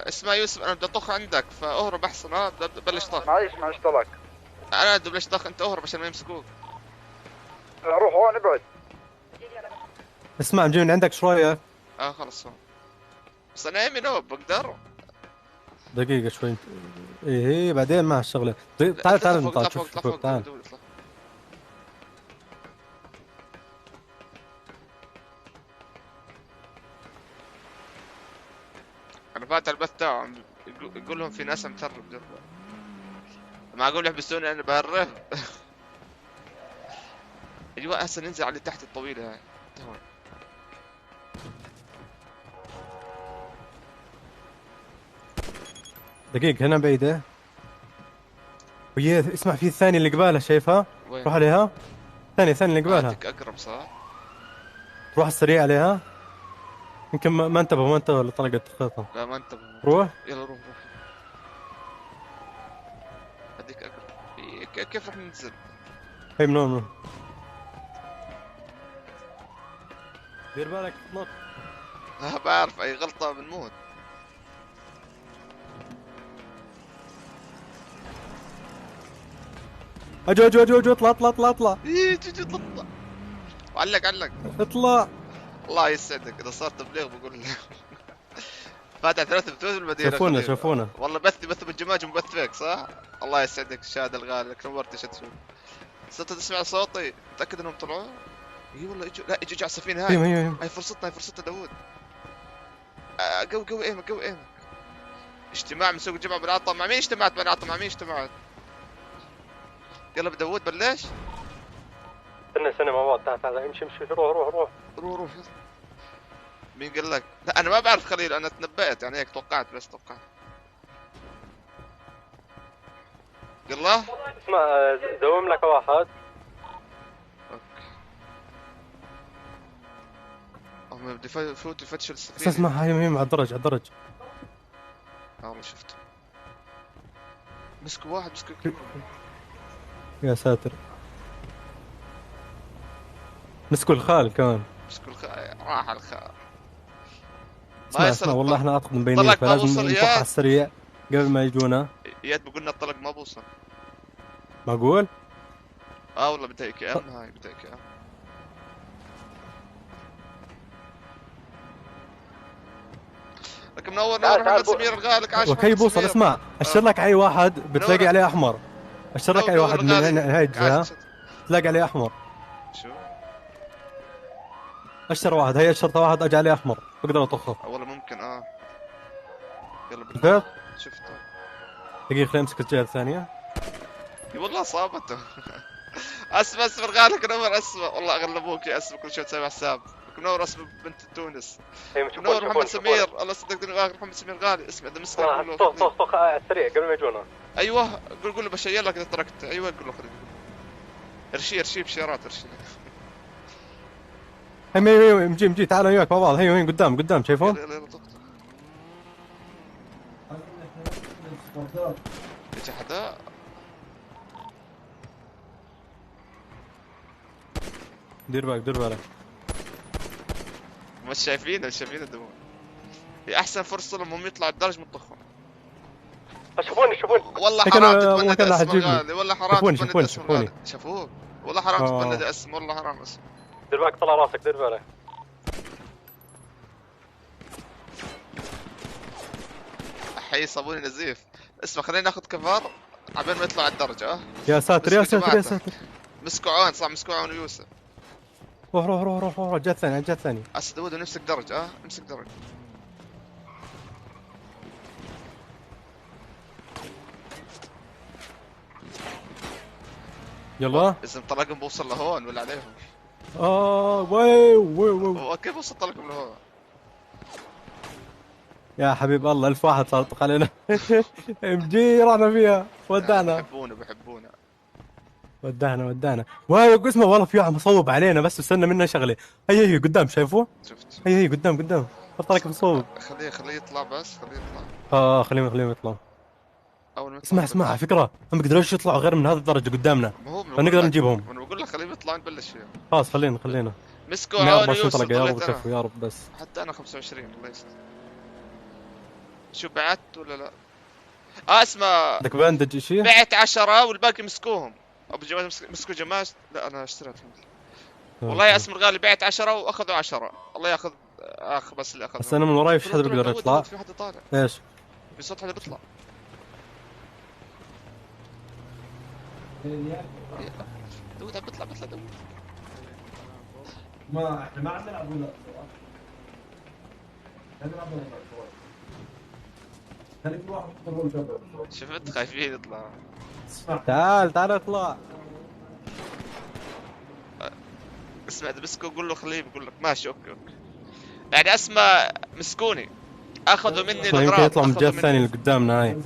اسمع يوسف، انا بدي اطخ عندك فاهرب احسن. بدي بلش طخ. معلش طلق. انا بدي بلش طخ، انت اهرب عشان ما يمسكوك. روح هون ابعد. اسمع نجي من عندك شوية. خلص هون. بس انا ايمي نوب بقدر. دقيقة شوي. ايه بعدين مع الشغلة. تعال نطلع شوف تعال. انا فاتح البث تاعهم، يقول لهم في ناس متهرب جوا. معقول يحبسوني انا بهرب؟ ايوه هسه ننزل على تحت الطويلة هاي. هون. دقيقة هنا بعيدة. ويا اسمع في الثانية اللي قبالها شايفها؟ وين؟ روح عليها. الثانية اللي قبالها. عندك اقرب صح؟ روح السريع عليها. يمكن ما انتبه ولا طلقت خيطها. لا ما انتبه. روح. يلا روح. هديك اقرب. كيف رح ننزل؟ هي من هون. دير بالك تنط. بعرف اي غلطة بنموت. اجو اطلع. جي اطلع. علق. اطلع. الله يسعدك، اذا صار تبليغ بقول لك. فاتح 3 بثوث بالمدينة. شوفونا. والله بث بالجماج ومبث فيك صح؟ الله يسعدك الشهادة الغالي لك، نورت شو تشوف. صرت تسمع صوتي، متأكد انهم طلعوا؟ اي والله اجوا. لا اجوا على السفينة هاي. هاي فرصتنا داوود. قوي ايمك. اجتماع من سوق الجمعة بنعطى. مع مين اجتمعت؟ يلا بداوود بلش. استنى مع بعض. تعال امشي روح يلا. مين قال لك؟ لا انا ما بعرف خليل، انا تنبأت يعني هيك توقعت. يلا اسمع دوم لك واحد. هم بدي يفوت يفتشوا السفينة. اسمع هاي مهم على الدرج. والله شفته. مسكوا واحد. يا ساتر. مسكوا الخال كمان. مسكوا الخال، راح الخال. اسمع والله احنا اعتقد مبينين، فلازم نطلع على السريع قبل ما يجونا. اياد بيقول لنا الطلق ما بوصل. معقول؟ والله بدها كي ام، هاي بدها كي ام. لك منور محمد سمير الغالك، عاش وكي بوصل. اسمع، اشر لك اي واحد بتلاقي عليه احمر. اشر لك اي واحد من هاي الجهه تلاقي عليه احمر. شو؟ اشر واحد، هي اشرت واحد اجى عليه احمر بقدر اطخه. والله ممكن. يلا بالله شفته. دقيقة خليني امسك الجهة الثانية. اي والله صابته. اسمع الغالك منور. اسمع والله غلبوك يا اسمع، كل شوي تسوي حساب. منور اسمه بنت تونس. منور محمد سمير، الله يصدقني الغالي محمد سمير غالي. اسمع اذا مسك طخ على السريع قبل ما يجونا. ايوه قول له بشير لك اذا تركت. ايوه قول له خليني ارشي بشيرات ارشي. هي مجي تعالوا وياك مع بعض. هي قدام شايفون؟ يلا اجى حدا. دير بالك مش شايفين الدموع. هي احسن فرصه لما هم يطلعوا الدرج مطخهم. شوفوني والله حرام تتبند اسم غالي، والله حرام تتبند اسم غالي. شافوك والله حرام تتبند اسم، والله حرام اسم. دير بالك طلع راسك، دير بالك. حي صابوني نزيف. اسمع خلينا ناخذ كفر عبين ما يطلع الدرجة. يا ساتر. مسكوا عون، صح مسكوا عون ويوسف. روح الجهة الثانية. اسد داود نمسك درج. امسك درج. يلا اذا انطلقهم بوصل لهون ولا عليهم. وي كيف وصلت لكم لهون؟ يا حبيب الله 1000 واحد صار يطق علينا. MG رحنا فيها ودعنا. بحبونا ودعنا. واي اسمه والله في واحد مصوب علينا بس استنى منه شغله. هي قدام شايفوه؟ شفت. هي قدام حط لك مصوب. خليه يطلع بس خليه يطلع. خليهم يطلعوا. اسمع على فكره هم بيقدروش يطلعوا غير من هذا الدرجه قدامنا، فنقدر نجيبهم. انا بقول لك خليهم يطلعوا نبلش فيهم. خلاص خلينا مسكوا عون يوسف. يا رب بس. حتى انا 25 الله يستر. شو بعت ولا لا؟ اسمع بدك باندج شيء؟ بعت 10 والباقي مسكوهم. ابو جمال مسكوا جماعه. لا انا اشتريت والله يا اسم الغالي. بعت 10 واخذوا 10. الله ياخذ بس اللي اخذ. بس انا من وراي فيش حدا بيقدر يطلع. في حدا طالع. ايش؟ في صوت حدا بيطلع. داود عم بيطلع داود. ما احنا ما عم نلعب ولا شفت خايفين يطلعوا. تعال اطلع. اسمع اذا مسكوا قول له خليه بقول لك ماشي اوكي. يعني اسمع مسكوني اخذوا مني الاغراض. يطلعوا من الجهه الثانيه اللي قدامنا هاي.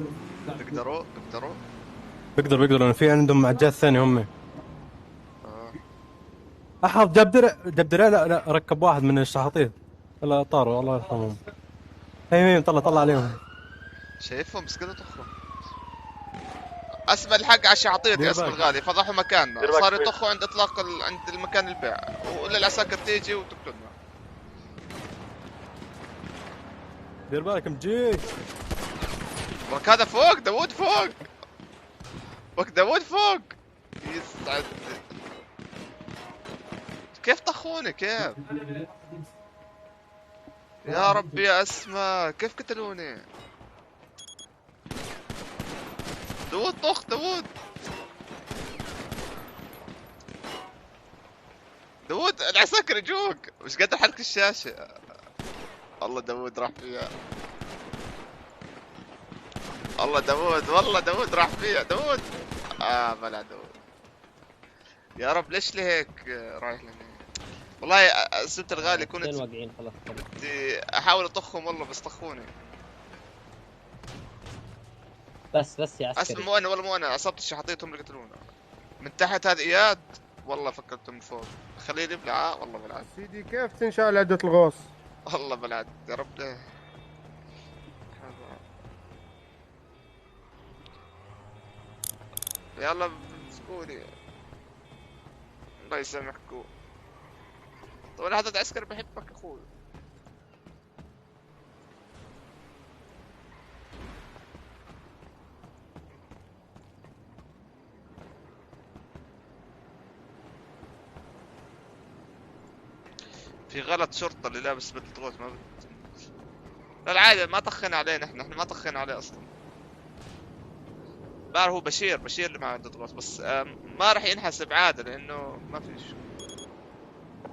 بيقدروا انا في عندهم مع الجهه الثانيه هم. احط جاب درع لا ركب واحد من الشحاطين. لا طاروا الله يرحمهم. هي طلع عليهم. شايفهم بس كده طخهم. اسمع الحق على الشحاطين يا اسم الغالي. فضحوا مكاننا، صاروا يطخوا عند اطلاق عند المكان البيع، ولا العساكر تيجي وتقتلنا. دير بالك مجي. وك هذا فوق داوود فوق. وك داوود فوق. يستعد. كيف طخوني كيف؟ يا ربي يا اسماء كيف قتلوني؟ داوود طخ داوود العساكر يجوك مش قادر احرك الشاشة. الله داوود راح فيها. الله داوود والله داوود راح فيها داوود. بلا داوود. يا رب ليش لهيك رايح لهيك؟ والله سبت الغالي كنت بدي احاول اطخهم والله بس طخوني. بس يا عسكري. اسمع مو انا عصبت الشحاطيتهم اللي قتلونا. من تحت هذا اياد والله فكرته من فوق. خليه يبلع والله بلعت. سيدي كيف تنشال عدة الغوص؟ والله بلعت يا رب ده. يلا مسكولي. الله يسامحكم. طب انا حضرت عسكري بحبك اخوي. في غلط شرطة اللي لابس بدلة غوث ما لا العادي ما طخنا عليه احنا ما طخنا عليه اصلا. بعرف هو بشير اللي معه بدلة غوث بس ما راح ينحسب عادة لانه ما فيش.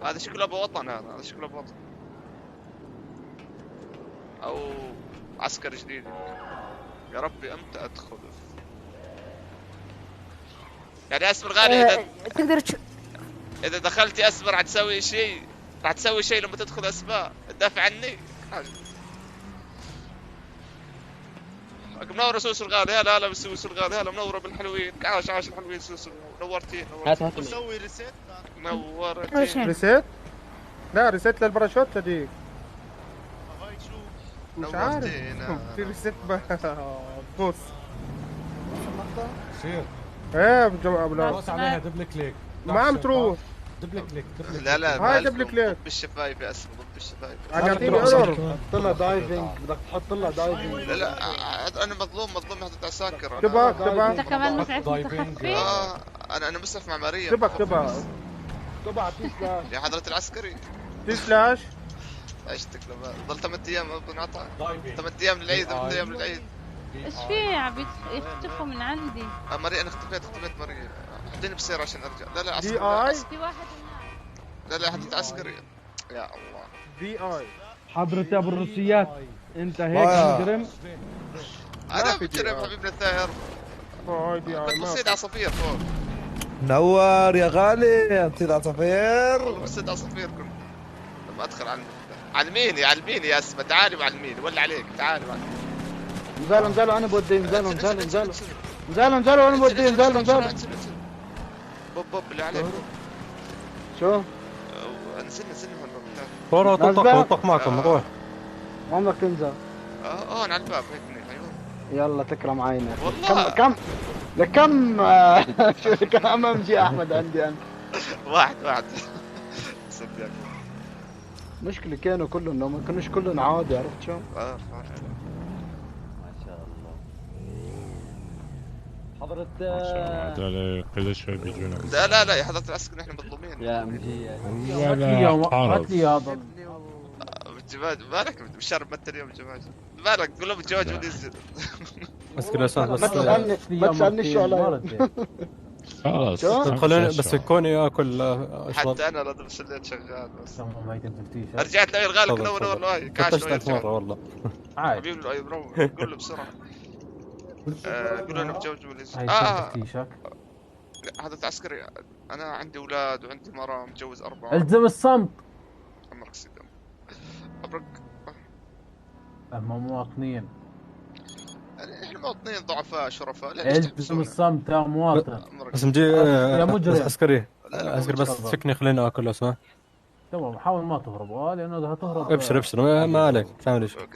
هذا شكله ابو وطن هذا شكله ابو وطن. او عسكري جديد. يا ربي امتى ادخل؟ يعني اسمر غالي تقدر اذا دخلتي اسمر راح تسوي شيء لما تدخل اسماء تدافع عني. منور سوسو الغالي. هلا بسوسو الغالي. هلا منوره بالحلوين. عاش الحلوين سوسو. نورتين نسوي ريسيت. نورتين ريسيت؟ لا ريسيت للباراشوت صديق. مش عارف في ريسيت بوس شير ايه لا بوس عليها دبل كليك ما عم تروح. دبل كليك لا هاي دبل كليك ضد بالشفايف يا اسمه ضد بالشفايف. اعطيني ايرور. طلع دايفنج بدك تحط له دايفنج. لا انا مظلوم حضرت عساكر. اكتبها انت كمان مسعف متخفي. انا مسعف مع مريم. اكتبها تي سلاش يا حضرة العسكري. تي سلاش عشتك لما ضل 8 ايام بنعطى 8 ايام للعيد 8 ايام للعيد. ايش في عم يختفوا من عندي؟ مريم انا اختفيت مريم. حطيني بسير عشان ارجع. لا دي اي في واحد لا حضرة عسكري. يا الله دي اي حضرة ابو الروسيات انت هيك مجرم. انا مجرم حبيبنا الثاهر. كنت بصيد عصافير فوق. نور يا غالي يا سيد عصافير. والله بصيد عصافير كنت لما ادخل علميني يا اسمه. تعالي وعلميني ولا عليك. تعالي وعلميني. نزلوا انا بودي نزلوا انا بودي نزلوا بوب اللي عليك. شو؟ نزلنا هون فورا طق معكم روح. عمرك تنزل. انا على الباب هيك منيح. ايوه يلا تكرم عينك. والله كم كم امام جي احمد عندي انا. واحد صدق مشكلة كانوا كلهم ما كانوش كلهم عادي. عرفت شو؟ ما شاء الله. حضرة هذول كل شوي بيجونا. لا يا حضرة العسكري نحن مظلومين. يا امجي هات لي هذا الجماج. مالك بالشارع مثل اليوم الجماج. مالك تقول لهم الجماج ونزل. بس ما تسالنيش شو علي. خلاص خليني بس يكوني اكل حتى انا رد بسليت شغال بس. رجعت لي الغالي نور له كاش مرة والله. عادي حبيبي قول له بسرعه. قول له انا متزوج وليس. هذا عسكري. انا عندي اولاد وعندي مرأة متجوز 4. الزم الصمت. امرك سيدم. امرك. هم مواطنين. احنا مواطنين ضعفاء شرفاء. الزم الصمت يا مواطن. بس مجي يا مجرم. عسكري بس تفكني خليني اكل لو سمحت. تمام حاول ما تهرب لانه اذا هتهرب ابشر ما عليك تعمل شيء.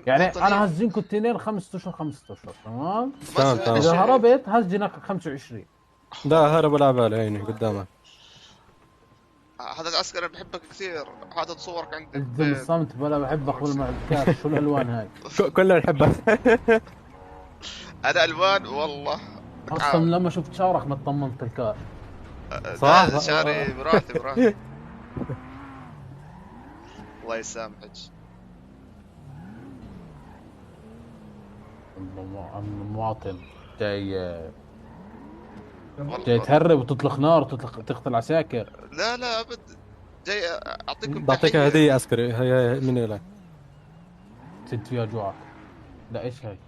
يعني انا هزينكم التنين 5 اشهر تمام. اذا هربت هزينك 25. لا هرب ولا بالي عيني قدامك. هذا العسكري انا بحبك كثير. حاطط صورك عندي. الزم الصمت بلا بحبك بالمعكات. شو الالوان هاي؟ كلنا نحبك. انا الوان والله. اصلا لما شفت شعرك ما اطمنت الكاش. صح شعري براحتي. الله يسامحك. المواطن جاي تهرب وتطلق نار تقتل عساكر. لا ابد. جاي اعطيكم بعطيك هدية عسكري. هي من لك. سد فيها جوعك. لا ايش هاي؟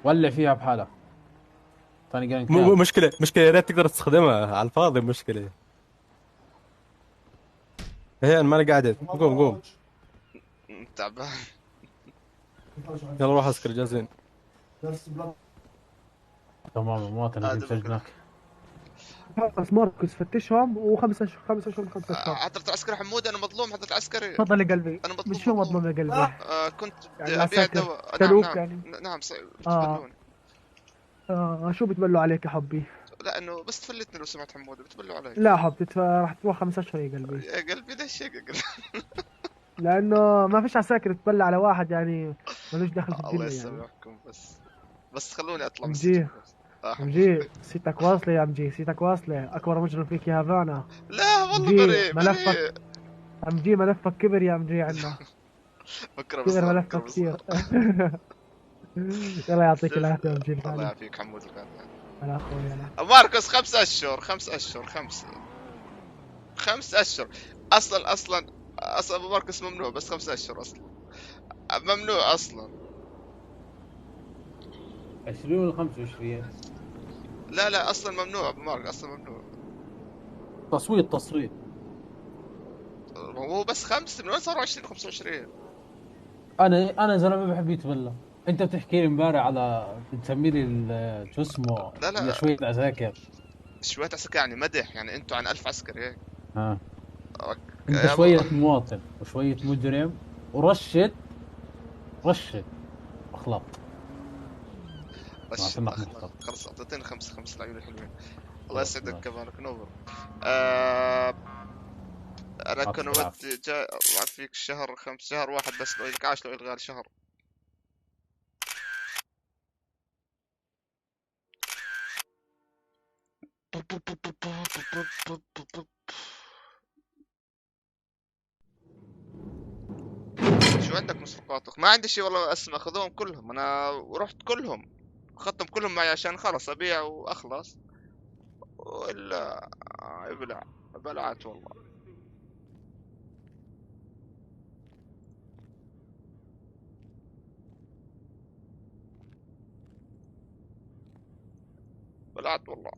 ولع فيها بحالك. ثاني جانك مشكلة يا ريت تقدر تستخدمها على الفاضي. مشكلة هي انا ماني قاعد. قوم تعبان. يلا روح عسكري جاهزين. تمام المواطن اللي مسجلك. بس ماركوس فتشهم وخمس اشهر 5 اشهر. حضرة العسكري حمود انا مظلوم. حضرة العسكري تفضل يا قلبي. انا مظلوم. شو مظلوم يا قلبي؟ كنت ابيع دواء. نعم نعم شو بتبلوا عليك يا حبي؟ لا انه بس تفلتني لو سمعت حموده بتبلوا علي. لا حبي راح تروح 5 اشهر يا قلبي. يا قلبي ليش يا قلبي؟ لانه ما فيش عساكر تبلى على واحد يعني ملوش دخل في الله الدنيا يعني. يسامحكم بس خلوني اطلع من مجي السجن. مجي سيتك واصله يا مجي، سيتك واصله. اكبر مجرم فيك يا هافانا. لا والله بريء ملفك مجي، ملفك كبر يا مجي عنا. بكره كبر ملفك كثير. يلا يعطيك العافيه يا مجي. الله يعافيك حمود الغالي. هلا اخوي هلا. ماركوس 5 اشهر 5 اشهر 5 اشهر. اصلا ابو ماركوس ممنوع، بس 5 اشهر اصلا ممنوع اصلا. 20 ولا 25؟ لا اصلا ممنوع ابو ماركوس، اصلا ممنوع. تصويت. هو بس 5 من وين صاروا 20 25؟ انا زلمه بحب يتبلى. انت بتحكي لي امبارح على بتسمي لي شو اسمه؟ لا شويه عساكر. شويه عساكر يعني مدح، يعني انتوا عن 1000 عسكري هيك. انت شويه مواطن وشويه مجرم ورشه اخلاق. خلص اعطيتني 5 العيون الحلوين. الله يسعدك كمالك نور. انا كنت جاي اطلع فيك شهر 1 بس لو لك عاش لو الغال شهر. شو عندك مسروقاتك؟ ما عندي شيء والله اسمع، خذوهم كلهم. انا ورحت كلهم اخذتهم كلهم معي عشان خلص ابيع واخلص. ولا بلعت والله. بلعت والله.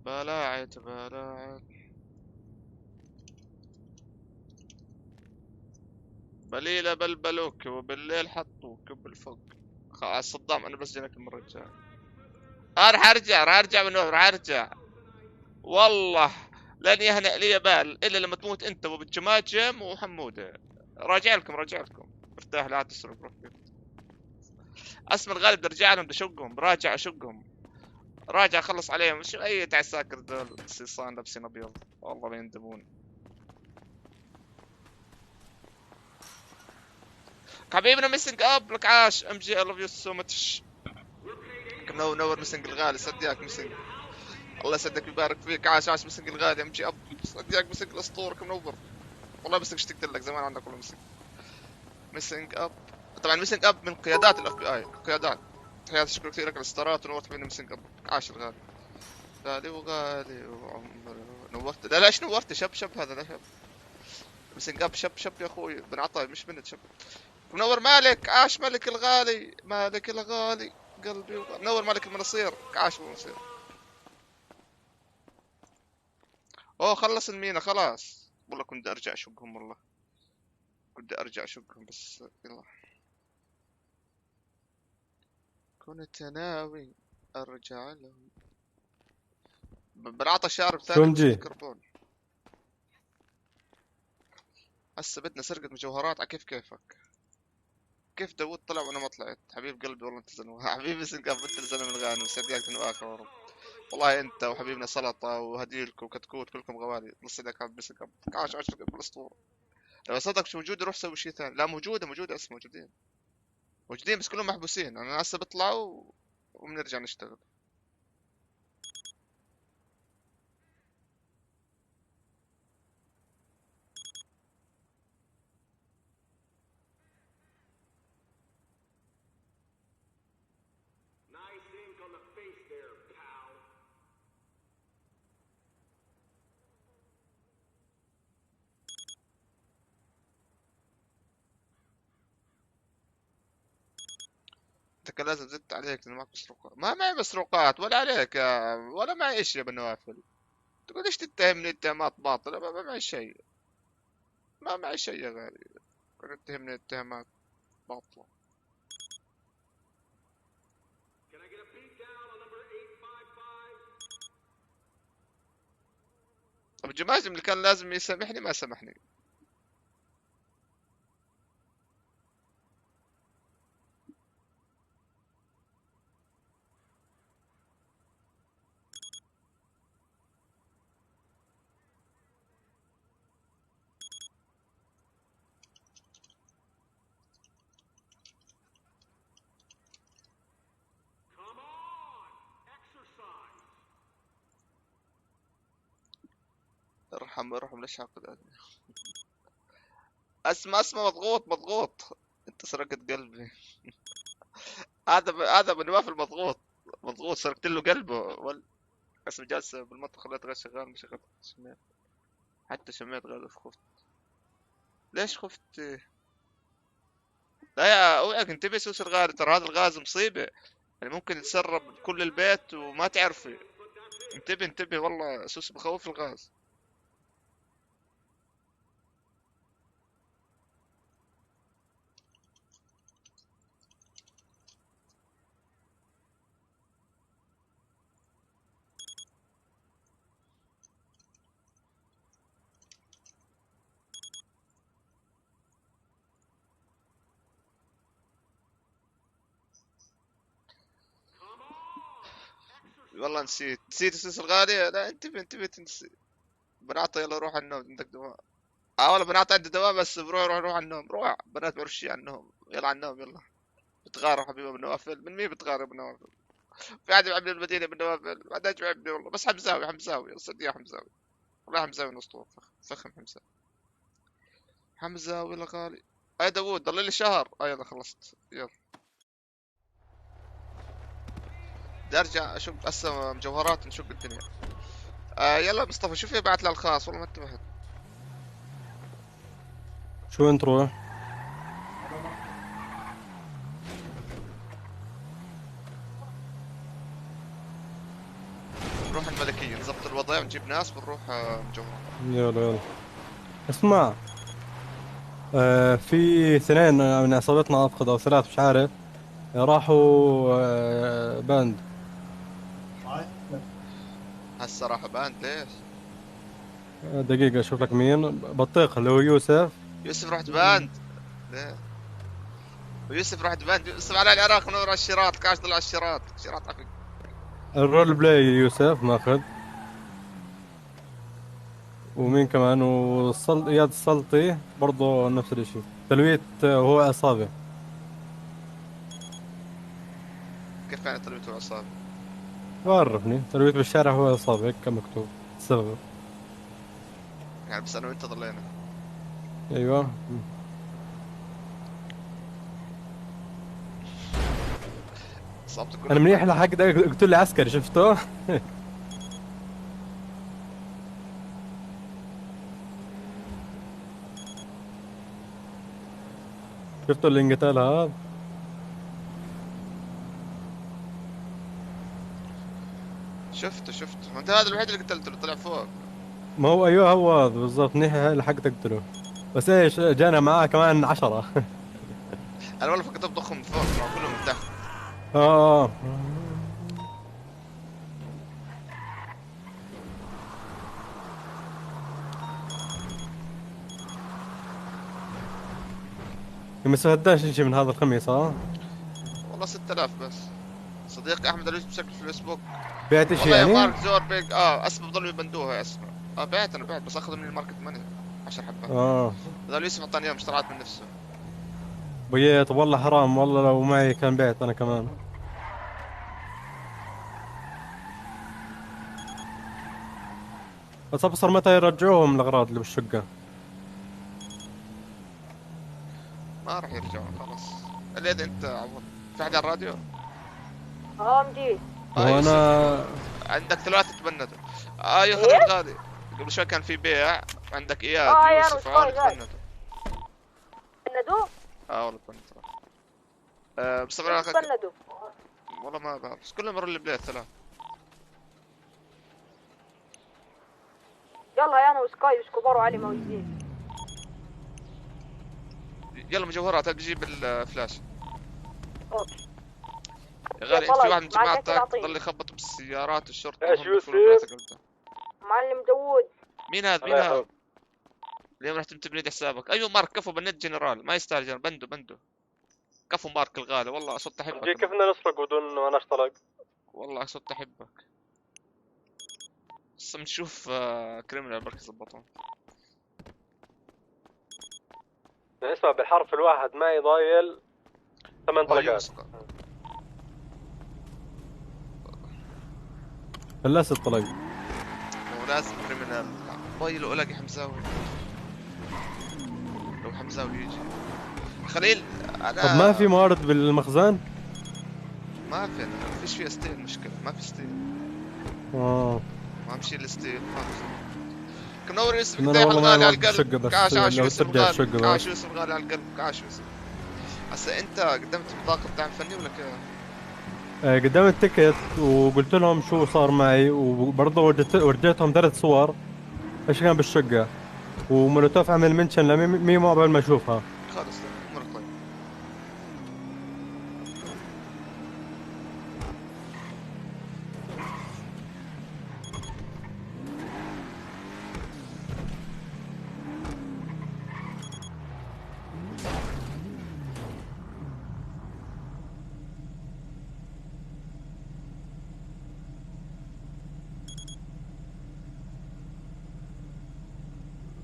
بلاعت بليلة بلبلوك وبالليل حطوك بالفوق. خلاص صدام انا بس جينك المرة الجاية. راح ارجع من راح ارجع والله. لن يهنئ لي بال الا لما تموت انت وبالجماجم وحمودة. راجع لكم ارتاح لا تسرق روحك. اسم الغالب بدي ارجع لهم، بدي اشقهم، براجع اشقهم، راجع اخلص عليهم. مش اي عساكر دول صيصان لابسين ابيض والله ما يندمون. حبيبنا ميسنج اب لك عاش ام جي. اي لاف يو سو ماتش. منور ميسنج الغالي، صدقك ميسنج. الله يسعدك ويبارك فيك. عاش ميسنج الغالي ام جي اب. صدقك ميسنج الاسطوره منور والله. ميسنج اشتقت لك زمان عندك والله. ميسنج اب طبعا ميسنج اب من قيادات الاف بي اي. قيادات. تحياتي شكرا كثير لك الاستارات ونورت مني ميسنج اب. عاش الغالي. غالي وعمر نورت. لا ايش نورت؟ شب هذا لا شب. ميسنج اب شب يا اخوي بن عطاء مش بنت شب. منور مالك. عاش مالك الغالي. قلبي منور مالك المناصير. عاش المناصير. اوه خلص المينا خلاص. والله كنت ارجع اشقهم والله. بس يلا. كنت ناوي ارجع لهم. بنعطى شارب ثاني كربون. هسه بدنا سرقة مجوهرات على كيفك. كيف داوود طلع وانا ما طلعت؟ حبيب قلبي والله انت زلمه. حبيبي سنقاف انت الزلمه الغانم. سعديك من اخر ورب. والله انت وحبيبنا سلطه وهديلك وكتكوت كلكم غوالي. نص يدك هذا بس عاش بالاسطوره. لو صدق مش موجود روح سوي شيء ثاني. لا موجوده اسمه موجودين بس كلهم محبوسين. انا هسه بطلعوا وبنرجع نشتغل. انت كان لازم زدت عليك لانه معك مسروقات. ما معي مسروقات ولا عليك ولا معي ايش يا بنوافل. تقول ليش تتهمني اتهامات باطلة؟ ما معي شيء. يا غالي. تتهمني اتهامات باطلة. طب الجماجم اللي كان لازم يسامحني ما سامحني. ارحم ارحم ليش هاخذ اسمع مضغوط انت سرقت قلبي. هذا من نواف المضغوط سرقت له قلبه اسمه جالس بالمطبخ خليت غير شغال مش شغال شميت حتى شميت غير خفت. ليش خفت؟ لا يا اوعك انتبه سوس الغاز ترى هذا الغاز مصيبة يعني ممكن يتسرب كل البيت وما تعرفي. انتبه والله سوس بخوف الغاز. والله نسيت السوس الغالي. لا انتبه تنسي. بنعطي يلا روح على النوم عندك دواء. والله بنعطي عندي دواء بس روح على النوم. روح بنات برشي على النوم. يلا على النوم يلا. بتغار حبيبه بالنوافل. من مين بتغار بالنوافل؟ في عاد بعمل المدينة بالنوافل. ما عاد يعجبني والله. بس حمزاوي صدق يا حمزاوي. والله حمزاوي نصطوف فخم حمزاوي الغالي. اي داوود ضل لي شهر. يلا خلصت يلا. بدي ارجع اشوف هسه مجوهرات نشوف الدنيا. يلا مصطفى شوف بعت لها الخاص والله ما انتبهت. شو وين تروح؟ نروح الملكية نظبط الوضع ونجيب ناس بنروح مجوهرات. يلا اسمع في اثنين من عصابتنا اعتقد او ثلاث مش عارف راحوا باند. هسه راح باند ليش؟ دقيقة اشوف لك مين. بطيخ اللي هو يوسف رحت باند. ليه؟ ويوسف رحت باند. يوسف على العراق منور على الشراط. كاش طلع الشراط عفق. الرول بلاي يوسف ماخذ. ومين كمان اياد السلطي برضه نفس الاشي. تلويت هو عصابة. كيف يعني تلويت هو عصابة؟ عرفني تلويت بالشارع هو عصابة هيك كان مكتوب السبب. يعني بس انا وانت ضلينا. ايوه انا منيح لحق قلت لي عسكري شفته. شفتوا اللي انقتل هذا؟ شفته انت هذا الوحيد اللي قتلته اللي طلع فوق. ما هو ايوه هو هذا بالضبط. منيح لحقت اقتله بس ايش جانا معاه كمان 10. انا والله فكرت بضخهم من فوق كلهم من تحت. ما استفدناش شيء من هذا الخميس. والله 6000 بس. صديقي احمد علوش بشكل في الفيسبوك بعت شيء يعني؟ مارك زوربيج اسمه بضلوا يبندوها اسمه. بعت بس اخذ من الماركت ماني 10 حبات. هذا يوسف اعطاني اياهم اشتريت من نفسه. بيت والله حرام والله لو معي كان بعت انا كمان. بس ابصر متى يرجعوهم الاغراض اللي بالشقة. ما راح يرجعوا خلاص. اللي انت عوض في حد على الراديو؟ مجيد. وانا عندك 3 تبندوا. يا اخي الغالي قبل شوي كان في بيع عندك اياد يوسف عون تبندوا. تبندوا؟ والله تبندوا. بس تبندوا والله ما بعرف بس كلهم مروا البلاد 3. يلا يا انا وسكاي وسكوبار وعلي موجودين. يلا مجوهرات بجيب الفلاش. اوكي يا غالي انت في واحد من جماعتك ضل يخبط بالسيارات الشرطة. ايش يوسف؟ معلم داوود. مين هذا؟ اليوم رحت تبني حسابك. ايوه مارك كفو بالنت جنرال ما يستاهل جنرال. بندو كفو مارك الغالي والله صرت احبك. كيف بدنا نسرق بدون ما نخترق؟ والله صرت احبك. بس بنشوف كريمنال بركي يظبطون. اسمع بالحرف الواحد معي ضايل 8 طلقات. لا 6 طلق. ولازم كريمنال لو الاقي حمزاوي، لو حمزاوي يجي خليل. انا طب ما في موارد بالمخزن؟ ما في، ما فيش فيها ستيل، مشكلة ما في ستيل. ما مشي الستيل، ما في. كنور يوسف قديح الغالي على القلب. كاش يوسف غالي، كاش يوسف غالي على القلب، كاش يوسف. هسا انت قدمت بطاقة دعم فني ولا كيف؟ قدمت تيكت وقلت لهم شو صار معي، وبرضه ورجيتهم 3 صور ايش كان بالشقة، ومولوتوف عمل منشن لميمو قبل ما اشوفها. خلص امرك طيب.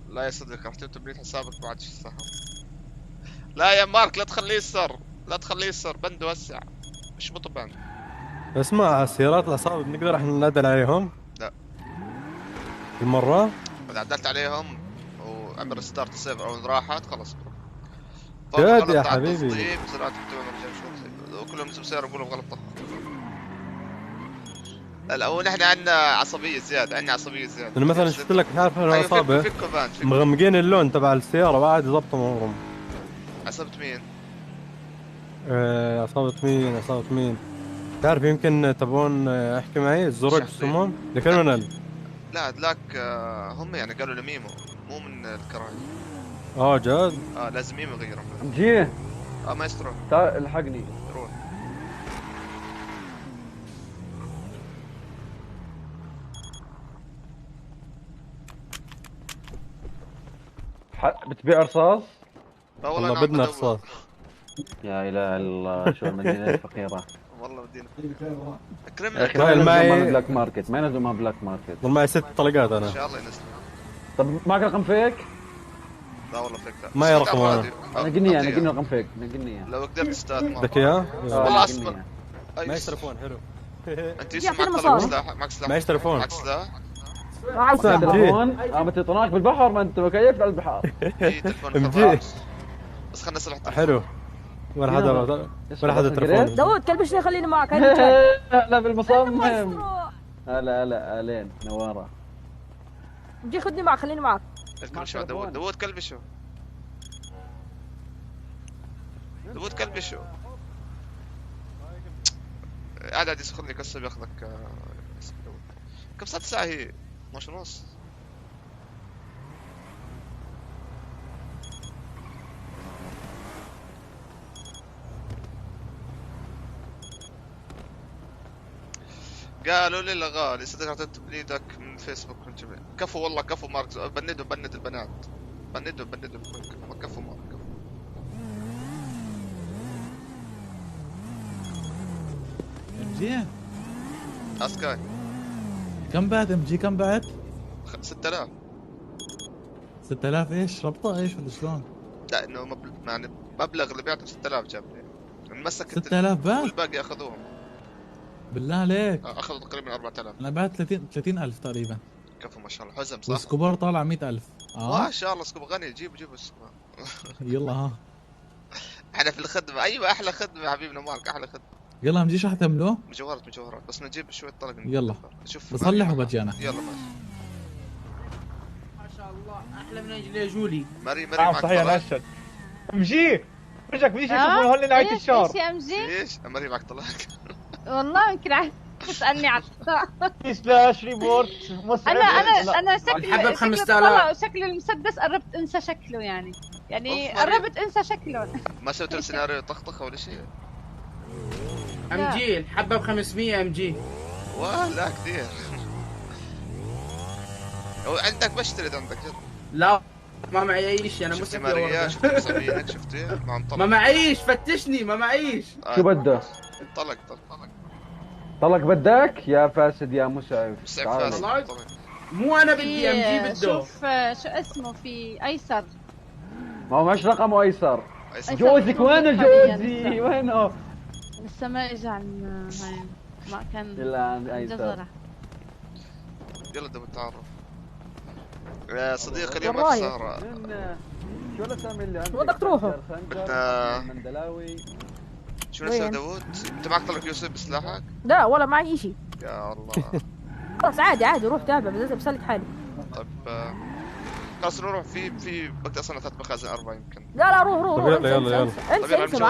لا يا صديقي راح تبني حسابك بعد شو السحر. لا يا مارك لا تخليه يسر، لا تخليه يسر، بند وسع مش بند. اسمع، سيارات العصابة بنقدر احنا نعدل عليهم؟ لا المرة؟ اذا عدلت عليهم وعمل ستارت سيف او راحت خلص جد يا حبيبي. طيب زراعة كلهم سيارة بقولوا غلط طخ. لا هو نحن عندنا عصبية زيادة، عندنا عصبية زيادة. انا مثلا شفت لك عارف العصابة مغمقين اللون تبع السيارة بعد يضبطوا امورهم. عصابة مين؟ عصابة مين؟ عصابة مين؟ تعرف يمكن تبون احكي معي الزرق اسمهم؟ الكرمنال. لا هذلاك هم يعني قالوا لميمو مو من الكراي. جد؟ لازم ميمو يغيرهم. جيه مايسترو تعال الحقني. روح. بتبيع رصاص؟ لا والله بدنا رصاص. يا اله الا الله، شو المدينة الفقيرة. والله مدينة اكرمنا. ما بلاك ماركت، ما ينزلوا ما بلاك ماركت. والله معي 6 طلقات انا. ان شاء الله ينزلوا. طب معك رقم فيك؟ لا والله فيك لا. ما رقم انا. نقلني اياه، نقلني رقم فيك، نقلني اياه. لو قدرت استاذ بدك اياه؟ والله اصبر. معيش تليفون. حلو. انت يوسف معك طلق سلاح؟ معك سلاح؟ معيش تليفون. معك سلاح؟ معك تليفون؟ بتطناك بالبحر، ما انت مكيف على البحر. تليفون بس خلنا سلاح. حلو. ولا حدا تليفون. داوود كلبشني خليني معك. لا بالمصمم. هلا الين نواره. جي خدني معك، خليني معك. كلبشو داوود كلبشو. داوود كلبشو. قاعد يسخن لي قصه بياخذك. كم ساعة هي؟ 12:30. قالوا لي الغالي صدق اعطيت بليدك من فيسبوك من جميع. كفو والله كفو مارك، بندوا بند البنات، بندوا كفو مارك كفو. MG اسكاي كم بعد MG كم بعد؟ 6000. 6000 ايش ربطه ايش ولا شلون؟ لا انه يعني مبلغ اللي بيعطي 6000 جاب لي. مسك 6000 بعد؟ والباقي اخذوهم. بالله عليك. اخذوا تقريبا 4000. انا بعت 30000 تقريبا. كفو ما شاء الله. حزم صح؟ وسكوبر طالع 100000. ما شاء الله سكوبر غني. جيبوا السكوبر. يلا ها. احنا في الخدمة. ايوه احلى خدمة يا حبيبنا مارك، احلى خدمة. يلا MG شو حتعملوا؟ مجوهرات بس نجيب شوية طلق. يلا شوف بصلح وبجي انا. يلا ماشي. ما شاء الله احلى من انجلي جولي. مري معك صحيح انا اشهد. MG وجهك بديش يشوفون هول نهاية الشهر. ايش يا MG؟ ايش؟ مري معك طلاق. والله يمكن عم تسألني على سلاش ريبورت. انا شكل المسدس قربت انسى شكله يعني قربت انسى شكله. ما سويت السيناريو طخطخه ولا شيء؟ MG الحبة ب500 MG. لا كثير. عندك بشتري عندك جد. لا ما معيش انا شفتي ماريا، شفتي مسوينك، شفتي ما معيش. فتشني ما معيش. شو بده؟ طلق طلق بدك يا فاسد يا مسعف. فاسد. مو انا بدي MG بده. شوف شو اسمه في ايسر. ما هو مش رقمه ايسر. جوزك وينه جوزي؟ وينه؟ لسه ما اجى عن هاي ما كان الا عند ايسر. يلا بدنا نتعرف. يا صديقي اليوم ما في سهرة. شو الاسامي اللي عندك؟ بدك تروحوا؟ بدنا مندلاوي. شو نسوي داوود؟ انت معك طلق يوسف بسلاحك؟ لا ولا معي شيء. يا الله. خلص عادي روح تابع بسلك حالي. طيب خلاص نروح في بقدر اصلا 3 مخازن 4 يمكن. لا روح يلا انسى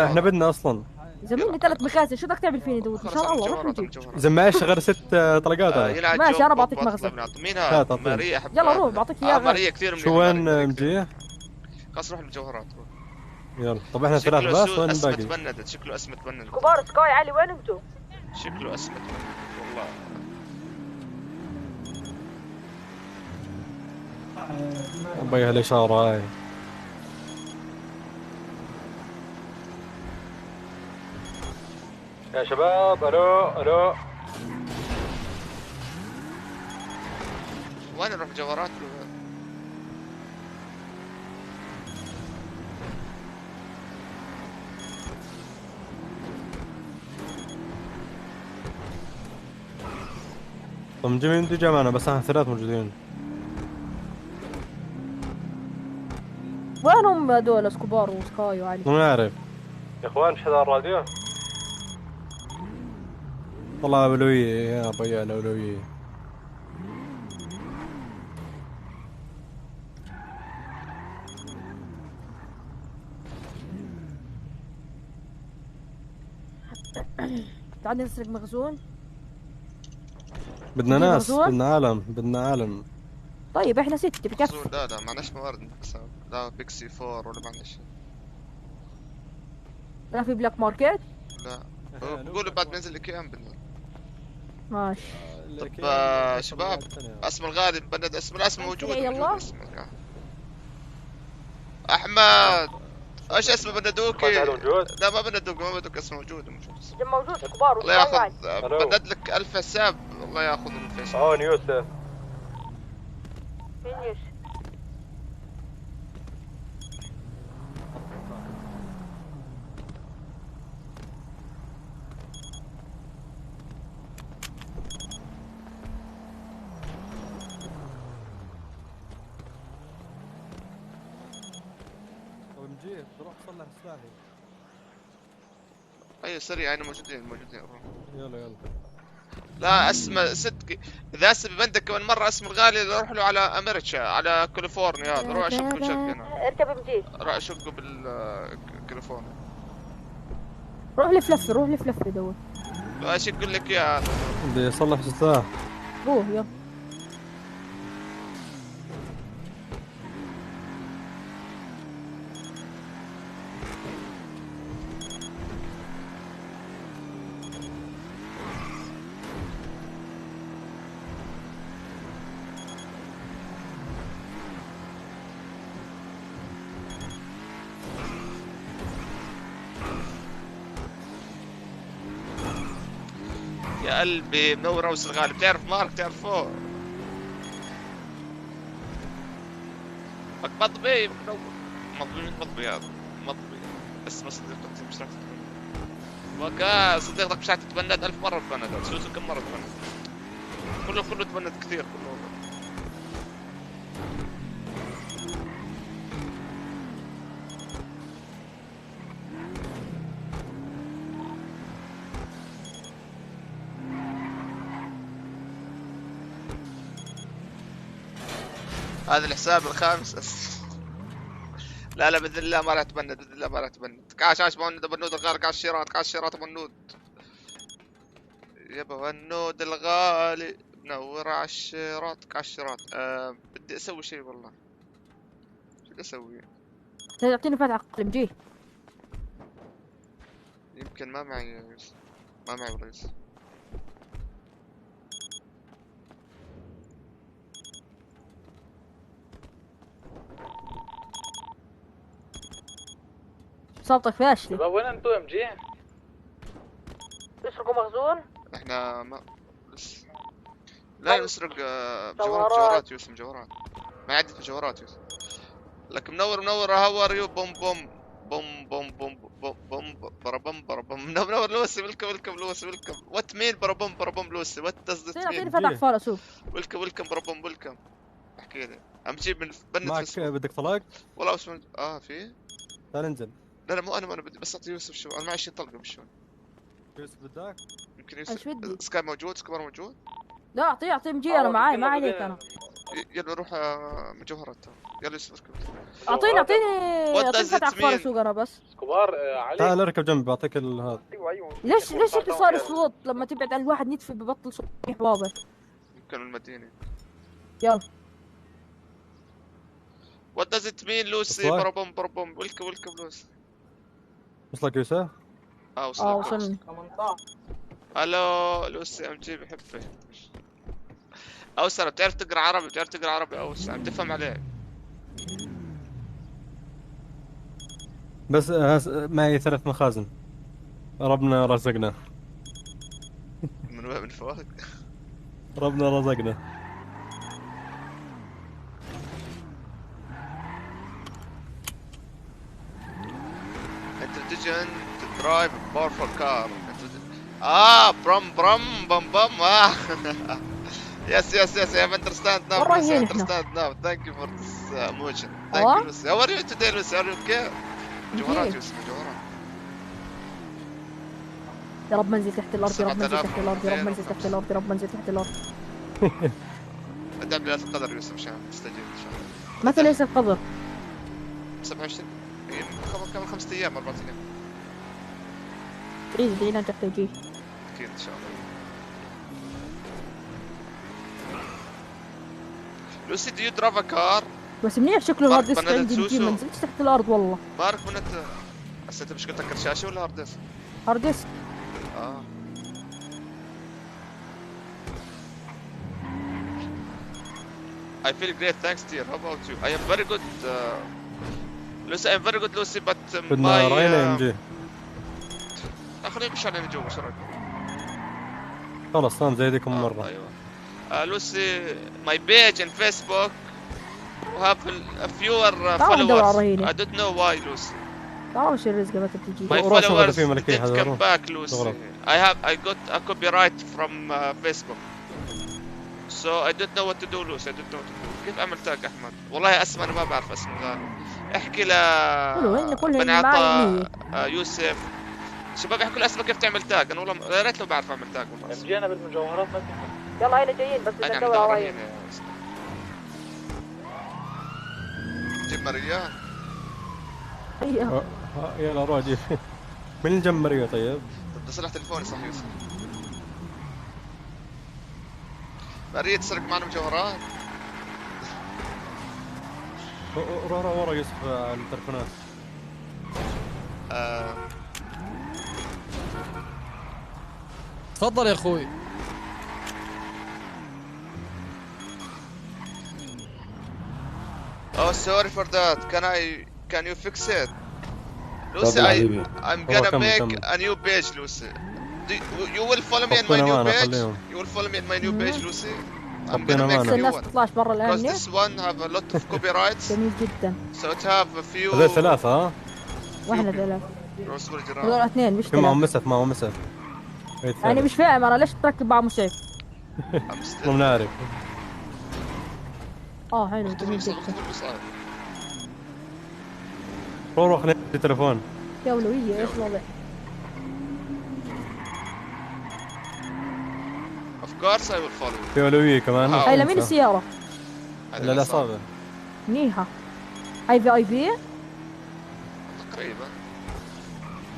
احنا بدنا اصلا زميلي 3 مخازن. شو بدك تعمل فيني داوود؟ ان شاء الله روح نجيب. اذا معيش غير 6 طلقات ماشي انا بعطيك مخزن. مين هذا؟ ماريا يلا روح بعطيك اياه. ماريا كثير شو وين مجيه؟ خلاص روح المجوهرات روح. يلا طب احنا 3 بس وين الباقي؟ تبندت شكله اسمه تبندت. كبار سكاي علي وين انتم؟ شكله اسمه تبندت والله. ابي هالاشاره هاي. يا شباب الو وين نروح مجوهرات؟ طب نجيب مين بده معنا؟ بس احنا 3 موجودين. وينهم هذول اسكوبار وسكاي وعلي؟ ما نعرف يا اخوان. مش هذا على الراديو؟ طلع اولويه يا ابويا الاولويه. تعال نسرق مخزون. بدنا ناس بدنا عالم. طيب احنا 6 بكفي. لا معناش موارد. لا بيكسي 4 ولا معناش شيء. لا في بلاك ماركت؟ لا بقولوا بعد ما ينزل الكيام بدنا. ماشي. طب شباب اسم الغالي مبند اسم موجود. يلا احمد ايش اسمه بندوكي؟ لا ما بندوك اسمه موجود. موجود كبار. الله ياخذ بند لك 1000 حساب. الله ياخذ الفيس. يوسف فين يوسف؟ مجيب روح صلح سلاحي. اي سريع يعني موجودين يلا لا اسمه صدق. اذا اسم بندك كمان مره اسم الغالي نروح له على امريكا على كاليفورنيا. هذا روح اشقه بشق هنا. اركب مجيب. روح اشقه بالكاليفورنيا. روح لف دور. ايش يقول لك يا بدي يصلح سلاح. روح يلا. يا قلبي منور روس الغالي. بتعرف مارك؟ تعرفوه؟ مطبي منور. مطبي هذا مطبي. اسمه صديقتك مش راح تتبند. وكا صديقتك مش راح تتبند 1000 مرة تبند. سوسو كم مرة تبند؟ كله تبند كثير كله. هذا الحساب الخامس. لا باذن الله ما راح تبند. كاش بنود الغالي. كاش شيرات بنود. يا بنود الغالي منور على الشيرات. كاش شيرات. بدي اسوي شيء والله. شو بدي اسوي؟ تعطيني فتح عقل مجيه. يمكن ما معي والله يوسف. صوتك فاشل. طيب وين انتو يا مجي؟ تسرقوا مخزون؟ احنا ما لا نسرق مجوهرات يوسف. مجوهرات ما عندي مجوهرات يوسف. لك منور هاو يو بوم بوم بوم بوم بوم بوم بربم منور لوسي. ويلكم لوسي. وات مين بربم لوسي. وات داز ذات مين؟ فتح فارس. ويلكم بربم. احكي لي عم تجيب من بنت معك فيسبوك. بدك طلاق؟ والله بس في تعال انزل. لا مو انا بدي بس اعطي يوسف شو، انا معي 20 طلقه مش شو. يوسف بدك؟ يمكن ايش يوسف بدي؟ سكاي موجود، سكاي موجود؟ لا اعطيه مجي انا معاي ما عليك انا. يلا نروح مجوهرات. يلا يوسف اركب. اعطيني فتح اخبار mean؟ السوق انا بس. كبار عليك. تعال اركب جنبي بعطيك هذا. ايوه ليش هيك صار الصوت لما تبعد عن الواحد نتفي ببطل صوت واضح. يمكن المدينه. يلا. What does it mean لوسي؟ بربم ويلكم لوسي. وصلك يوسف؟ وصلني. الو لوسي ام جي بحبك. اوسر بتعرف تقرا عربي اوسر بتفهم عليك. بس معي 3 مخازن. ربنا رزقنا. من فوق. ربنا رزقنا. Intelligent to drive a powerful car. Brum bum bum. Yes. I have understand now. Thank you for this emotion. Thank you, Lucy. How are you today, Lucy? Are you okay? مجوهرات يوسف مجوهرات. يا رب منزل تحت الارض، يا رب منزل تحت الارض، يا رب منزل تحت الارض، يا رب منزل تحت الارض. ادعم ليلة القدر يوسف عشان تستجيب ان شاء الله. متى ليلة القدر؟ 27 كمان 5 ايام 4 ايام. ادعي لنا تحتاجيه. اكيد ان شاء الله. لوسي do you drive a car؟ بس منيح شكله الهارد ديسك عندي ما نزلتش تحت الارض والله. بارك من انت هسه انت مشكلتك كرشاشه ولا هارد ديسك؟ هارد ديسك. I feel great, thanks dear. How about you? I am very good. Lucy, I am very good, Lucy, but بدنا راينا ام جي. خلينا نمشي على نجوم، ايش رايك؟ خلص صار زيكم مرة. ايوه. Lucy, my page in Facebook have a fewer followers. I don't know why, Lucy. وش الرزق ما تجي. My followers didn't come back, Lucy. I got a copyright from Facebook. So I don't know what to do, Lucy. I don't know what to do. كيف اعمل تاج احمد؟ والله اسمه انا ما بعرف اسمه غالي. احكي بني عطاء يوسف. الشباب يحكوا الاسماء كيف تعمل تاج، انا والله يا ريت لو بعرف اعمل تاج والله. جينا بالمجوهرات ما في. يلا هينا جايين بس بدنا ندور على وين. جيب مريان. يلا روح جيب. من الجمرية طيب؟ اتصل على تليفوني صح يوسف. مرية تسرق معنا مجوهرات. روح ورا يوسف على التليفونات. تفضل يا اخوي. Oh, sorry for that. Can you fix it? Lucy, I'm gonna make a new page, Lucy. You will follow me in my new page? You will follow me in my new page, Lucy? I'm gonna make a new one. Because this one have a lot of copyrights. جميل جدا. So it have a few. هذول 3 ها؟ واحنا 3. هذول 2 مش 3. معهم مسف. أنا مش فاهم أنا ليش تركب مع مسعف؟ مو بنعرف. حلو جميل جدا. روح خليني التليفون. يا ولوية ايش الوضع؟ Of course I will follow. في أولوية كمان. هاي لمين السيارة؟ للعصابة. منيحة. هاي VIP؟ تقريبا.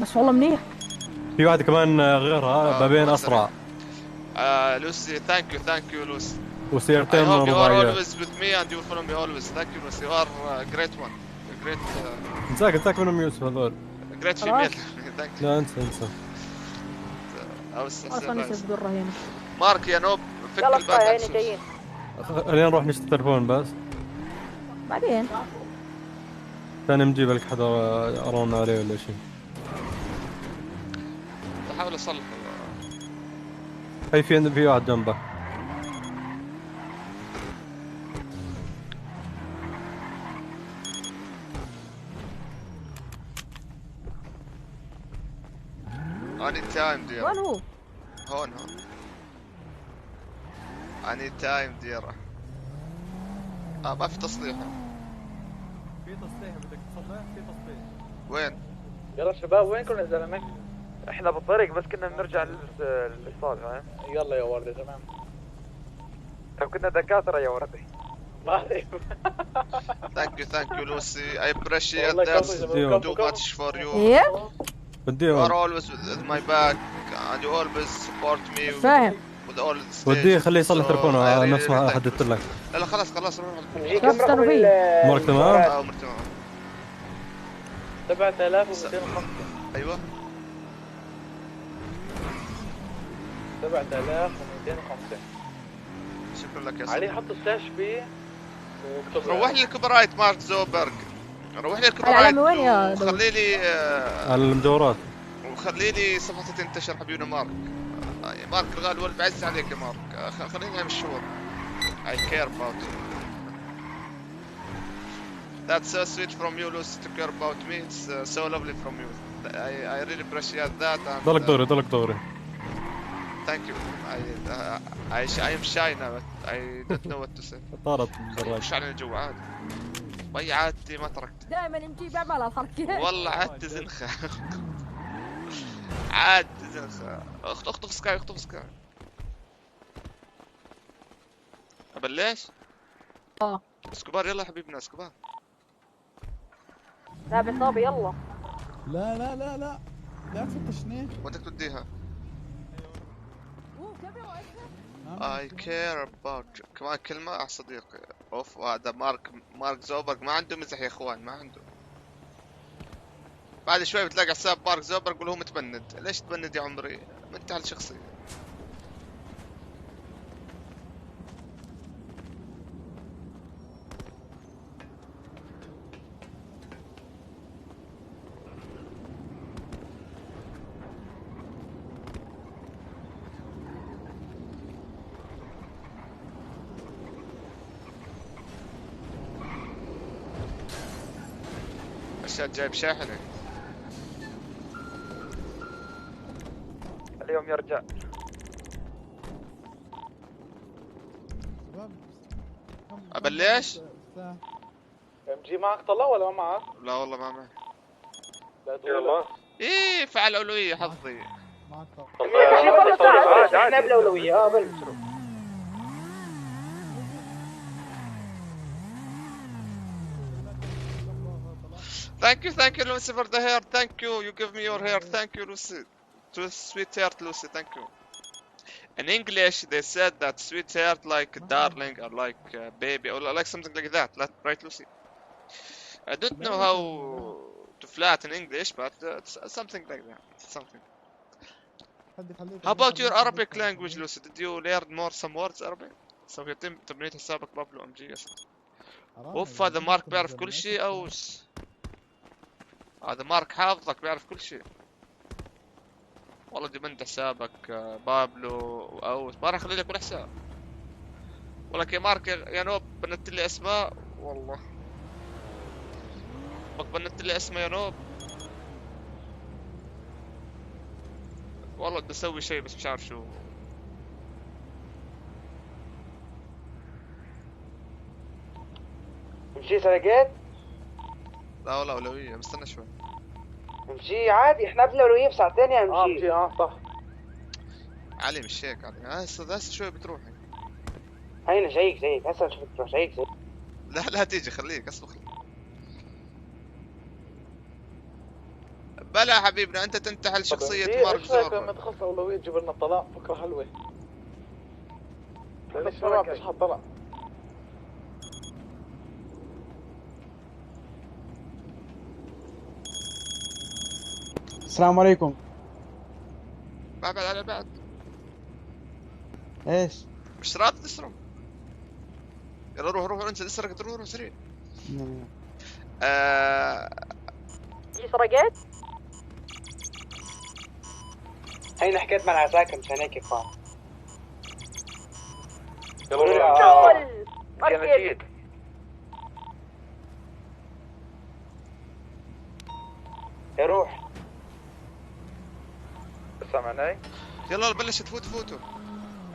بس والله منيح. في واحد كمان غيرها بابين أسرع. لوسي thank you لوسي. وسيارتين رباعية. I hope you are always with me and you will follow me always. Thank you Lucy. You are a great one. A great. انساك منهم يوسف هذول. Great female. Thank you. لا انسى. اصلا نسيت الدرة هنا. مارك يا نوب فك يلا الباب. هينا جايين. خلينا نروح نشتري تليفون بس. بعدين. ثاني نجيب لك حدا ارونا عليه ولا شيء. بحاول اصلح. هي في واحد جنبه. اني تايم دير. وين هو؟ هون اني تايم ديره. ما في تصليح. في تصليح بدك تصلح، في تصليح. وين؟ يلا شباب وينكم يا زلمه؟ احنا بالطريق بس كنا بنرجع للاستاد فاهم؟ يلا يا وردة تمام. طب كنا دكاترة يا وردة. Thank you Lucy. I appreciate that too much for you. ايه You are always with my back and you always support me. فاهم. with all the stages. وديه خليه يصلح تليفونه نفس ما حددت لك. لا خلاص روح. امورك تمام؟ امورك تمام. 7205. ايوه 7205. شكرا لك يا علي حط سلاش بي روح لي الكوبرايت مارك زوبرغ. روح لي الكوبرايت وخلي لي على المجوهرات وخلي لي صفحتي تنتشر حبيبنا مارك. مارك الغالي والله بعز عليك يا مارك. خليني مشهور. I care about you. That's so sweet from you Lucy to care about me. It's so lovely from you. I really appreciate that. ضلك دوري. Thank you. I am shy now. I don't know what to say. طارت الدراجة. خش علينا جوا عادي. وي عادتي ما تركت. دائما يمشي بعمل الحركة. والله عادتي زنخة. عادتي زنخة. اخطف سكاي. ابلش؟ اسكوبار يلا حبيبنا اسكوبار. صابي يلا. لا لا تفتشني. وانت توديها. I care about you. كمان كلمة على صديقي. اوف هذا مارك زوبرغ ما عنده مزح يا اخوان ما عنده. بعد شوي بتلاقي حساب مارك زوبرغ وهو متبند. ليش تبند يا عمري؟ منتهى الشخصية. جايب شاحنة اليوم يرجع. ابلش؟ MG معك طلع ولا ما معك؟ لا والله ما معي. يلا ايه فعل اولوية حظي. احنا بالاولوية Thank you Lucy for the hair. Thank you. You give me your hair. Thank you Lucy. To sweetheart Lucy. Thank you. In English they said that sweetheart like darling or like baby or like something like that. Right Lucy? I don't know how to flat in English but it's something like that. Something. How about your Arabic language Lucy? Did you learn some words Arabic? سوف يتم تبنية حسابك بابلو ام جي. اوف هذا مارك بيعرف كل شيء اوس. هذا مارك حافظك بيعرف كل شيء. والله دي بنت حسابك بابلو اوس ما راح اخلي لك ولا حساب. والله يا مارك يا نوب بنت لي اسماء والله. بنت لي اسماء يا نوب. والله بدي اسوي شيء بس مش عارف شو. نمشي سرقات؟ لا والله اولوية مستنى شوي. نمشي عادي احنا بالاولوية بساعتين يا نمشي. صح. علي مش هيك علي. هسه شوي بتروح. هينا جايك هسه نشوفك تروح جايك. لا تيجي خليك اصبر. بلا حبيبنا انت تنتحل شخصية مارك زوبرغ. لما تخص اولوية تجيب لنا الطلاق فكرة حلوة. ليش ما فيش حد طلع؟ السلام عليكم. بعد ايش؟ مش راضي تسرق. يلا روح انزل اسرق روح سريع. في سرقات؟ هينا حكيت مع العساكر مشان هيك يقام. يلا روح. سامعني؟ يلا بلش تفوتوا.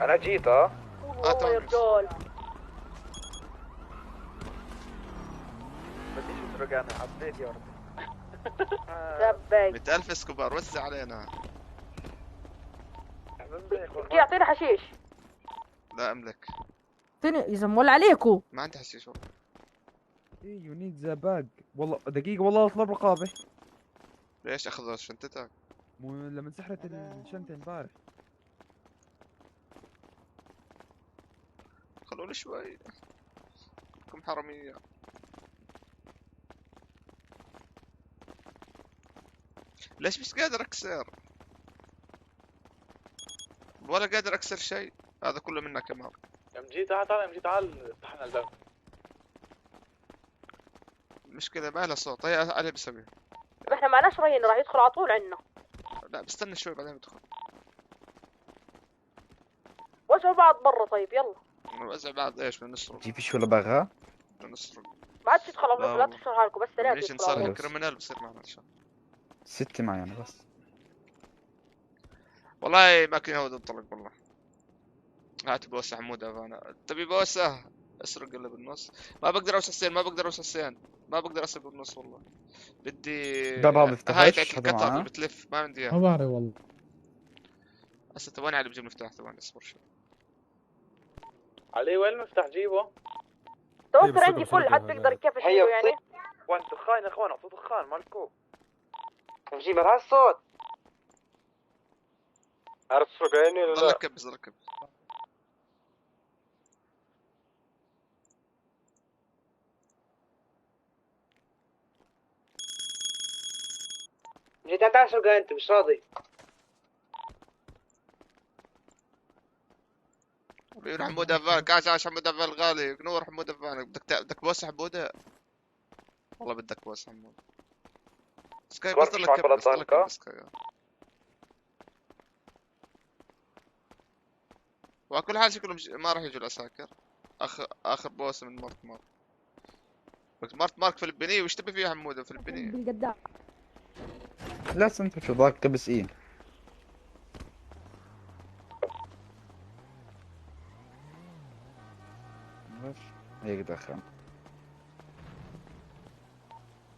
انا جيت والله يا رجال. اسرق انا عبيت يا ولد. زباق 100,000 اسكوبار وزع علينا. بدي يعطينا حشيش. لا املك. اعطيني يا زلمه ولا عليكم. ما عندي حشيش والله. ايه يو نيد ذا باج. والله دقيقة والله اطلب رقابة. ليش اخذوا شنطتك؟ مو لما سحرت الشنطة امبارح. خلوني شوي. كم حرامية. ليش مش قادر اكسر؟ ولا قادر اكسر شيء. هذا كله منك كمان. ام جي تعال تعال ام جي تعال افتحنا الباب. المشكلة ما لها صوت. هي علي بسويها. احنا معناش رهين راح يدخل على طول عنا. لا بستنى شوي بعدين بدخل. وزعوا بعض برا طيب يلا. نوزع بعض ايش بدنا نسرق؟ جي فيش ولا باغها؟ بدنا نسرق. ما عادش تدخل على لا تخسر حالكم بس لا ليش نصير كريمنال بصير معنا ان شاء الله. 6 معي انا بس. والله ما كان هو انطلق والله. هات بوسه حموده انا تبي بوسه اسرق اللي بالنص. ما بقدر اوسع السين ما بقدر اوسع السين ما بقدر اسرق بالنص والله. بدي الباب هذا هاي افتحش القطع اللي بتلف ما عندي اياها. ما بعرف والله. هسه ثواني علي بجيب المفتاح ثواني اصبر شوي. علي وين المفتاح جيبه؟ توفر عندي فل حد بيقدر كيف اشيله يعني. وين دخان يا اخوان اعطوا دخان مالكم. نجيب هالصوت. عارف تسرق عيني ولا لا؟ ضل ركب ضل ركب. جيت تعال انت مش راضي. بيقول حمود افان عاش حمود افان غالي نور حمود افان بدك بوسه حموده والله بدك بوسه حمود. سكاي بس ضل ركب سكاي. وعلى كل حال شكلهم ما راح يجوا العساكر. اخر بوسه من مارت مارك. مارت مارك فلبينية وش تبي فيها حموده فلبينية؟ بالقداع. لا سنت شو ضاق كبس ايه. هيك دخل.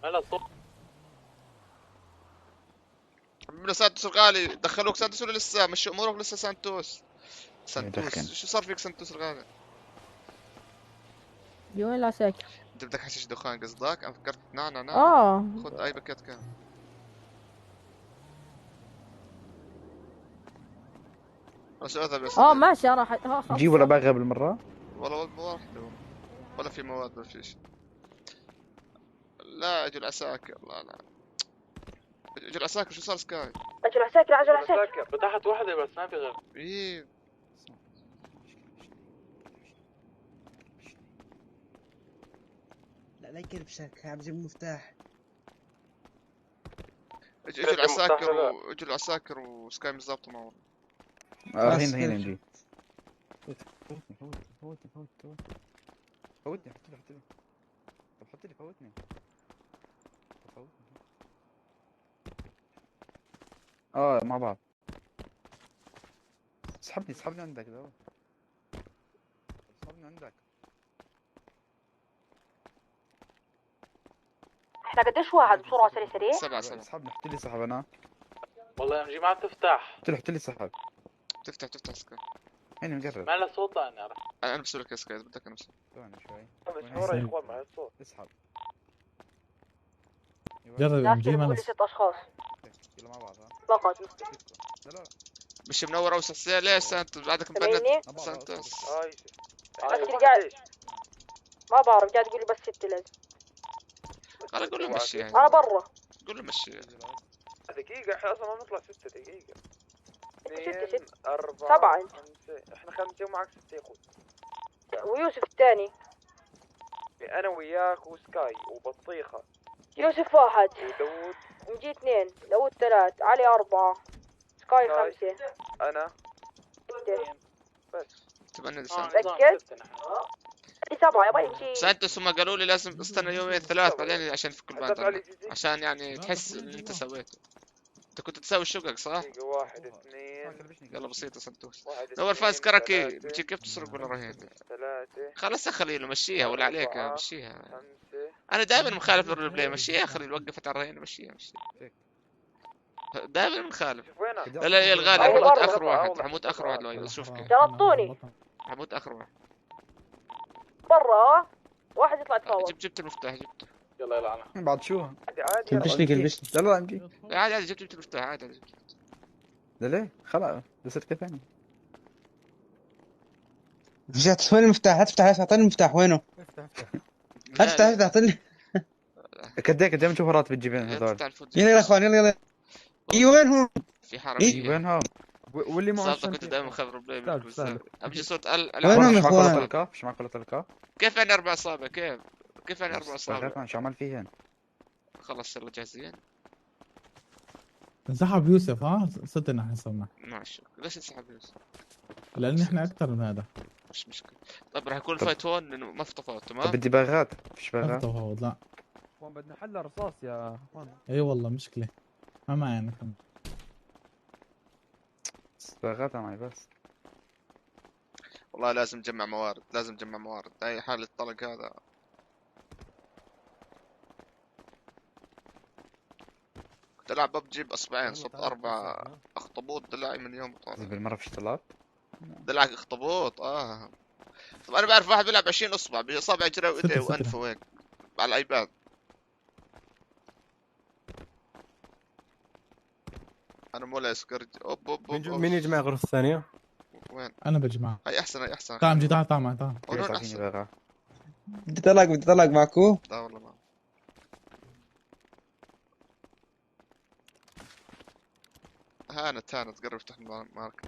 هلا صوت. من سانتوس الغالي دخلوك سانتوس ولا لسه مش امورك لسه سانتوس؟ سانتوس شو صار فيك سانتوس الغالي؟ وين العساكر؟ انت بدك حشيش دخان قصدك؟ انا فكرت نعنع خذ اي باكيت كان. ماشي راح جيب ولا باغي بالمرة؟ والله ما واحدة ولا في مواد ولا في شيء. لا اجوا العساكر لا اجوا العساكر شو صار سكاي؟ اجوا العساكر فتحت واحدة بس ما في غير. ايه لا يكربشك عم جيب المفتاح. اجوا العساكر وسكاي مزابطة معه. هنا نجي. فوتني حط لي فوتني. مع بعض. اسحبني عندك ده. اسحبني عندك. احنا قديش واحد بسرعة سريع؟ 7 اسحبني حط لي سحب انا. والله يا ام جي ما عم تفتح. حط لي سحب. تفتح سكاي. هنا مجرب. ما له صوت انا اعرف. انا بسوي لك سكاي بدك انا بسوي. ثواني شوي. ورا يا اخوان مع الصوت. اسحب. جرب ام جي ما كل 6 اشخاص. يلا مع بعض فقط. لا مش منور اوسع السير ليش سانتوس بعدك مبنت سانتوس. ما بعرف قاعد يقول لي بس 6 لازم. انا اقول له مشي انا برا. قول له مشي. دقيقة احنا اصلا ما بنطلع 6 دقيقة. 6 4 7 5 احنا 5 ومعك 6 يا اخوي. ويوسف الثاني. انا وياك وسكاي وبطيخة. يوسف 1 وداوود. مجي 2 داوود 3 علي 4 سكاي 5 انا 6 بس. تبنى تأكد؟ 7 يا بيجي. سانتوس هم قالوا لي لازم استنى يومين 3 بعدين عشان يفك الباند عشان يعني تحس ان انت سويته. انت كنت تسوي الشقق صح؟ 1 2 يلا بسيطة سانتوس. نور فاز كراكي بتجي كيف تسرق ولا رهين؟ 3 خلاص خليله مشيها ولا عليك مشيها. 5 انا دائما مخالف للرول بلاي. مشي يا اخي وقفت على الرهين. مشي دائما مخالف. لا لا يا الغالي حموت اخر واحد. حموت اخر واحد. لو شوف كيف شرطوني حموت اخر واحد برا. واحد يطلع يتفاوض. جبت المفتاح. جبت يلا يلا انا بعد شو عادي كلبشني كلبشني. لا لا امجي عادي عادي. جبت المفتاح عادي. لا ليه خلاص بصير كيف ثاني. رجعت وين المفتاح؟ هتفتح اعطيني المفتاح وينه؟ افتح اعطيني. كديك دائما نشوف راتب تجيبين هذول. يلا يا اخوان يلا. وينهم؟ في حرامية. وينهم؟ واللي معه كنت دائما خبر بلاي. امشي صوت وينهم يا اخوان؟ ايش معك ولا تلقاه؟ كيف يعني 4 اصابع؟ كيف يعني 4 اصابع؟ شو عمل فيهن؟ خلص يلا جاهزين. انسحب يوسف. ها صدقنا حنسمع. ماشي. ليش انسحب يوسف؟ لان احنا اكثر من هذا. مش مشكلة. طيب راح يكون فايت هون لانه ما في تفاوض. تمام. طب بدي باغات. فيش ما في باغات. تفاوض لا. اخوان بدنا حل رصاص يا اخوان. اي والله مشكلة. ما معي انا كمان. باغات معي بس. والله لازم نجمع موارد. لازم نجمع موارد. اي حال الطلق هذا. كنت العب ببجي باصبعين. صرت 4 اخطبوط دلعي من يوم طالع. بالمرة فيش طلاب؟ دلعك اخطبوط. طب انا بعرف واحد بيلعب 20 اصبع باصابع اجري وايديه وانفه هيك على الايباد. انا مولا اسكرج. اوب مين يجمع غرفة الثانية؟ وين؟ انا بجمع. هي احسن. هي احسن. تعال تعال معي تعال. هون احسن. بدي طلق معكو. لا والله ما. هانت قرب يفتح مارك.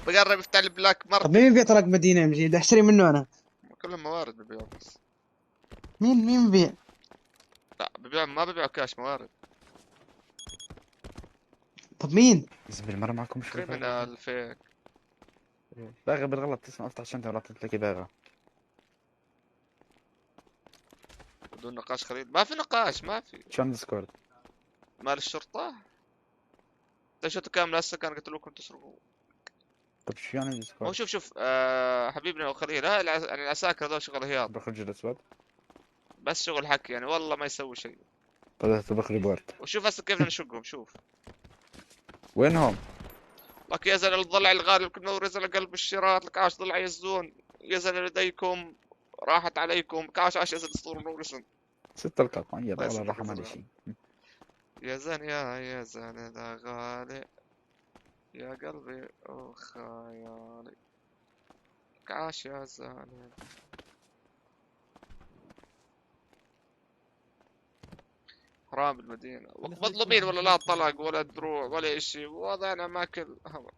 بقرب يفتح البلاك ماركت. طب مين بيبيع طلق مدينة امجي؟ بدي اشتري منه انا. كلهم موارد ببيعوا بس. مين ببيع؟ لا ببيع. ما ببيعوا كاش. موارد. طب مين؟ إذا بالمرة معكم شو؟ كريمنال فيك. باغي بالغلط تسمع افتح الشنطة ولا تلاقي باغي. بدون نقاش خليل. ما في نقاش. ما في. شو عند ديسكورد؟ مال الشرطة. شفتوا كامل هسه كان قتلوكم تسرقوا. طب شو يعني ديسكورد؟ هو شوف حبيبنا وخليل. يعني العساكر هذول شغل هياط. بخرج الاسود. بس شغل حكي يعني. والله ما يسوي شيء. طلعت بخري بورد. وشوف هسه كيف نشقهم. شوف وينهم؟ لك يا زلمه الضلع الغالب كل نور يزل قلب الشراط. لك عاش ضلع يزون. يزل لديكم راحت عليكم. عاش يزل اسطور نور اسم 6 القطع. يلا والله راح ما شيء. يا زن يا زن ذا غالي يا قلبي وخيالي. عاش يا زلمه. حرام بالمدينة. مظلومين ولا لا طلق ولا دروع ولا اشي. وضعنا ماكل هوا.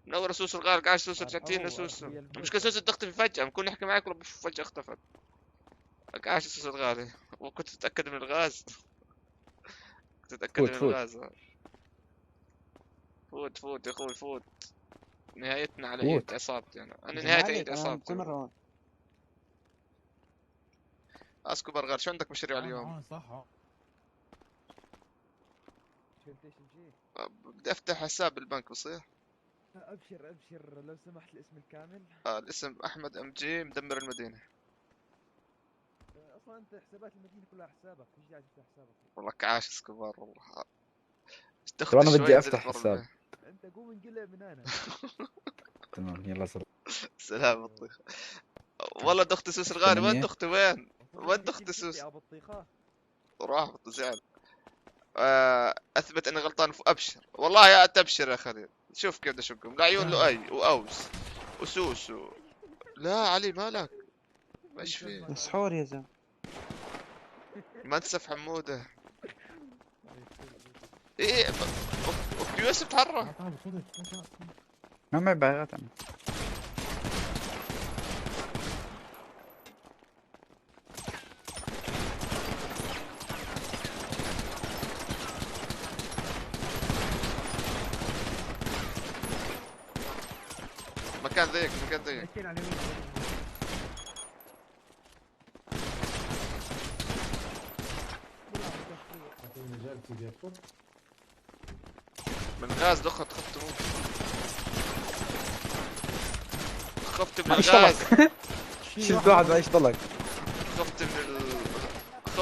منور سوسو الغالق. عاش سوسو. رجعتينا سوسو. المشكلة سوسو تختفي فجأة. بنكون نحكي معك ولا فجأة اختفت. عاش سوسو الغالي. وكنت تتأكد من الغاز. كنت تتأكد من الغاز. فوت يا اخوي فوت. نهايتنا على يد عصابتي. انا نهايتي يد عصابتي. اسكو برغر شو عندك مشاريع اليوم؟ صح. بدي افتح حساب بالبنك بصير؟ ابشر لو سمحت الاسم الكامل. الاسم احمد ام جي مدمر المدينة. اصلا انت حسابات المدينة كلها حسابك. مش قاعد تفتح حسابك. والله كعاش اسكوبار والله. انا بدي افتح حساب. انت قوم انقلع من هنا. تمام يلا سلام بطيخة. والله دختي سوس الغالي. وين دختي وين دختي سوس؟ راح زعل. اثبت اني غلطان. ابشر والله يا تبشر يا خليل. شوف كيف بدي اشقهم. لعيون لؤي واوس وسوس لا علي مالك. ايش فيه؟ مسحور يا زلمه. منسف حموده. ايه اختي يوسف تحرك. ما معي باغات انا. مكان ضيق. من غاز دخت. خفت من الغاز. شفت واحد معيش طلق. خفت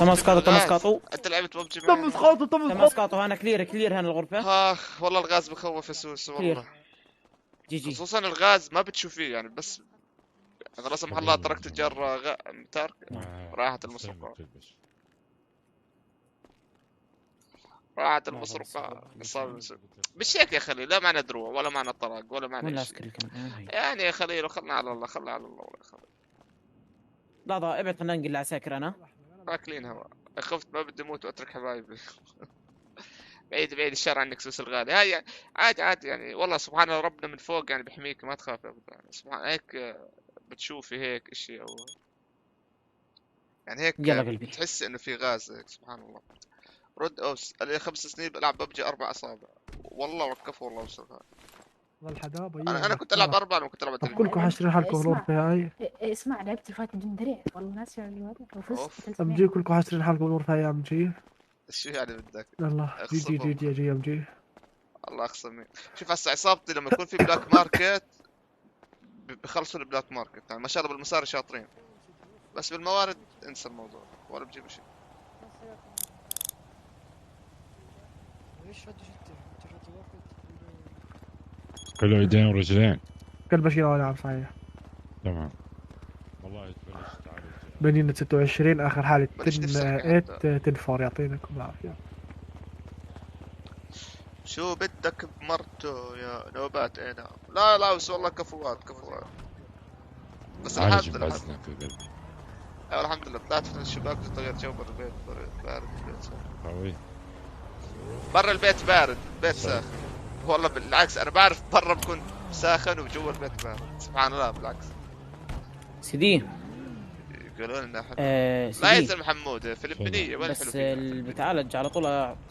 من تمسكاطو انت لعبت ببجي تمسكاطو هنا كلير هنا الغرفة. والله الغاز بخوف يا سوس والله. جي خصوصا الغاز ما بتشوفيه يعني، بس اذا لا سمح الله تركت الجرة ترك راحت المسروقة. راحت المسروقة. مش هيك يا خليل، لا معنى دروع ولا معنى طلاق ولا معنى شيء يعني. يا خليل خلنا على الله، خلنا على الله ولا خليل. لا ابعد، خلينا ننقل العساكر. انا اكلين هوا، خفت ما بدي اموت واترك حبايبي. بعيد الشر عنك سوس الغالي. هاي عادي يعني، والله سبحان الله ربنا من فوق يعني بيحميك، ما تخاف ابدا يعني. سبحان هيك بتشوفي هيك اشي او يعني هيك بتحس انه في غاز هيك. سبحان الله. رد اوس لي 5 سنين بلعب ببجي 4 اصابع والله، وقفوا والله وصل. والله الحدابه انا كنت العب 4 لما كنت العب كلكم حاشرين حالكم الغرفه هاي. اسمع لعبت فات بدون درع والله ناس يعني وفزت. امجي كلكم حاشرين حالكم الغرفه هاي. امجي شو يعني بدك؟ يلا جي امجي. الله اخصمني. شوف هسه عصابتي لما يكون في بلاك ماركت بخلصوا البلاك ماركت يعني، ما شاء الله بالمصاري شاطرين، بس بالموارد انسى الموضوع ولا بجيبوا شيء. كله ايدين ورجلين. كل بشير ولا عم صحيح. تمام. والله تبلش تعالج. بنينة 26 اخر حالة 10 يعطيكم العافية. شو بدك بمرته يا نوبات انا؟ لا بس والله كفوات. بس الحمد لله الحمد لله طلعت من الشباك وتغير جو برا البيت. بارد البيت قوي. برا البيت بارد، البيت ساخن. والله بالعكس انا بعرف برا بكون ساخن وجوا البيت بارد. سبحان الله بالعكس. سيدي يقولون انه لا يا زلمه حمود فلبينيه وين الحلو فيها؟ بس بتعالج على طول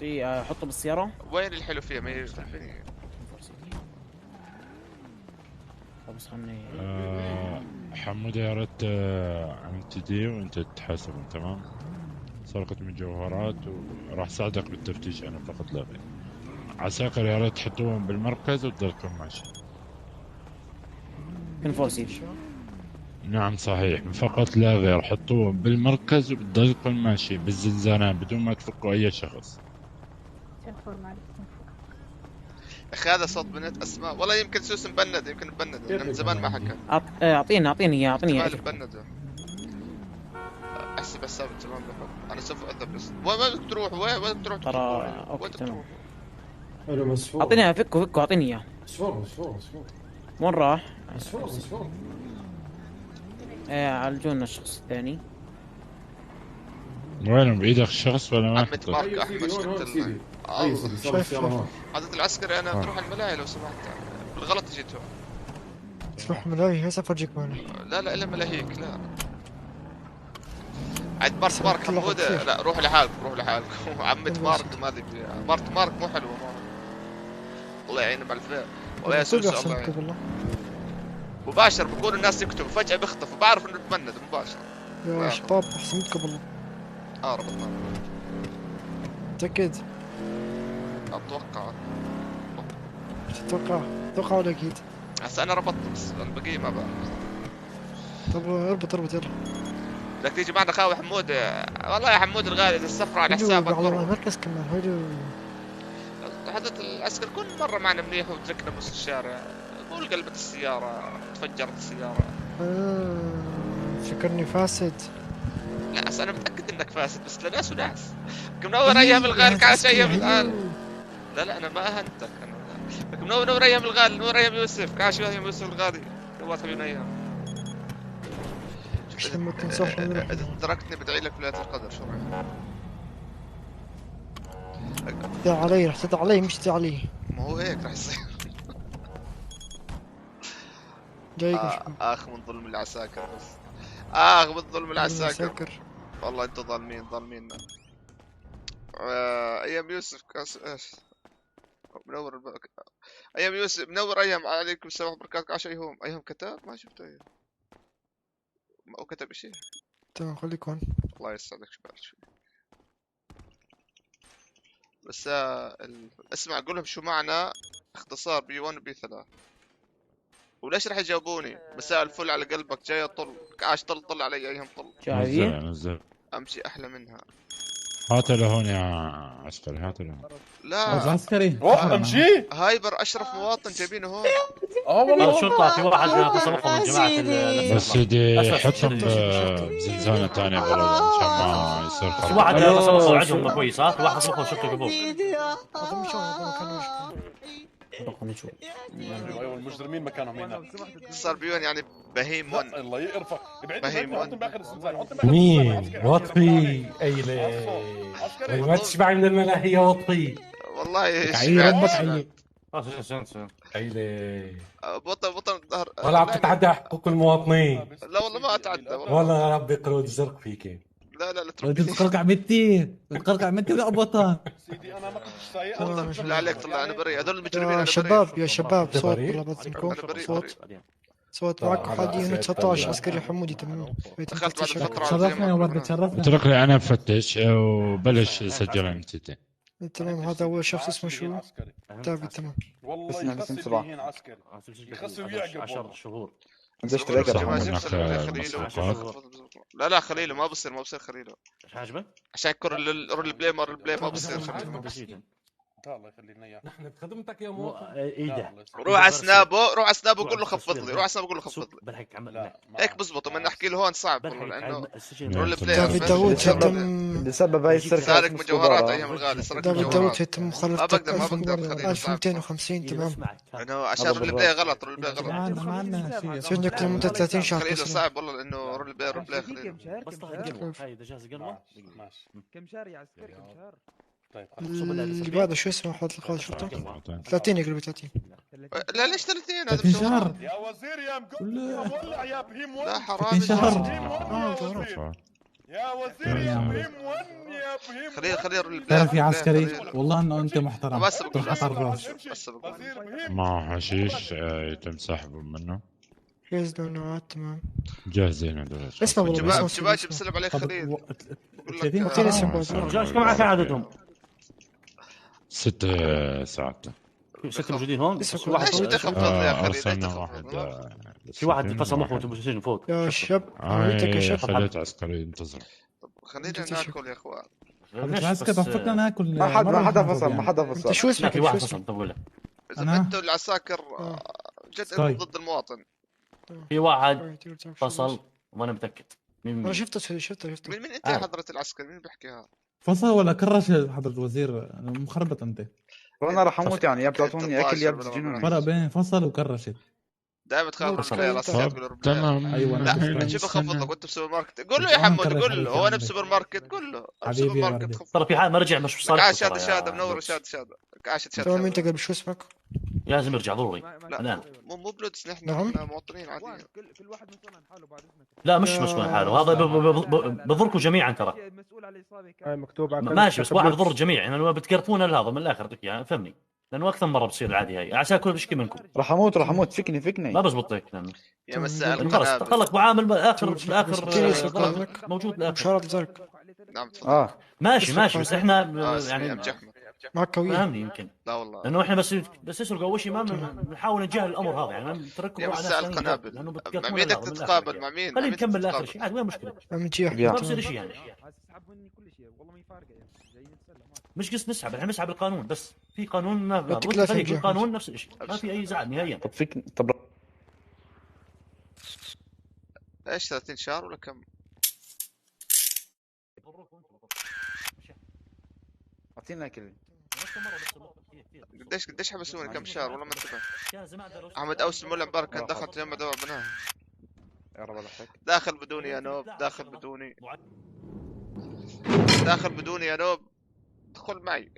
احطه بالسياره. وين الحلو فيها؟ ما هي فلبينيه. بس خلني حمود يا ريت عم تدي وانت تحاسبهم. تمام. سرقة مجوهرات وراح ساعدك بالتفتيش انا فقط لا غير. عساكر يا ريت تحطوهم بالمركز وتضلكم ماشي. كنفورسي. نعم صحيح، فقط لا غير. حطوهم بالمركز وبتضلكم ماشي بالزنزانات بدون ما تفكوا اي شخص. اخي هذا صوت بنت اسماء. والله يمكن سوس مبند، يمكن مبند من زمان ما حكى. اعطيني اياه. مبند احسب حساب تمام. انا سوف اذهب بس. وين بدك تروح؟ وين بدك تروح؟ ترى اوكي تمام. اعطيني اياه. فكوا اعطيني اياه. صفور. وين راح؟ صفور. عالجونا الشخص الثاني. وين بايدك الشخص ولا ما؟ عمت مارك احمد شفت عادة العسكري انا بروح الملاهي لو سمحت. بالغلط جيت هون. تروح ملاهي هسه فرجيك مالي. لا الا ملاهيك لا. عند مارك حمودة. لا روح لحالك. عمت مارك ما ادري مارك مو حلوه. الله يعينه مع الفئة. والله يا سوس الله يعينه. مباشر بكون الناس يكتبوا فجأة بيختفوا، بعرف انه تمند مباشر. يا شباب احسنتكم والله. ربطنا. متأكد؟ اتوقع ولا اكيد؟ هسه انا ربطت بس البقية ما بعرف. طب اربط يلا. بدك تيجي معنا خاوي حمود؟ والله يا حمود الغالي السفرة على حسابك. والله مركز كمان هيدو. حدث العسكر كل مرة معنا منيح وتركنا بنص الشارع. قول قلبت السيارة، تفجرت السيارة. فكرني فاسد. لا أصل أنا متأكد إنك فاسد، بس لناس وناس. منور أيام الغالي كعش أيام الغالي. لا أنا ما أهنتك أنا. منور أيام الغالي، منور أيام يوسف كعش أيام يوسف الغالي. نورت حبيبنا أيام. إذا تركتني بدعي لك ولاية القدر شو رأيك؟ تدعي علي، رح تدعي علي مش تدعي علي. ما هو هيك رح يصير. من ظلم العساكر بس. من ظلم العساكر. والله انتم ظالميننا. ايام يوسف ايش منور ايام يوسف منور ايام. عليكم السلام وبركاته. عاش ايام كتاب ما شفته ايام. ما كتب شيء. تمام خليك هون. الله يسعدك شوي. بس اسمع قول لهم شو معنى اختصار B1 و B3. وليش راح يجاوبوني؟ مساء الفل على قلبك، جاي طل عاش طل علي ايهم طل. نزل امشي احلى منها. هات لهون يا عسكري، هات لهون. لا عسكري امشي. هايبر اشرف مواطن جايبينه هون. والله الشرطة في واحد تصرفهم جماعة بس سيدي حطهم بزنزانة ثانية برا عشان ما يصير في خرب. واحد تصرفه عندهم كويس، ها؟ في واحد تصرفه شرطة قبول. ايوه المجرمين مكانهم هنا. صار بيون يعني بهيم ون. الله يقرفك. بهيم ون. مين وطي ايلي ما تشبع من الملاهي يا وطي. والله عيي ربك عيي ايلي بطل ظهر. ولا عم تتعدى حقوق المواطنين. لا والله ما اتعدى والله يا ربي قرود الزرق فيك. لا تقرقع متي تقرقع متي يا بطل. سيدي انا ما كنتش سايق. لا عليك طلع انا بريء، هذول المجرمين. يا شباب يا شباب صوت والله بظلمكم صوت معك حادي 19 عسكري حمودي تمام. دخلت بعد فترة. تشرفنا يا ولد تشرفنا. اترك لي انا افتش وبلش سجل انت. تمام. هذا اول شخص اسمه شو؟ تابي تمام. والله يخسر فيه عسكري. يخسر ويعقب 10 شهور. قديش تلاقي لا خليله ما بصير خليله. ايش عاجبك؟ عشان يكون الرول بلاي ما بصير خليله. الله يخلي لنا اياه. نحن بخدمتك يا مواطن. ايده روح على سنابه قول له خفض لي. بالحق عمل هيك بزبط. ومن نحكي له هون صعب والله لانه رول دافيد داوود يتم بسبب هاي السرقة. سارق مجوهرات ايام الغالي. دافيد داوود يتم مخالفة ما بقدر 1250 تمام. انه عشان رول بلاي غلط. ما عندنا سجنك لمدة 30 شهر. خليله صعب والله لانه رول بلاي خليله. بس هاي اذا جاهز قلوه ماشي. كم شهر يا عسكري كم شهر؟ طيب اللي بعده شو اسمه حوض القائد الشرطة 30 يقلب 30. لا ليش 30 هذا 30 شهر يا وزير يا مولع يا بهيم ون. لا حرام 30 شهر. يا وزير يا بهيم ون يا بهيم. خليه رول تعرف يا عسكري والله انه انت محترم. بس تنحط على الراس. معه حشيش يتم سحبه منه. جهز نوعات تمام. جاهزين هذول. اسمه والله شباب بسلم عليك خليل. 30 اسم ايش كم عددهم؟ 6 ساعات. 6 موجودين هون. ليش تخفض يا خليل؟ ارسلنا واحد. في واحد فصل مخه بالسجن فوق. يا شب عملتك يا شب. خليت عسكري ينتظر. خلينا ناكل يا اخوان. عسكري طفقنا ناكل. ما حدا فصل. انت شو اسمك؟ في واحد فصل. طب ولا اذا انتوا العساكر جد ضد المواطن. في واحد فصل وانا متاكد. انا شفته مين انت يا حضرة العسكري؟ مين بيحكي هذا؟ فصل ولا كرش حضرة الوزير؟ مخربط انت. وانا راح اموت يعني. يا بتعطوني اكل يا بتسجنوني. فرق بين فصل وكرشت. دائما تخاف تمام. ايوه لا شوف خفض لك وانت بسوبر ماركت. قول له يا حمود قول له هو انا بسوبر ماركت. قول له بسوبر ماركت خفض. ترى في حال ما رجع مش صالح. عاش شهاده منور شهاده عاشت تمام. انت قبل شو اسمك؟ لازم يرجع ضروري الان. مو بلودس نحن مواطنين عاديين. كل واحد مسؤول عن حاله بعد اذنك. لا مش مسؤول عن حاله. هذا بضركم جميعا ترى. مسؤول على الاصابه. مكتوب على ماشي بس واحد بضر الجميع يعني بتقرفونا لهذا من الاخر يعني فهمني. لانه اكثر مره بتصير العادي هاي عشان كل بشكي منكم. راح اموت فكني ما بزبط هيك لانه يا مساء القنابل خلص معامل بالاخر موجود بالاخر. شرط زرق. نعم ماشي بس احنا يعني معك قوي. فهمني يمكن. لا والله لانه احنا بس يسرقوا اول شيء ما بنحاول نتجاهل الامر هذا يعني ما نتركهم يا مساء القنابل. مع مين بدك تتقابل مع مين؟ خلينا نكمل اخر شيء عاد وين مشكله؟ ما بصير شيء يعني. مش قصة نسحب احنا نسحب القانون بس في قانون القانون نفس الشيء ما في اي زعل نهائيا. طب ايش 30 شهر ولا كم؟ اعطينا كلمه. قديش حبسوني كم شهر والله ما انتبه. احمد اوس المولى امبارح كان دخل تجمع دواء بناه. يا رب الحق. داخل بدوني يا نوب. داخل بدوني يا نوب. ادخل معي.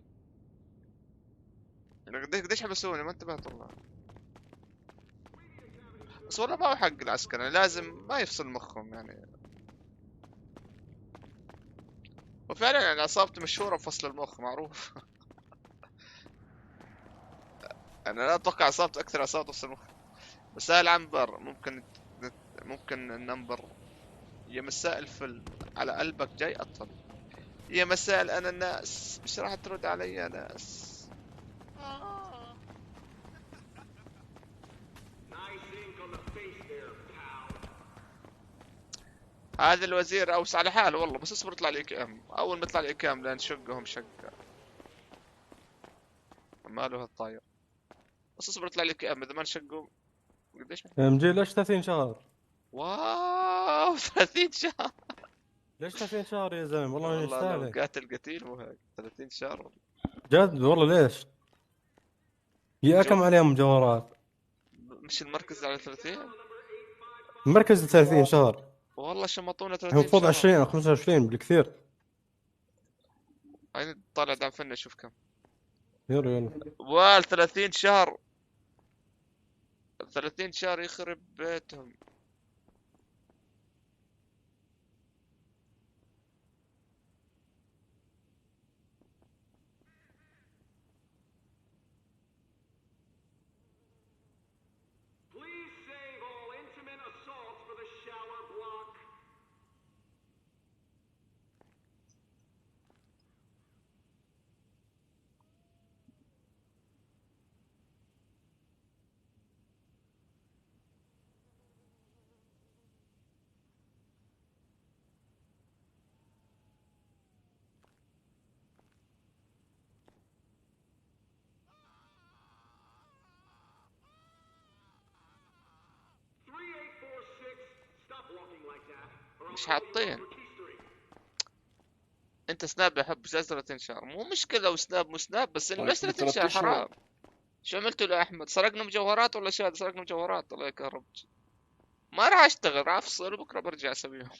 قديش حبسوني ما انتبهت والله. بس والله ما هو حق العسكر يعني لازم ما يفصل مخهم يعني. وفعلا يعني عصابتي مشهورة بفصل المخ معروف. انا لا اتوقع عصابتي اكثر عصابة تفصل المخ. مساء العنبر ممكن النمبر. يا مساء الفل على قلبك جاي اطل. يا مساء الاناناس مش راح ترد علي يا ناس. هذا الوزير اوسع على حاله والله، بس اصبر يطلع لي كام. اول ما يطلع لي كام لان شقهم شقه ماله هالطاير. بس اصبر يطلع لي كام اذا ما نشقوا. قديش مجي ليش 30 شهر؟ واو 30 شهر. ليش 30 شهر يا زلمه؟ والله والله يستاهل لو هيك. قاتل قتيل مو هيك 30 شهر والله. جد والله ليش؟ يا كم عليهم مجوهرات؟ مش المركز على 30؟ المركز 30 شهر. والله شمطونا هو 30 المفروض شهر. 20 او 25 بالكثير. هاي طالع دعم فني شوف كم. يلا وال 30 شهر. 30 شهر يخرب بيتهم. مش حاطين. انت سناب يحب بس 30 شهر مو مشكلة لو سناب مو سناب، بس انه ليش 30 شهر حرام. شو عملتوا له احمد؟ سرقنا مجوهرات ولا شاد؟ سرقنا مجوهرات الله يكرمك. ما راح اشتغل، راح افصل وبكره برجع اسويهم.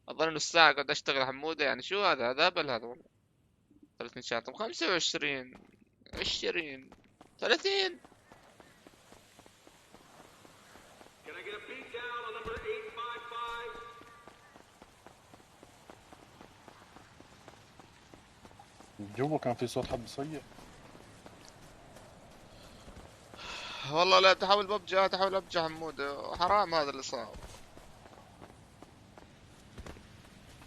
اظن انه الساعة قاعد اشتغل حمودة يعني شو هذا هبل هذا والله. 30 شهر طب 25 20 30. جوا كان في صوت حد بصيح. والله لا تحاول ببجع تحاول ابجع حمودة، حرام هذا اللي صار.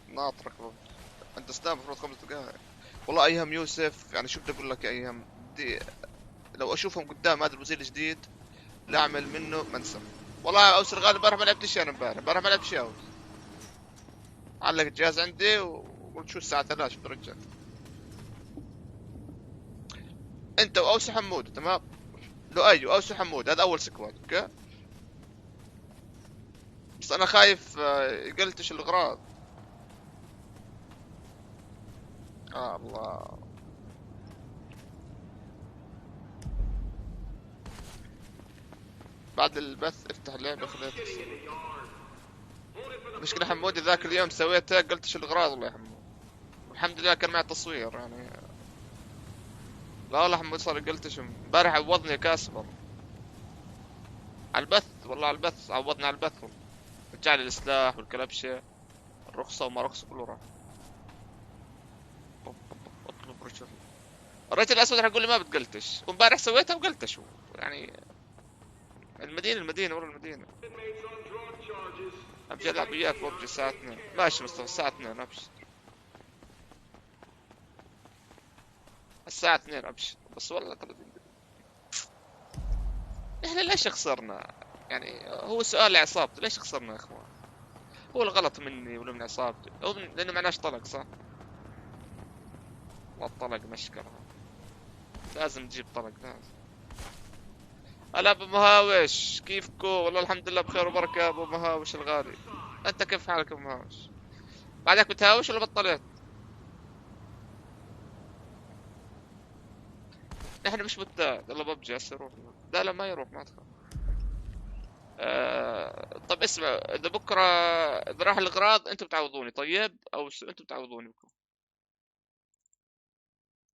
ناطرك ببجع. انت سناب المفروض 5 دقائق. والله ايهم يوسف يعني شو بدي اقول لك يا ايهم بدي لو اشوفهم قدام هذا الوزير الجديد لا اعمل منه منسف. والله اوس الغالي امبارح ما لعبتش انا امبارح ما لعبت شيء اوس. علق الجهاز عندي وقلت شو الساعة 3 شو رجعت. انت واوس حمود تمام. لؤي واوس حمود هذا اول سكواد اوكي. بس انا خايف يقلتش الاغراض. الله. بعد البث افتح اللعبة خليها المشكلة حمودي ذاك اليوم سويته قلتش الاغراض والله يا حمود. والحمد لله كان معي تصوير يعني. لا والله حمود صار قلتش امبارح عوضني كاسبر. على البث والله على البث عوضني على البث والله. رجع لي السلاح والكلبشة الرخصة وما رخصة كله راح. اطلب رجل. الرجل الاسود راح يقول لي ما بتقلتش وامبارح سويتها وقلتش يعني. المدينة ورا المدينة. ابجي العب وياك وابجي الساعة 2 ماشي مصطفى الساعة 2 ابشر. الساعة 2 ابشر بس والله 30 احنا ليش خسرنا؟ يعني هو سؤال لعصابته ليش خسرنا يا اخوان؟ هو الغلط مني ولا من عصابتي؟ هو لانه معناش طلق صح؟ والطلق مشكلة لازم تجيب طلق لازم. هلا ابو مهاوش كيفكو؟ والله الحمد لله بخير وبركة يا ابو مهاوش الغالي. انت كيف حالك يا ابو مهاوش؟ بعدك بتهاوش ولا بطلت؟ نحن مش بتات يلا ببجي هسه يروح. لا ما يروح ما تخاف. طب اسمع اذا بكره اذا راح الاغراض انتم بتعوضوني طيب او انتم بتعوضوني بكره.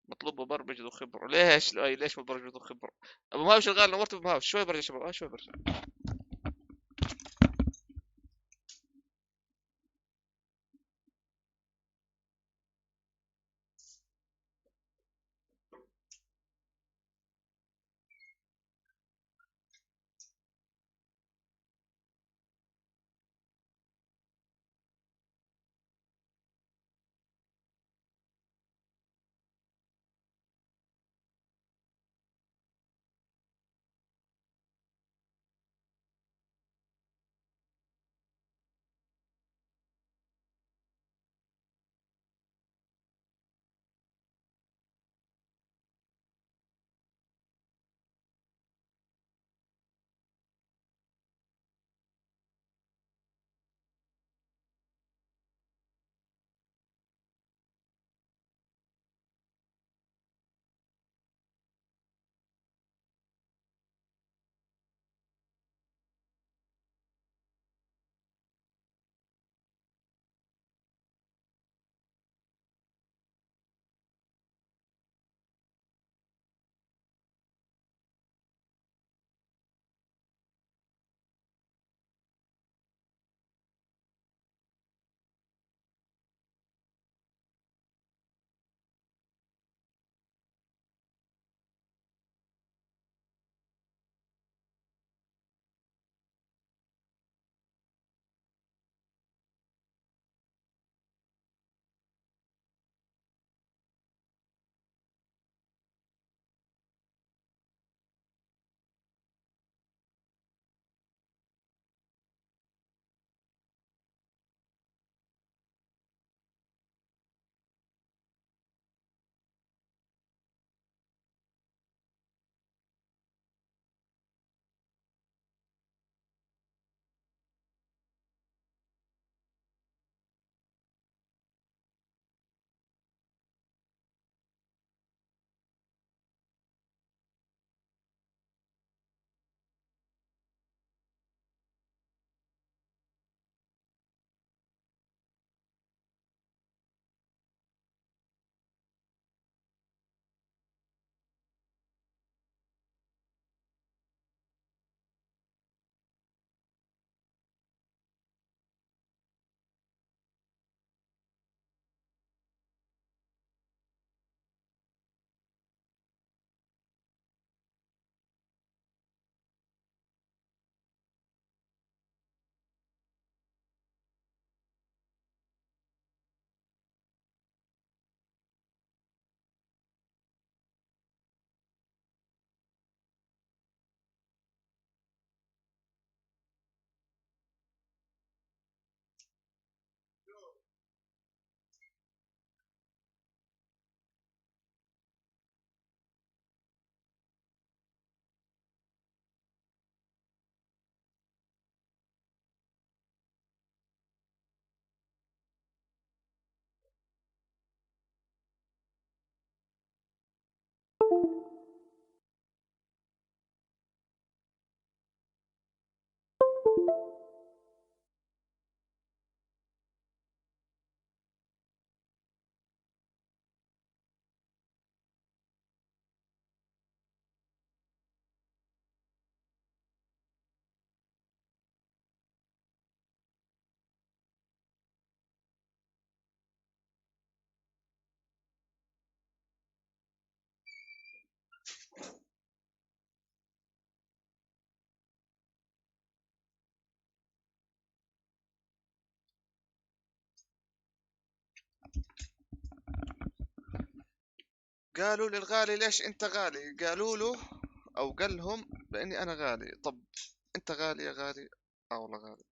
مطلوب مبرمج ذو خبره. ليش مبرمج ذو خبره؟ ابو مهاوش الغالي نورت ابو مهاوش شوي برجع شباب شوي برجع. قالوا لي الغالي ليش انت غالي؟ قالوا له او قال لهم باني انا غالي. طب انت غالي يا غالي؟ اه والله غالي.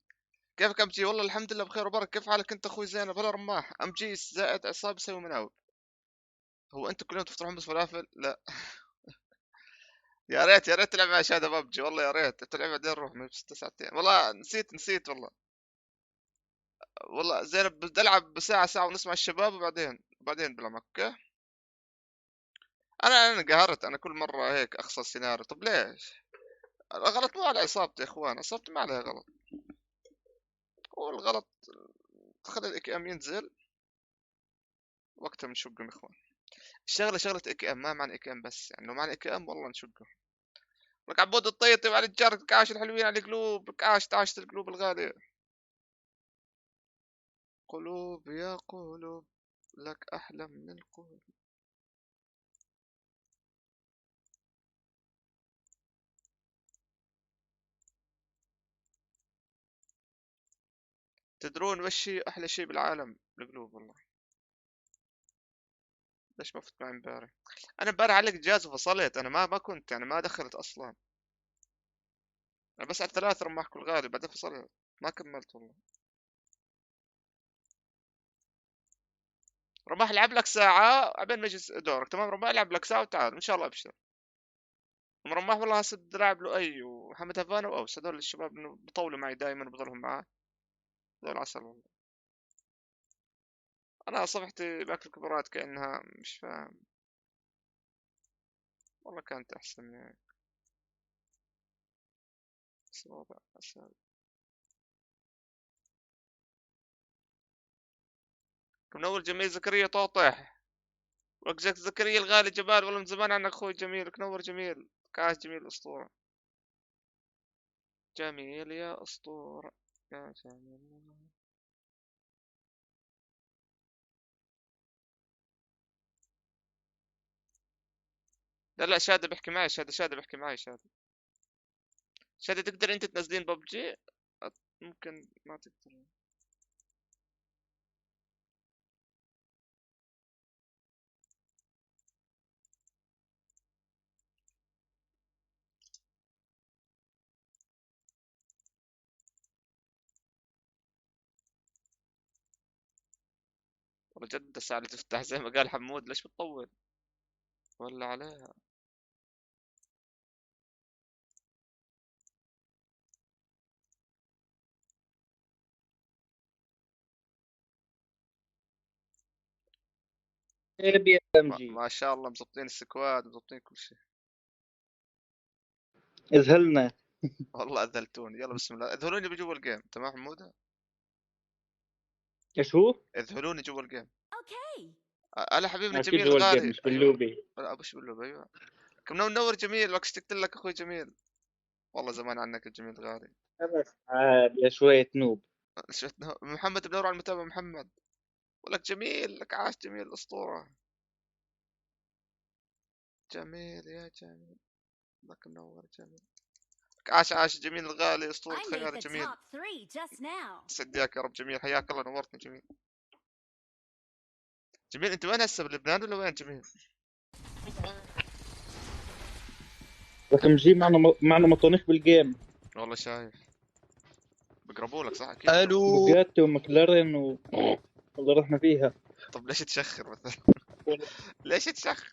كيفك ام جي؟ والله الحمد لله بخير وبركة. كيف حالك انت اخوي زينب؟ هلا رماح. ام جي زائد عصابة يسوي مناوب. هو انتوا كل يوم تفتحون بس فلافل؟ لا. يا ريت تلعب مع شادة ببجي، والله يا ريت تلعب بعدين نروح من 6 ساعتين. والله نسيت والله زينب بدي العب بساعة ونص مع الشباب وبعدين بلعب معك. اوكي. انا انقهرت، انا كل مرة هيك اخسر سيناريو. طب ليش؟ الغلط مو على عصابتي يا اخوان، عصابتي ما عليها غلط. هو الغلط خلي الاي كي ام ينزل وقتها بنشقهم يا اخوان. شغلة اي كي ام، ما معنى اي كي ام بس، يعني لو معنى اي كي ام والله نشقهم. لك عبود الطيطي على الجار الكعاش الحلوين على القلوب، الكعاش تعاشت القلوب الغالية. قلوب يا قلوب لك احلى من القلوب. تدرون وش احلى شيء بالعالم؟ القلوب والله. ليش ما فت معي امبارح؟ انا امبارح علق جهاز وفصلت، انا ما كنت يعني ما دخلت اصلا. انا بس على 3 رماح كل غالي بعدين فصلت ما كملت والله. رماح لعب لك ساعة عبين ما يجي دورك. تمام رماح لعب لك ساعة وتعال ان شاء الله ابشر. رماح والله هسه لاعب له اي ومحمد هفانة واوس، هذول الشباب بيطولوا معي دائما وبضلهم معاه. هذول عسل والله. انا صفحتي باكل كبرات كأنها مش فاهم. والله كانت احسن من هيك. بس الوضع اسهل. منور جميل زكريا طاطح. وجزاك زكريا الغالي جبال، والله من زمان عنك اخوي جميل. منور جميل كاش جميل اسطورة. جميل يا اسطورة يا جميل. لا شادة بيحكي معي. شادة بيحكي معي. شادة تقدر انت تنزلين ببجي؟ ممكن ما تقدر. والله جد الساعة اللي تفتح زي ما قال حمود. ليش بتطول؟ ولا عليها. يا ام جي ما شاء الله مزبطين السكواد مزبطين كل شيء. اذهلنا. والله اذهلتوني. يلا بسم الله اذهلوني بجوا الجيم. تمام حمودة؟ ايش هو؟ اذهلوني جوا الجيم. هلا حبيبنا اكيد جميل جوا الجيم الغالي. مش باللوبي. لا ابوش باللوبي. ايوه منور جميل. وقت اشتقت لك اخوي جميل. والله زمان عنك الجميل الغالي. بس يا شوية نوب. محمد بنور على المتابع محمد. ولك جميل لك عاش جميل اسطورة. جميل يا جميل لك منور جميل. عاش جميل الغالي اسطورة خيال جميل. سدياك يا رب جميل. حياك الله نورتني جميل. جميل انت وين هسه بلبنان ولا وين جميل؟ رقم جي معنا مطونيخ بالجيم. والله شايف بقربوا لك صح اكيد. الو بوجاتي ومكلارين والله رحنا فيها. طب ليش تشخر مثلا؟ ليش تشخر؟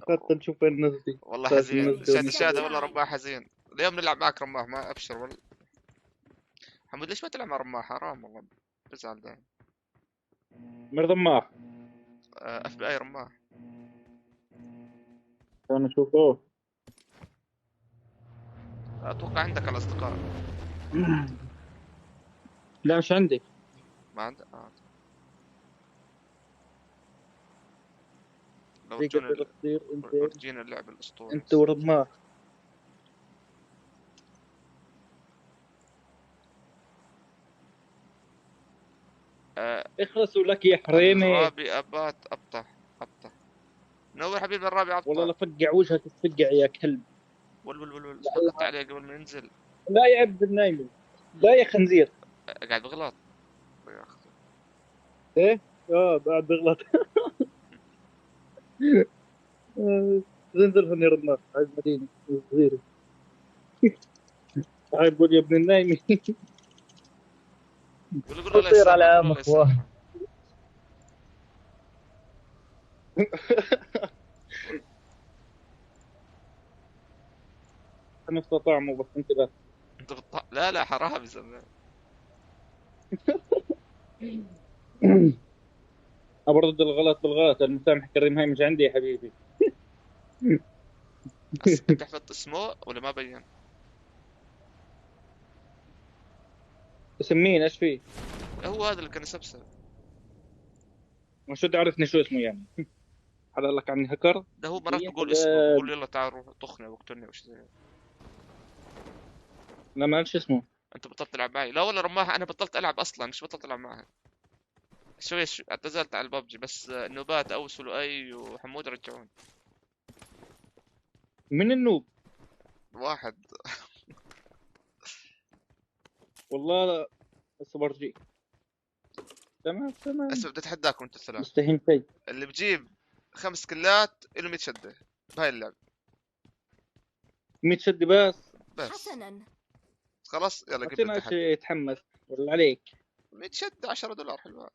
حتى نشوف وين نزلي. والله حزين. شادة والله رماح حزين. اليوم نلعب معك رماح ما ابشر والله. حمود ليش ما تلعب مع رماح؟ حرام والله بزعل دايم. من رماح؟ اف بي اي رماح. انا اشوفه. اتوقع عندك الاصدقاء. لا مش عندي. ما عندك؟ لو ورجينا اللعب الاسطوري. انت ورماح. اخلصوا لك يا حريمي. الرابي ابات ابطح. منور حبيبي الرابي ابطح. والله لفقع وجهك تفقع يا كلب. ول سبقت عليه قبل ما ينزل. لا يا عبد النايم. لا يا خنزير. قاعد بغلط. ايه بعد بغلط. زنزل هني رماح هاي المدينة صغيرة. هاي بقول يا ابن النايمي. تصير على عام اخوان. نفس طعمه بس انتبه. انت لا لا حرام يا زلمه. أبرد الغلط بالغلط، المسامح كريم هاي مش عندي يا حبيبي. انت حفظت اسمه ولا ما بين؟ اسم مين؟ ايش فيه؟ هو هذا اللي كان يسبسب. ما شو تعرفني شو اسمه يعني؟ حدا قال لك عني هكر؟ ده هو مرات بقول اسمه، بقول يلا تعال روح طخني واقتلني وش زي. لا ما قالش اسمه. انت بطلت تلعب معي؟ لا والله رماح انا بطلت العب اصلا، مش بطلت العب معها. شوي اعتزلت على الببجي بس نوبات اوس ولؤي وحمود رجعون. من النوب؟ واحد. والله لا بس برجيك. تمام. هسه بدي اتحداكم انتوا الثلاث. مستهين شيء. اللي بجيب 5 كلات له 100 شده بهاي اللعبه. 100 شده بس. حسنا. خلاص يلا جيب اعطينا شيء يتحمس ولا عليك. 100 شده $10 حلوة.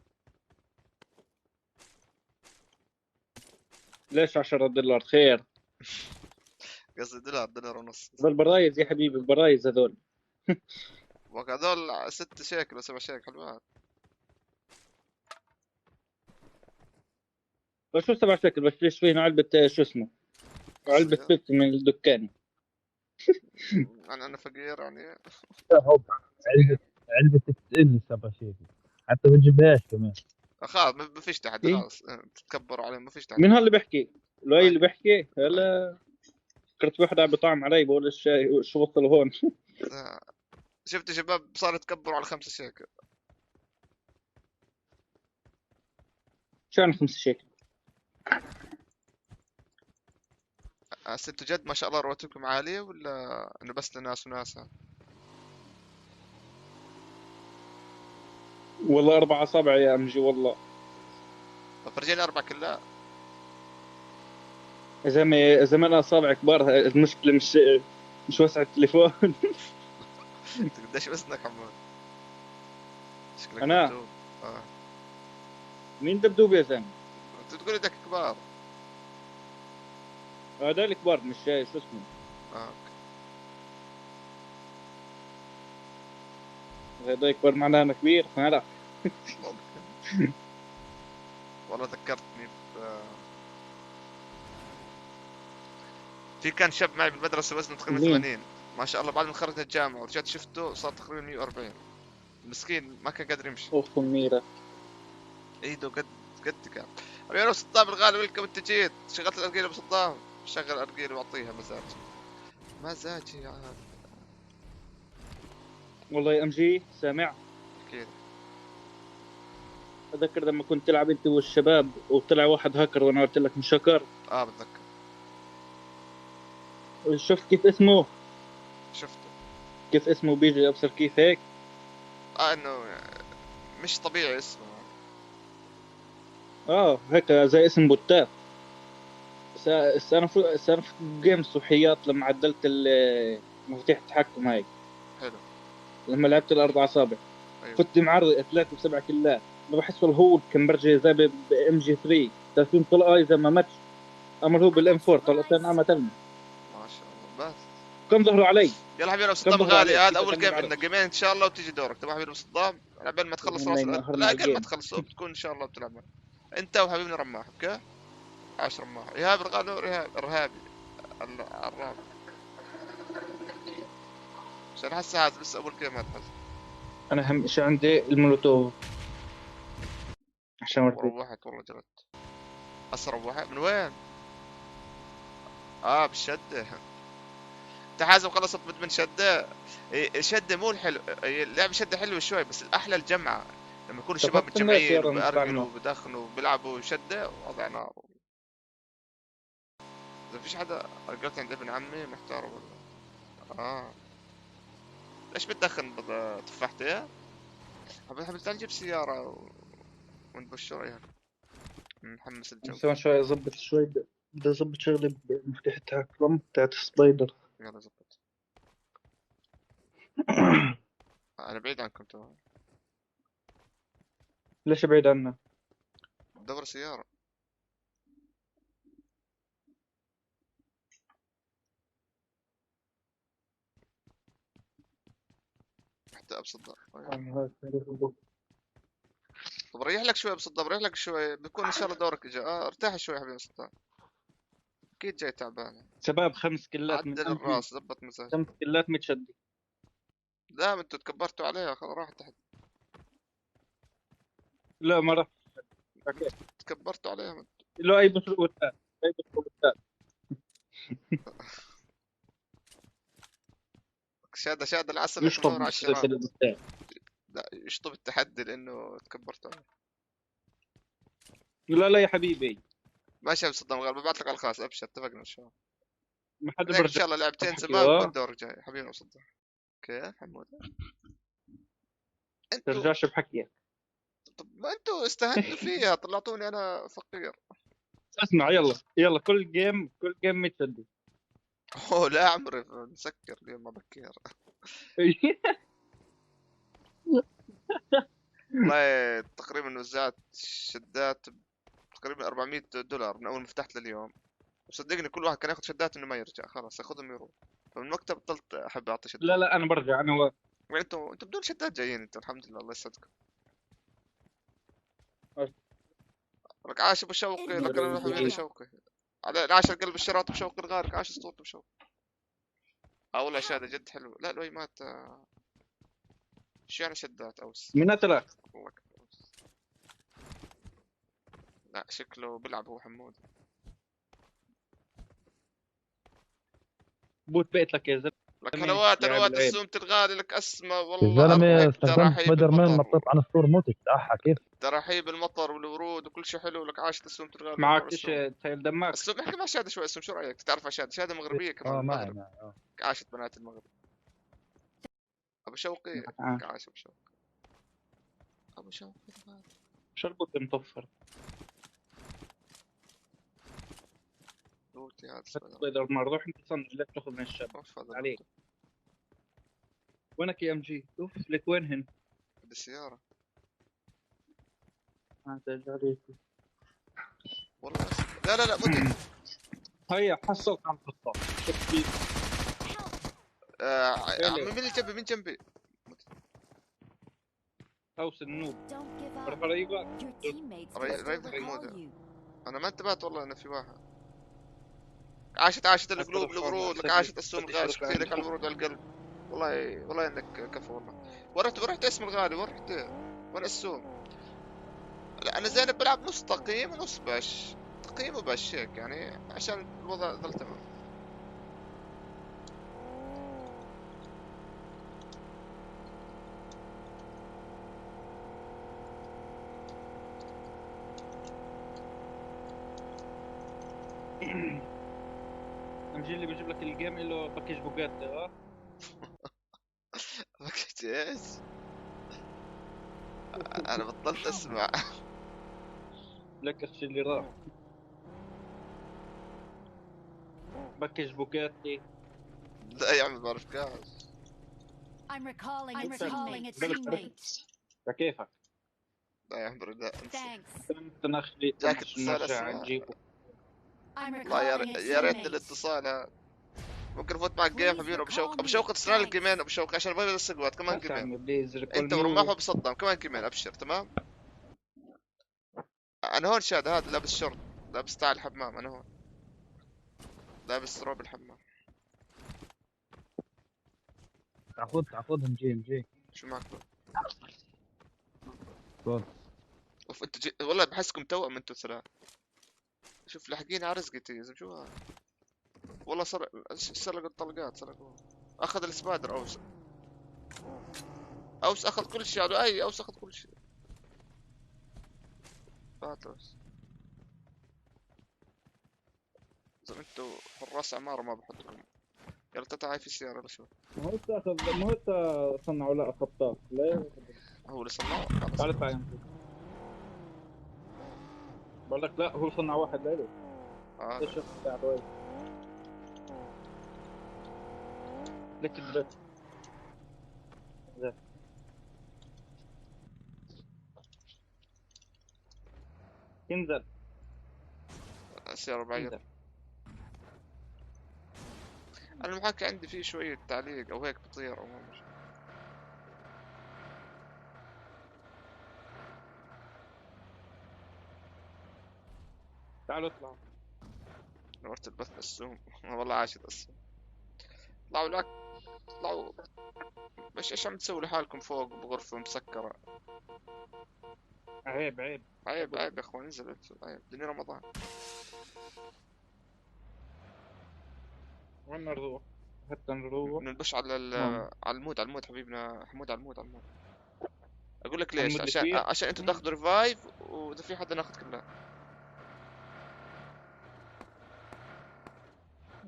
ليش $10 خير؟ قصدي دولار ونص. بالبرايز يا حبيبي، البرايز هذول. وهذول 6 شيكل و 7 شيكل حلوات. بس شو 7 شيكل بشتريش فيه علبة شو اسمه؟ علبة بيبسي من الدكان. انا فقير يعني. علبة تقل 7 شيكل حتى ما تجيبهاش كمان. خلاص ما فيش تحدي خلاص تكبروا عليه ما فيش تحدي. مين هاللي بيحكي؟ لؤي اللي بيحكي؟ هلا فكرت واحد عم بيطعم علي بقول الشاي شو وصلوا هون. شفت شباب صاروا يتكبروا على 5 شيكل. شو يعني 5 شيكل؟ انتوا جد ما شاء الله رواتبكم عالية ولا انه بس لناس وناسها؟ والله 4 أصابع يا أمجي والله. طب فرجيني 4 كلات. إذا ما أنا أصابع كبار المشكلة مش وسع التليفون. انت قديش وزنك حمود؟ شكلك أنا دبدوب. مين دبدوب يا زلمة؟ انت تقول ايدك كبار. هذا الكبار مش شو اسمه. هذا كبار معناه أنا كبير ما لا. والله ذكرتني في كان شاب معي بالمدرسة وزنه تقريبا 80 ما شاء الله. بعد ما خرجنا الجامعة ورجعت شفته صار تقريبا 140. مسكين ما كان قادر يمشي. اوف ميرة ايده قد كان. ابي انا صدام الغالي ويلكم انت جيت. شغلت الارجيل ابو صدام. شغل الارجيل واعطيها مزاجي يا هذا. والله يا امجي سامع. اكيد. اتذكر لما كنت تلعب انت والشباب وطلع واحد هاكر وانا قلت لك مش هاكر. بتذكر. شفت كيف اسمه؟ شفته. كيف اسمه بيجي ابصر كيف هيك؟ انه مش طبيعي اسمه. هيك زي اسم بوتات. انا في جيم صحيات لما عدلت مفاتيح التحكم هاي. حلو. لما لعبت الاربع اصابع. أيوة. كنت معرض 3 ب7 كلات. ما بحس الهو كان برجع زي بام جي 3 30 طلقه اذا ما ماتش. امر هو بالام 4 طلقتين عمتلنا. ما شاء الله. بس كم ظهروا علي. يلا حبيبي ابو صدام غالي هذا اول جيم عندنا جيمين ان شاء الله وتيجي دورك. تمام حبيبي ابو صدام قبل ما تخلص راس لا قبل ما تخلصوا بتكون ان شاء الله بتلعب معي انت وحبيبنا رماح. اوكي 10 رماح. ايهاب الغالي ارهابي الرابع عشان هسه هذا بس اول جيم هذا. انا اهم شيء عندي المولوتوف عشان روحت والله جرت. اسرع واحد من وين؟ بالشده. انت حازم خلصت مدمن شده. شده مو الحلو. اللعبه شده حلوه شوي بس الاحلى الجمعه لما يكونوا الشباب متجمعين وبأرجلوا وبدخنوا وبيلعبوا شده وضع نار. اذا فيش حدا رجعت عند ابن عمي محتار ولا ليش بتدخن تفاحتي؟ حبيت تعال نجيب سياره ونبشر يعني نحمس الجو. بس شوي اظبط شوي، بدي اظبط شغلي بمفتاح التحكم تاعت السبايدر. يلا زبط. انا بعيد عنكم تمام. ليش بعيد عنا؟ دور سيارة. حتى ابسط. طب ريح لك شوي ابسط، ريح لك شوي، بيكون ان شاء الله دورك اجا. ارتاح شوي يا حبيبي ابسط. اكيد جاي تعبان. شباب 5 كلات عدل الراس، ضبط مزاج. 5 كلات متشدي. لا انتوا تكبرتوا عليها، خلاص راح تحت. لا ما راح تكبرتوا عليها. لا اي بسرق والثاني، اي بسرق والثاني. شاد العسل يشطب على الشباب. لا يشطب التحدي لانه تكبرتوا عليه. لا يا حبيبي ماشي يا صدام غالب، ببعث لك على الخاص. ابشر اتفقنا ان شاء الله. ما حد ان شاء الله لعبتين سباق والدور جاي حبيبي صدام. كيف حمود؟ انتوا ترجعش بحكيك. طب ما انتوا استهنتوا فيها، طلعتوني انا فقير. اسمع يلا كل جيم متشدي. اوه لا عمري مسكر اليوم ما بكير. والله تقريبا وزعت شدات تقريبا $400 من اول ما فتحت لليوم، وصدقني كل واحد كان ياخذ شدات انه ما يرجع، خلاص ياخذهم يروح. فمن المكتب بطلت احب اعطي شدات. لا انا برجع انا انتوا بدون شدات جايين انتوا الحمد لله الله يسعدكم. لك عاش ابو شوقي، لك انا حبيبي شوقي على عاش قلب الشراط بشوقي الغارق، عاش اسطورته بشوقي. والله شهاده جد حلو. لا لوي مات. شو يعني شدات اوس؟ من ثلاث والله لا شكله بيلعب هو حمود. بوت بيت لك يا زلمه. لك حلوات السومة الغالي لك اسمى والله. يا زلمه استخدمت سبايدر مان نطيت عن السور موتك احا كيف؟ ترحيب المطر والورود وكل شيء حلو. لك عاشت السومة الغالي. معك ايش تايل دمك؟ السوم احكي مع شهاده شوي. اسم شو رايك؟ تعرف على شهاده مغربيه كمان. معي عاشت بنات المغرب. ابو شوقي عاش ابو شوقي شو البوت مطفر؟ بوتي هذا سبايدر مان روح انت صنع لك تاخذ من الشاب عليك. وينك يا ام جي؟ شوف لك وينهن بالسياره. هذا عليك والله. لا مت هيا حصلت عم تطلع. مين اللي جنبي؟ مين جنبي؟ اوس النوب ريبك حمود. انا ما انتبهت والله انه في واحد. عاشت القلوب الورود. لك عاشت السوم الغالي. شكرا لك على الورود على القلب. والله انك كفو والله. ورحت اسم الغالي. وين السوم؟ لا انا زينب بلعب نص تقييم ونص باش. تقييم وباش هيك يعني عشان الوضع ظل تمام. امجي اللي بجيب لك الجيم له باكيج بوجاتي. باكيج ايش؟ انا بطلت اسمع. لك الشي اللي راح باكيج بوجاتي. لا يا عمي بعرف كاش. I'm recalling a teammate. كيفك؟ لا يا عمري لا. تنخلي جاك نجيبه. والله يا ريت الاتصال هذا. ممكن افوت معك جيم حبيبي ابو شوقي تسرع لك جيمين ابو شوقي عشان ما بس الوقت كمان جيمين. انت ورماح وبصدم كمان جيمين ابشر تمام. انا هون شاد هذا لابس شورت لابس تاع الحمام. انا هون لابس روب الحمام. تاخذهم جي شو معك طول؟ اوف انتوا والله بحسكم توأم انتوا ثلاث. شوف لاحقين على رزقتي يا زلمه. شو هذا؟ والله سرق الطلقات سرقوه. اخذ السبايدر اوس اخذ كل شيء. اوس اخذ كل شيء. فاتوس زلمه انتوا حراس عماره ما بحط لكم. يلا تعال في السياره. يلا شوف ما هو صنعوا لا خطاف. لا هو اللي صنعه. تعال بقول لك لا هو صنع واحد له. ايش بتاع دوي لك البيت ينزل سيارة بعيد. انا المحاكي عندي فيه شوية تعليق او هيك بطير او مش. تعالوا اطلعوا. نورت البث السوم. والله عاشت السوم. طلعوا لك طلعوا. بس ايش عم تسوي لحالكم فوق بغرفة مسكرة؟ عيب عيب يا اخوان، انزلوا عيب، دنيا رمضان. وين نروح؟ حتى نروح نلبش على على المود حبيبنا حمود، على المود اقول لك ليش؟ عشان انتوا تاخذوا ريفايف، واذا في حدا ناخذ كلها.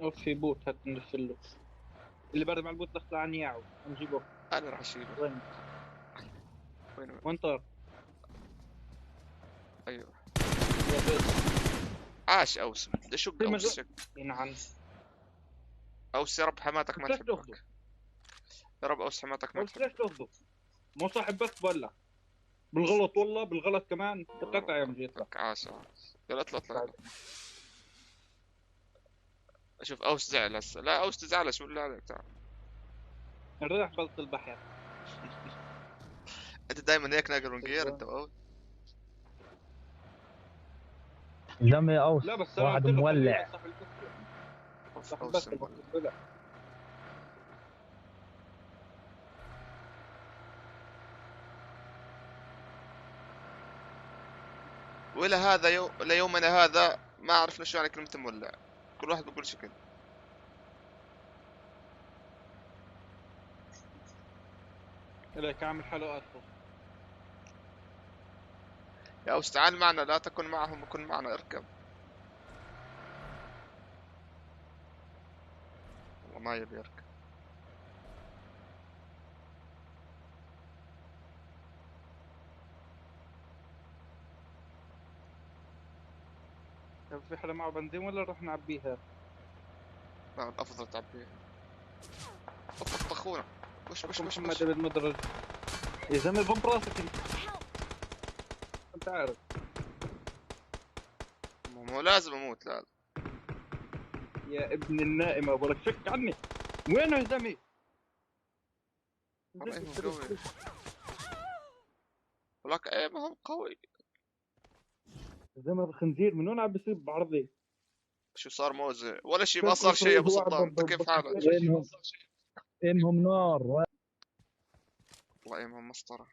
او في بوت حتى نرسله اللي برد مع البوت دخل عن ياعو نجيبه. انا راح اشيله. وين طار؟ ايوه عاش اوس. بدي اشق اوس. نعم اوس يا رب حماتك ما تحبك. يا رب اوس حماتك ما تحبك. ليش تاخذه؟ مو صاحب بس ولا بالغلط، والله بالغلط كمان. قطع يا مجيت لك. عاش يلا اطلع. اشوف اوس زعل هسه. لا اوس تزعلش بالله عليك. تعال نروح بلط البحر. انت دايما هيك ناقر من غير انت اوس. جمي اوس لا بس واحد مولع. اوس مولع. وإلى هذا ليومنا هذا ما عرفنا شو يعني كلمة مولع. كل واحد بيقول شكل. لك عامل حلقات. يا أوس تعال معنا، لا تكن معهم وكن معنا. اركب. والله ما يبي يركب. في حدا معه بنزين ولا نروح نعبيها؟ لا الأفضل تعبيها. اخونا وش محمد بالمدرج يا زلمه. ضم راسك انت عارف. مو لازم اموت. لا يا ابن النائمه ابو لك شك عني. وينه يا زلمه؟ قوي ولك ايه ما هو قوي. زلمه الخنزير من وين عم بيصيب بعرضي؟ شو صار موزع ولا شيء؟ ما صار شيء يا ابو صدام. انت كيف حالك؟ انهم نار. والله ايمهم مسطره.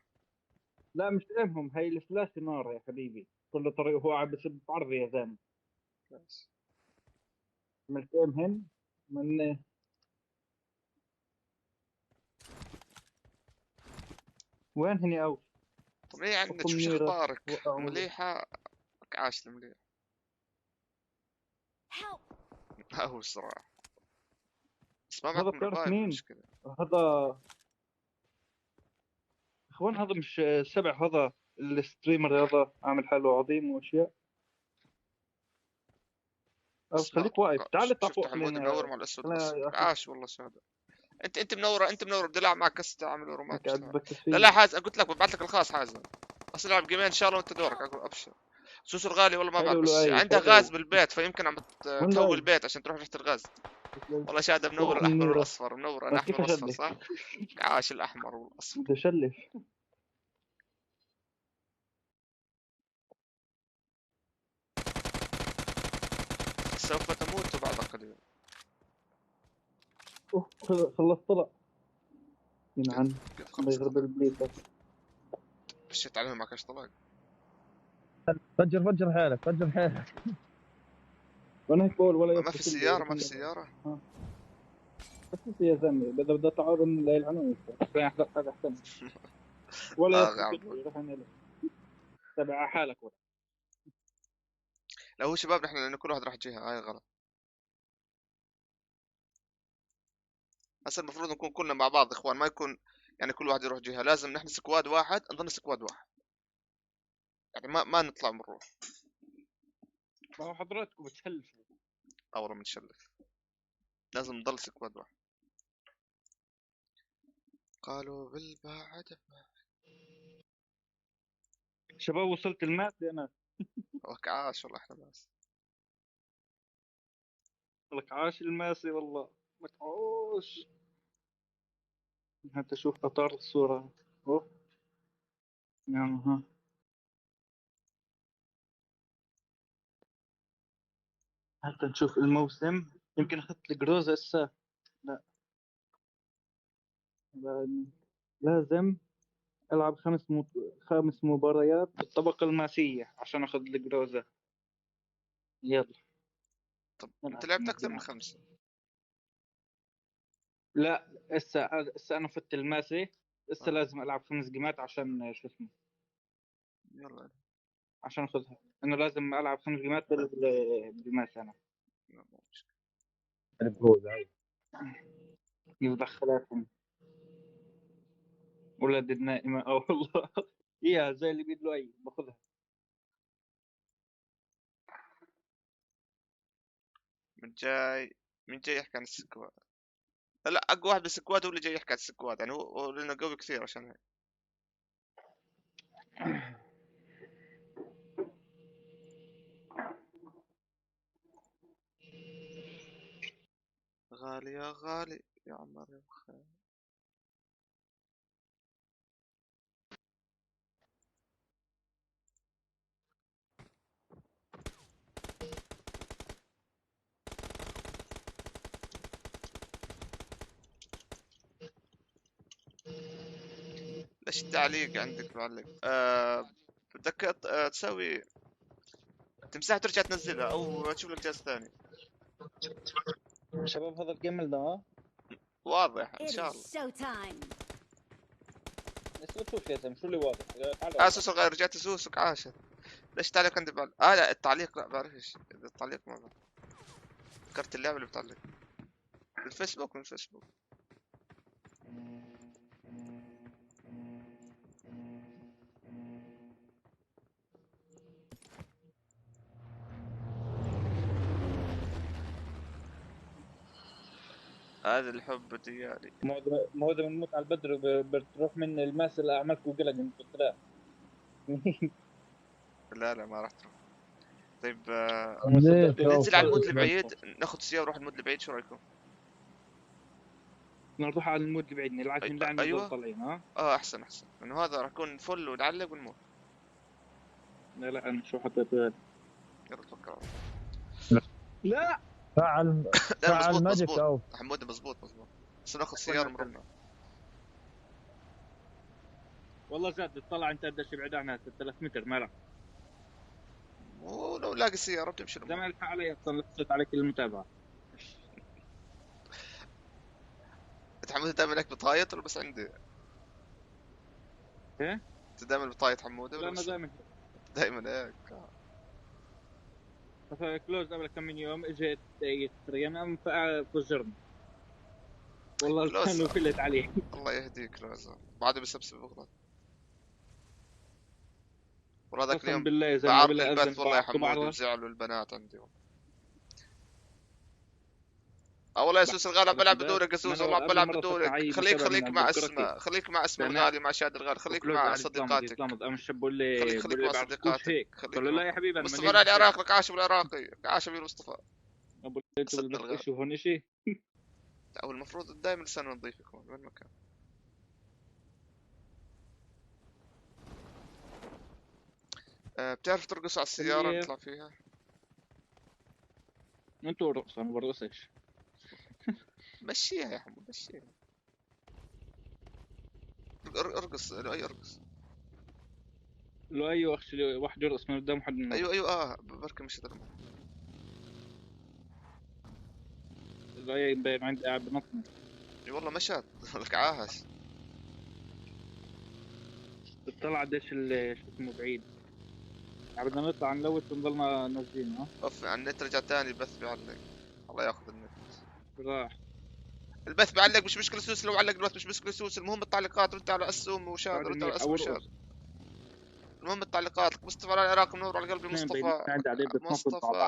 لا مش ايمهم، هي الثلاثه نار يا حبيبي. كل طريق هو عم بيصيب بعرضي يا زلمه. من ايمهن من وين هني اوس؟ طب ليه عندك شو اخبارك؟ مليحه عاش المليح. هو الصراحه بس ما هذا بتعرف مين؟ هذا اخوان هذا مش سبع، هذا الستريمر هذا عامل حاله عظيم واشياء. خليك واقف. تعال اطلع فوق. حمود منور مع الاسود. عاش والله شهاده. انت منوره بدي العب معك كسته اعمل رومات. لا حاز قلت لك ببعث لك الخاص حازم. اصل العب جيمين ان شاء الله وانت دورك. اقول ابشر. سوسو الغالي والله ما بعرف بس عندها غاز بالبيت فيمكن عم تهوي البيت عشان تروح ريحه الغاز. والله شهاده منور الاحمر والاصفر. منور انا احمر واصفر صح؟ عاش الاحمر والاصفر. تشلف. سوف تموت بعد قليل. خلصت طلع. ينعن الله يغرب البليت. فشيت عليهم معك ايش طلع. فجر حالك وانا هيك بقول ولا ما في سيارة بس يا زلمه بدي اطلع من الليل عنه هذا احسن ولا تبع حالك ولا. لا هو شباب نحن لانه كل واحد راح جهه هاي غلط. هسه المفروض نكون كلنا مع بعض اخوان، ما يكون يعني كل واحد يروح جهه. لازم نحن سكواد واحد نظل سكواد واحد يعني ما نطلع بنروح. ما هو حضراتكم بتشلفوا. أورا منشلف، لازم نضل سكواد واحد. قالوا بالبعد شباب وصلت الماسي انا. لك عاش والله احلى ناس. لك عاش الماسي والله. لك عاش. حتى شوف اطار الصورة. اوه نعم ها. حتى نشوف الموسم. يمكن اخذت الجروزة هسه. لا لازم العب 5 مباريات بالطبقة الماسية عشان اخذ الجروزة. يلا. طب انت لعبت اكثر من 5. لا هسه انا فت الماسي. هسه لازم العب 5 جيمات عشان شو اسمه. يلا عشان اخذها. انا لازم العب 5 جيمات بالماسي انا. يدخلاتهم ولاد النائمة او والله. هي زي اللي بيد له اي باخذها. من جاي يحكي عن السكواد. لا اقوى واحد بالسكواد هو اللي جاي يحكي عن السكواد، يعني هو لانه قوي كثير عشان هيك. غالي يا غالي يا عمر يا بخير. ليش التعليق عندك معلق؟ بدك تسوي تمسح ترجع تنزلها او تشوف لك جهاز ثاني. شباب هذا الجيم لنا واضح ان شاء الله. شوف يا زلمه شو اللي واضح. اسوس غير رجعت اسوسك عاشت. ليش تعليق عندي لا التعليق لا بعرفش التعليق ما بعرف. فكرت اللعبه اللي بتعلق الفيسبوك من الفيسبوك. هذا الحب ديالي. ما هو بنموت على البدر وبتروح من الماس لاعمال جوجل من لا. لا ما راح تروح. طيب ننزل على المود البعيد ناخذ سيارة ونروح المود البعيد، شو رايكم؟ نروح على المود البعيد نلعب من لعن أيوة. طالعين ها؟ احسن لانه هذا راح يكون فل ونعلق ونموت. لا انا شو حطيت غير. يلا توكل على الله. لا فعل ماجيك او حمود مزبوط بس ناخذ سيارة مرنا. والله زاد تطلع انت قديش بعيد عنها 3 متر مرة. ولو لاقي سيارة بتمشي زي ما الحق علي اصلا لفت عليك المتابعة. انت حمود دائما هيك بتهايط ولا بس عندي؟ ايه؟ انت دائما بتهايط حمود ولا بس؟ دائما هيك. كلوز قبل كم من يوم اجت تريم فجرني. والله كانوا فلت عليه. الله يهديك كلوز بعده بسبسب بغلط. والله ذاك اليوم بعرض البث والله يا حمود وزعلوا البنات عندي. والله يا سوس الغالي بلعب بدورك يا سوس والله بلعب بدورك. خليك مع اسماء الغالي مع شاد الغالي. خليك مع صديقاتك. خليك مع صديقاتك. لا يا حبيبي مصطفى العراق لك عاش بالعراقي. عاش بيه مصطفى. شو هون شيء. او المفروض دائما لسانه نظيف يكون وين مكان. بتعرف ترقص على السيارة نطلع فيها؟ انتوا رقصوا انا برقصش. مشيها يا حمود مشيها. ارقص لؤي ارقص. لؤي واحد يرقص من قدام حد من ايوه بركي مش هذا. لؤي عندي قاعد بنطني. اي والله مشات لك عاهش. طلع قديش شو اسمه بعيد. بدنا نطلع نلوث ونضلنا نازلين ها. اوف على النت رجع ثاني البث بيعلق. الله ياخذ النت. راح. البث بيعلق مش مشكلة سوس لو علق البث مش مشكلة سوس. المهم التعليقات رد على اسهم وشاد رد على اسهم وشاد. المهم التعليقات. مصطفى على العراق منور على قلبي. مصطفى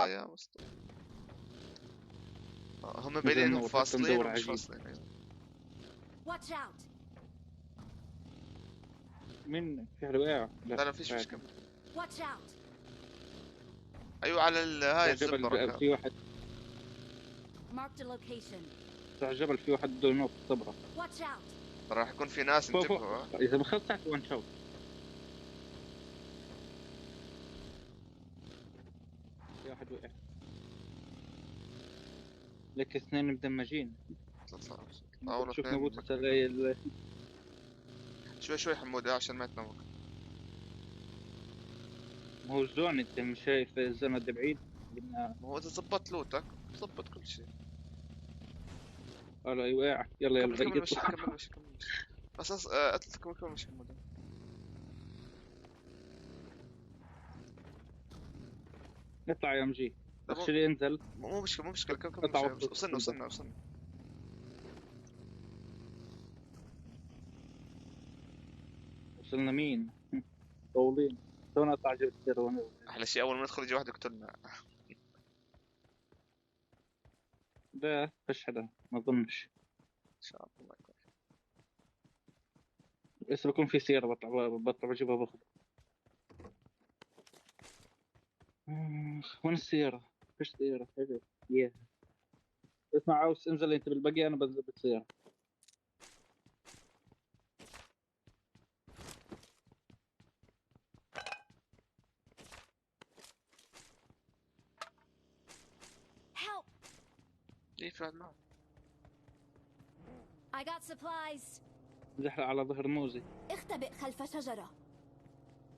يا مصطفى هم بينهم فاصلين ومش فاصلين. Watch out. من في حلوة؟ لا فيش مشكلة. Watch out. ايوه على هاي الجبل في واحد. Marked a location. على الجبل في واحد بده ينط صبرة. Watch out. راح يكون في ناس نجيبها. إذا ما خلص تحت وان شوت. في واحد وقع. لك اثنين مدمجين. شوف نبوت شوي حمودة عشان ما يتنوك. ما هو الزون انت مش شايف الزمن بعيد. ما هو اذا ظبطت لوتك ظبط كل شيء. لا يوقع. يلا كمل بس كمل مش حمودة. اطلع يا MG. اشتري انزل. مو مشكلة كمل. وصلنا. وصلنا مين؟ طولين. تونا اطلع جبت السيرون. احلى شيء اول ما ندخل يجي واحد يقتلنا. لا فيش حدا ما اظنش. ان شاء الله ما يكون. بس بكون في سيارة بطلع بجيبها باخذ. وين السيارة؟ فيش سيارة. حلو. ياه. اسمع عاوز انزل انت بالبقية انا بنزل بالسيارة. I got supplies. زحلق على ظهر موزي. اختبئ خلف شجرة.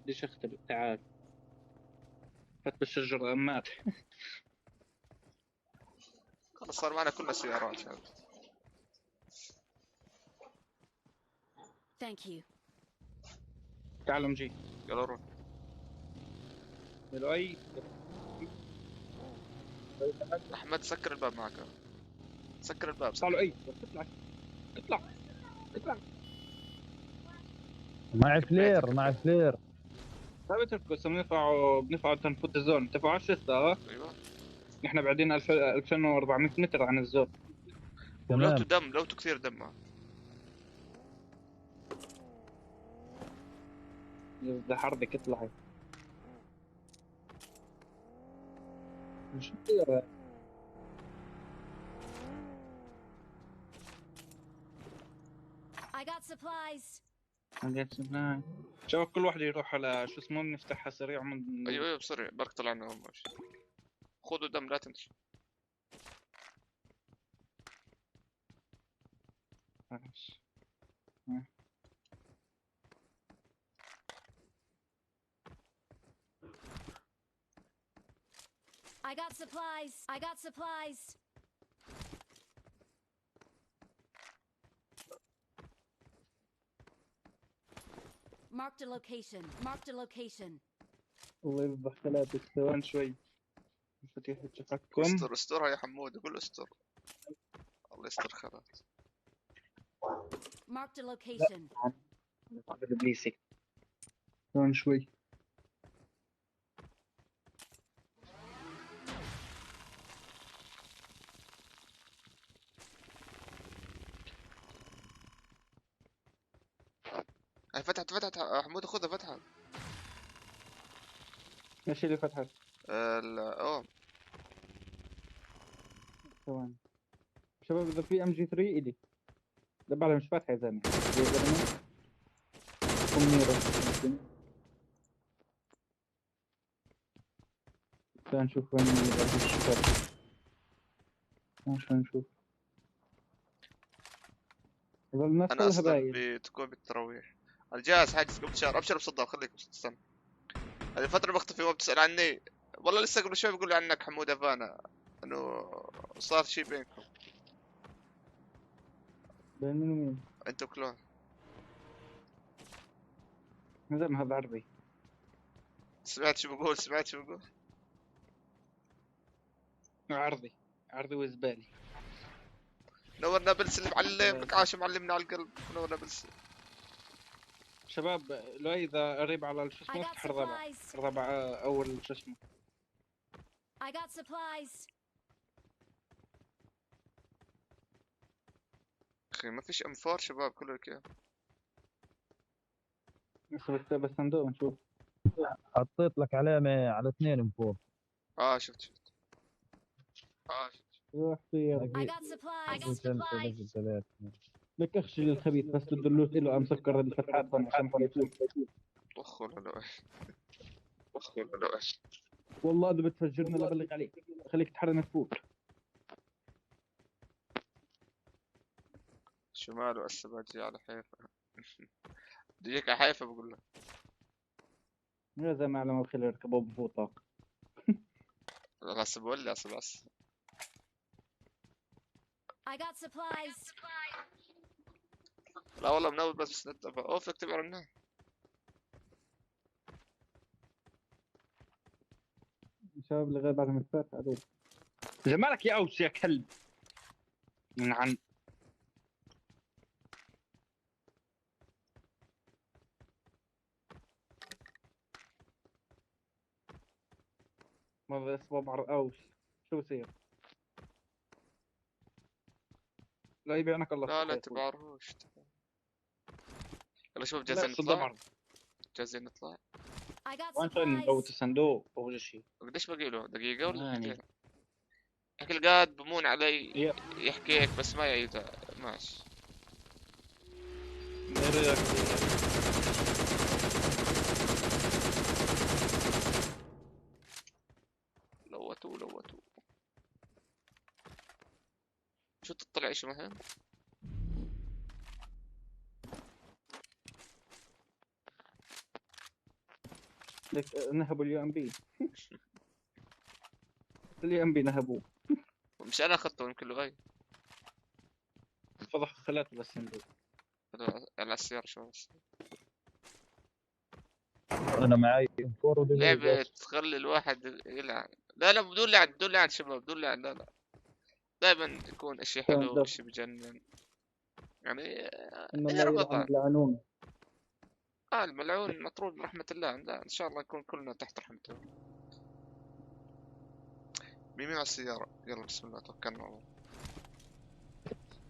ليش اختبئ؟ تعال. فات بالشجرة أمات. خلص صار معنا كل السيارات. Thank you. تعال MG. يلا روح. يلا أي. أحمد سكر الباب معك. سكر الباب. تعالوا أي. اطلع. معي فلير. ثابت بس بنفعوا تنفذ الزون. انتوا عارف لسه ايوه. نحن بعدين 2400 متر عن الزون. لو كثير دم. يزد حربك اطلعي. مش كثير. I got supplies. شباب كل واحد يروح على شو اسمه بنفتحها سريع من. ايوه بسرعة برك طلعنا هم. خذوا دم لا تنسوا. I got supplies. Marked a location. الله يذبح ثلاثة ثوان شوي. مفاتيح التحكم. استرها يا حمود. قول استر. الله يستر خلاص. Marked a location. بليسك. ثوان شوي. فتحت حمود خذها فتحت. ايش اللي فتحت؟ ثواني شباب اذا في MG3 ايدي دب على مش فاتحه يا زلمه. تعال نشوف وين الشباب. مش نشوف. انا اصلا بتكون بالتراويح. الجهاز حاجز قبل شهر. ابشر بصدق خليك تستنى. هذه فترة بختفي ما بتسأل عني. والله لسه قبل شوي بقول لي عنك حمود افانا انه صار شي بينكم. بين مين ومين؟ انت وكلون. نزل هذا عربي. سمعت شو بقول؟ عرضي وزبالي. نورنا بلس اللي معلم لك عاش معلمنا على القلب. نورنا بلس. شباب لا اذا قريب على شو اسمه I got افتح الرابع. supplies. الرابع اول شو اسمه. I got supplies. اخي ما فيش ام 4 شباب كله كذا. بس صندوق نشوف. حطيت لك علامة على 2 من فوق. شفت. روح فيها. I got supplies. لك اخشى الخبيث بس بده اللوت له مسكر الفتحات عشان ما يفوت. طخ ولا لا ايش. والله اذا بتفجرنا لا بلغ عليك. خليك تحرم تفوت. شمال والسباجي على حيفا. ديك على حيفا بقول له. يا زلمه على ما بخلي يركبوا بفوطه. غصب ولا بس. I got supplies. لا والله منور بس نتفق. اوف اكتب عنه. شباب لغايه بعد ما تفات هذول. جمالك يا اوس يا كلب. من عن ماذا اسمه بعر اوس. شو بصير؟ لا يبيعنك الله. لا تبعرهوش. يلا شوف جاهزين نطلع. جاهزين نطلع. وانت نفوت الصندوق اول شيء. قديش باقي له؟ دقيقة ولا دقيقة؟ اكل قاعد بمون علي يحكيك بس ما يعيدها. ماشي. لوتوا شو تطلع ايش مهم؟ لك نهبوا اليو ام بي. اليو ام بي نهبوه. مش انا اخذته يمكن لغاية. فضح خلاته بس صندوق. على السيارة شو بس. انا معي لعبة تخلي الواحد يلعب. لا بدون لعب شباب بدون لعب. لا دائما يكون اشي حلو اشي بجنن يعني. رمضان الملعون مطرود من رحمة الله. لا ان شاء الله نكون كلنا تحت رحمته. مين على السيارة؟ يلا بسم الله توكلنا على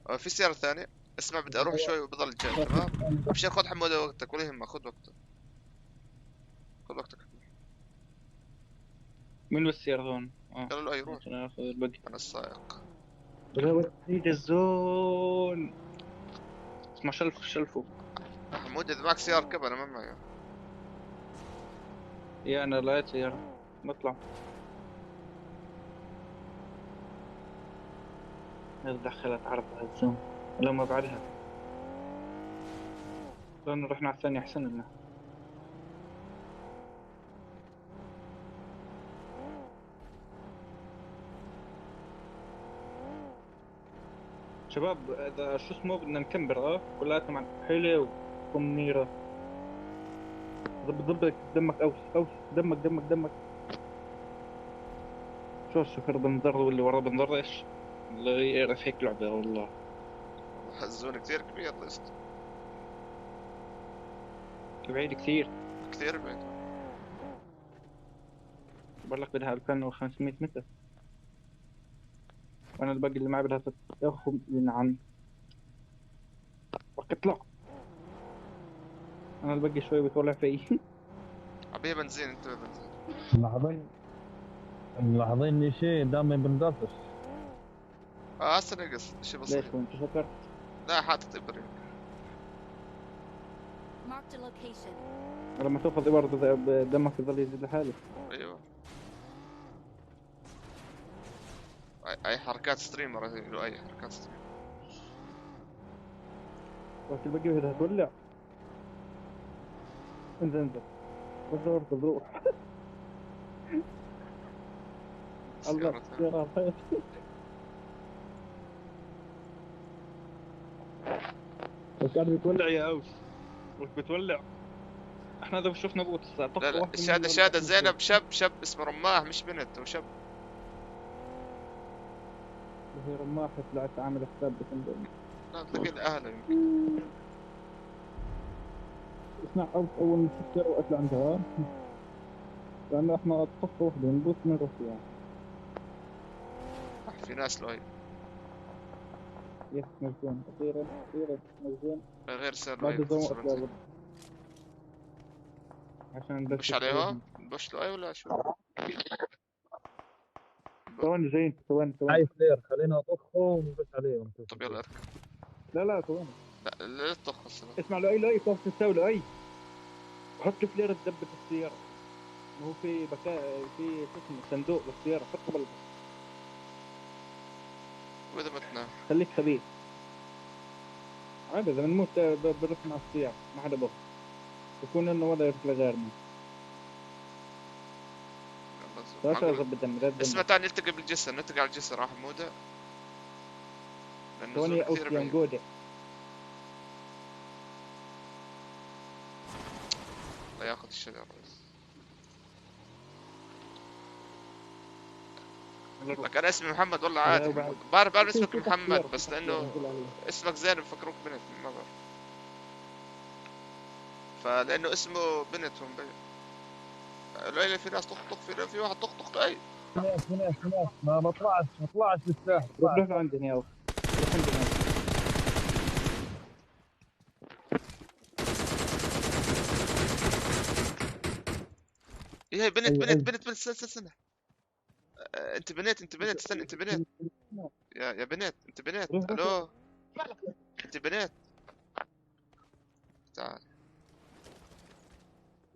الله. في سيارة ثانية. اسمع بدي اروح شوي وبضل جاي تمام. ابشر خذ حمود وقتك ولا يهمك. خذ وقتك. من السيارة هون؟ يلا له اي روح. ناخذ الباقي. انا السائق. وديد الزون. اسمع شلفوا. حمود اذا معك سيارة ركب انا ما معي. يا انا لقيت سيارة. نطلع. دخلت عرض الزون. لو ما بعدها. لأنه رحنا على الثانية أحسن لنا. شباب إذا شو اسمه بدنا نكمبر كلاتنا مع حيلة ومنيرة. ضبك دمك أوس دمك. شو الشوفير بنظر واللي وراه بنظر إيش؟ اللي يعرف هيك لعبة والله. الزون كثير كبير لست. بعيد كثير بعيد. بقول لك بدها 2500 متر. وانا الباقي اللي معي بدها تاخذ ينعم. اطلع. انا الباقي شوي بتولع فيه. عبيه بنزين انت بنزين. ملاحظين شيء دائما بنقصش. هسه نقص شيء بسيط. ليش وانت فكرت؟ لا حاطط ابريق. Marked a location. لما تاخذ ابر دمك يضل يزيد لحاله. ايوه. اي حركات ستريمر اي حركات ستريمر. بس الباقي بدها تولع. انزل بس روح. الله يا رب. بس قاعد بتولع يا اوس. بتولع. احنا اذا شفنا بوت لا الشهادة زينب شاب اسمه رماح مش بنت وشاب. هي رماح طلعت عامل حساب بصندوق. لا تلاقي اهله يمكن. اسمع اول ما تفكر واطلع عندها لانه احنا طفه واحده نبوس من روسيا. في ناس لؤي يس مجنون اخيرا مجنون. غير سير بعد لؤي زوم اطلع عشان بس مش عليهم بوش لؤي ولا شو؟ ثواني جايين ثواني هاي فلير خلينا اطخهم ونبش عليهم. طب يلا اركب. لا ثواني. لا لا تطخ اسمع لؤي كيف تسوي لؤي؟ حط فلير تدبس السيارة. ما هو في في شو اسمه صندوق بالسيارة حطه بالبس. واذا متنا خليك خبيث. عادي اذا بنموت بنروح مع السيارة ما حدا بخ. يكون انه وضع يطلع غيرنا. لا تظبط المراد. اسمع تعال نلتقي بالجسر، نلتقي على الجسر راح حمودة. ثواني اوكي نقودة. الله ياخذ الشجر. لك انا اسمي محمد والله عادي. بعرف اسمك محمد بس لانه اسمك زين بفكروك بنت ما بعرف. فلانه اسمه بنت هم ليلى في ناس تخطخ في واحد تخطخ اي في ناس ما بطلعش بالسلاح. روح عندنا يا هي بنت استنى. انت بنت استنى انت بنت يا بنت انت بنت. الو انت بنت تعال.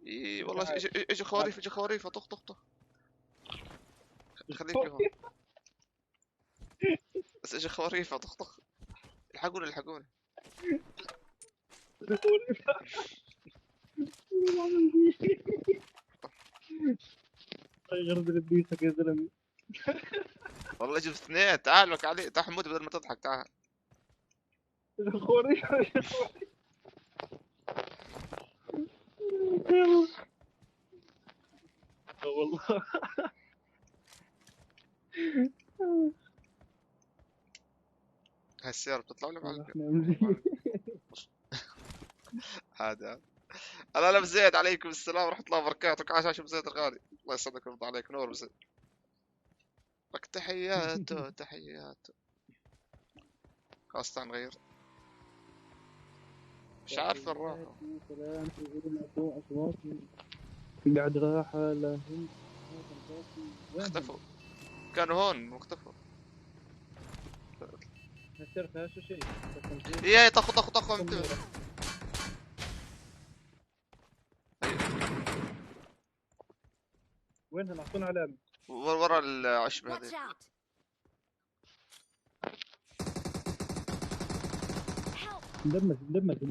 اي والله اجى خواريف طخ خليك هون بس اجى خواريف طخ الحقوني غرد لبيسك يا زلمه. والله جبت اثنين. تعال لك علي تعال حمود بدل ما تضحك تعال. خواريف والله هاي السيارة بتطلع ولا معلم؟ هذا انا بزيد عليكم السلام ورحمة الله وبركاته. عاش بزيد الغالي الله يسعدك ويرضى عليك. نور بزيد لك تحياته خلاص تعال نغير. مش عارف وين راحوا. قاعد راح لهم اختفوا كانوا هون واختفوا. هسرتها شو شيء ايه طخ انت. وينهم اعطونا علامة ورا العشبة هذه. مدمج مدمج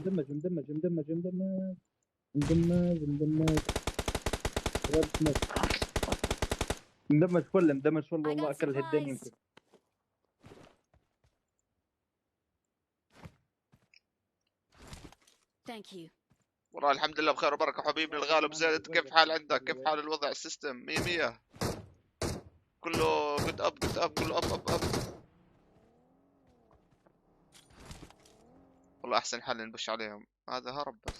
والله اكل الهدين يمكن. والله الحمد لله بخير وبركة حبيبي الغالي بزيد. كيف حال عندك؟ كيف حال الوضع السيستم؟ 100 كله جود اب كله اب. والله احسن حل نبش عليهم. هذا هرب بس.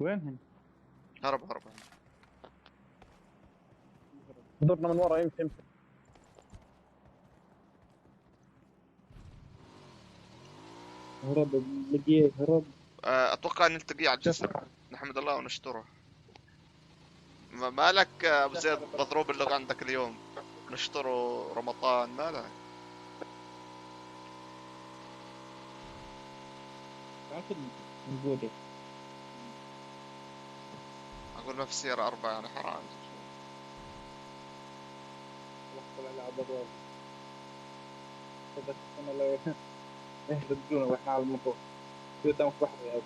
وينهم؟ هرب دورنا من ورا يمشي هرب لقيه هرب. اتوقع نلتقيه على الجسر نحمد الله ونشكره. مالك ابو زيد مضروب اللغة عندك اليوم؟ نشطره رمضان مالك؟ موجودة. اقول ما في سيارة 4 يعني حرام. بس انا لا يهددونا واحنا على الموضوع. قدامك بحر يا ابو.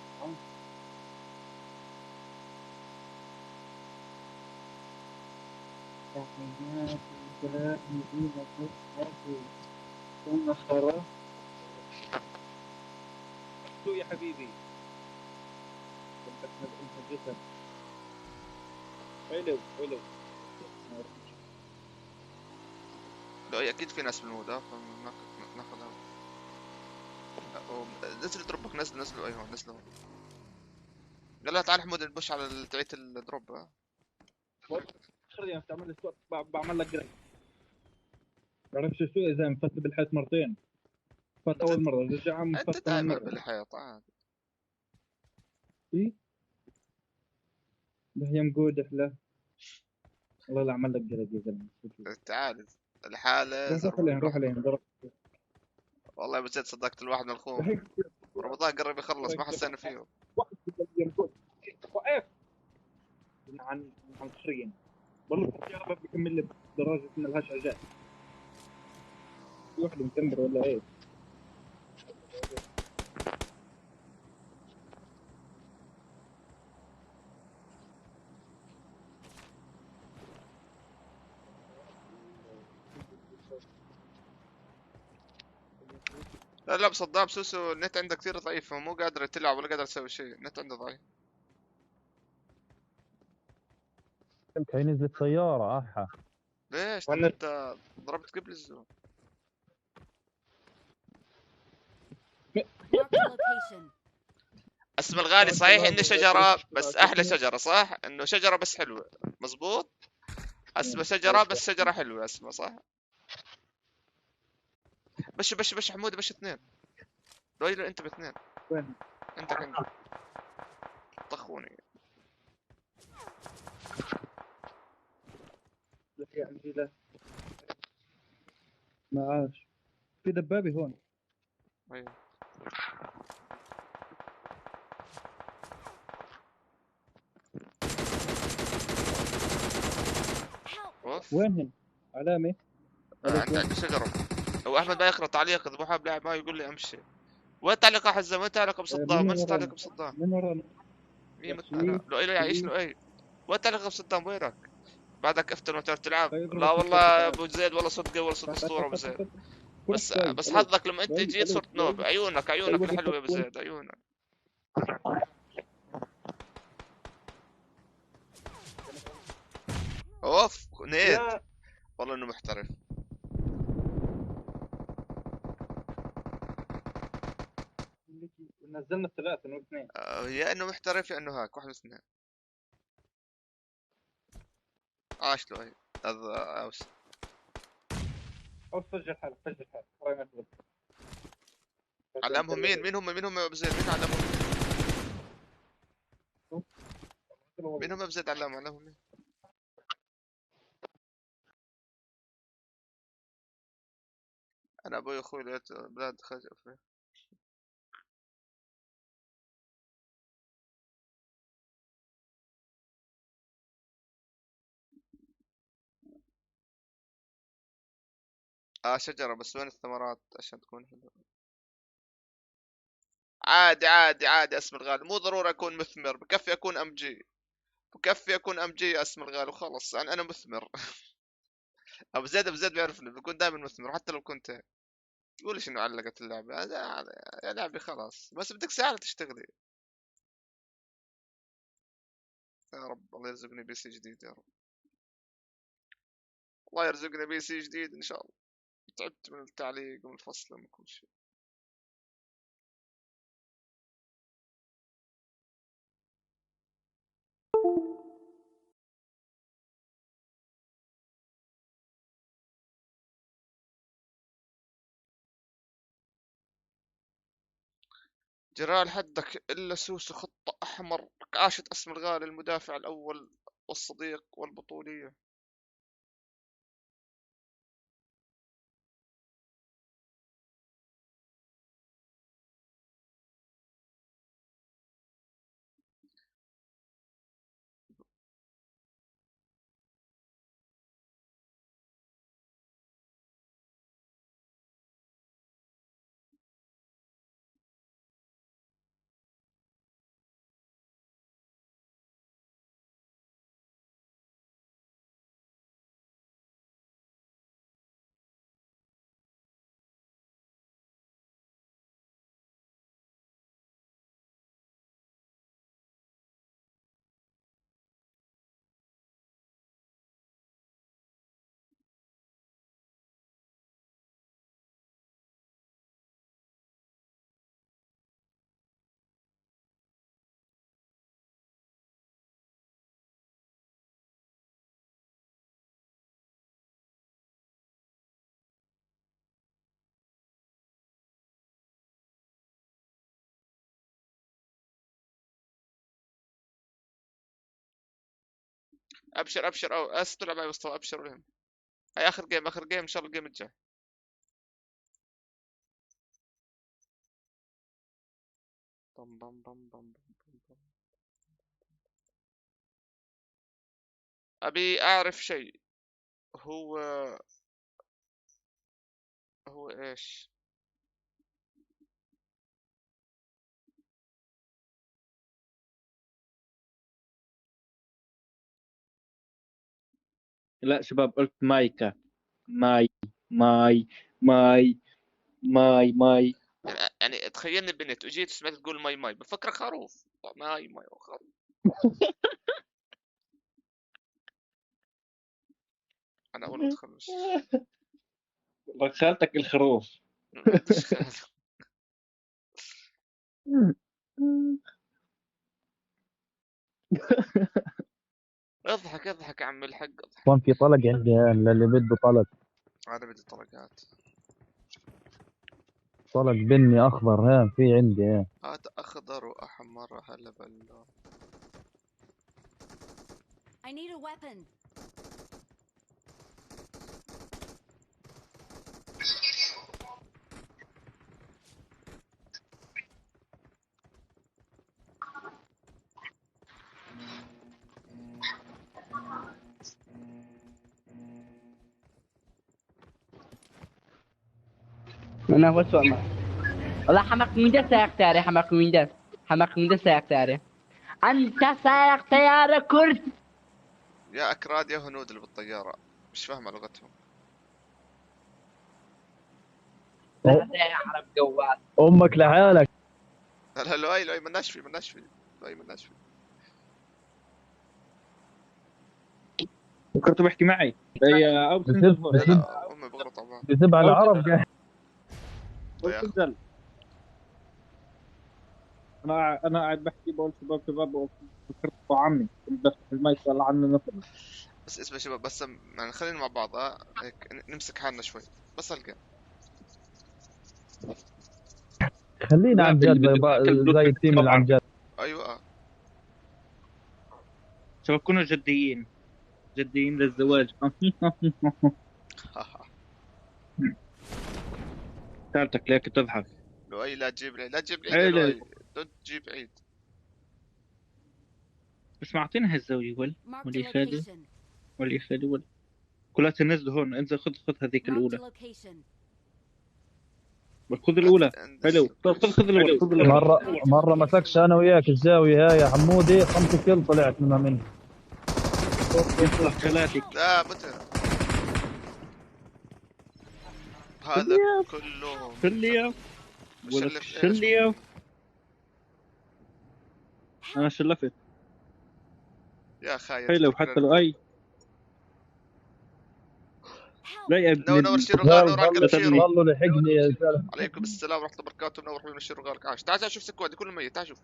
ثم خرج شو يا حبيبي جسد حلو لو اكيد في ناس بالمود فناخذها. نزل دروبك، نزلوا ايوه نزلوا. يلا تعال حمود نبش على تعيت الدروب. خلينا تعمل لي صوت بعمل لك جري. بعرف شو اسوي اذا انفت بالحيط مرتين. فات اول مره رجع عم انت فت دائما مرة. بالحيط عادي. ايه ده هي مقود احلى. والله لا عمل لك جري يا زلمه. تعال الحالة روح عليهم ضرب. والله بس صدقت الواحد من الخوف. رمضان قرب يخلص ما حسينا فيه. وقف عن الخرين. والله السيارة بكمل لي بدرجة ما لهاش عجال. في واحد مكمل ولا ايه؟ لا بصدام سوسو النت عنده كثير ضعيف، مو قادر تلعب ولا قادر تسوي شيء، النت عنده ضعيف. هي نزلت طيارة احا. ليش؟ طب انت ضربت قبل الزون. اسم الغالي صحيح انه شجرة بس احلى شجرة، صح؟ انه شجرة بس حلوة، مزبوط؟ اسمه شجرة بس شجرة حلوة اسمه، صح؟ بش حمود بش اثنين. دويلو انت باثنين. وين؟ عندك طخوني. يا عمي لا ما عاش. في دبابة هون. ايوه وينهم؟ علامة؟ عندي شجرة. هو احمد ما يقرا تعليق اذا حاب لاعب ما يقول لي امشي. وين تعليق يا حزام؟ وين تعليق بصدام؟ وين تعليق بصدام؟ من ورانا؟ لو ايه يعيش له ايه؟ وين تعليق بصدام وينك؟ بعدك افتر ما تعرف تلعب؟ لا والله ابو زيد والله صدق والله صدق اسطوره ابو زيد. بس حظك لما انت جيت صرت نوب. عيونك الحلوه يا ابو زيد عيونك. اوف نيت والله انه محترف. نزلنا الثلاثة نور اثنين. يا انه محترف يا انه هاك واحد من اثنين. عاش له هي هذا اوس. او سجل حالك سجل حالك. علمهم مين هم ابو زيد؟ مين علمهم؟ مين هم ابو زيد علمهم مين؟ انا ابوي واخوي بلاد خارج افريقيا. شجرة بس وين الثمرات عشان تكون حلوة؟ عادي اسم الغالي مو ضروري اكون مثمر، بكفي اكون ام جي. يا اسم الغالي وخلص يعني انا مثمر. ابو زيد بيعرفني بكون دائما مثمر حتى لو كنت تقولش انه علقت اللعبة يا لعبي خلاص، بس بدك ساعة تشتغلي. يا رب الله يرزقني بي سي جديد يا رب. الله يرزقني بي سي جديد ان شاء الله. تعبت من التعليق ومن الفصل ومن كل شيء. جرال حدك إلا سوسو خط أحمر عاشت اسم الغالي المدافع الأول والصديق والبطولية. ابشر ابشر او تلعب معي مصطفى ابشر ولا يهم. هاي اخر جيم ان شاء الله الجيم الجاي. بم بم بم بم بم. ابي اعرف شيء. هو ايش؟ لا شباب قلت مايكا. ماي ماي ماي ماي ماي. يعني تخيلني بنت وجيت سمعت تقول ماي ماي بفكر خروف. ماي ماي خروف. انا اول ما ادخل والله خالتك الخروف. ما عنديش خيال. اضحك يا عم الحق اضحك. كان في طلق عندي للي بده طلق. انا بدي طلقات. طلق بني اخضر في عندي هات اخضر واحمر هلا بالله. I need a weapon. أنا هو السؤال معك. والله حماق من ده سائق تاري حماق من ده سائق تاري. أنت سائق طيارة كرد. يا أكراد يا هنود اللي بالطيارة مش فاهمة لغتهم. هذا يا عرب جوال. امك لحالك. لا لؤي مناش فيه لؤي مناش فيه. كنت بحكي معي يا أبو أمي بغلط على بعض. بسب على العرب قاعد. انزل. انا قاعد بحكي بقول شباب فكرت عمي بفتح المايك طلع عنا نفر. بس اسمع شباب بس يعني خلينا مع بعض هيك نمسك حالنا شوي بس هلقى. خلينا عن جد زي التيم اللي عن جد. ايوه شباب كونوا جديين للزواج. سالتك ليك تضحك. لؤي لا تجيب لي لؤي لا تجيب عيد. بس ما اعطينا هالزاوية ولي خالي كلها تنزل هون. انزل خذ هذيك الأولى. خذ الأولى. حلو خذ الأولى. مرة مسكش أنا وياك الزاوية هاي يا حمودي 5 كيل طلعت منها. يطلع ثلاثة. لا متى هذا كله شلية. أنا شلفت يا خايف. حلو حتى لو أي لا يا ابني. نور شيرو غالك والله لحقني يا زلمة. عليكم السلام ورحمة الله وبركاته. منور حبيبنا شيرو غالك عاش. تعال شوف سكوادي كله ميت. تعال شوف.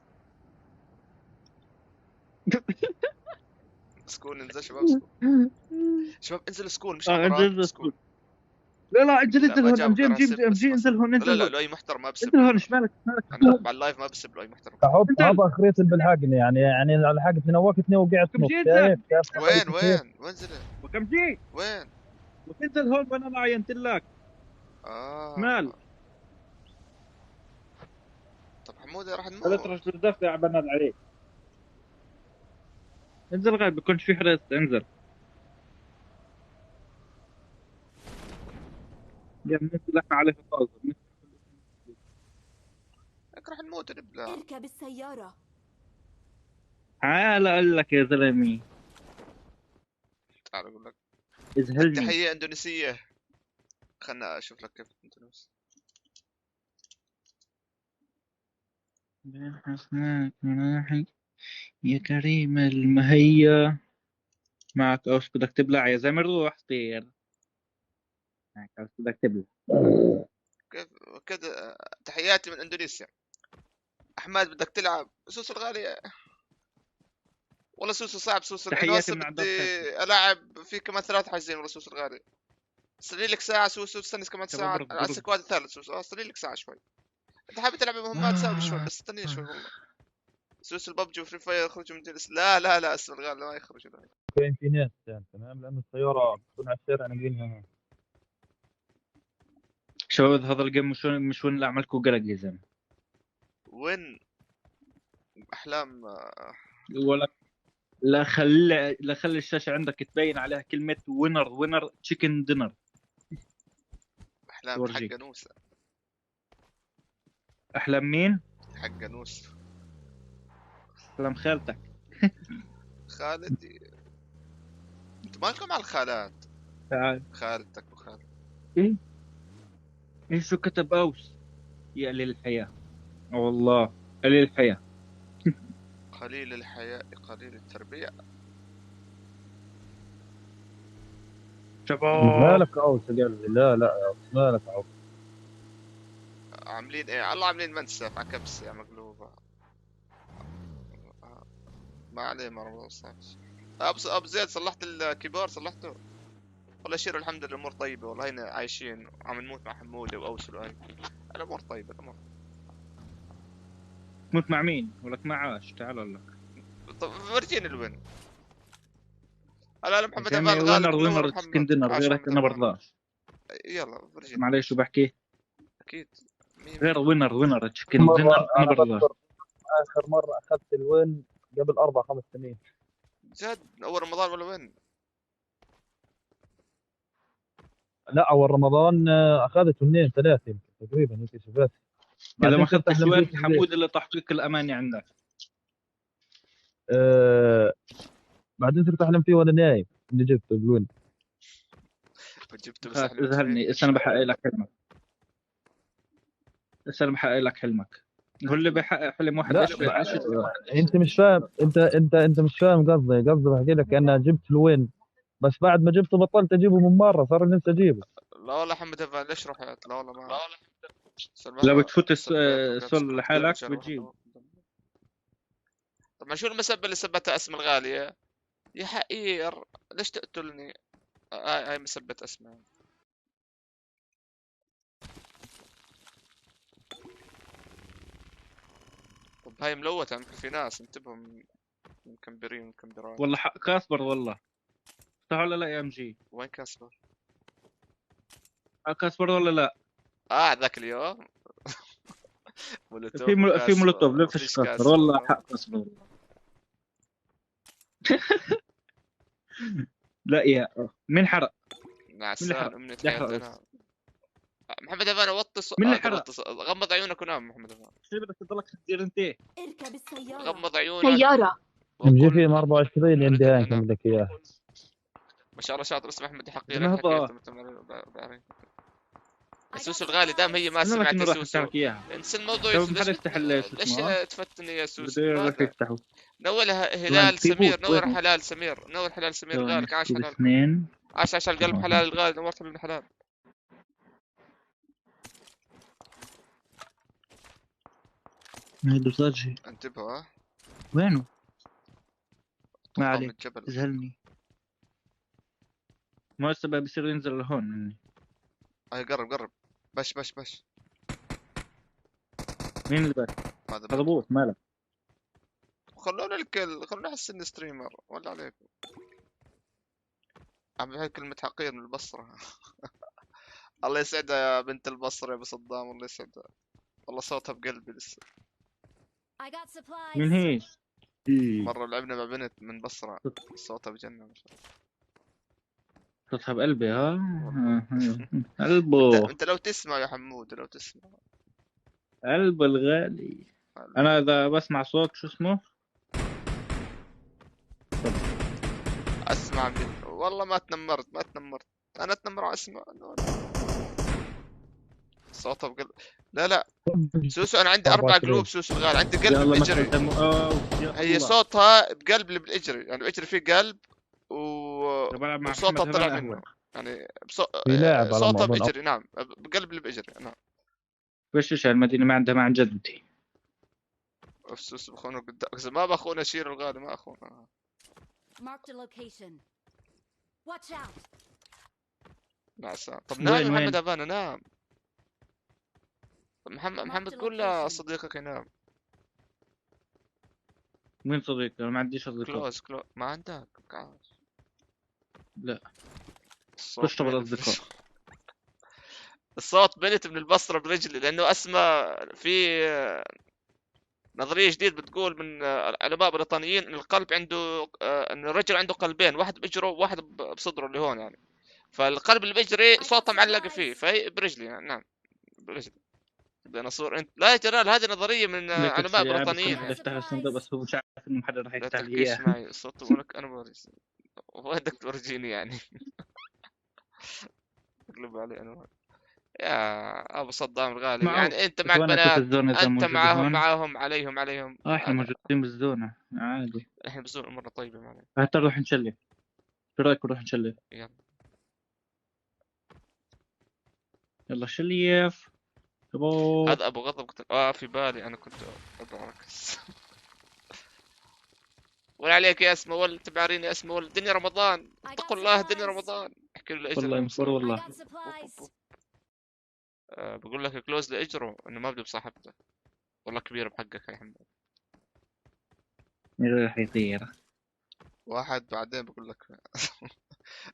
سكون انزل شباب انزل سكون مش انزل سكون. لا انزل هون. ام جي انزل هون. لا لؤي محترم ما بسب. انزل هون ايش مالك انا على اللايف ما بسب. لؤي محترم. حب اخريت بالحقني يعني لحقتني نوقتني وقعت نص. وين انزل وكم جي وين وتنزل هون وانا ما عينت لك. مال طب حمودة راح نموت. لا ترش بالدفع بناد عليك. انزل غير بيكونش في حرس. انزل يا من لك عليه طازه. راح نموت نبلا. اركب السيارة. تعال اقول لك يا زلمي. تعال اقول لك. ازهلني. تحية اندونيسية. خلنا اشوف لك كيف اندونيسي. من حسنات مناحي يا كريم المهية. معك اوش بدك تبلع يا زلمه. روح طير. معك اوش بدك تبلع. كيف كذا. تحياتي من اندونيسيا. احمد بدك تلعب سوسو الغالي. والله سوسو صعب. سوسو تحياتي من بدي العب في كمان 3 حاجزين. والله سوسو الغالي استني لك ساعة. سوسو تستني كمان ساعة على السكواد الثالث. سوسو استني لك ساعة شوي. انت حابب تلعب مهمات ساوي شوي بس استني شوي والله. سوس الببجي وفري فاير يخرجوا من جلس. لا اسم الغالي ما يخرجوا. كاين في ناس يعني تمام، لأن السيارة بتكون على الشارع ناقلينها. شباب هذا الجيم مش وين اللي عملكوا قلق يا زلمه. وين احلام ولا لا خلي الشاشه عندك تبين عليها كلمه وينر تشيكن دينر. احلام حق نوسه. احلام مين؟ حق نوسه. احلام خالتك. خالتي. انت مالكم على الخالات؟ تعال. خالتك وخالتك. ايه شو كتب اوس؟ يا قليل الحياه. والله قليل الحياه. قليل الحياء قليل التربيه. شباب مالك اوس يا قلبي؟ لا يا اوس مالك اوس. عاملين ايه؟ الله عاملين منسف على كبس يا مقلوبه. ما عليه مرة صارش. ابو زيد صلحت الكبار صلحته. والله شير الحمد لله الامور طيبه والله هنا عايشين عم نموت مع حموده واوسل وهي الامور طيبه الامور. تموت مع مين؟ ولك معاش تعال لك. طب ورجيني الوين. لا محمد ابان غالب وينر تشيكن دينر غيرك انا برضاش. يلا ورجيني. معليش شو بحكي؟ اكيد غير وينر تشيكن دينر انا برضاش. اخر مره اخذت الوين قبل 4-5 سنين. جد اول رمضان ولا وين؟ لا اول رمضان اخذت 2-3 يمكن تقريبا هيك شباب. اذا ما اخذتش وين حمود اللي تحقيق الاماني عندك. بعدين صرت احلم فيه وانا نايم اني جبت الوين. جبته بس اذهلني انا بحقق لك حلمك. انا بحقق لك حلمك. هو اللي بيحقق حلم واحد. انت مش فاهم. انت مش فاهم قصدي بحكي لك انا جبت الوين بس بعد ما جبته بطلت اجيبه من مره صار نفسي اجيبه. لا والله حمد ليش رحت؟ لا والله ما لو بتفوت السول لحالك بتجيب. طب ما شو المسبه اللي سبتها اسم الغاليه يا حقير؟ ليش تقتلني؟ هاي مسبه اسماء. طب هاي ملوثة يمكن في ناس انتبهوا مكمبرين مكمبرات. والله كاسبر والله صح ولا لا يا ام جي؟ وين كاسبر؟ كاسبر ولا لا؟ ذاك اليوم في مولوتوف لا فيش كاسبر والله حق كاسبر. لا يا مين حرق؟ نعسان امنية حياتنا. محمد افان وطي مين اللي حرق؟ غمض عيونك ونام محمد افان. شو بدك تضلك تدير انت؟ اركب السيارة. غمض عيونك. سيارة. نجي في 24 عندي هاي كم بدك اياه. ما شاء الله شاطر اسمه احمد حقير. سوسو الغالي دام هي ما سمعت يا سوسو انسى الموضوع. ليش تفتني يا سوسو؟ نور هلال سمير. نور حلال سمير. نور حلال سمير غالك. عاش حلال. عاش القلب حلال الغالي. نورت ابن حلال. ما يدرساجي. انتبهوا وينه؟ ما عليك ازهلني. ما السبب بيصير ينزل لهون مني. قرب بش مين اللي باك؟ هذا بوت مالك. خلونا الكل. خلونا نحس اني ستريمر ولا عليكم. عم بحكي كلمة حقير من البصرة. الله يسعدها يا بنت البصرة يا ابو صدام. الله يسعدها والله صوتها بقلبي لسه. من هي؟ مرة لعبنا مع بنت من بصرة صوتها بجنة ما شاء الله. صوتها بقلبي ها؟ قلبه. انت لو تسمع يا حمود لو تسمع. قلب الغالي. انا اذا بسمع صوت شو اسمه؟ اسمع والله ما تنمرت. انا اتنمر اسمع صوتها بقلب. لا سوسو انا عندي 4 قلوب. سوسو الغالي عندي قلب بالاجري. هي صوتها بقلب اللي بالاجري يعني بالاجري في قلب وصوتها طلع منه يعني صوتها باجري. نعم بقلب اللي باجري. نعم وش المدينة ما عندها مع جدتي. سوسو بخونه قدام. ما بخونه شير الغالي ما اخونه. Marked a location. Watch out. نعسان. طب نام محمد افانا نام. محمد قول لصديقك ينام. مين صديق؟ انا ما عنديش اصدقاء. كلوز ما عندك كاش. لا الصوت تشرب بنت. الاصدقاء. الصوت بنت من البصرة برجلي، لانه اسمى في نظرية جديدة بتقول من علماء بريطانيين ان القلب عنده ان الرجل عنده قلبين، واحد باجره وواحد بصدره اللي هون يعني. فالقلب اللي بيجري صوته معلق فيه، فهي برجلي يعني. نعم برجلي ديناصور. انت لا يا جلال، هذه نظرية من علماء بريطانيين يعني. يفتح الصندوق بس هو مش عارف انه حدا راح لا يفتح لي تحكيش اياه. معي الصوت ولك انا بوريك. وين بدك تورجيني يعني؟ تقلب علي انا يا ابو صدام الغالي. يعني انت معك بنات، انت معاهم عليهم. احنا موجودين بالزونة عادي. احنا بالزونة امورنا طيبة معنا. حتى نروح نشلي. شو رايك نروح نشلي؟ يلا شليف شباب. هذا ابو غضب كنت في بالي انا كنت ابركز. ولا عليك يا اسمه ولا تبعريني يا اسمه ولا دنيا رمضان. اتقوا الله دنيا رمضان. احكي له لاجره والله مصور والله. بقول لك كلوز لاجره انه ما بده بصاحبته. والله كبير بحقك يا حمد. راح يطير واحد بعدين بقول لك.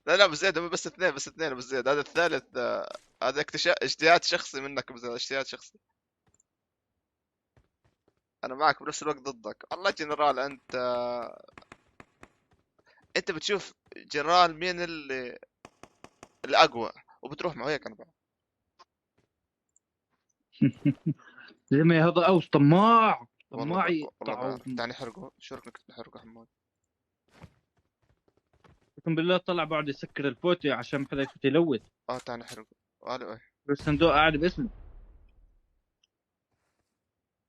لا بزيد هم بس اثنين بزيد. هذا الثالث هذا اجتهاد شخصي منك بزيد، اجتهاد شخصي. انا معك بنفس الوقت ضدك. والله جنرال انت بتشوف جنرال مين الاقوى وبتروح معه هيك. انا بعد زي ما هذا اوس طماع والله تعال نحرقه. شو رايك نحرقه حمود؟ اقسم بالله طلع بعد يسكر الفوتي عشان ما حدا يفوت يلوث. تعال نحرقه. قالوا ايه بالصندوق قاعد باسمه.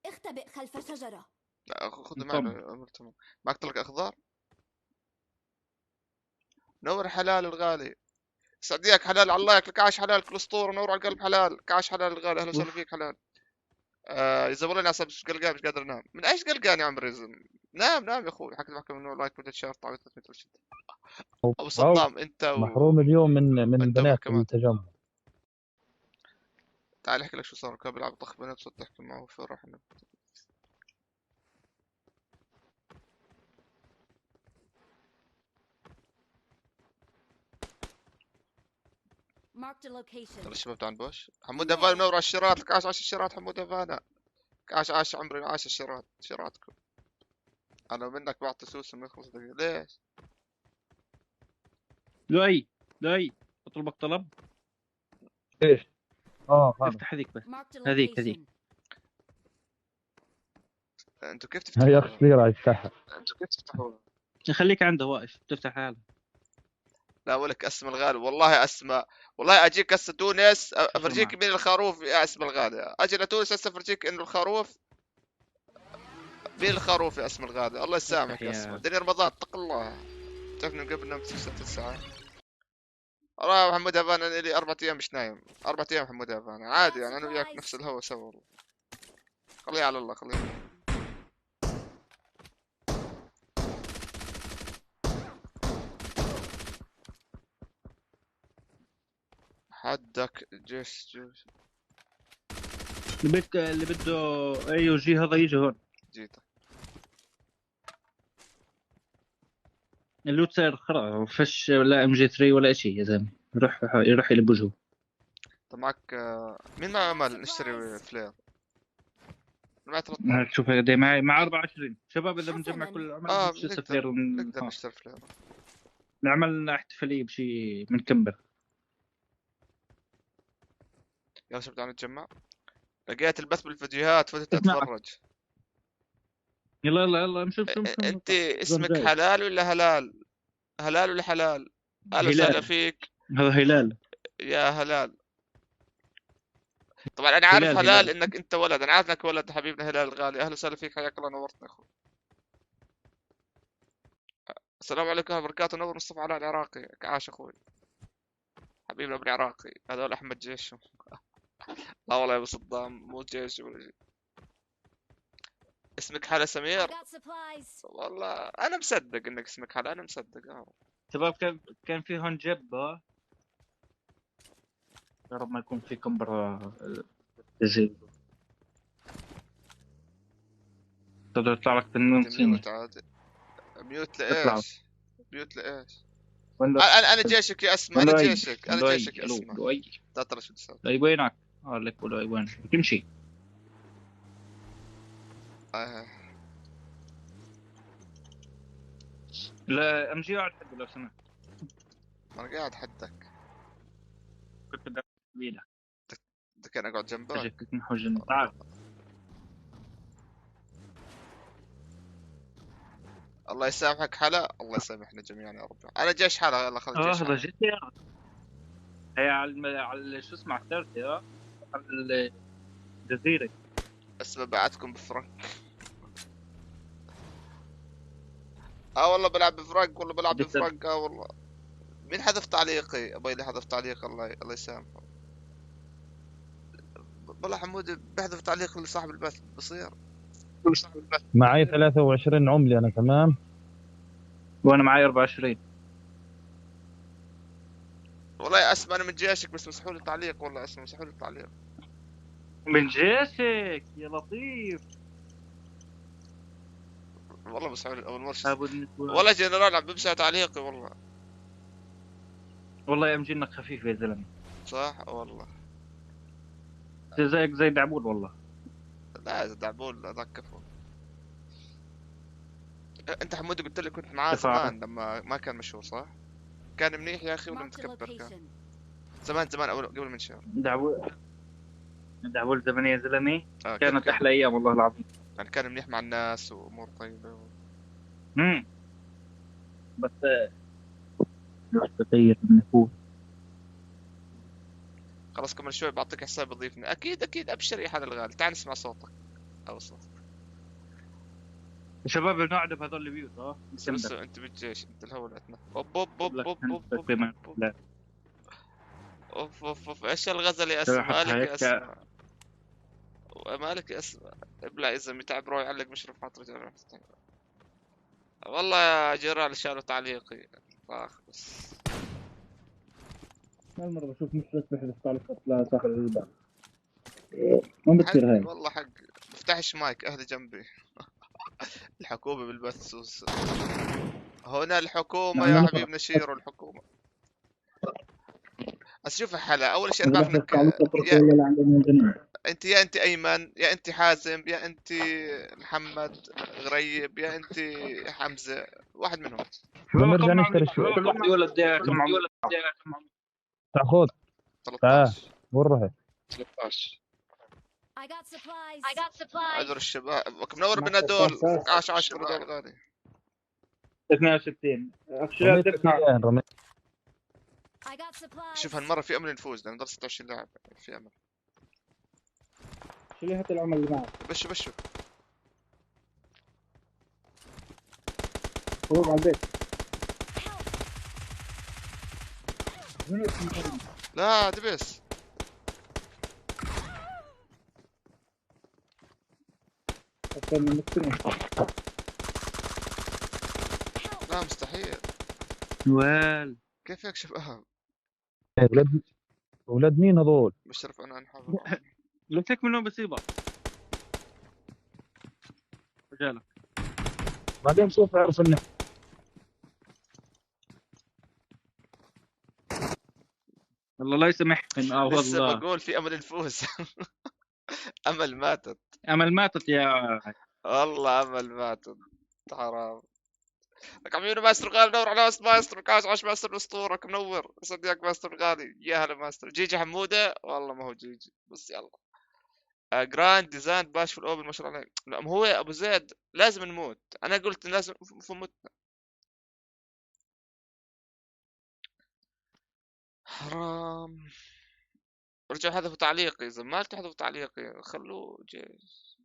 اختبئ خلف شجرة. لا خذ معنا. معك طلق اخضر. نور حلال الغالي. سعديك حلال على الله ياكلك. عاش حلال كل اسطوره. نور على القلب حلال. كعاش حلال الغالي. اهلا وسهلا فيك حلال. يزولني عصب مش قلقان، مش قادر انام. من ايش قلقان يا عمري؟ نام يا اخوي. حكيت معك من لايك بدت شير طعمت وشد. ابو صدام انت محروم اليوم من بنات التجمع. تعال احكي لك شو صار. كان بيلعب طخ بنات صرت احكي معه في راح. Marked a location. الشباب تاع بوش. حمود هفان منور على الشيرات. كاش عاش الشيرات حمود هفانا. عاش عمري عاش الشيرات. شيراتكم انا منك بعطي سوس ما يخلص دقيقة. ليش؟ لؤي اطلبك طلب. ايش؟ افتح هذيك بس. هذيك انتوا كيف تفتحوا؟ هي اخ ليرة يفتحها. انتوا كيف تفتحوها؟ خليك عنده واقف تفتح حالك. لا ولك اسم الغالي والله اسماء. والله اجيك هسه تونس افرجيك مين الخروف يا اسم الغالي. اجي لتونس هسه افرجيك انه الخروف مين الخروف يا اسم الغالي. الله يسامحك يا اسماء. دنيا رمضان اتق الله. تعرفني قبل نمت 6 ساعات. والله محمود هفان انا لي 4 ايام مش نايم. 4 ايام محمود هفان عادي يعني. انا وياك نفس الهوا سوا والله. خليه على الله خليه. حدك جيش اللي بده ايوه جي هذا يجي هون. جيتك اللوت صار خلاص فش ولا ام جي 3 ولا شيء يا زلمه. يروح يلب وجهه. طب معك مين معه عمل نشتري فلير؟ شوف قد ايه معي مع 24 شباب. اذا بنجمع كل العمل نقدر نشتري فلير. نعمل احتفاليه بشيء من كمبر. يلا شباب تعالوا نتجمع. لقيت البث بالفيديوهات فتت اتفرج. يلا نشوف. انت اسمك حلال ولا هلال؟ هلال ولا حلال؟ اهلا وسهلا فيك. هذا هلال. يا هلال. طبعا انا عارف هلال انك انت ولد. انا عارف انك ولد حبيبنا هلال الغالي. اهلا وسهلا فيك حياك الله نورتنا اخوي. السلام عليكم ورحمه الله وبركاته. نور مصطفى علاء العراقي. عاش اخوي حبيبنا ابن عراقي. هذول احمد جيش. لا والله يا ابو صدام مو جيش ولا شيء. اسمك حلا سمير؟ والله انا مصدق انك اسمك حلا. انا مصدق. شباب كان في هون جب. يا رب ما يكون في كمبر تسجيل. تقدر يطلع لك فنان صيني. ميوت عادي. ميوت اطلع. لايش؟ ميوت لايش؟ وين انا جيشك يا اسماء، انا جيشك، انا جيشك يا اسماء. لؤي لا ترى شو تسوي. لؤي وينك؟ لك لؤي وين؟ تمشي. لا امشي اقعد حد لو سمحت. انا قاعد حدك. كنت بدك بيدك. بدك انا اقعد جنبك. كنت نحوج تعال. الله يسامحك حلا، الله يسامحنا جميعا يا رب. انا جيش حلا، يلا خلينا جيش هذا حلا. جيت هي على شو اسمه الثالثة على الجزيرة. اسمع بعدكم بفرنك. والله بلعب بفرنك، والله بلعب بفرنك. والله مين حذف تعليقي؟ ابوي اللي حذف تعليق، الله يسامحه. والله حمود بحذف تعليق لصاحب البث بصير. معي 23 عملة أنا تمام. وأنا معي 24. والله يا اسمع انا من جيشك، بس مسحوا لي تعليق. والله اسمع مسحوا لي التعليق. من جيشك يا لطيف. والله مسحوا لي اول مرة. والله جنرال عم بمسح تعليقي والله. والله يا انك خفيف يا زلمه. صح والله. زيك زي دعبول والله. لا دعبول هذاك كفو. انت حمودي قلت لي كنت معاه زمان لما ما كان مشهور صح؟ كان منيح يا اخي ولا متكبر كان؟ زمان اول قبل من شهر. دعبول زمان يا زلمه. كانت احلى ايام والله العظيم. يعني كان منيح مع الناس وامور طيبه بس تغير النفوس. خلاص كمان شوي بعطيك حساب يضيفني. اكيد ابشر يا حدا الغالي، تعال نسمع صوتك او صوتك. شباب بنقعد بهذول البيوت بس انت بالجيش، انت الهولتنا. اوف ايش الغزل يا اسماء؟ مالك يا اسماء؟ مالك يا اسماء؟ ابلع اذا متعب روح يعلق مشرف حاطر. والله يا جيران شالوا تعليقي. بس أول مرة بشوف مشرف بحذف تعليقات لا داخل الباب. ما بتصير هاي. والله حق بفتحش مايك اهلي جنبي. الحكومة بالبث سوس. هنا الحكومة يا حبيبنا شيروا الحكومة. اشوف حلا اول شيء انا بعرف انك انت ايمن، يا انت حازم، يا انت محمد غريب، يا انت حمزة، واحد منهم. نرجع نشتري شوي. تاخذ 13 والله 13. I got supplies. عذر الشباب منور بنا دول. عاش دول غالي. 62 شوف هالمرة في امل نفوز لان نضل 26 لاعب، في امل. شو اللي هات العمل اللي معك؟ بشو خروج على البيت. لا دبس. أكثر من مكتوب. لا مستحيل. وال كيف يكشف اهم؟ ولاد مين هذول؟ مشرف انا انحضر. لفتك منهم بصيبة. رجالك. بعدين سوف اعرف انه والله لا يسمح. والله لسه بقول في امل نفوز. امل ماتت. امل ماتت يا والله امل ماتت. حرام. لك عميوني ماستر غالي، دور على ماستر كاس. عاش ماستر اسطورك منور. صدقك ماستر غالي. يا هلا ماستر. جيجي حموده والله ما هو جيجي بس يلا. جراند ديزاين باش في الاوبن ما شاء الله عليك. لا ما هو يا ابو زيد لازم نموت. انا قلت لازم فمتنا. حرام. رجعوا حذفوا تعليقي. اذا ما تحذفوا تعليقي خلوه جيش.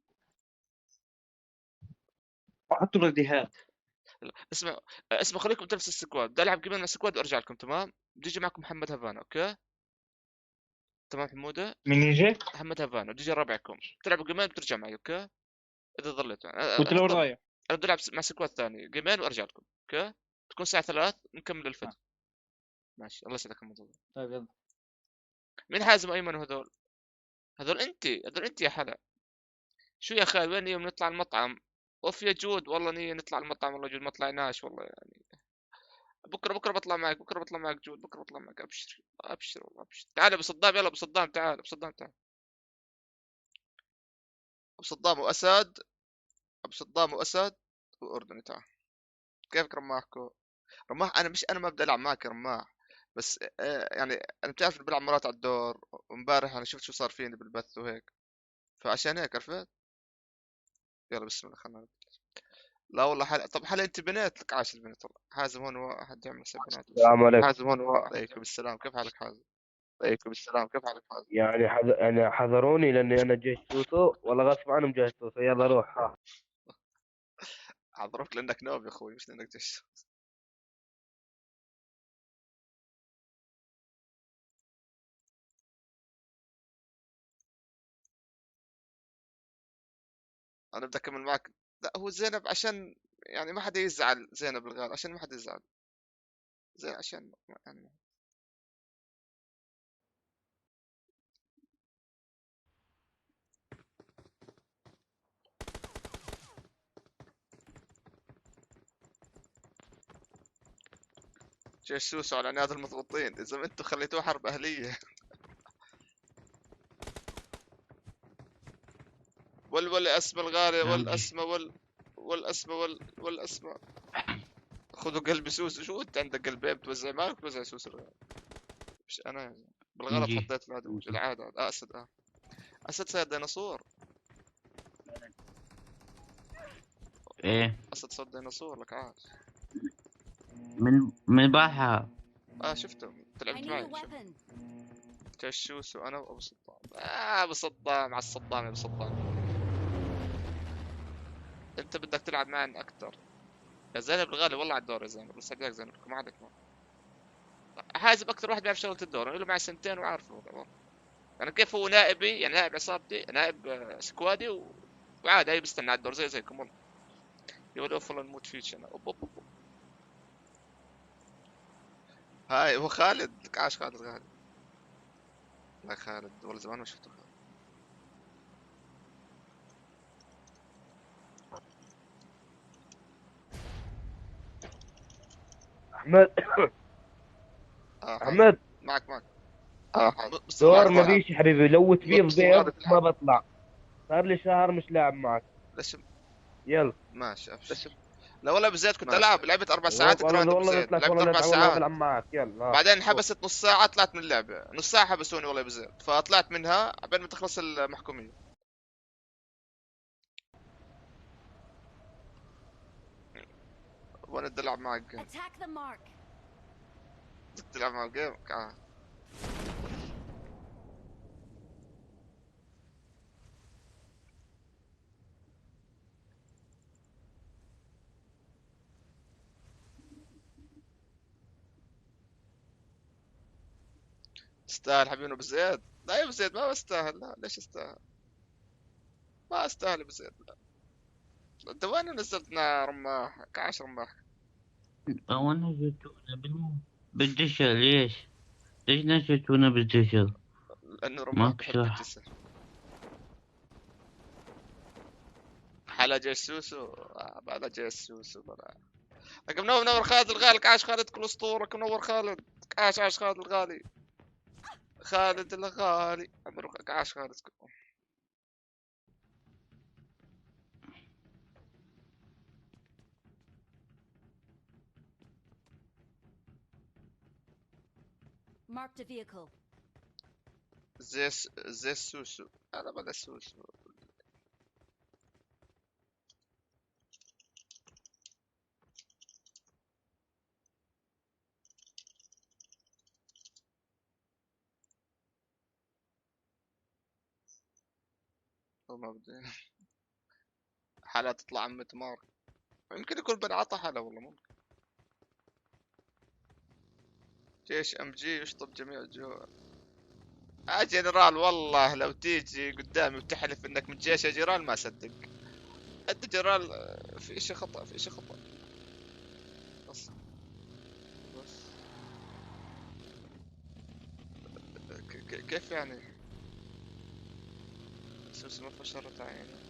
حطوا رديهات. اسمع خليكم تلبس السكواد. بدي العب كمان مع السكواد وارجع لكم تمام. بده يجي معكم محمد هافانا اوكي تمام حموده. من يجي؟ محمد هافانا بده يجي ربعكم. تلعبوا جيمين بترجع معي اوكي اذا ضليتوا. قلت له رايح. انا بدي العب مع سكواد ثاني جيمين وارجع لكم اوكي. تكون الساعه 3 نكمل الفيديو. ماشي الله يسعدك حمود. طيب يلا. مين حازم ايمن وهذول؟ هذول انت يا حلا. شو يا خال وين يوم نطلع المطعم اوف يا جود، والله نية نطلع المطعم، والله جود ما طلعناش والله يعني. بكره بطلع معك، بكره بطلع معك جود، بكره بطلع معك. ابشر ابشر والله ابشر. تعال ابو صدام، يلا ابو صدام تعال، ابو صدام تعال. ابو صدام واسد، ابو صدام واسد واردني تعال. كيفك رماحكو؟ رماح انا ما بدي العب معك يا رماح، بس يعني انا بتعرف إني بلعب مرات على الدور، وامبارح انا شفت شو صار فيني بالبث وهيك، فعشان هيك عرفت. يلا بسم الله خلنا نبدأ. لا والله طب حلا انت بنات لك عاش البنت والله. حازم هون واحد يعمل حساب بنات. السلام عليكم. حازم هون عليكم السلام، كيف حالك حازم؟ عليكم السلام، كيف حالك حازم؟ يعني حذروني لاني انا جيش سوسو ولا غصب عنهم جيش سوسو. يلا روح. حضروك لانك نوب يا اخوي، مش لانك جيش. انا بدي اكمل معك. لا هو زينب عشان يعني ما حدا يزعل، زينب الغال عشان ما حدا يزعل، زين عشان يعني. جيش سوسو على عناد المضغوطين، اذا انتم خليتوه حرب اهليه. والاسمى الغالي، والاسمى خذوا قلب سوسو. شو انت عندك قلبين بتوزع؟ مالك بتوزع سوسو الغالي؟ مش انا بالغلط نجي. حطيت العدو العادة. اسد اسد صيد ديناصور. ايه اسد صيد ديناصور لك عاش. من باحة. شفته لعبت معي. جيش سوسو انا وابو صدام. ابو صدام على الصدام يا ابو صدام. انت بدك تلعب معنا اكثر يا زينب الغالي والله على الدور يا زينب، بس حقك زينب ما عليك. حازم اكثر واحد بيعرف شغله الدور، انا له معي سنتين وعارفه والله. يعني كيف هو نائبي، يعني نائب عصابتي، نائب سكوادي وعادي هي بستنى على الدور زيكم والله. يقول اوف والله نموت فيك انا. أوب. هاي هو خالد، لك عاش خالد الغالي. لا خالد والله زمان ما شفته خالد. احمد احمد معك دور ما فيش حبيبي، لو تبيض بيض ما بطلع. صار لي شهر مش لاعب معك. يلا ماشي ابشر. لا والله بزيت كنت العب، لعبت 4 ساعات والله بزيت، لعبت 4 ساعات ساعات بلعب معك. يلا بعدين انحبست نص ساعة، طلعت من اللعبة نص ساعة حبسوني والله بزيت، فطلعت منها قبل ما تخلص المحكومية. وانا بدي العب معك جيم. بدك تلعب معك جيم؟ تستاهل حبيبنا بزيد؟ لا يا بزيد ما بستاهل. لا ليش استاهل؟ ما استاهل بزيد. لا انت وين نزلتنا رماح؟ كعش رماح. وانا جيتونا بالدشة ليش نزلتونا بالدشة؟ لانه رماح بحب الجسر. حلا جيش سوسو. بلا جيش سوسو بلا. لكن منور خالد الغالي. عاش خالد كل اسطورك. منور خالد. عاش خالد الغالي. خالد الغالي عاش خالد. Marked a vehicle. زي سوسو. انا بلا سوسو. ما بدي. حلا تطلع عم تمار. يمكن يكون بني عطا حلا والله ممكن. جيش ام جي يشطب جميع الجوع. جنرال والله لو تيجي قدامي وتحلف انك من جيش يا جنرال ما اصدق. انت جنرال في اشي خطأ، في اشي خطأ. بس كيف يعني؟ سوسي ما فشرت عيني.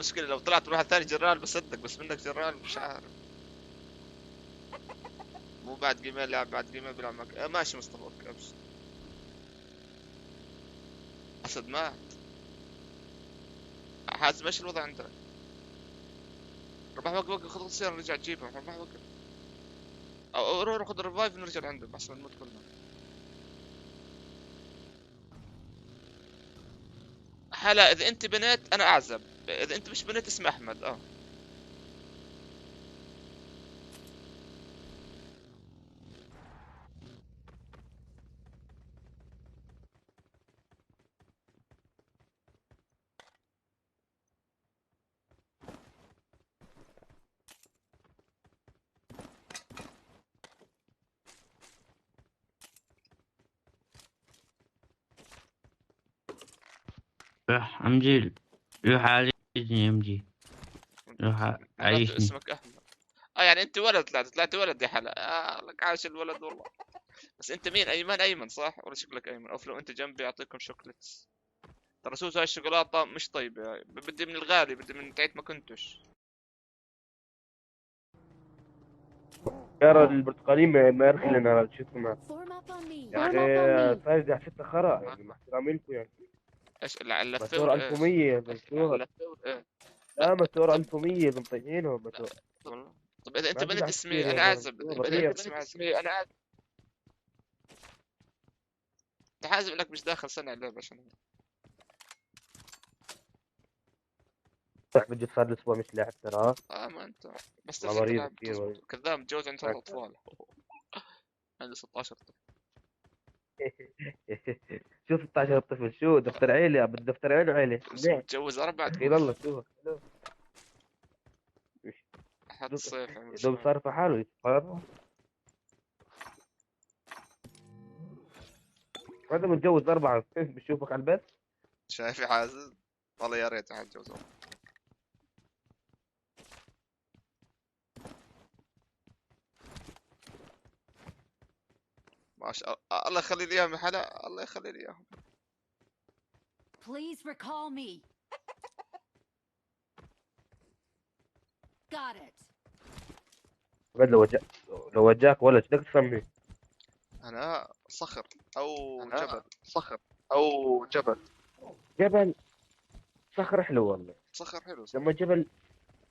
المشكلة لو طلعت واحد ثاني جرال بصدق، بس منك جرال مش عارف. مو بعد جيمين لاعب، بعد جيمين بيلعب معك. ماشي مصطفى، اوكي ابشر. اسد مات. حازم ايش الوضع عندك؟ ربح وقف خذ السيارة نرجع تجيبها. ربح وقف او روح خذ الريفايف ونرجع عنده احسن نموت كلنا. حلا اذا انت بنت انا اعزب، اذا انت مش بنت اسمي احمد. روح امجي، روح عالجني امجي، روح عيشني. اسمك احمد. يعني انت ولد، طلعت ولد يا حلا. لك عايش الولد والله. بس انت مين؟ ايمن صح؟ ولا شكلك ايمن؟ او لو انت جنبي اعطيكم شوكليتس. ترى سوس هاي الشوكولاته مش طيبه، بدي من الغالي، بدي من تعيت ما كنتش. يا البرتقالي ما يرخي لنا شو اسمه يعني فايز على 6 خرا يعني مع احترامي لكم يعني. ايش اللفه؟ مسور 1100 مسور. لا مسور 1100 مطيحينهم مسور. طب اذا انت بنت اسمي انا اعزب، اذا انت بنت اسمي انا اعزب. انت حازم انك مش داخل صنع اللعبه عشان صح. بجي صار الاسبوع مش لاعب ترى. ما انت بس مريض كذاب. متجوز عند 3 اطفال. عندي 16 طفل. شو 16 طفل؟ شو دفتر عيلة؟ بالدفتر عيلة عيلة. متجوز 4. دخيل الله شو حد الصيف دوب صار في حاله يتقرب. هذا متجوز 4 بشوفك على البيت. شايف يا حازم؟ والله يا ريت اتجوز. ما شاء الله. الله يخلي لي اياهم يا حلا، الله يخلي لي اياهم. Please recall me. Got it. بعد لو وجاك ولا بدك تسميه؟ انا صخر او جبل. صخر او جبل. جبل. صخر حلو والله. صخر حلو. لما جبل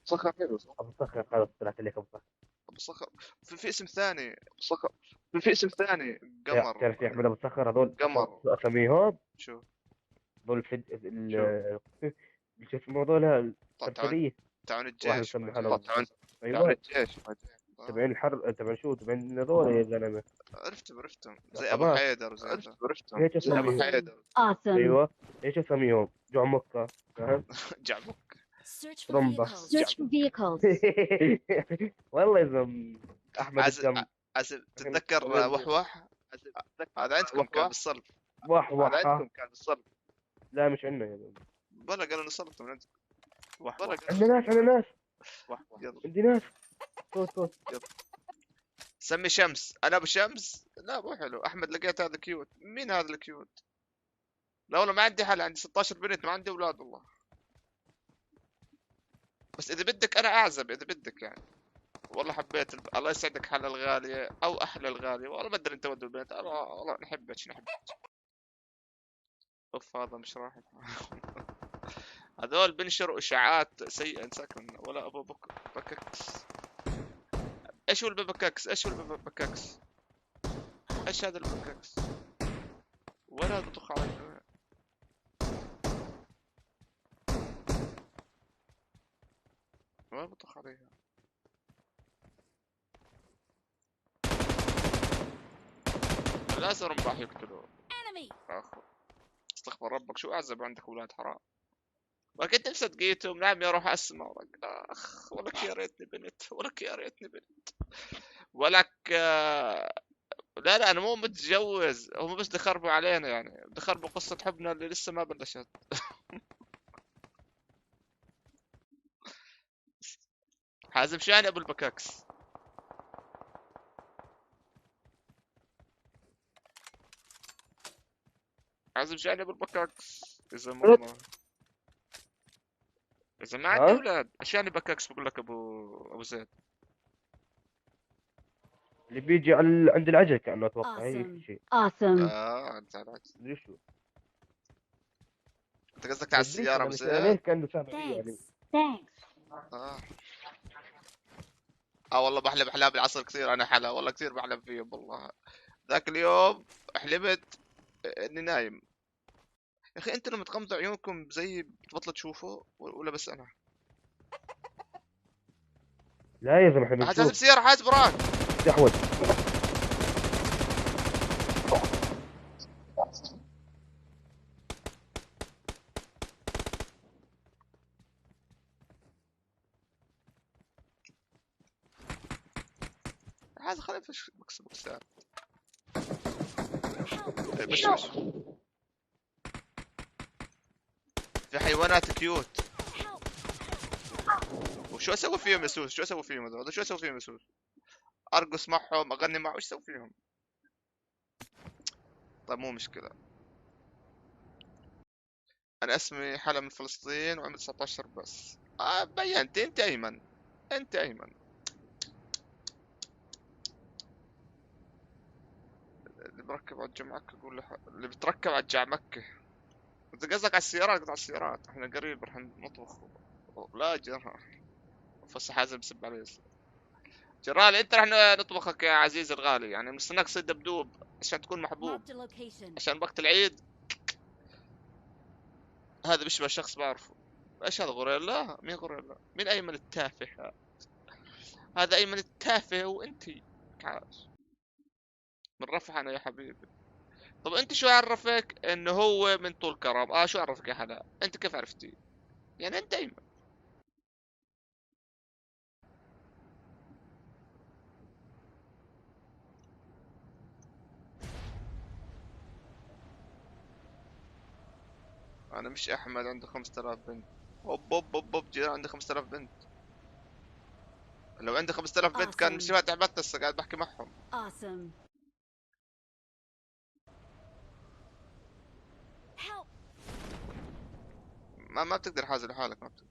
صخر حلو. ابو صخر خلاص طلعت عليك ابو صخر. ابو صخر في اسم ثاني. صخر في اسم ثاني. قمر. تعرف يا احمد ابو صخر هذول قمر اساميهم شو؟ هذول شو اسمه هذول الترفيهية تاعون الجيش. تاعون الجيش تبعين الحرب تبعين شو تبعين هذول يا زلمه. عرفتهم زي ابو حيدر وزي عرفتهم ايش اسمهم؟ ايوه ايش اساميهم؟ جعمكة فاهم؟ جعمك. رمبة. Search for vehicles. والله يا احمد الجم. تتذكر وحوح؟ هذا عندكم كان بالصلب. وحوح هذا عندكم كان بالصلب. لا مش عندنا يا زلمه. بلا قالوا انه صلبتوا من عندكم. عندنا ناس يلا عندي ناس. صوت يلا. سمي شمس. انا ابو شمس. لا مو حلو. احمد لقيت هذا كيوت. مين هذا الكيوت؟ لا والله ما عندي حل، عندي 16 بنت ما عندي اولاد والله. بس اذا بدك انا اعزب، اذا بدك يعني. والله حبيت الله يسعدك حلا الغالية او احلى الغالية. والله ما ادري انت ود البنت. انا والله نحبك. اوف هذا مش راح. هذول بنشروا اشاعات سيئة ساكن. ولا ابو بكاكس. ايش هو البكاكس؟ ايش هذا البكاكس؟ ولا بطخ علي. ولا بطخ عليها. لازم رمباح يقتلوا. اخو استغفر ربك. شو اعزب عندك اولاد حرام. وكنت نفسي تقيتهم. نعم يا روح اسمع. اخ ولك يا ريتني بنت. ولك لا انا مو متجوز. هم بس يخربوا علينا يعني. يخربوا قصة حبنا اللي لسه ما بلشت. حازم شاني ابو البكاكس. حازم شاني ابو البكاكس. اذا اذا ما عندي اولاد ايش يعني بكاكس بقول لك ابو زيد؟ اللي بيجي عند العجل كأنه اتوقع هيك شيء. انت على العجل. ليش شو؟ انت قصدك على السيارة ابو زيد؟ ليش كأنه سامع يعني. والله بحلم احلام العصر كثير انا حلا، والله كثير بحلم فيهم والله. ذاك اليوم حلمت اني نايم. يا اخي انتوا لما تغمضوا عيونكم زي بتبطلوا تشوفوا ولا بس انا؟ لا يا زلمه احنا بنشوف. حاسب سيارة، حاسب وراك. تحوت. هذا خلينا فش بكسات. بس في حيوانات كيوت. وشو اسوي فيهم يا سوس؟ شو اسوي فيهم هذول؟ شو اسوي فيهم يا سوس؟ ارقص معهم، اغني معهم، ايش اسوي فيهم؟ طيب مو مشكلة. انا اسمي حلا من فلسطين وعمري 19 بس. بينت انت ايمن. انت ايمن. اللي بركب على الجمعة اقول له اللي بتركب على الجعمكة. انت قصدك على السيارات؟ قطع السيارات. احنا قريب رح نطبخ. لا جرى فص حازم سب علي. جرال انت رح نطبخك يا عزيزي الغالي، يعني مستناك تصير دبدوب عشان تكون محبوب عشان وقت العيد. هذا بيشبه شخص بعرفه. ايش هذا غوريلا؟ مين غوريلا؟ مين ايمن التافه؟ هذا ايمن التافه وانتي عاش من رفح انا يا حبيبي. طب انت شو عرفك انه هو من طول كرم؟ شو عرفك يا حلا؟ انت كيف عرفتي؟ يعني انت ايمن. انا مش احمد عنده 5000 بنت. اوب جيران عنده 5000 بنت. لو عندي 5000 بنت كان مش فاتح بث هسه قاعد بحكي معهم. ما بتقدر حازم لحالك، ما بتقدر.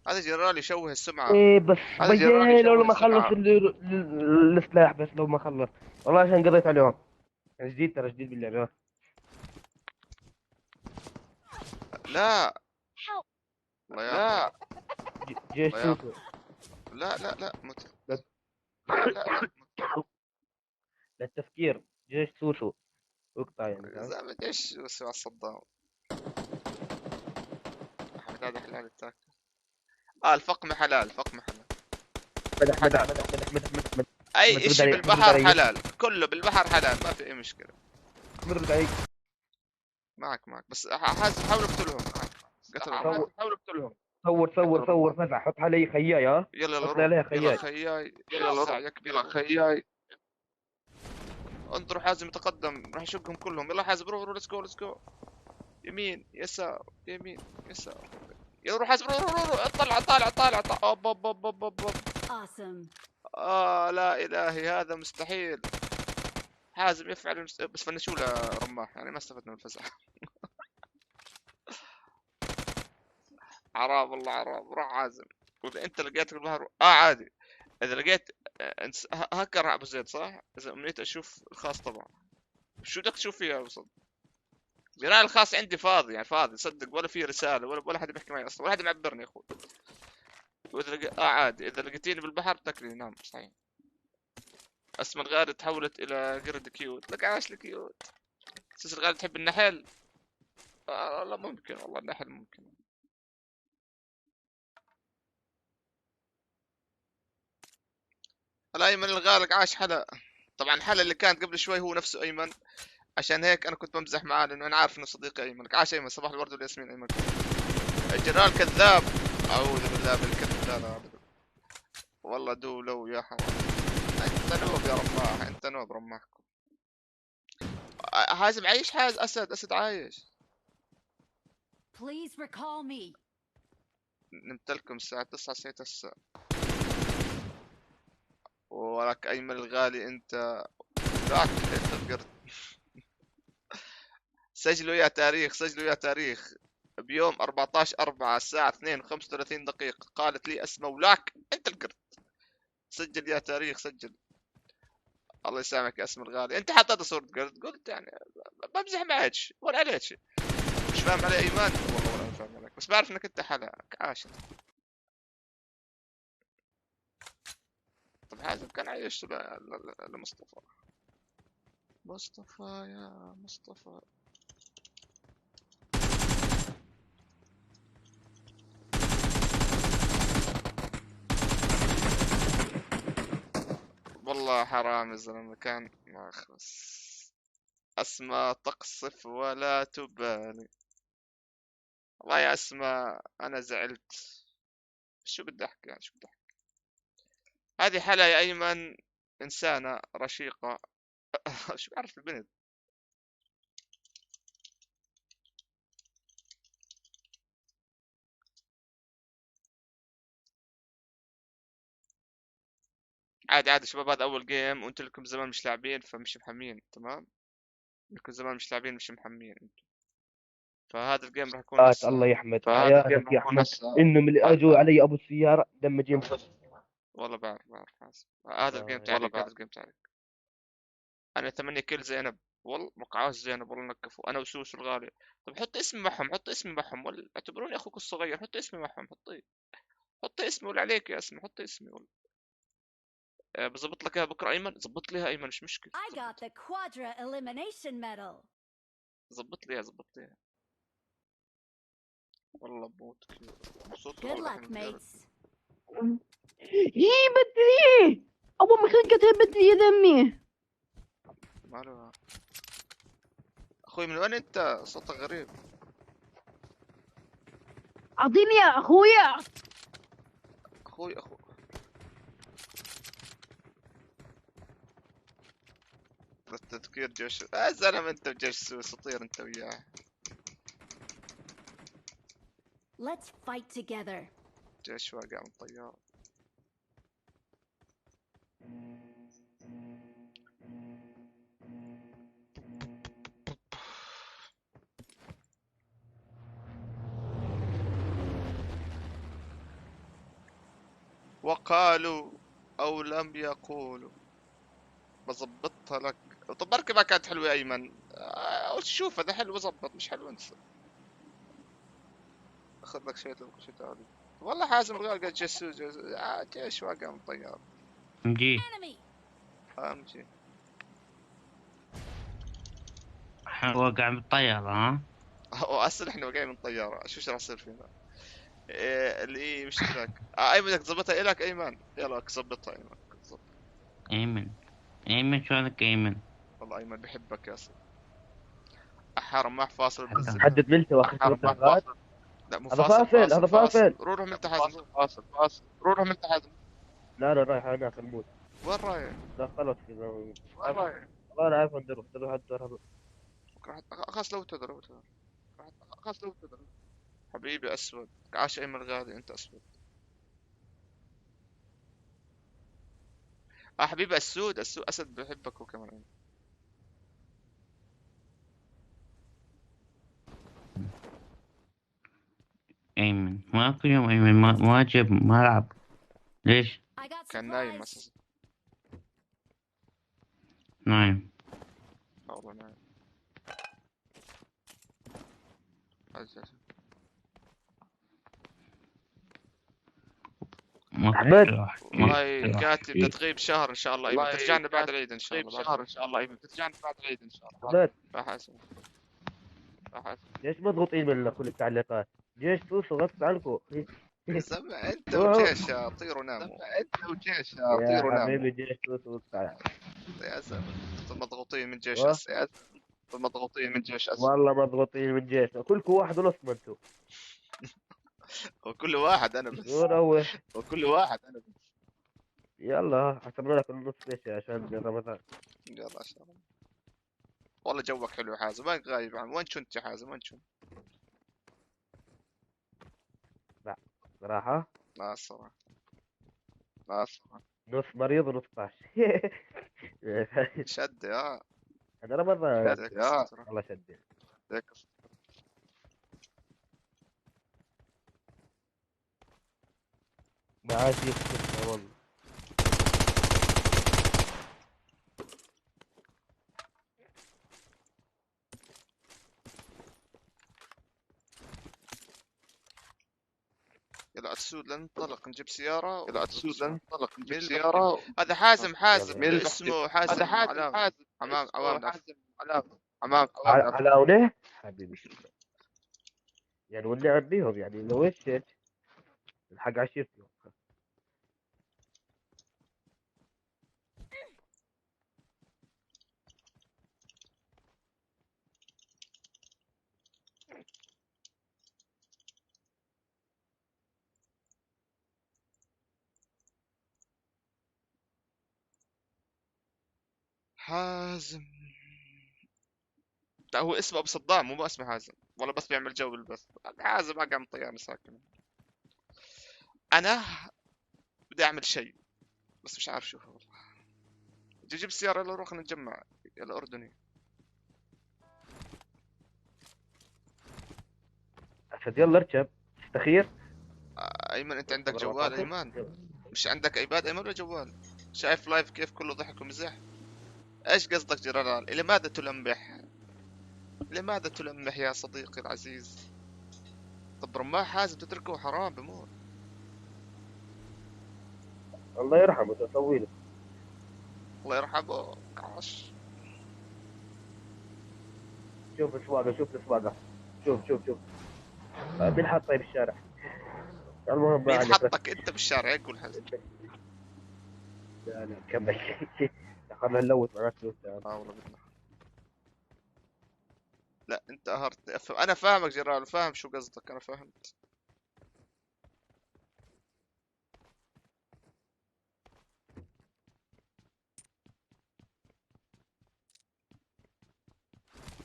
هذا جرال يشوه السمعة. ايه بس بيجي لو ما خلص السلاح، بس لو ما خلص والله عشان قضيت عليهم. جديد ترى جديد باللعبة. لا لا جيش سوسو. لا مت. لا للتفكير جيش سوسو اقطع يعني. زعما ايش سوسو على الصدام. احمد هذا حلال التاكل. الفقم حلال، فقم حلال. مدح. اي اشي بالبحر حلال، كله بالبحر حلال، ما في اي مشكلة. مرد عليك. معك بس حاول اقتلهم. حاول اقتلهم. صور مدح. حط علي خياي. ها يلا خياي. يلا خياي. انظروا حازم يتقدم، راح يشقهم كلهم. يلا حازم روح ليتس جو. يمين يسار يمين يسار. يلا روح حازم روح. طالع. اوب. لا الهي هذا مستحيل. حازم يفعل بس فنشوا له رماح، يعني ما استفدنا من الفزع. عراب والله عراب. روح حازم. واذا انت لقيتك بالبحر عادي. اذا لقيت هكر ابو زيد صح؟ اذا امنيت اشوف الخاص طبعا. شو بدك تشوف فيها وصل؟ بناء الخاص عندي فاضي، يعني فاضي صدق، ولا في رساله ولا حد بيحكي معي اصلا، ولا حد معبرني يا اخوي. واذا عادي اذا لقيتيني بالبحر بتاكلي. نعم صحيح. اسم الغالي تحولت الى قرد كيوت. لك عاش الكيوت. اساس الغالي تحب النحل. والله ممكن، والله النحل ممكن. الايمن الغالق عاش حلا. طبعا حلا اللي كانت قبل شوي هو نفسه ايمن، عشان هيك انا كنت بمزح معاه لانه انا عارف انه صديقي ايمن. عاش ايمن. صباح الورد والياسمين ايمن. الجنرال كذاب. اعوذ بالله بالكذب. لا والله لو يا حرام. انت نوب يا رماح، انت نوب رماحكم. حازم عايش. اسد عايش. نمت لكم الساعة 9 ساعة هسه. ولك ايمن الغالي انت ذاك انت القرد. سجلوا يا تاريخ، سجلوا يا تاريخ. بيوم 14/4 الساعة 2:35 دقيقة قالت لي اسماء ولاك انت القرد. سجل يا تاريخ، سجل. الله يسامحك يا اسماء الغالي، انت حطيت صورة قرد، قلت يعني بمزح معك ولا عليك. مش فاهم علي ايمان؟ والله ولا فاهم عليك، بس بعرف انك انت حلقك عاشر. طب حازم كان عايش لمصطفى. مصطفى يا مصطفى. والله حرام يا زلمة، كان ما خلص. أسماء تقصف ولا تبالي. والله يا أسماء أنا زعلت. شو بدي أحكي يعني، شو بدي أحكي. هذه حلا يا أيمن إنسانة رشيقة. شو بعرف البنت. عادي عادي شباب، هذا أول جيم وأنتم لكم زمان مش لاعبين فمش محمين، تمام؟ لكم زمان مش لاعبين مش محمين انتم. فهذا الجيم راح يكون هسه. الله يحمد حياتك يا أحمد، إنهم اللي أجوا علي أبو السيارة دمجين. والله بعرف حاسب. هذا الجيم تعريق، هذا الجيم تعريق. أنا 8 كيل زينب، والله مقعاز زينب، والله نكفوا أنا وسوس الغالي. طب حط اسمي معهم، حط اسمي معهم، ولا اعتبروني أخوك الصغير، حط اسمي معهم، حطي اسمي ولا عليك يا اسمي، حطي اسمي ولا. بظبط لك اياها بكره ايمن، ظبط لي اياها ايمن مش مشكله. I got the Quadra Elimination Medal. ظبط لي اياها. والله بموت مبسوط. Good luck, mates. ايه بدري اول ما خلقتها بدري يا دمي. ماله اخوي، من وين انت؟ صوتك غريب. اعطيني يا اخويا. اخوي التذكير جيش يا زلمه، انت وجيش سوس طير انت وياه. Let's fight together. جيش واقع من طيارة. وقالوا او لم يقولوا. بظبطها لك. طب بركي ما كانت حلوة يا ايمن. شوف هذا حلو بظبط، مش حلو انسى. اخذ لك شيء تعالي. والله حازم الغالي قال جيش واقع من طيارة. امجي امجي واقع من الطيارة. ها اصلا احنا واقعين من طيارة، شو راح يصير فينا؟ اللي مش ذاك. ايمن بدك تظبطها الك ايمن، يلا ظبطها ايمن. ايمن شلونك ايمن؟ والله ايمن بحبك يا اصلا. حرام ما فاصل بنزل. حدد ملته واخر ثلاث. لا مو هذا فاصل. هذا فاصل. روح ملت حازم. فاصل روح ملت حازم. لا رايح هناك الموت. وين رايح؟ لا خلص كذا. وين رايح؟ والله انا عارف وين تروح حتى خلاص لو تدري حبيبي اسود. عاش ايمن الغالي، انت اسود. حبيبي السود اسد بحبك وكمان. ايمن ماكو يوم ايمن ما جاب ما لعب. ليش؟ كان نايم اساسا. نايم. والله نايم. احمد والله كاتب تغيب شهر ان شاء الله. ايمن ترجعنا بعد العيد ان شاء الله. ايمن ترجعنا بعد العيد ان شاء الله. حاسب ليش مضغوطين من كل التعليقات؟ جيش توصل غصب عنكم. سمع انت وجيش طيروا ناموا. يا حبيبي جيش توصل يا زلمه مضغوطين من جيش والله مضغوطين من جيش، كلكم واحد ونص ما انتم. وكل واحد انا بس. يلا حسبنا لك النص ليش عشان رمضان. يلا عشان والله جوك حلو يا حازم. وين غايب عن وين كنت يا حازم؟ وين كنت؟ لا صراحة لا الصراحة نص مريض ونص طاش. شد يا هذا رمضان. يا والله شد. ما عاد يفتح والله. يلا السود لننطلق نجيب سيارة. يلا السود لننطلق نجيب سيارة. هذا حازم اسمه حازم. هذا حازم حمام عوام حمام على أوليه حبيبي. يعني واللعب بيهم يعني لو ايش الحق عشيرتي. حازم. لا هو اسمه ابو صدام مو اسمه حازم والله، بس بيعمل جو بالبث. حازم اقع من طيارة ساكن. انا بدي اعمل شيء بس مش عارف شو هو. جيب السيارة يلا نروح نتجمع الاردني. اسد يلا اركب استخير. ايمن انت عندك جوال ايمن؟ مش عندك ايباد ايمن ولا جوال؟ شايف لايف كيف كله ضحك ومزح؟ ايش قصدك جنرال؟ لماذا تلمح؟ لماذا تلمح يا صديقي العزيز؟ طب رماح حازم تتركه حرام بموت. الله يرحمه تسوي له. الله يرحمه عاش. شوف السواقه شوف السواقه شوف مين حطه بالشارع؟ المهم مين حطك انت بالشارع هيك قول حازم. لا كمل. خلنا نلوث معك فلوس. والله بدنا. لا انت قهرتني افهم. انا فاهمك جرال فاهم شو قصدك انا فهمت.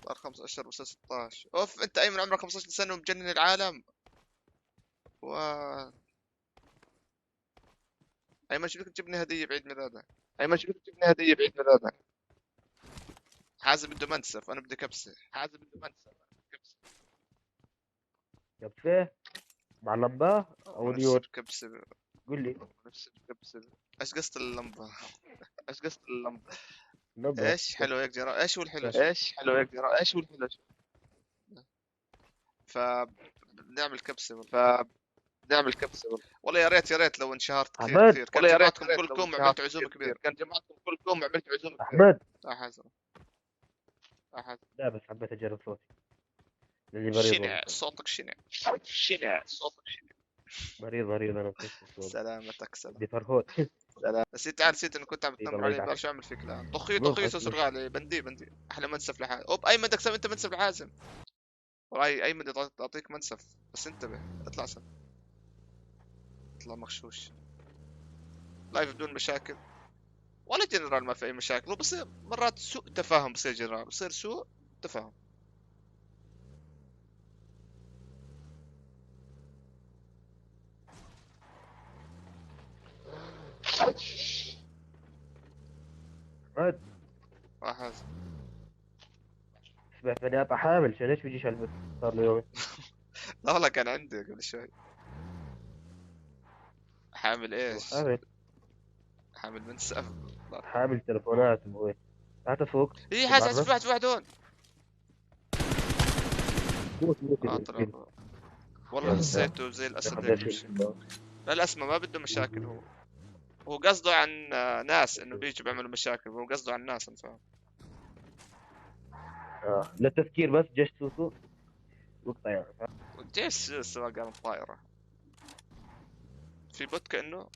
صار 15 بس 16. اوف انت ايمن عمرك 15 سنة ومجنن العالم. و ايمن شو بدك تجيبني هدية بعيد ميلادك؟ ايمن شو بدك تجيبني هدية بعيد ميلادك؟ حازم بده منسف انا بدي كبسة. حازم بده منسف كبسة. كبسة مع لمبة او نيون؟ كبسة. قول لي نفس كبسة. ايش قصة اللمبة؟ ايش قصة اللمبة؟ لمبة ايش حلو هيك جرا؟ ايش هو الحلو؟ ايش حلو هيك جرا؟ ايش هو الحلو؟ بنعمل كبسة. نعمل كبسة والله يا ريت لو انشهرت كثير كان جمعتكم كلكم وعملت عزومة كبيرة. احمد لا حازم لا بس حبيت اجرب صوتي لاني مريض. شنع صوتك شنع صوتك شنع. مريض انا سلامتك بدي فرهود. نسيت انه كنت عم تنمر علي برشا اعمل فيك. لا طخي سوسر غالي بندي احلى منسف لحازم. اوب ايمن بدك انت منسف لحازم. والله ايمن بدي اعطيك منسف بس انتبه اطلع اطلع مغشوش. لايف بدون مشاكل ولا جنرال ما في اي مشاكل. وبصير مرات سوء تفاهم بصير جنرال بصير سوء تفاهم. عاد واحد سمعت اني اطلع حامل عشان ليش بيجيش البس صار له يومين. لا والله كان عندي قبل شوي. حامل ايش؟ حامل منسف. حامل تلفونات ابوي. لا تفوق. اي حاسس في واحد هون. والله حسيته زي الاسد هيك. لا الاسمى ما بده مشاكل. هو قصده عن ناس انه بيجوا بيعملوا مشاكل. هو قصده عن ناس انا فاهم. لا تفكير بس جيش سوسو وقطع يعني. جيش سوسو قام طايره في بوت كانه.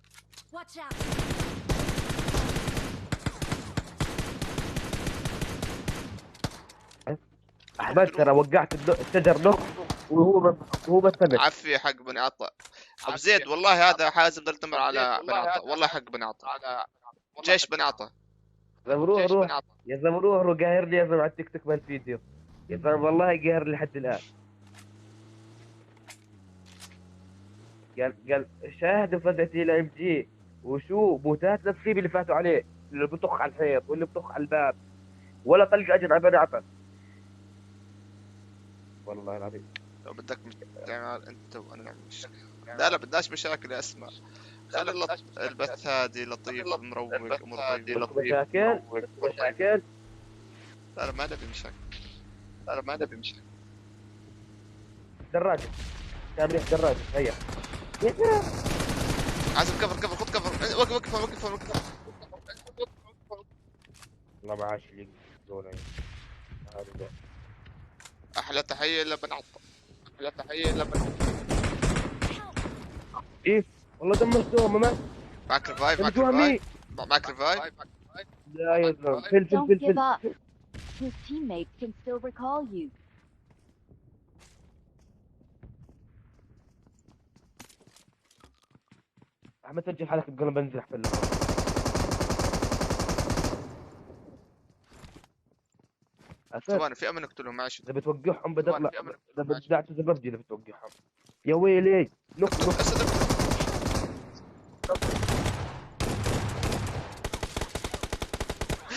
احمد ترى وقعت الشجر له وهو بس ثبت. عفي حق بني عطا. ابو زيد والله هذا حازم ضل تمر على بني عطا. والله حق بني عطا. جيش بني عطا. روح يا زلمه روح قاهر لي يا زلمه على التيك توك بالفيديو يا زلمه والله قاهر لي لحد الان. قال شاهد فزعتي ال ام جي وشو بوتات نفسيب اللي فاتوا عليه اللي بطخ على الحيط واللي بطخ على الباب ولا طلق اجر على بني عطا. والله العظيم. لو بدك تعمل انت وانا نعمل مشاكل. لا بدناش مشاكل يا اسماء. خلي البث هادي لطيف مروق امور طيبه. مشاكل. لا ما نبي مشاكل. دراجة. تابع دراجة هيا. عازم كفر خذ كفر. وقف. والله ما عاش اللي يقولون هذا. احلى تحيه لبن عطا. ايه والله دمرتوه ما معك ريفايف. لا يا زلمه Don't give up. His teammates can still recall you. احمد سجل حالك بقول بنزل احفل لك. ثواني في امل نقتلهم معلش. اذا بتوقعهم بدل اذا بدعت ببجي اذا بتوقعهم. يا ويلي نقتل.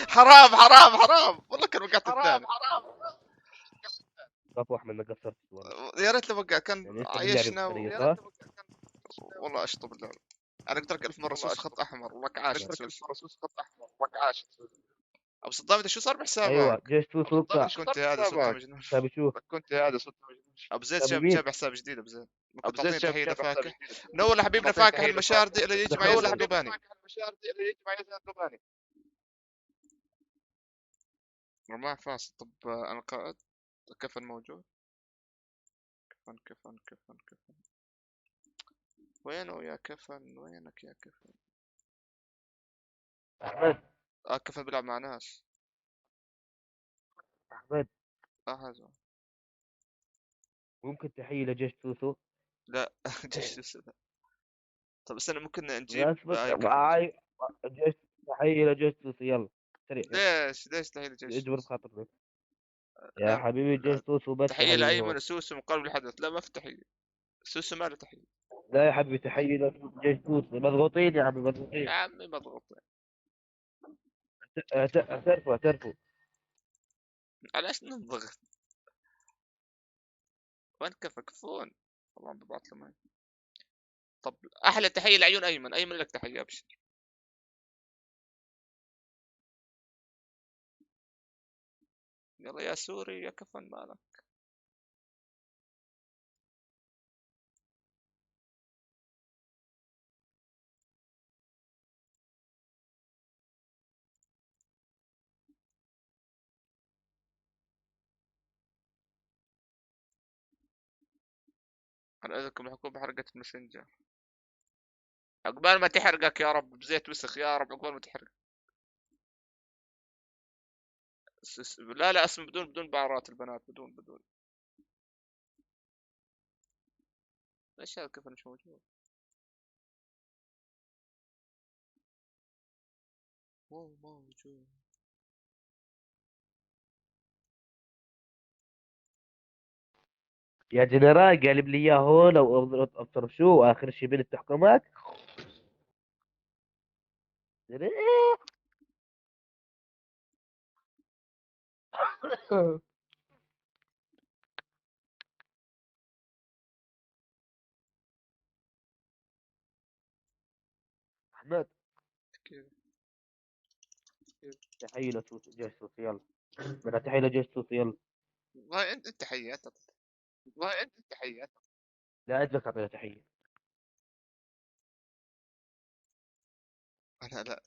حرام والله كان وقعت الثاني. خاف احمد ما قصرت. يا ريت لو وقع كان يعني عايشنا والله اشطب بالله. انا قلت لك 1000 مره سوس خط احمر ولك عاش. ابو صدام انت شو صار بحسابك؟ ايوه جيش سوسو كنت هذا صوت مجنون. ابو زيد جاب حساب جديد. ابو زيد ما كنت اعطيني تحيه لفاكهه. من اول حبيبنا فاكهه المشاردي اللي يجي مع يزن دوباني. رماح فاصل. طب انا قائد. كفن موجود. كفن وينه يا كفن؟ وينك يا كفن؟ احمد. كفن بيلعب مع ناس. احمد. هذا ممكن تحيي لجيش سوسو؟ لا جيش سوسو لا. طب استنى ممكن نجيب جيش تحيي لجيش سوسو يلا سريع. ليش تحيي لجيش؟ اجبر خاطر يا حبيبي جيش سوسو بس تحية لأيمن وسوسو مقابل الحدث. لا ما في تحية. سوسو ما له تحية. لا يا حبيبي تحية لجيش سوسو. مضغوطين يا عمي مضغوطين. يا عمي مضغوطين. اعترفوا. علاش نضغط؟ وين كفون؟ والله ببعث له ماي. طب احلى تحية لعيون ايمن لك تحية ابشر. يلا يا سوري يا كفن مالك. انا اذكر الحكومة بحرقة الماسنجر. عقبال ما تحرقك يا رب بزيت وسخ يا رب. عقبال ما تحرق. لا اسم بدون بعرات البنات بدون. ليش هذا كيف مش موجود؟ مو موجود. يا جنرال قالب لي اياه هون او ابصر شو اخر شيء بين التحكمات. احمد تحية لجيش سوسو يلا. بدنا تحية لجيش سوسو يلا. والله انت تحيات. لا اجلك اعطينا تحية. انا لا.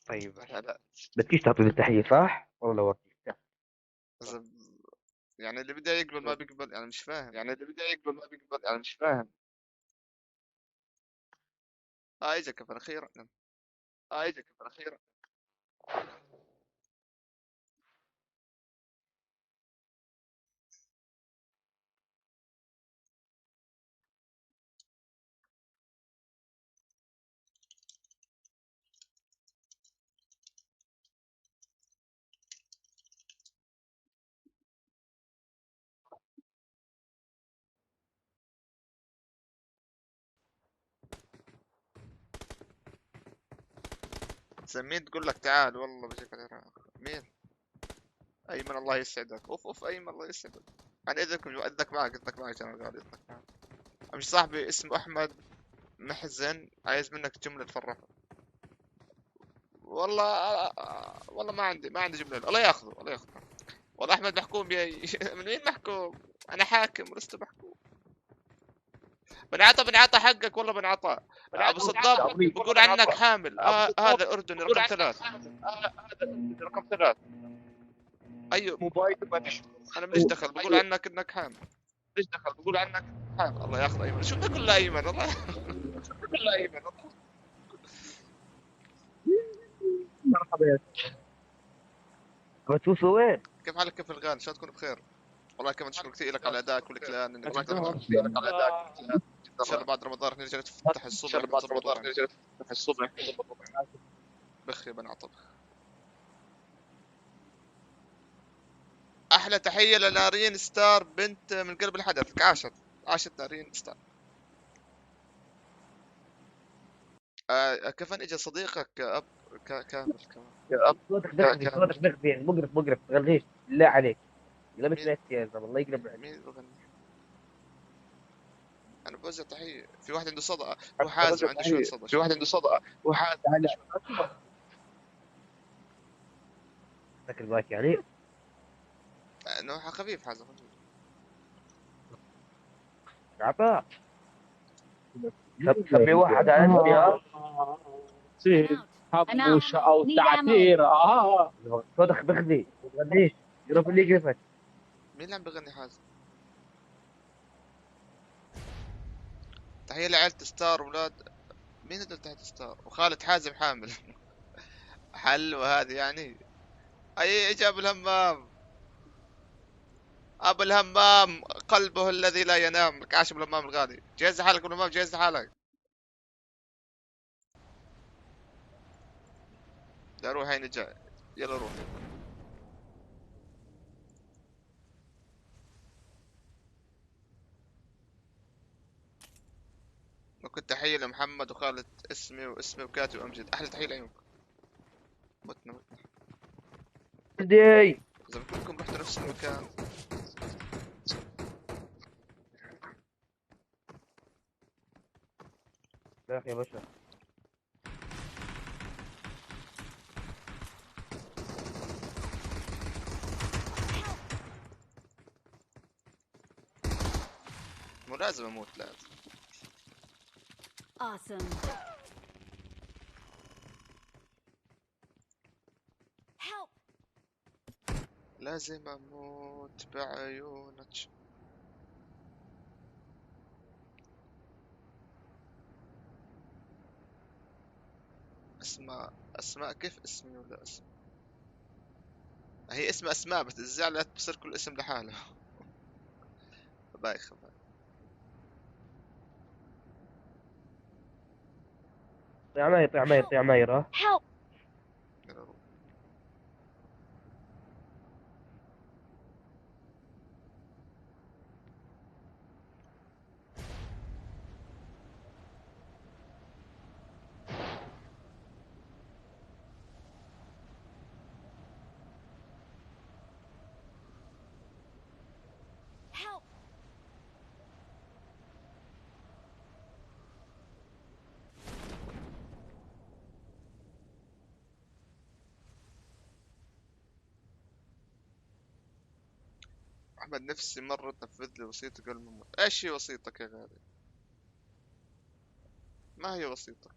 طيب بدكيش تعطيني التحية صح؟ والله لو وريك. يعني اللي بده يقبل ما بيقبل يعني مش فاهم. اجا كفر اخيرا. مين تقول لك تعال والله بجيك العراق. مين؟ ايمن الله يسعدك. اوف ايمن الله يسعدك. عن اذنك معك جنرال غالي، اذنك معك. مش صاحبي اسمه احمد محزن، عايز منك جمله تفرحه. والله ما عندي جمله. الله ياخذه. والله احمد محكوم من مين محكوم؟ انا حاكم ولست محكوم. بنعطى حقك، والله بنعطى. ابو صدام بقول عنك حامل. هذا الاردني رقم 3. ايوه انا ماليش دخل، بقول عنك انك حامل. الله ياخذ ايمن. شو بدك كله ايمن؟ والله مرحبا يا بتوفى وين؟ كيف حالك؟ كيف الغال؟ ان شاء الله تكون بخير. والله كمان شكرا كثير لك على ادائك والكلان انك ان شاء الله بعد رمضان نرجع نفتح الصبح. بخي بنعطب. احلى تحيه لنارين ستار بنت من قلب الحدث. عاشت نارين ستار. كيف اجى صديقك اب كامل كمان؟ صوتك بخفي مقرف تغلغيش بالله عليك. يلبس لي السياسة والله يقلب عليك. مين بغني؟ انا بوزع تحيه. في واحد عنده صدقه وحازم عنده شويه صدقه. ذاك الباك يعني انه خفيف حازم. عطاء في واحد عندي حبوشة او تعتير. صوتك بخفي ما تغنيش. يروح اللي يقرفك. مين اللي عم بغني حازم؟ تحية لعائلة ستار ولاد. مين هدول تحت ستار؟ وخالد حازم حامل. حلوة هذه يعني. اي اجاب الهمام. ابو الهمام قلبه الذي لا ينام. لك عاش بالهمام الغالي. جهز حالك بالهمام، جهز حالك. لا روح هيني جاي. يلا روح. وكنت تحية لمحمد وخالد اسمي وكاتب أمجد. أحلى تحية لعيونكم. متنا دي إذا كلكم رحتوا نفس المكان. لا يا باشا مو لازم أموت. لازم. Awesome. Help. لازم أموت بعيونك. أسماء كيف اسمي ولا اسم؟ هي اسمها أسماء بس الزعلت بصير كل اسم لحاله. بايخة. طيع عماير ها. Help. Help. أحمد نفسي مرة تنفذ لي وصيتك قبل ما أموت. إيش هي وصيتك يا غالي؟ ما هي وصيتك؟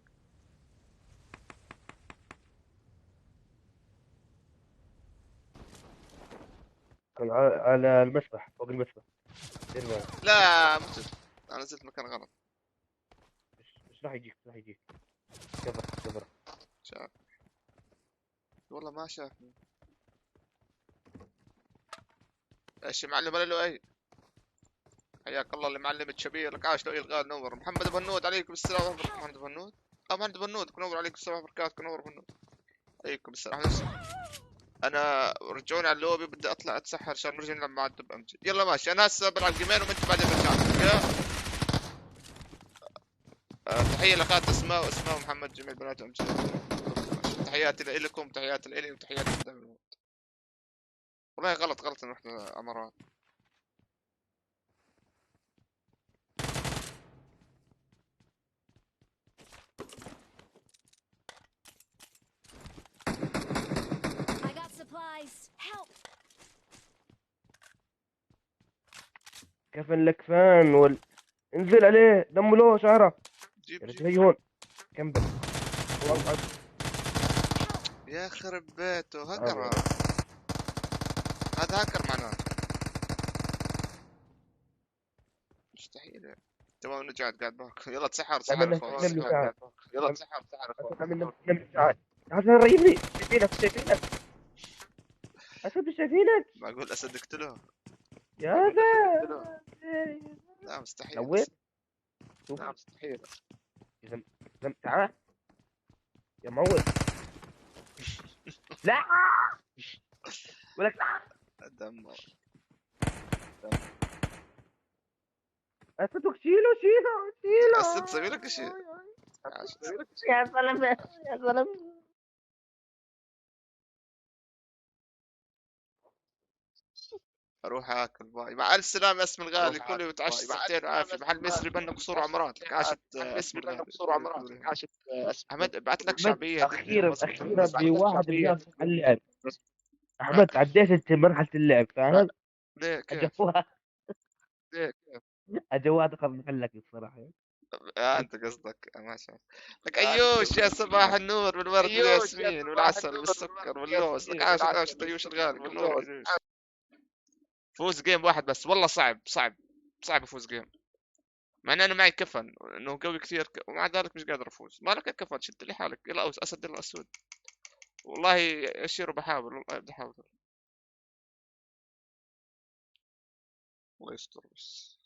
على المسبح فوق المسبح. لا مجد. أنا نزلت مكان غلط. مش راح يجيك كبر. شاف. والله ما شافني. ايش معلم ولا له اي؟ حياك الله اللي معلم الشبير. لك عاش لو الغال نور. محمد بنود عليكم السلام. محمد بنود. محمد بنود كنور عليكم السلام وبركاته. كنور بنود عليكم السلام. انا رجعوني على اللوبي بدي اطلع اتسحر عشان نرجع نلعب مع الدب امجد. يلا ماشي. انا هسه بلعب جيمين وانت بعدين برجع. تحية لاخوات اسماء ومحمد جميع بنات امجد. تحياتي لكم، تحياتي لإلي وتحياتي للدم الموت. والله غلط ان احنا امارات. كفن لك فان انزل عليه دمه له شعره. جيب هي هون كمبل. يا خرب بيته هكر هذا هكر معناه مستحيل. تمام نرجع قاعد باك. يلا تسحر يلا تسحر عشان ريبني شايفينك اسد شايفينك. معقول اسد اقتله يا هذا لا مستحيل. سويت لا مستحيل. اذا تعال يا موت. لا ولك لا دمر اسدك شيله اسد سوي لك شيء يا سلام يا سلام. اروح اكل باي. مع الف سلامه اسم الغالي. كل يوم تعشى صحتين وعافيه. محل مصري بنا قصور عمرات. لك عاشت اسم الغالي. قصور عمرات. عاشت احمد بعت لك شعبيه. اخيرا بواحد رجال محل اللعب. احمد عديت مرحله اللعب فاهم. ليه كيف؟ ليه كيف؟ اجواء دخل محلك الصراحه. انت قصدك ماشي. لك ايوش يا صباح النور والورد والياسمين والعسل والسكر واللوز. لك عاشت ايوش الغالي باللوز. فوز جيم واحد بس والله صعب افوز جيم. مع ان انا معي كفن انه قوي كثير ومع ذلك مش قادر افوز. مالك يا كفن شد لي حالك. يلا اسد الاسود والله اشير وبحاول. والله بدي احاول الله يستر بس.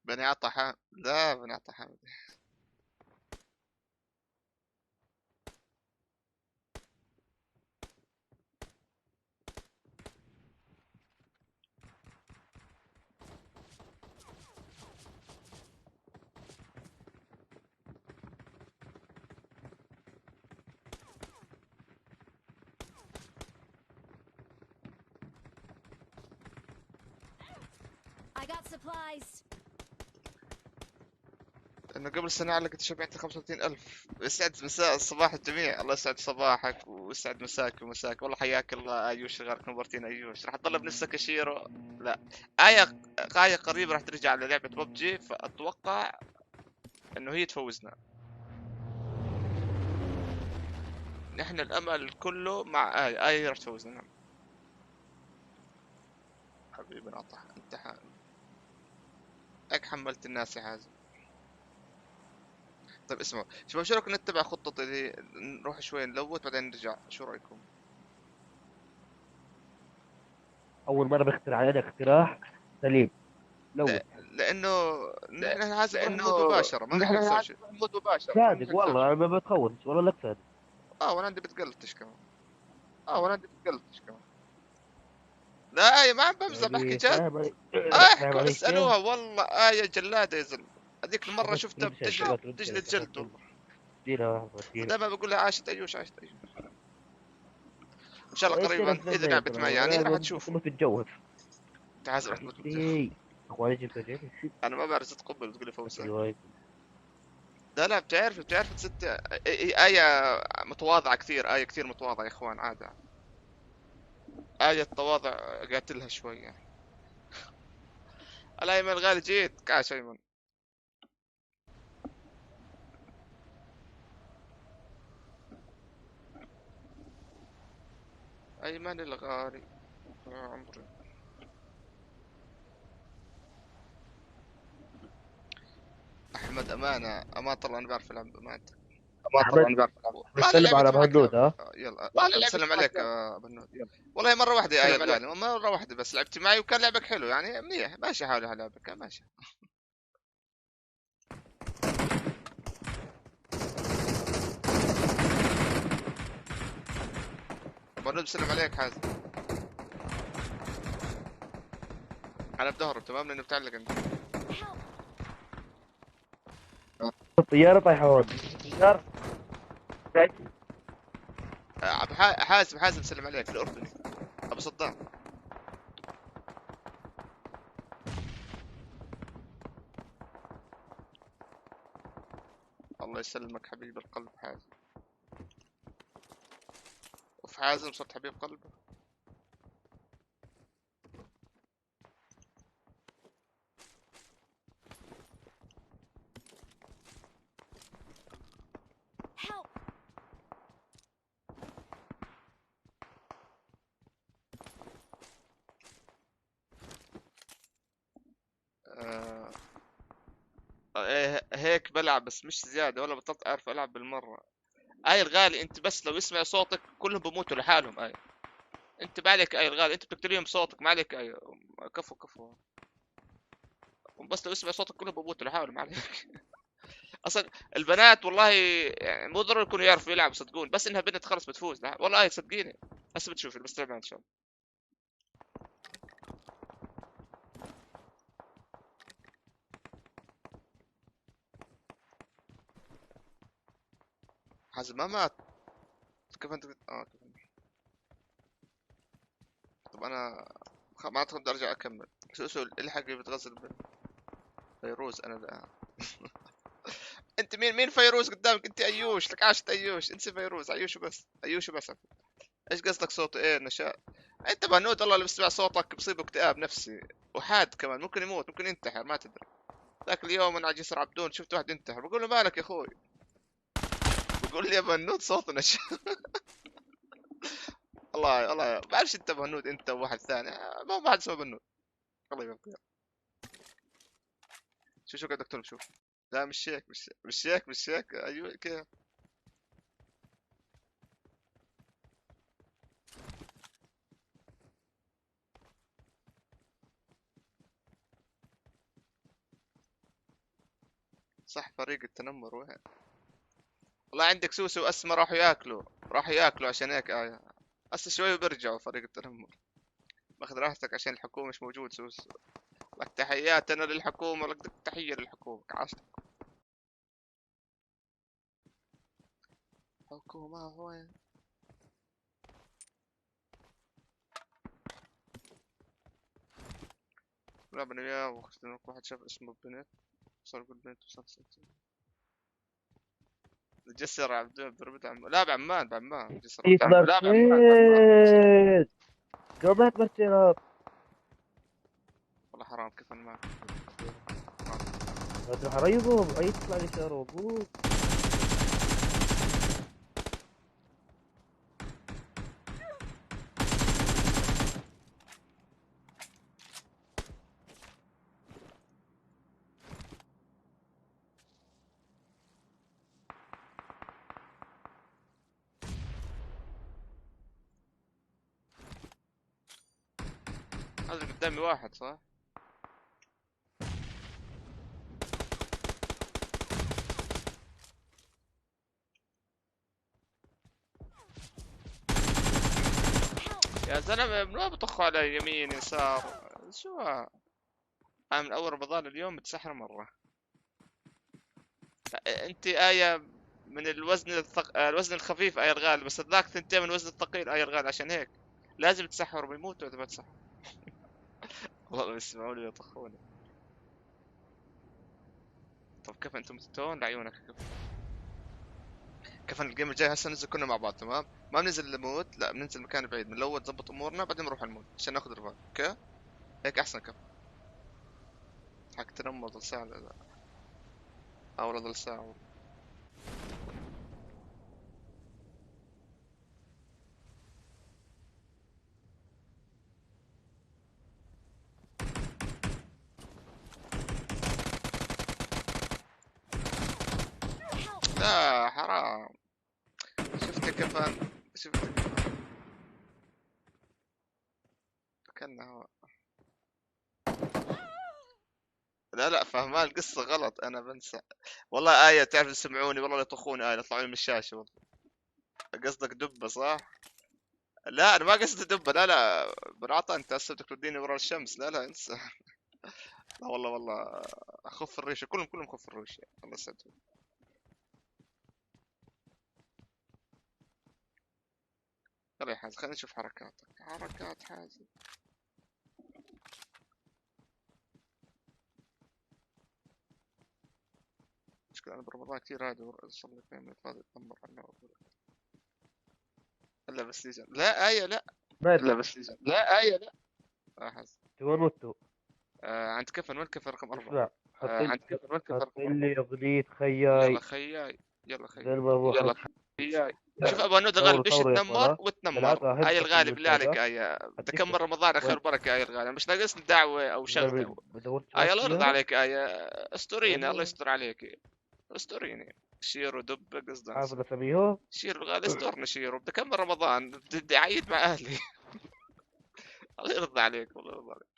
بني عطا حامد. لا بني عطا حامد. I got supplies. انه قبل سنة علقت شبعت 35,000. يسعد مساء الصباح الجميع. الله يسعد صباحك ويسعد مساك ومساك. والله حياك الله ايوش غيرك نورتين ايوش. راح تطلب نفسك اشيرو. لا آية قريبة راح ترجع للعبة ببجي فاتوقع انه هي تفوزنا. نحن الامل كله مع آية راح تفوزنا. نعم حبيبي نعطح انت اك حملت الناس يا حازم. طيب اسمعوا شباب شو رايكم نتبع خطتي دي. نروح شوي نلوت بعدين نرجع. شو رايكم؟ اول مره بخترع علينا اقتراح سليم. لوت لانه نحن لازم نموت مباشره. ما نحن نسوي شيء. نموت مباشره صادق والله انا ما بتخوف ولا لك صادق. وانا عندي بتقلتش كمان. لا آية ما عم بمزح بحكي جد. احكوا اسألوها والله آية جلادة يا زلمة. هذيك المرة شفتها بتجلد جلد والله. دائما بقول لها عاشت ايوش ان شاء الله قريبا اذا لعبت معي يعني راح تشوف. تتجوز تعال راح تموت. انا ما بعرف تتقبل وتقول لي فوزان. لا بتعرف ست آية متواضعة كثير. آية كثير متواضعة يا اخوان. عادة آية التواضع قاتلها شوي يعني. الأيمن الغالي جيت كاش أيمن. أيمن الغالي يا عمري. أحمد أمانة طلع أنا بعرف ألعب أمانتك. بسلم على بهنود. ها يلا بسلم عليك يا بهنود. والله مرة واحدة يا غالي. مرة واحدة بس لعبت معي وكان لعبك حلو يعني منيح. ماشي حالي على لعبك ماشي. بهنود بسلم عليك حازم. انا بظهره تمام لانه بتعلق انت. الطيارة طايحة هون. الطيارة حازم سلم عليك الأردني أبو صدام. الله يسلمك حبيب القلب حازم. وفي حازم صرت حبيب قلبه. هيك بلعب بس مش زيادة، ولا بطلت أعرف ألعب بالمرة. آي الغالي أنت بس لو يسمع صوتك كلهم بموتوا لحالهم. آي أنت ما عليك، آي الغالي أنت بتقتليهم بصوتك، ما عليك. آي كفو بس لو يسمع صوتك كلهم بموتوا لحالهم، ما عليك. أصلا البنات والله يعني مو ضروري يكونوا يعرفوا يلعبوا صدقون، بس إنها بنت خلص بتفوز والله. آي صدقيني هسه بتشوفي بس تلعبها إن شاء الله. حازم ما مات. كيف انت كيف طب انا ما اعتقد بدي ارجع اكمل. شو الحقي بتغزل فيروز انا لا. انت مين فيروز قدامك؟ انت ايوش لك عاشت ايوش، انسى فيروز. ايوش بس ايش قصدك صوت ايه نشاء؟ انت بنود الله اللي بيسمع صوتك بصيبه اكتئاب نفسي وحاد كمان، ممكن يموت ممكن ينتحر ما تدري. ذاك اليوم انا على جسر عبدون شفت واحد ينتحر، بقول له مالك يا اخوي؟ بقول لي يا بنود صوت نشاء. الله بعرفش انت بنود انت وواحد ثاني، ما حد اسمه بنود. الله يبارك. شو قاعد اكتب؟ شوف لا مش هيك ايوه كيف. صح فريق التنمر وين؟ والله عندك سوسو واسمى راحوا ياكلوا عشان هيك هسه شوي وبرجعوا فريق التنمر. باخذ راحتك عشان الحكومة مش موجود. سوسو لك تحيات انا للحكومة، لك تحية للحكومة عاشتك. حكومة وين؟ لعبنا وياه واختنا واحد شاف اسمه بنت صار يقول بنت وصار جسر عبدون بربط لا بعمان جسر يقدر لا بعمان قضيت بالسيارات. والله حرام كيف ما تروح ريبه اي تطلع لي شارو ابوك. هذا قدامي واحد صح؟ يا زلمة من وين بطخوا علي يمين يسار؟ شو أنا من أول رمضان اليوم متسحر مرة. أنت آية من الوزن الخفيف آية الغالي، بس ذاك ثنتين من الوزن الثقيل آية الغالي، عشان هيك لازم تسحروا بيموتوا إذا ما تسحروا. والله يسمعوني ويطخوني. طب كيف انتم تتون لعيونك؟ كيف الجيم الجاي هسه ننزل كلنا مع بعض تمام؟ ما بننزل الموت، لا بننزل مكان بعيد من الاول نظبط امورنا بعدين نروح الموت عشان ناخذ رفاق. اوكي هيك احسن. كيف حق تنمر ضل ساعة والله ضل ساعة. لا حرام. شفت كفن كأنه هو. لا فهمان القصة غلط، أنا بنسى والله. آية تعرف يسمعوني والله يطخوني آية يطلعوني من الشاشة والله. قصدك دبة صح؟ لا أنا ما قصدي دبة، لا برعطة أنت هسه بدك توديني ورا الشمس. لا انسى. لا والله أخف الريشة كلهم خف الريشة الله يسعدهم. خلي حازم، خلينا نشوف حركاتك. حركات حازم. مشكلة أنا برمضان كثير هذا صار لي 2 من فاضي أتنمر عنه. إلا بس يجي لا آية لا. إلا بس يجي لا آية لا. حازم. وين وتو؟ عند كفن، وين كفن رقم 4؟ اسمع عند كفن، وين كفن رقم 4؟ لي اغنية خياي. يلا خياي. يلا خياي. زي ما بروح يلا خياي. شوف ابو هنود الغالب ايش تنمر وتنمر. اي الغالب بالله عليك اي تكمل رمضان خير وبركه. اي الغالب مش ناقصني دعوه او شغله. اي الله يرضى عليك. اي استوريني الله يستر عليك. استوريني شيرو دب قصدي حافظ اساميهم. شيرو الغالي استورنا شيرو بدي اكمل رمضان بدي اعيد مع اهلي. الله يرضى عليك والله يرضى عليك.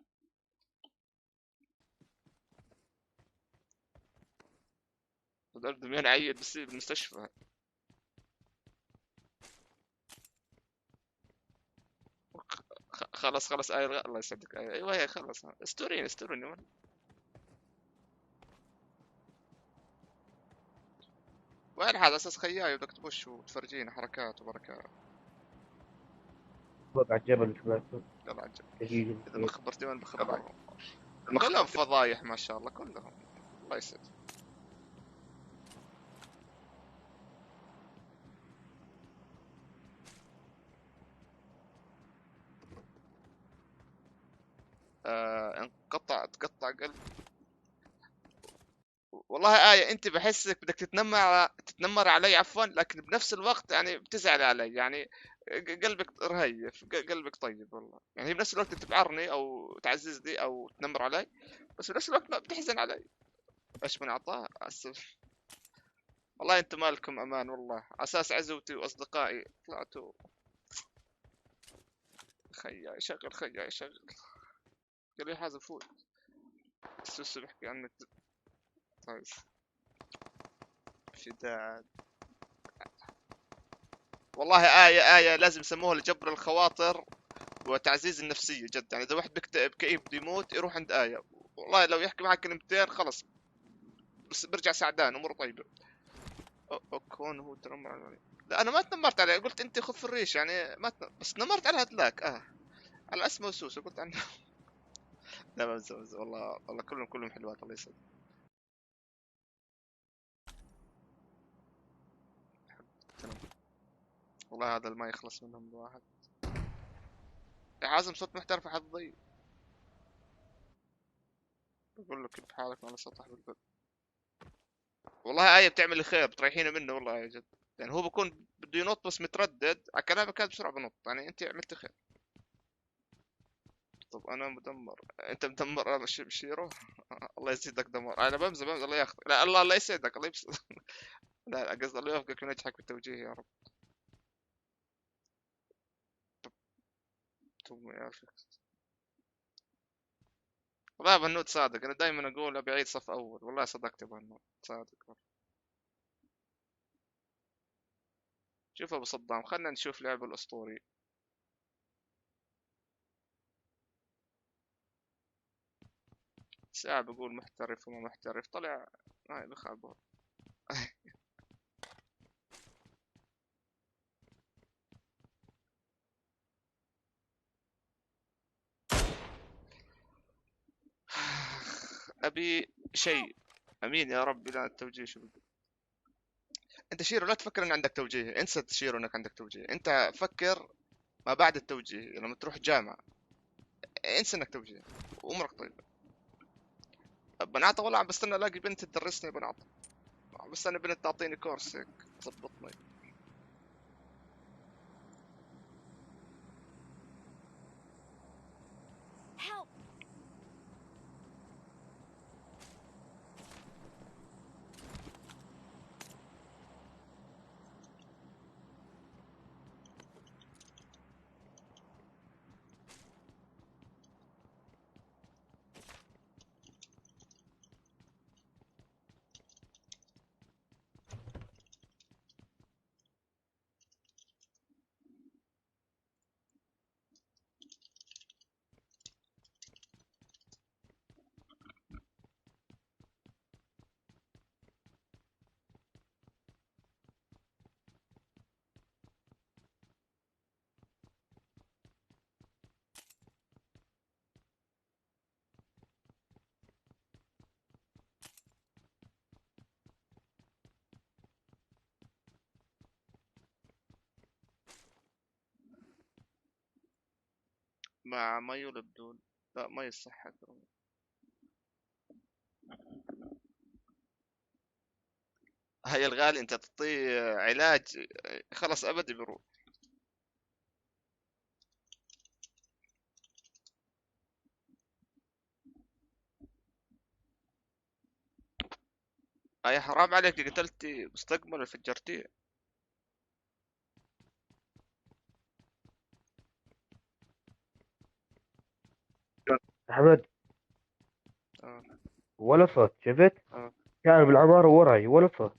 بدي اعيد بس بالمستشفى. خلص الله يسعدك. ايوه هي خلص استوريني وين هذا اساس خياي بدك تبش وتفرجينا حركات وبركات. فوق على الجبل سمعته. يلا على الجبل. اذا ما خبرتني وين بخبرهم. كلهم فضايح ما شاء الله كلهم. الله يسعدك. تقطع قلب. والله آية انت بحسك بدك تتنمر علي عفوا، لكن بنفس الوقت يعني بتزعل علي يعني. قلبك رهيف، قلبك طيب والله. يعني بنفس الوقت تبعرني او تعززني او تنمر علي، بس بنفس الوقت ما بتحزن علي. ايش من عطاء اسف. والله انتم مالكم امان والله. اساس عزوتي واصدقائي طلعتوا. خياي شغل خياي شغل. قال لي حازم فوت. السوسو بيحكي عنك. طيب شداد. والله آية لازم يسموها لجبر الخواطر وتعزيز النفسية جد. يعني إذا واحد بيكتئب كئيب بده يموت يروح عند آية. والله لو يحكي معك كلمتين خلص بس برجع سعدان أمور طيبة. أكون هو تنمر علي. لا أنا ما تنمرت عليه، قلت أنت خذ في الريش يعني ما بس نمرت على هدلاك على اسمه وسوسو قلت عنه. لا ما والله كلهم حلوات الله يسعدك. والله هذا ما يخلص منهم الواحد. يا حازم صوت محترف حظي. بقول له كيف حالك وانا سطح بالبد. والله آية بتعمل خير بتريحينه منه والله يا جد. يعني هو بكون بده ينط بس متردد على كلامك هذا بسرعة بنط. يعني انت عملت خير. طب انا مدمر انت مدمر انا بشيره. الله يزيدك دمار. انا بمزح الله ياخذك. لا الله يسعدك الله يبسط. لا قصدي الله يوفقك وينجحك بالتوجيه يا رب. ثم يعافيك. والله يا بنود صادق. انا دائما اقول ابي اعيد صف اول. والله صدقت يا بنود صادق. شوف ابو صدام خلنا نشوف لعب الاسطوري. ساعة بقول محترف وما محترف طلع هاي بخابر. ابي شيء. امين يا رب. لا التوجيه شو بقول. انت شيرو لا تفكر ان عندك توجيه. انسى شيرو انك عندك توجيه. انت فكر ما بعد التوجيه لما تروح جامعة. انسى انك توجيه وامرك طيبة. بنعطى والله عم بستنى الاقي بنت تدرسني. بنعطى عم بستنى بنت تعطيني كورس هيك تظبطني. مع مي ولا بدون؟ لا مي الصحة. هاي الغالي انت تعطيه علاج خلص ابدي بيروح. هاي حرام عليك قتلتي مستقبل وفجرتيه. احمد ولا صوت شفت؟ كان بالعمارة وراي ولا صوت.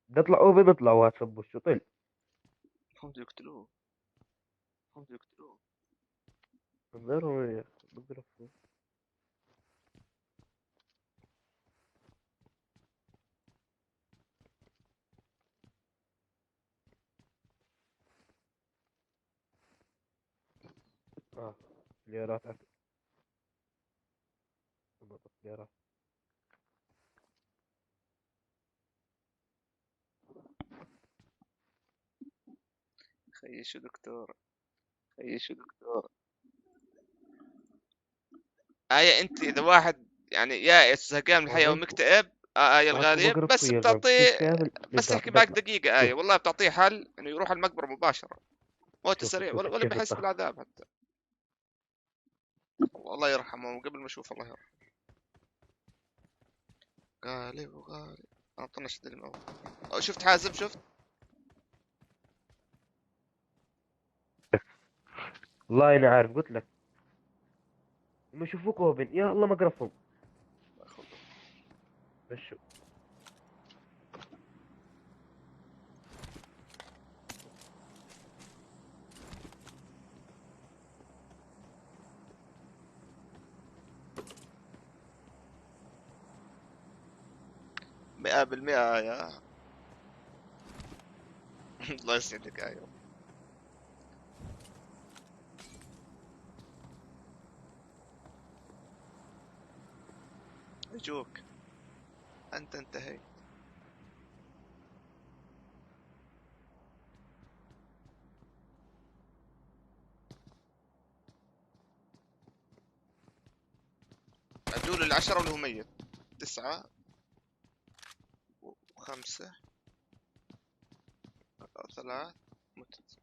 بيطلع بيطلع واسب وشه طل. هم يقتلوه. هم يقتلوه. انظروا يا اخي. ليرات ليرات. خيشوا دكتور. خيشوا دكتور. آية انت اذا واحد يعني يائس زهقان من الحياة ومكتئب آية الغالية بس بتعطيه بس احكي معك دقيقة آية والله بتعطيه حل انه يروح المقبرة مباشرة موت سريع ولا بحس بالعذاب حتى. الله يرحمه قبل ما اشوف الله يرحمه. غالي وغالي انا طنشت الموت. شفت حازم شفت؟ والله انا عارف قلت لك لما يشوفوك اوبن يا الله ما قرفهم. مشوا 100% يا الله يسعدك. ايوه يجوك انت انتهيت. عدول العشرة واللي هو ميت 9 و5 3 متت.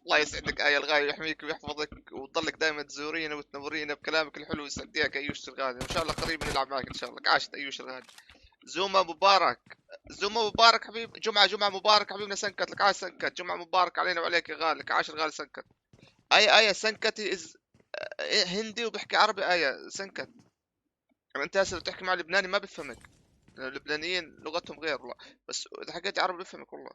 الله يسعدك آية الغالي ويحميك ويحفظك وتضلك دائما تزورينا وتنورينا بكلامك الحلو ويسعدك أيوش الغالي. وإن شاء الله قريب نلعب معك إن شاء الله. عاشت أيوش الغالي. زوما مبارك. زوما مبارك حبيب. جمعة مبارك حبيبنا سنكت لك. عاش سنكت. جمعة مبارك علينا وعليك يا غالي. عاش الغالي سنكت. آية سنكت هندي وبيحكي عربي. آية سنكت يعني انت هسه تحكي مع لبناني ما بفهمك. اللبنانيين لغتهم غير والله بس اذا حكيت عربي بفهمك والله.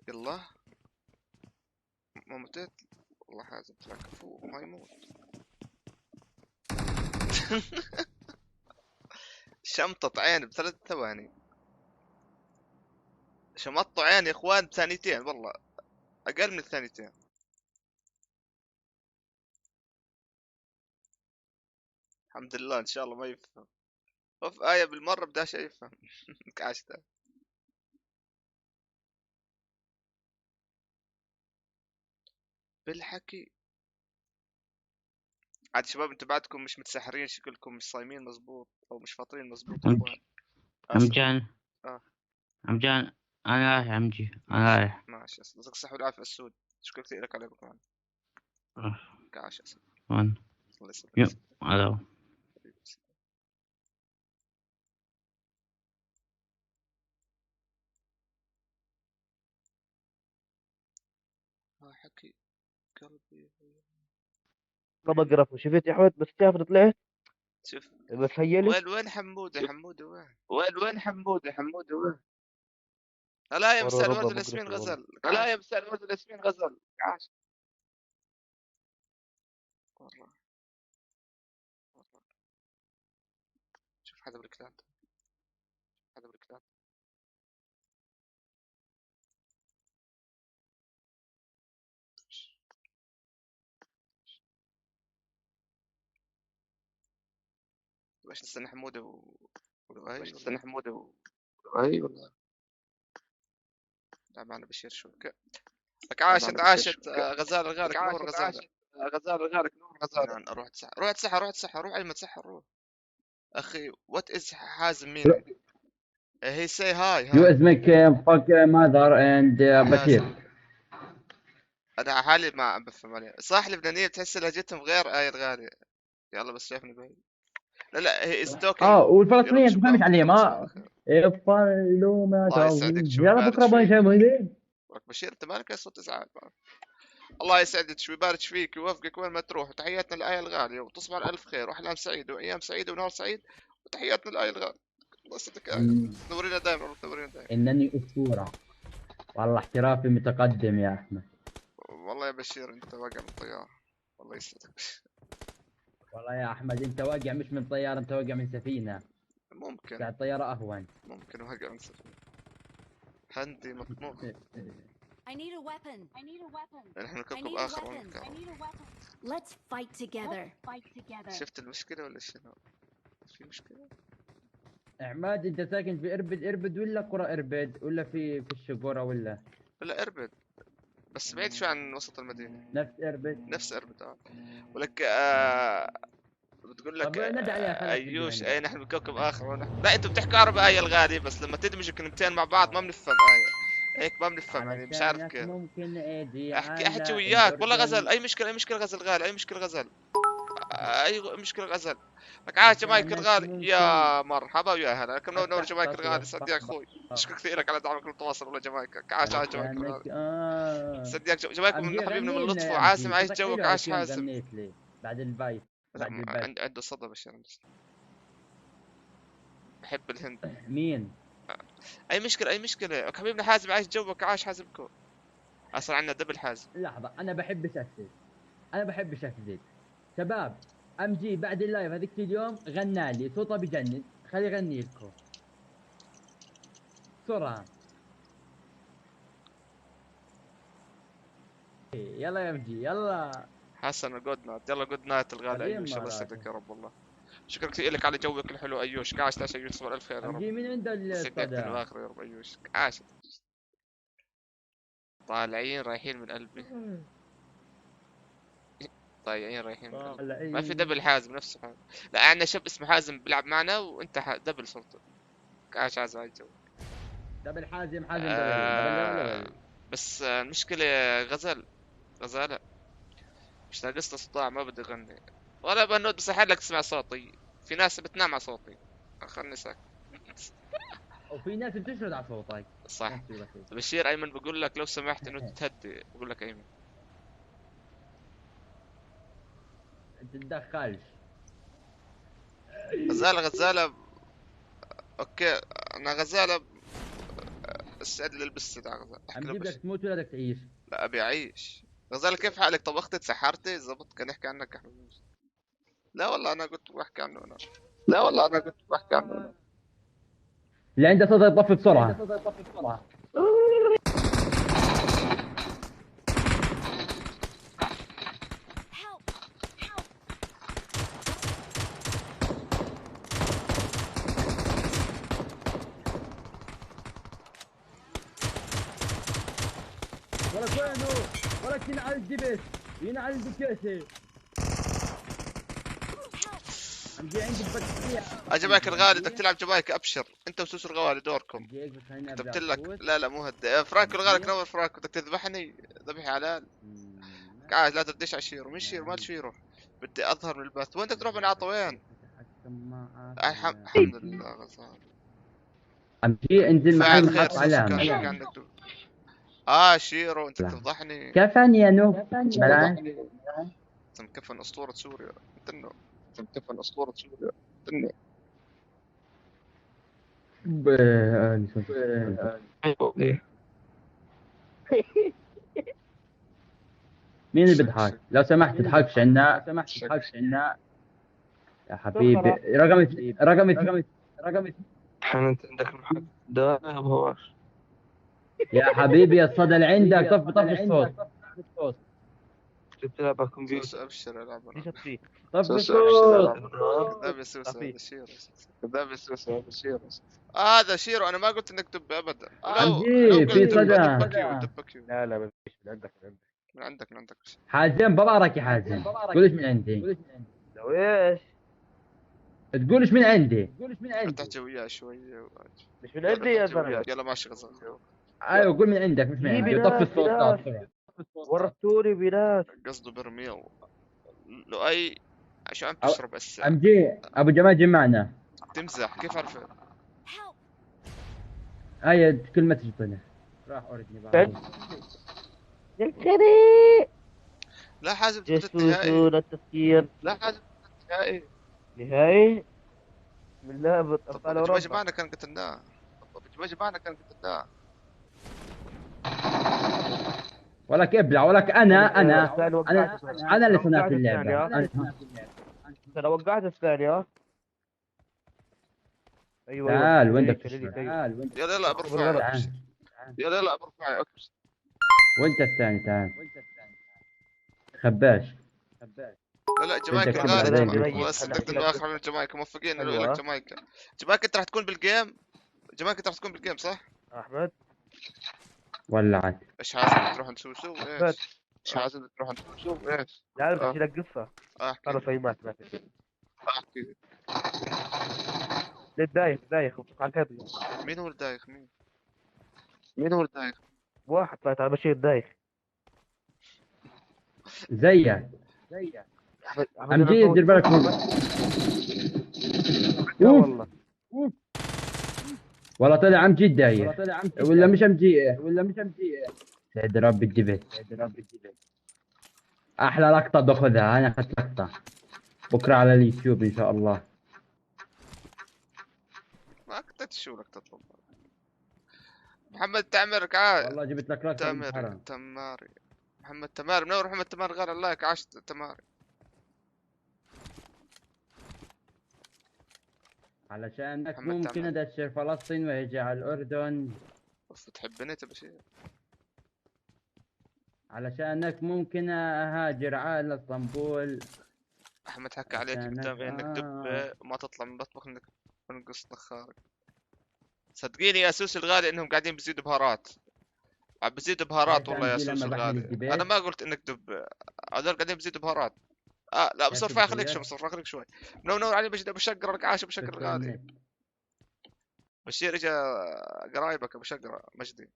يلا ما متيت والله. حازم طلع كفو ما يموت. شمطة عين ب3 ثواني. شمطوا عين يا اخوان بثانيتين والله اقل من ثانيتين. الحمد لله ان شاء الله ما يفهم. اوف آية بالمرة بداش يفهم. كاشته بالحكي. عاد شباب انتوا بعدكم مش متسحرين شكلكم مش صايمين مزبوط او مش فاطرين مزبوط يا اخوان. عمجان اه عمجان انا رايح عمجي انا رايح. ماشي يعطيك الصحة والعافية السود. شكرا كثير لك على بكمان. كعاش اسد. وين؟ الله يسلمك. الو حكي قلبي ما قرفوا شفت يا احمد بس تعرف طلعت. شوف بس هيلي وين حمودة. حمودة وين حمودة. حمودة وين؟ هلا يا مساء الورد والياسمين غزل. هلا يا مساء الورد والياسمين غزل. عاش والله. شوف هذا بالكلام. هذا بالكلام. باش نستنى حمودة لؤي ولا حمودة لؤي ولا لا معنا بشير شو لك عاشت غزال الغالك نور غزالة غزال الغالك نور غزالة روح تسحر روح تسحر روح تسحر روح أيمن تسحر روح أخي وات إز حازم مين هي سي هاي You is make fuck mother and بشير. أنا حالي ما عم بفهم عليه صح اللبنانية بتحس لهجتهم غير آية الغالي يلا بس شايفني بعيد لا هي از توكينج والفلسطينية ما فهمت عليه ما يفعلوا ما الله يسعدك شوي يلا بكره باي بشير انت مالك صوت ازعاج الله يسعدك شوي يبارك فيك ويوفقك وين ما تروح وتحياتنا للآية الغالية وتصبح على ألف خير وأحلام سعيدة وأيام سعيدة ونهار سعيد وتحياتنا للآية الغالية الله يسعدك تنورينا دائما تنورينا دائما إنني أسطورة والله احترافي متقدم يا أحمد والله يا بشير أنت واقع من الطيارة الله يسعدك والله يا أحمد أنت واقع مش من طيارة أنت واقع من سفينة ممكن الطيارة أهون ممكن واقع من سفينة هندي مطموح I need a weapon. I need a weapon. نحن كوكب آخر Let's fight together. شفت المشكلة ولا شنو؟ في مشكلة؟ عماد أنت ساكن في إربد ولا قرى إربد ولا في الشقورة ولا؟ لا إربد بس بعيد شوي عن وسط المدينة. نفس إربد ولك بتقول لك أيوش أي نحن بكوكب آخر لا أنتوا بتحكوا عربي آية الغالي بس لما تدمجوا كلمتين مع بعض ما بنفهم آية هيك ما بنفهم يعني مش عارف كيف ممكن احكي وياك والله غزل اي مشكله غزل غالي اي مشكله غزل اي مشكله غزل لك عاش جمايك الغالي يا مرحبا ويا هلا لكم نور جمايك الغالي صدق يا اخوي شكرا كثير لك على دعمك المتواصل والله جمايك عاش جمايك الغالي صدق جمايك من حبيبنا من لطف وعاسم عايش جوك عاش حازم بعد البايت عنده صدى بشير بحب الهند مين اي مشكله حبيبنا حازم عايش جوك عاش حازمكم اصلا عندنا دبل حازم لحظه انا بحبش اكذب شباب ام جي بعد اللايف هذيك اليوم غنى لي صوته بجنن خلي يغني لكم بسرعه يلا يا ام جي يلا حسن جود نايت يلا جود نايت الغالي ايوش الله يسعدك يا رب والله شكرا كثير لك على جوك الحلو ايوش عاش تعيش ايوش صبر الف خير يا رب من عنده سعدك الاخر يا رب ايوش عاش طالعين رايحين من قلبي طالعين رايحين من قلبي ما في دبل حازم نفسه حازم لا عندنا شاب اسمه حازم بيلعب معنا وانت دبل صرت عاش حازم على الجو دبل حازم بس المشكلة غزالة مش ناقصنا صداع ما بدي اغني ولا بنود بس احيانا لك تسمع صوتي في ناس بتنام على صوتي خلني ساكت وفي ناس بتشرد على صوتك صح بشير ايمن بقول لك لو سمحت انه تهدي بقول لك ايمن انت تدخلش غزالة اوكي انا غزالة استعد للبس تاع غزالة عم بدك تموت ولا بدك تعيش؟ لا ابي اعيش غزالة كيف حالك طبختي تسحرتي زبط كان يحكي عنك احمد لا والله انا كنت بحكي عنه انا اللي عنده صوت يطفي بسرعة ولك وينه؟ ولك ينعل الدبس ينعل البكيسة جمايك الغالي بدك تلعب جمايك ابشر انت وسوس الغوالي دوركم كتبت لك لا مو هدي فرانكو الغالي نور فرانكو بدك تذبحني ذبحي على قاعد لا تدش على شيرو مين شيرو ما شيرو بدي اظهر من البث وين بدك تروح من عطوين الحمد لله غزال امشي انزل معي نحط علامة شيرو انت تفضحني كفن يا نو مكفن اسطورة سوريا انت كفن أسطورة سوريا تنو مين اللي بيضحك؟ لو سمحت تضحكش عنا يا حبيبي رقمي انت عندك المحك ده بهواش يا حبيبي الصدى اللي عندك طفي الصوت بتلعب على الكمبيوتر. سوسو ابشر العب ايش فيك؟ طب سوسو بسكوت كذاب يا سوسو، هذا شيرو. كذاب يا سوسو، هذا شيرو. هذا شيرو، انا ما قلت انك دب ابدا. لو عمجي في قلت صدى. دبكيو. لا لا ما فيش، من عندك. حازم ببارك يا حازم، تقولش من عندي. لو ايش؟ تقولش من عندي. تحكي وياه شوي مش من عندي يا زلمه. يلا ماشي غزال. ايوه قول من عندك مش من عندي، وطفي الصوت لا. ورطوني بناس. قصده برميل. لو اي شو عم تشرب هسه؟ عمجي ابو جماجم معنا. تمزح كيف عرفت؟ هاي كلمة تجطله راح اوردني بعد. لا حازم جسوسون التفكير. لا حازم نهائي من لعبة أبطال أوروبا. جماعنا كان قتلناه. ولك ابلع ولك انا اللي صنعت اللعبة. انا وقعت الثانية. ايوه تعال وين بدك يلا برفع. يلا برفع. وانت الثاني تعال. خباش. لا جمايكا غالب. صدقت انه اخر من جمايكا. موفقين انه لك جمايكا. جمايكا انت راح تكون بالجيم. صح؟ احمد ولعت. ايش حاسب تروح نسوسو؟ ايش؟ لا بحكي لك قصة. احكي. انا صيمات ما في. احكي. دايخ على الحيط. مين هو الدايخ؟ واحد طلعت على بشير دايخ. زيك عمجي دير بالك والله طلع عمجي دايخ ولا مش عمجي. سعد ربي الجبل. احلى لقطة باخذها، انا اخذت لقطة بكرة على اليوتيوب ان شاء الله. ما كنت شو لك تطلب. محمد تعمرك عاد. والله جبت لك لقطة. تماري محمد تماري منور. محمد تماري غير اللايك. عاشت تماري. علشانك ممكن ادشر فلسطين ويجي على الاردن. تحبني تبى شيء. علشانك ممكن اهاجر على اسطنبول. احمد حكى عليك قدامي انك دب وما تطلع من المطبخ انك تنقص نخارك. صدقيني يا سوسي الغالي انهم قاعدين بيزيدوا بهارات. والله يا سوسي الغالي. انا ما قلت انك دب. هذول قاعدين بيزيدوا بهارات. لا بصرفها خليك شوي. منور علي بشقر لك عاش بشقر الغالي. بشير اجا قرايبك ابو شقره مجدي.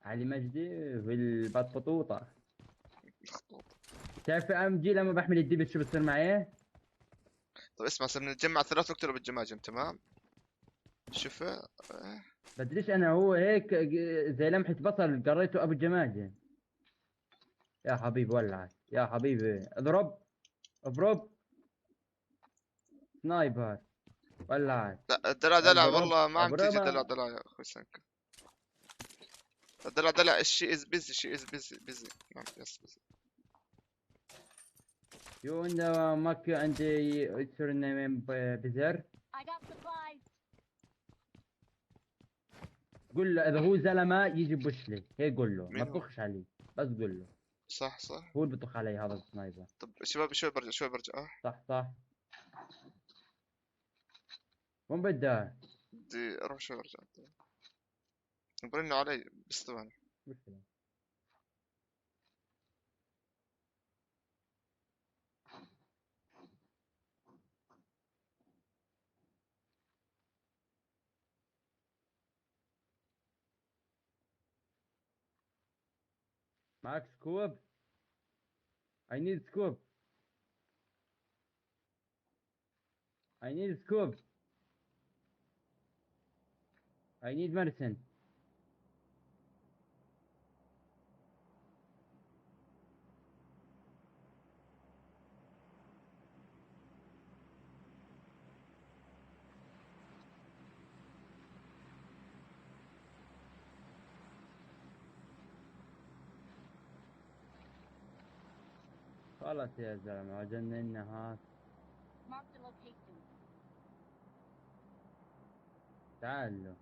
علي مجدي في البطوطة. تعرف امجي لما بحمل الدبل شو بتصير معي؟ طيب اسمع صرنا نتجمع 3 نقتله بالجماجم تمام؟ شوف بدريش انا هو هيك زي لمحة بصل قريته ابو الجماجم. يا حبيبي ولعت يا حبيبي. اضرب سنايبر ولعت. لا الدلع والله ما عم تيجي دلع يا اخوي سنك. الدلع الشيء از بيزي. نعم يس بيزي. يو انه ماكو عندي سورنيم بزر. قول له اذا هو زلمه يجي بوش لي هيك قول له ما تطخش عليه بس قول له. صح هو اللي بيطخ علي هذا السنايبر. طب شباب شوي برجع. صح وين بدها؟ بدي اروح شوي ارجع. برنوا علي بس ثواني. معك سكوب؟ I need scope. I need medicine. خلاص يا زلمة جننا هات. تعالوا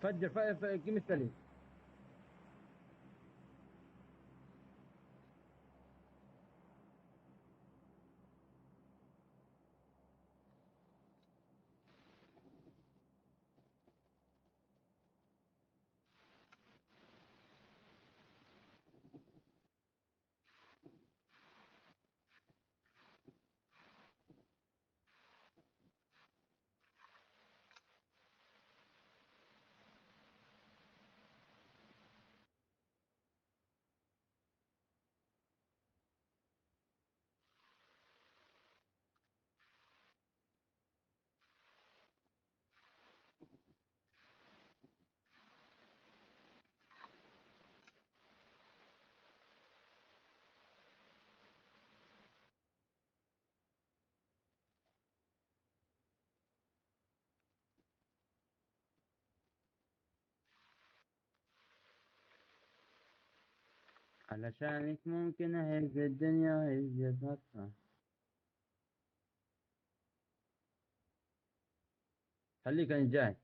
فجر قيم الثلج. علشانك ممكن اهز الدنيا هز فترة. خليك انا جاي.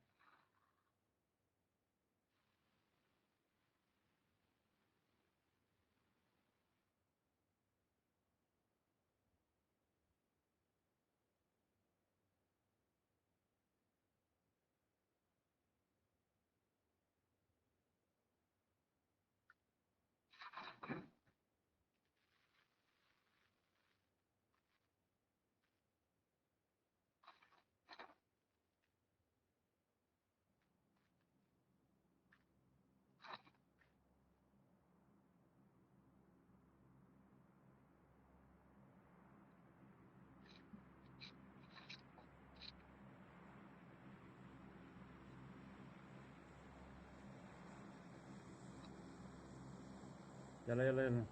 يلا يلا يلا.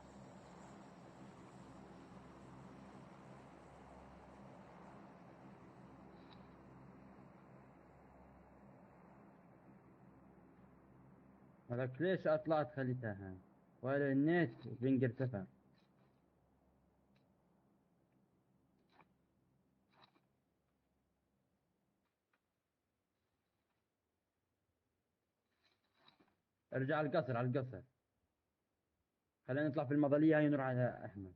ولك ليش طلعت خليتها هاي ولا النت بنج ارتفع. ارجع على القصر على القصر. خلينا نطلع في المظلية هاي ونروح على احمد.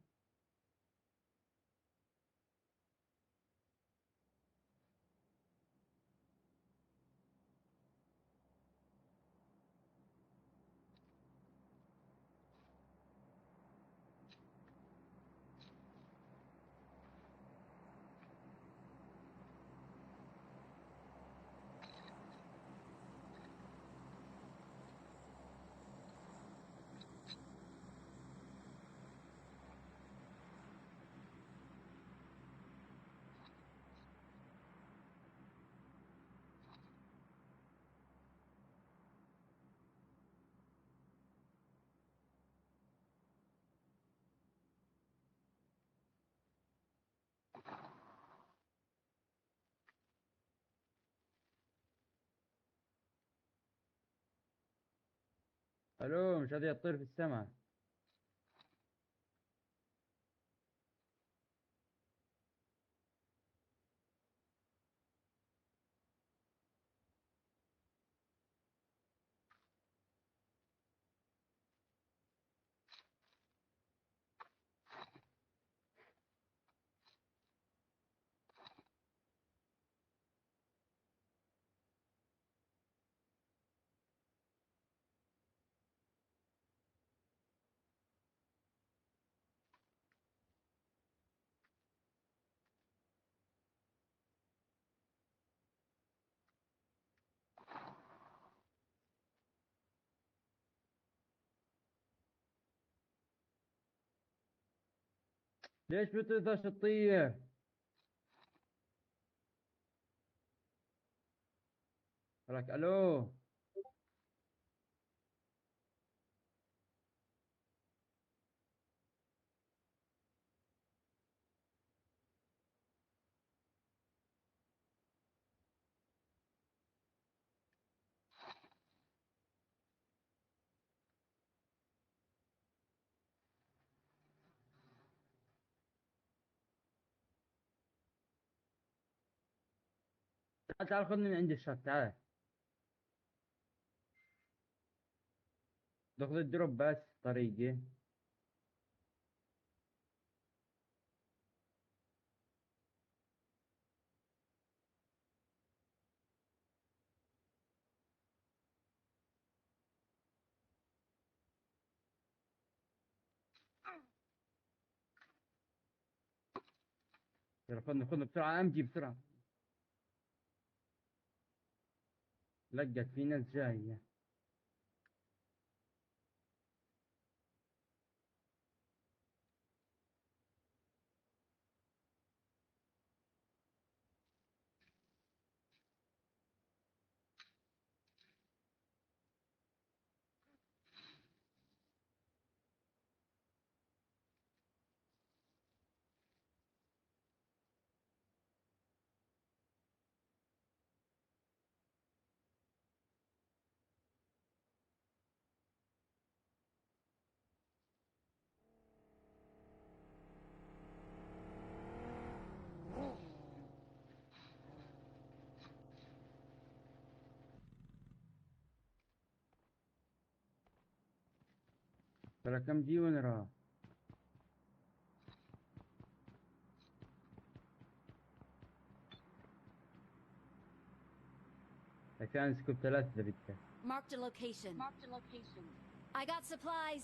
الو مش راضي يطير في السماء. ليش بتقدرش تطير؟ لك الو. تعال تعال خذني من عند الشط تعال. دخل الدروب بس طريقي. يلا خذنا بسرعة امجي بسرعة. لقت في ناس جاية. ترى كم جي وين راح؟ كان سكوب 3 اذا بدك. Marked a location. I got supplies.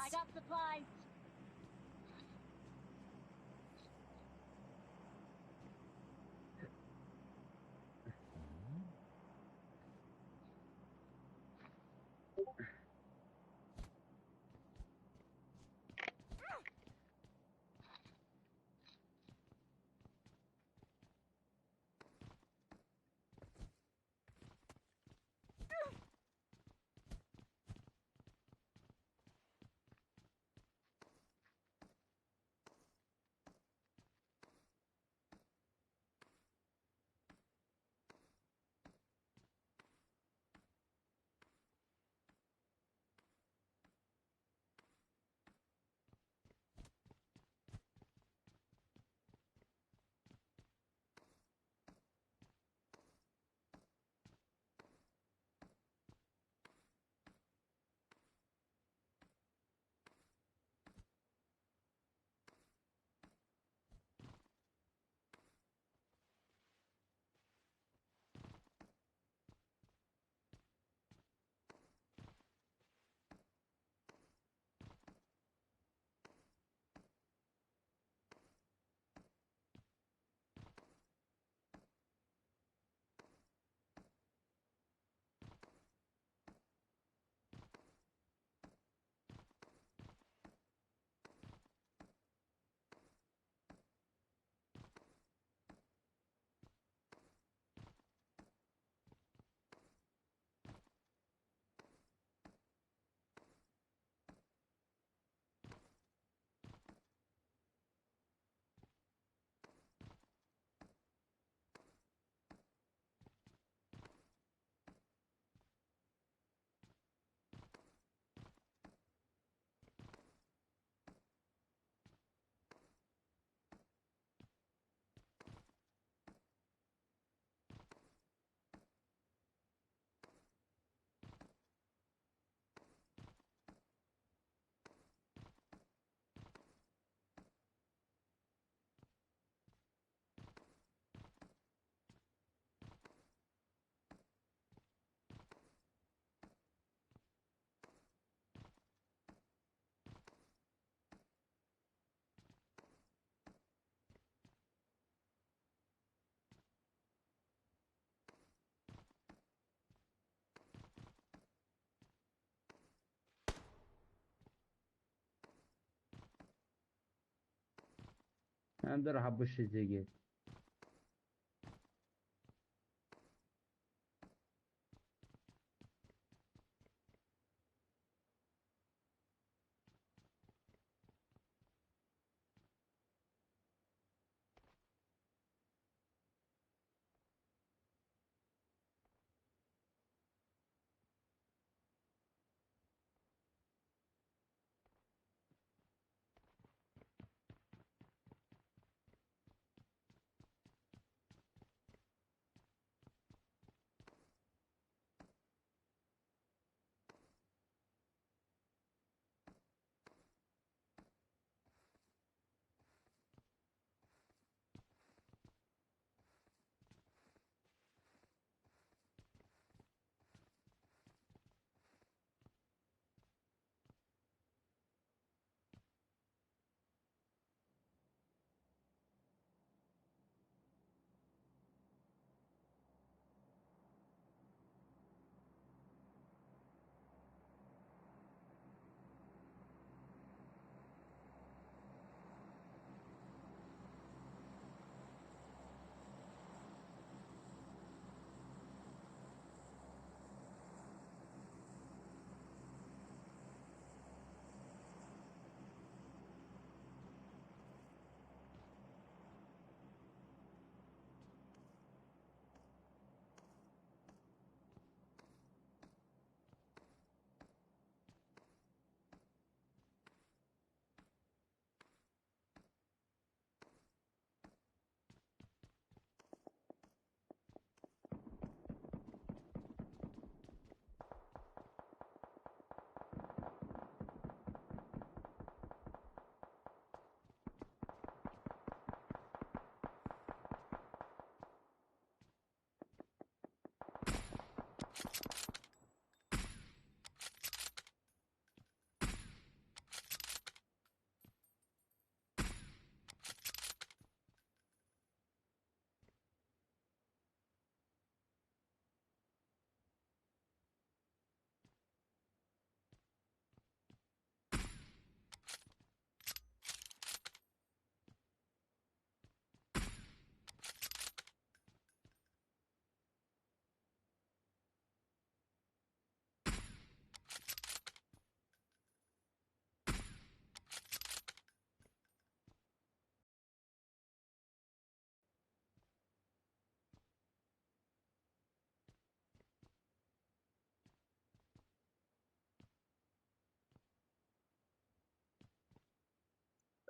انا بدي اروح ابش الزقيت.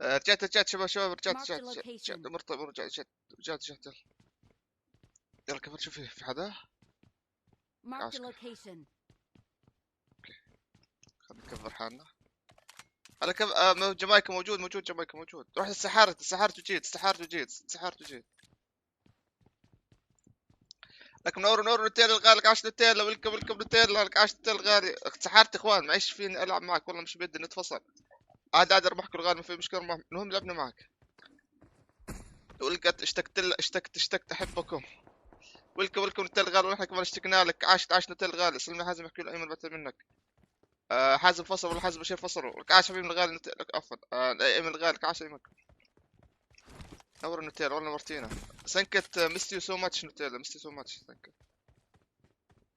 رجعت شباب رجعت Marked a location. مرتب رجعت يلا كفر شوف في حدا. Marked a location. خلينا نكفر حالنا. على جمايكا موجود جمايكا موجود. روح السحارة وجيت. لك نور نوتيل الغالي لك 10 نوتيل ويلكم نوتيل لك 10 نوتيل غالي. سحرت اخوان معيش فيني العب معك والله مش بدي نتفصل. عاد اربحك الغالي ما في مشكله. المهم لعبنا معك. ولقيت اشتقت احبكم. ويلكم نوتيل غالي ونحن كمان اشتقنا لك. 10 نوتيل غالي. سلمي حازم يحكي له ايمن بتر منك. حازم فصل ولا حازم بشير فصلوا لك 10 من الغالي لك عفوا. ايمن الغالي لك 10 ايمن. نور النوتيل والله مرتينا. سنكت مستي سو ماتش نوتيل مستي سو ماتش سنكت.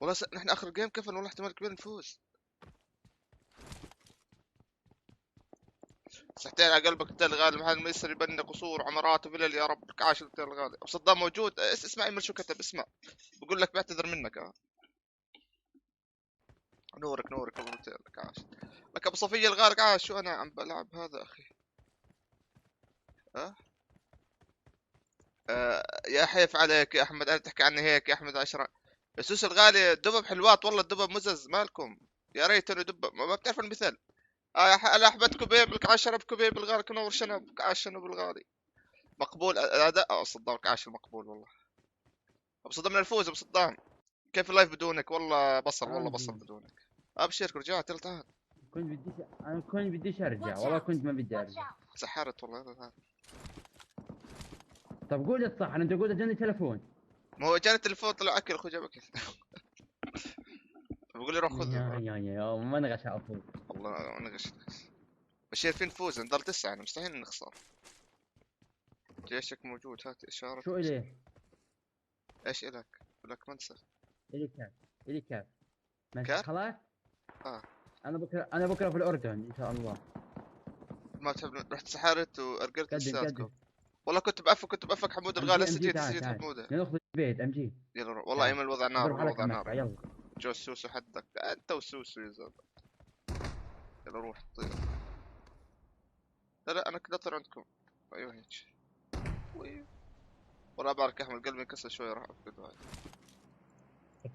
والله نحن اخر جيم كفن والله احتمال كبير نفوز. سحتين على قلبك نوتيل غالي. محل ميسر يبني قصور وعمارات وفلل يا رب لك 10 نوتيل غالي. وصدام موجود. اسمع ايمن شو كتب اسمع. بقول لك بعتذر منك. نورك والله نوتيل لك 10. لك ابو صفيه الغالي عاش. شو انا عم بلعب هذا اخي. يا حيف عليك يا احمد. انا تحكي عني هيك يا احمد 10. السوس الغالي الدبب حلوات والله. الدبب مزز مالكم يا ريت انه دبب ما بتعرف المثال. انا احمد كبيب لك 10 بكبيب الغالي. كنور شنب 10 بالغالي مقبول الاداء. صدامك 10 مقبول والله. ابو صدام الفوز. ابو صدام كيف اللايف بدونك والله بصل والله بصل بدونك. ابشرك رجعت تعال. انا كنت بديش ارجع والله كنت ما بدي ارجع. سحرت والله. طب قول الصح. انت قلت جاني تلفون. ما هو جاني تلفون طلع اكل اخو جاب اكل. بقول لي روح خذه. يا ما نغش عفو والله نغش. بشير فين نفوز نضل 9 يعني مستحيل نخسر. جيشك موجود. هات اشاره. شو اليه؟ ايش الك؟ لك منسف. الي كاف خلاص. انا بكره في الاردن ان شاء الله. ما تحب رحت سحرت وارقلت لساتكم. والله كنت بأفك حمود الغالي. هسه جيت حموده. ناخذ البيت امجي. يلا والله ايمن الوضع نار. يلا جو السوسو حدك. انت وسوسو يا زلمه. يلا روح طير. لا انا كده اطير عندكم. ايوه هيك. والله بارك احمد قلبي انكسر شوي. راح افقد هاي.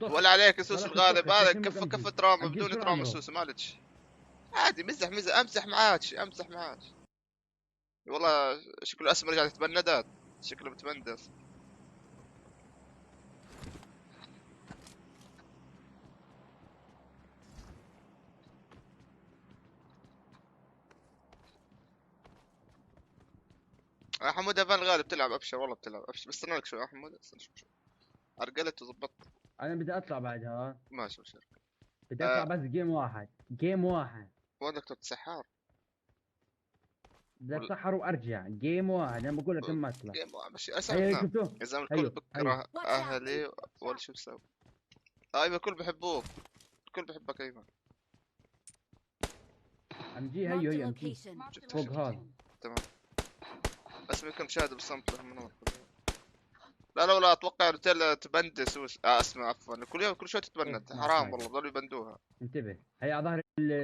ولا عليك يا سوسو الغالي. بالك كفه تراما بدون تراما سوسو مالك. عادي مزح امزح معاك. والله شكله اسمر رجعت تبندت. شكله بتبندس. يا حمود افان الغالي بتلعب. ابشر والله بتلعب. ابشر بستنى لك شوي يا حمود. استنى شوي. ارقلت وظبطت. انا بدي اطلع بعدها. ماشي ابشر. بدي اطلع بس جيم واحد. وينك تتسحر؟ بدي اتسحر وارجع. جيم واحد. انا بقول لك ما اطلع. جيم واحد ماشي. اسعدنا يا زلمه. الكل بكره اهلي ولا شو بسوي. ايوه الكل بحبوك. الكل بحبك ايمن. امجي هي امجي فوق هذا. تمام. بس يمكن مشاهد بالصمت من هون. لا اتوقع نوتيلا تبندس. اسمع عفوا. كل شوي تتبند. حرام والله بضلوا يبندوها. انتبه هي على ظهر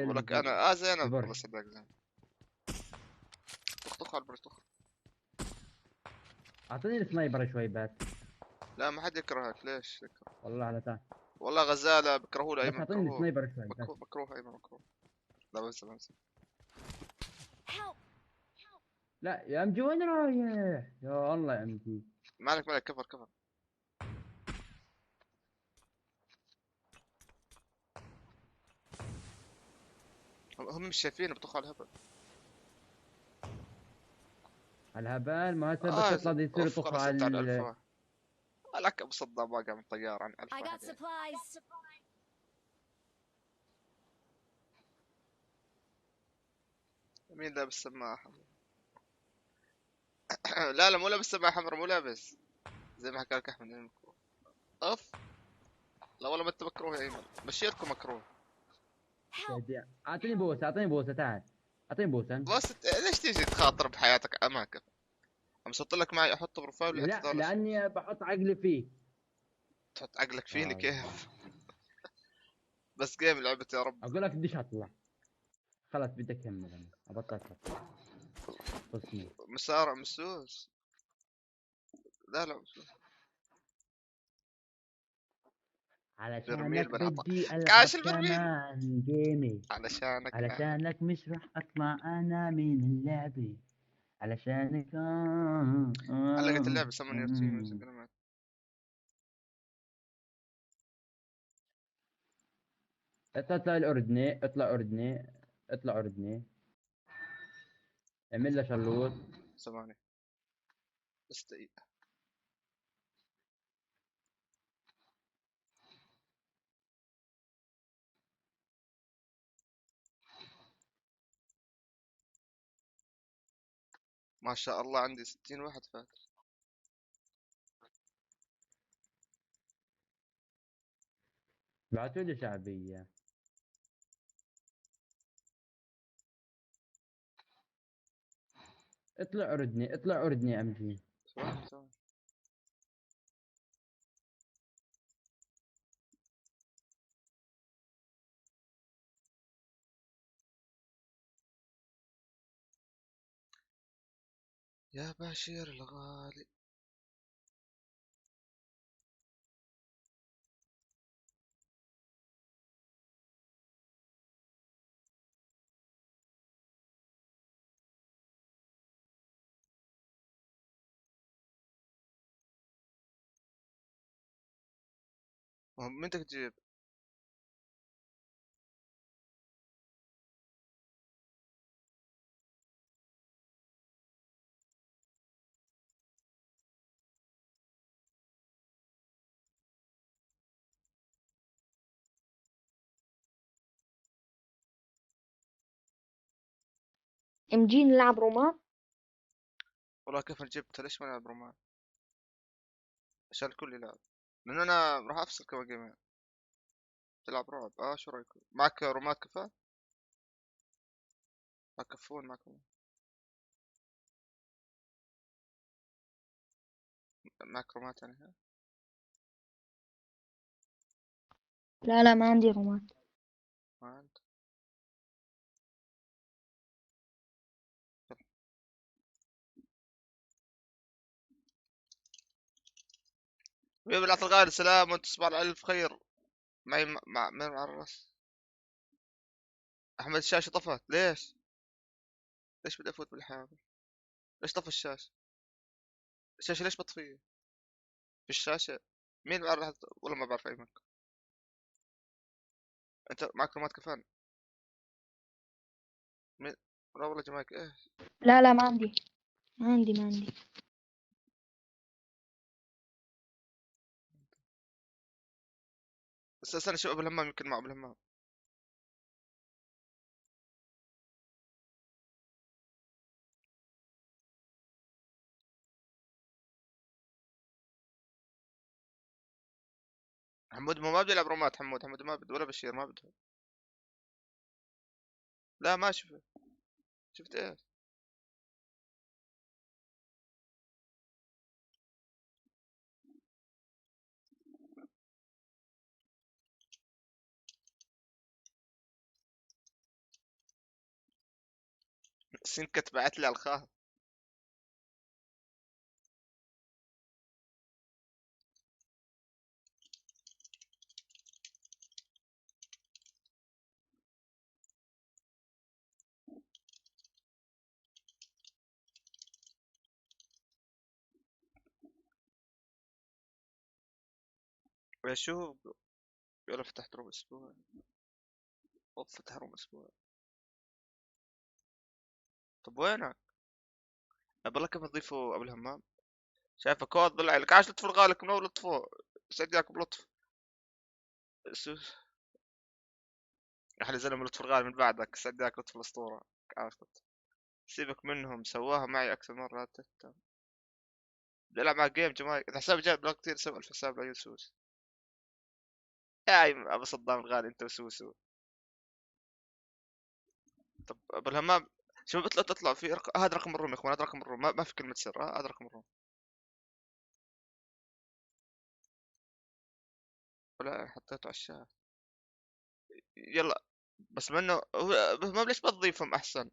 ولك انا زين والله صدق زين. طخ على البرج طخ. اعطيني السنايبر شوي بس. لا ما حد يكرهك. ليش تكره؟ والله على تاع. والله غزاله بكرهوا له ايمن. اعطيني السنايبر شوي بس. مكروه ايمن مكروه. لا بس لا يا امجي وين رايح؟ يا الله يا امجي. مالك كفر. هم مش شايفين بطخوا على الهبال ما هسه بس تطلع يصير يطخوا على لك ابو صدام واقع من طياره عن 1000 واحد. مين لابس سماعه حمراء؟ لا مو لابس سماعه حمراء. مو لابس زي ما حكى لك احمد. اوف. لا والله ما انت مكروه يا ايمن. بشيركم مكروه. اعطيني بوسه تعال. اعطيني بوسه. بس ليش تيجي تخاطر بحياتك اماكن؟ عم صوت لك معي احط بروفايل. لا لاني بحط عقلي فيه. تحط عقلك فيني كيف؟ بس جيم لعبت يا رب. اقول لك بديش اطلع. خلاص بدي اكمل. انا ابطل. قسمي مسارع مسوس. لا مسوس. علشانك بالعطاء. بدي العب كاش البرميل كمان جيمي، علشانك علشانك مش راح اطلع انا من اللعبة، علشانك علقت اللعبة سمون يور تيم. اطلع الاردني، اطلع اردني، اطلع اردني، اعمل له شلوط. ثواني بس دقيقة. ما شاء الله عندي 60 واحد فات. بعتوا لي شعبية. اطلع اردني، اطلع اردني يا امجي. ثواني. يا بشير الغالي. من تجيب؟ MG نلعب رومان. والله كيف جبت؟ ليش ما نلعب رومان؟ عشان الكل يلعب، لأن أنا راح أفصل كم جيمين. تلعب رعب؟ شو رأيكم؟ معك رومات كفاءة؟ ما كفون معكم؟ معك رومات يعني؟ لا ما عندي رومان. ما عندي. حبيبي العطل الغالي سلام وانت تصبح على ألف خير. معي مع الراس. أحمد الشاشة طفت ليش؟ ليش بدي أفوت بالحامل؟ ليش طفى الشاشة؟ الشاشة ليش مطفية؟ في الشاشة مين بعرف؟ والله ما بعرف أي منكم. أنت معك رومات كفان؟ مين؟ لا والله جماعك إيه؟ لا ما عندي، ما عندي. بس استنى شوف أبو الهمام يمكن مع أبو الهمام. حمود ما بده يلعب رومات. حمود ما بده، ولا بشير ما بده. لا ما شفت ايه؟ سنكت بعت لي على الخاص. شو يلا فتحت روم اسبوع. فتح روم اسبوع. طب وينك؟ بالله كيف نضيفه ابو الهمام؟ شايفه كود بالله لك عاش لطف الغالك منور لطفه. سجلك بلطف. يا احلى زلمه لطف الغالي من بعدك. سجلك لطف الاسطوره. عاش لطف. سيبك منهم سواها معي اكثر مره. بلعب مع جيم جماعي. اذا حسابي جايب بلا كثير سوى الف حساب لا يسوس. يا ابو صدام الغالي انت وسوسو. طب ابو الهمام شوف تطلع في هذا رقم الروم يا اخوان. هذا رقم الروم ما في كلمه سر. هذا رقم الروم. ولا حطيته على الشات. يلا بس منه هو ما ليش بتضيفهم احسن؟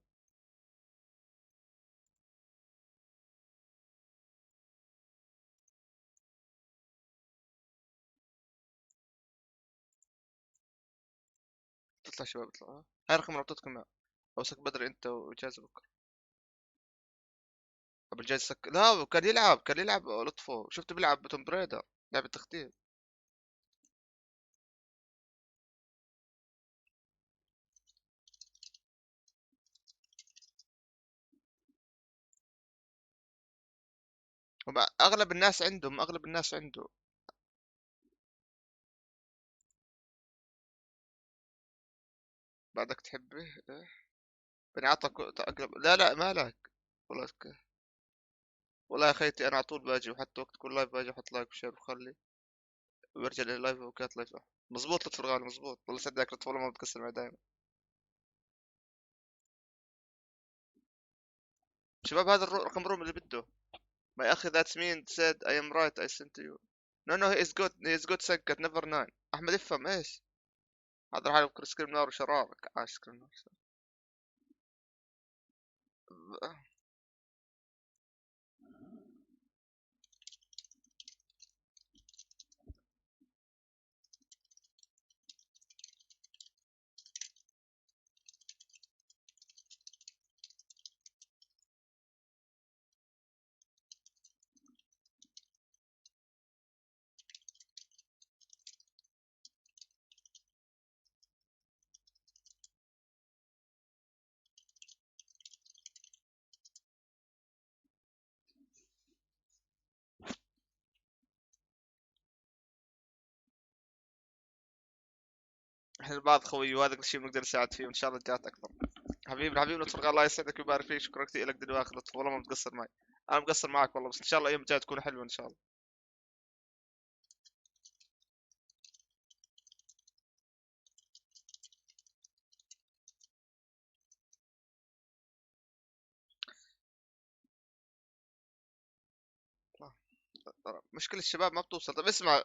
اطلع شباب اطلع. هاي رقم رابطتكم معه. اوسك بدري انت وجاز بكره. ابو الجاز لا كان يلعب لطفه، شفته بيلعب بتوم بريدا لعبة تختيم. اغلب الناس عنده. بعدك تحبه إيه؟ بني اعطاك اقلب. لا مالك والله والله يا خيتي انا على طول باجي، وحتى وقت كل لايف باجي احط لايك وشير وخلي وبرجع لللايف وكات لايف. مزبوط لطف الغالي مزبوط والله صدقك لطف والله ما بتكسر معي دايما. شباب هذا رقم روم اللي بده. My أخي that's mean said I am right I sent to you. No he is good سكت never nine. أحمد افهم ايش هذا راح يذكر سكريم نار وشرارك عاش سكريم نار. احنا البعض خوي وهذا الشيء بنقدر نساعد فيه وان شاء الله جات اكثر. حبيبي لطف الله يسعدك ويبارك فيك. شكرا كثير لك دلوقتي لطف والله ما مقصر معي. انا مقصر معك والله، بس ان شاء الله الايام الجايه تكون حلوه ان شاء الله. مشكلة الشباب ما بتوصل. طب اسمع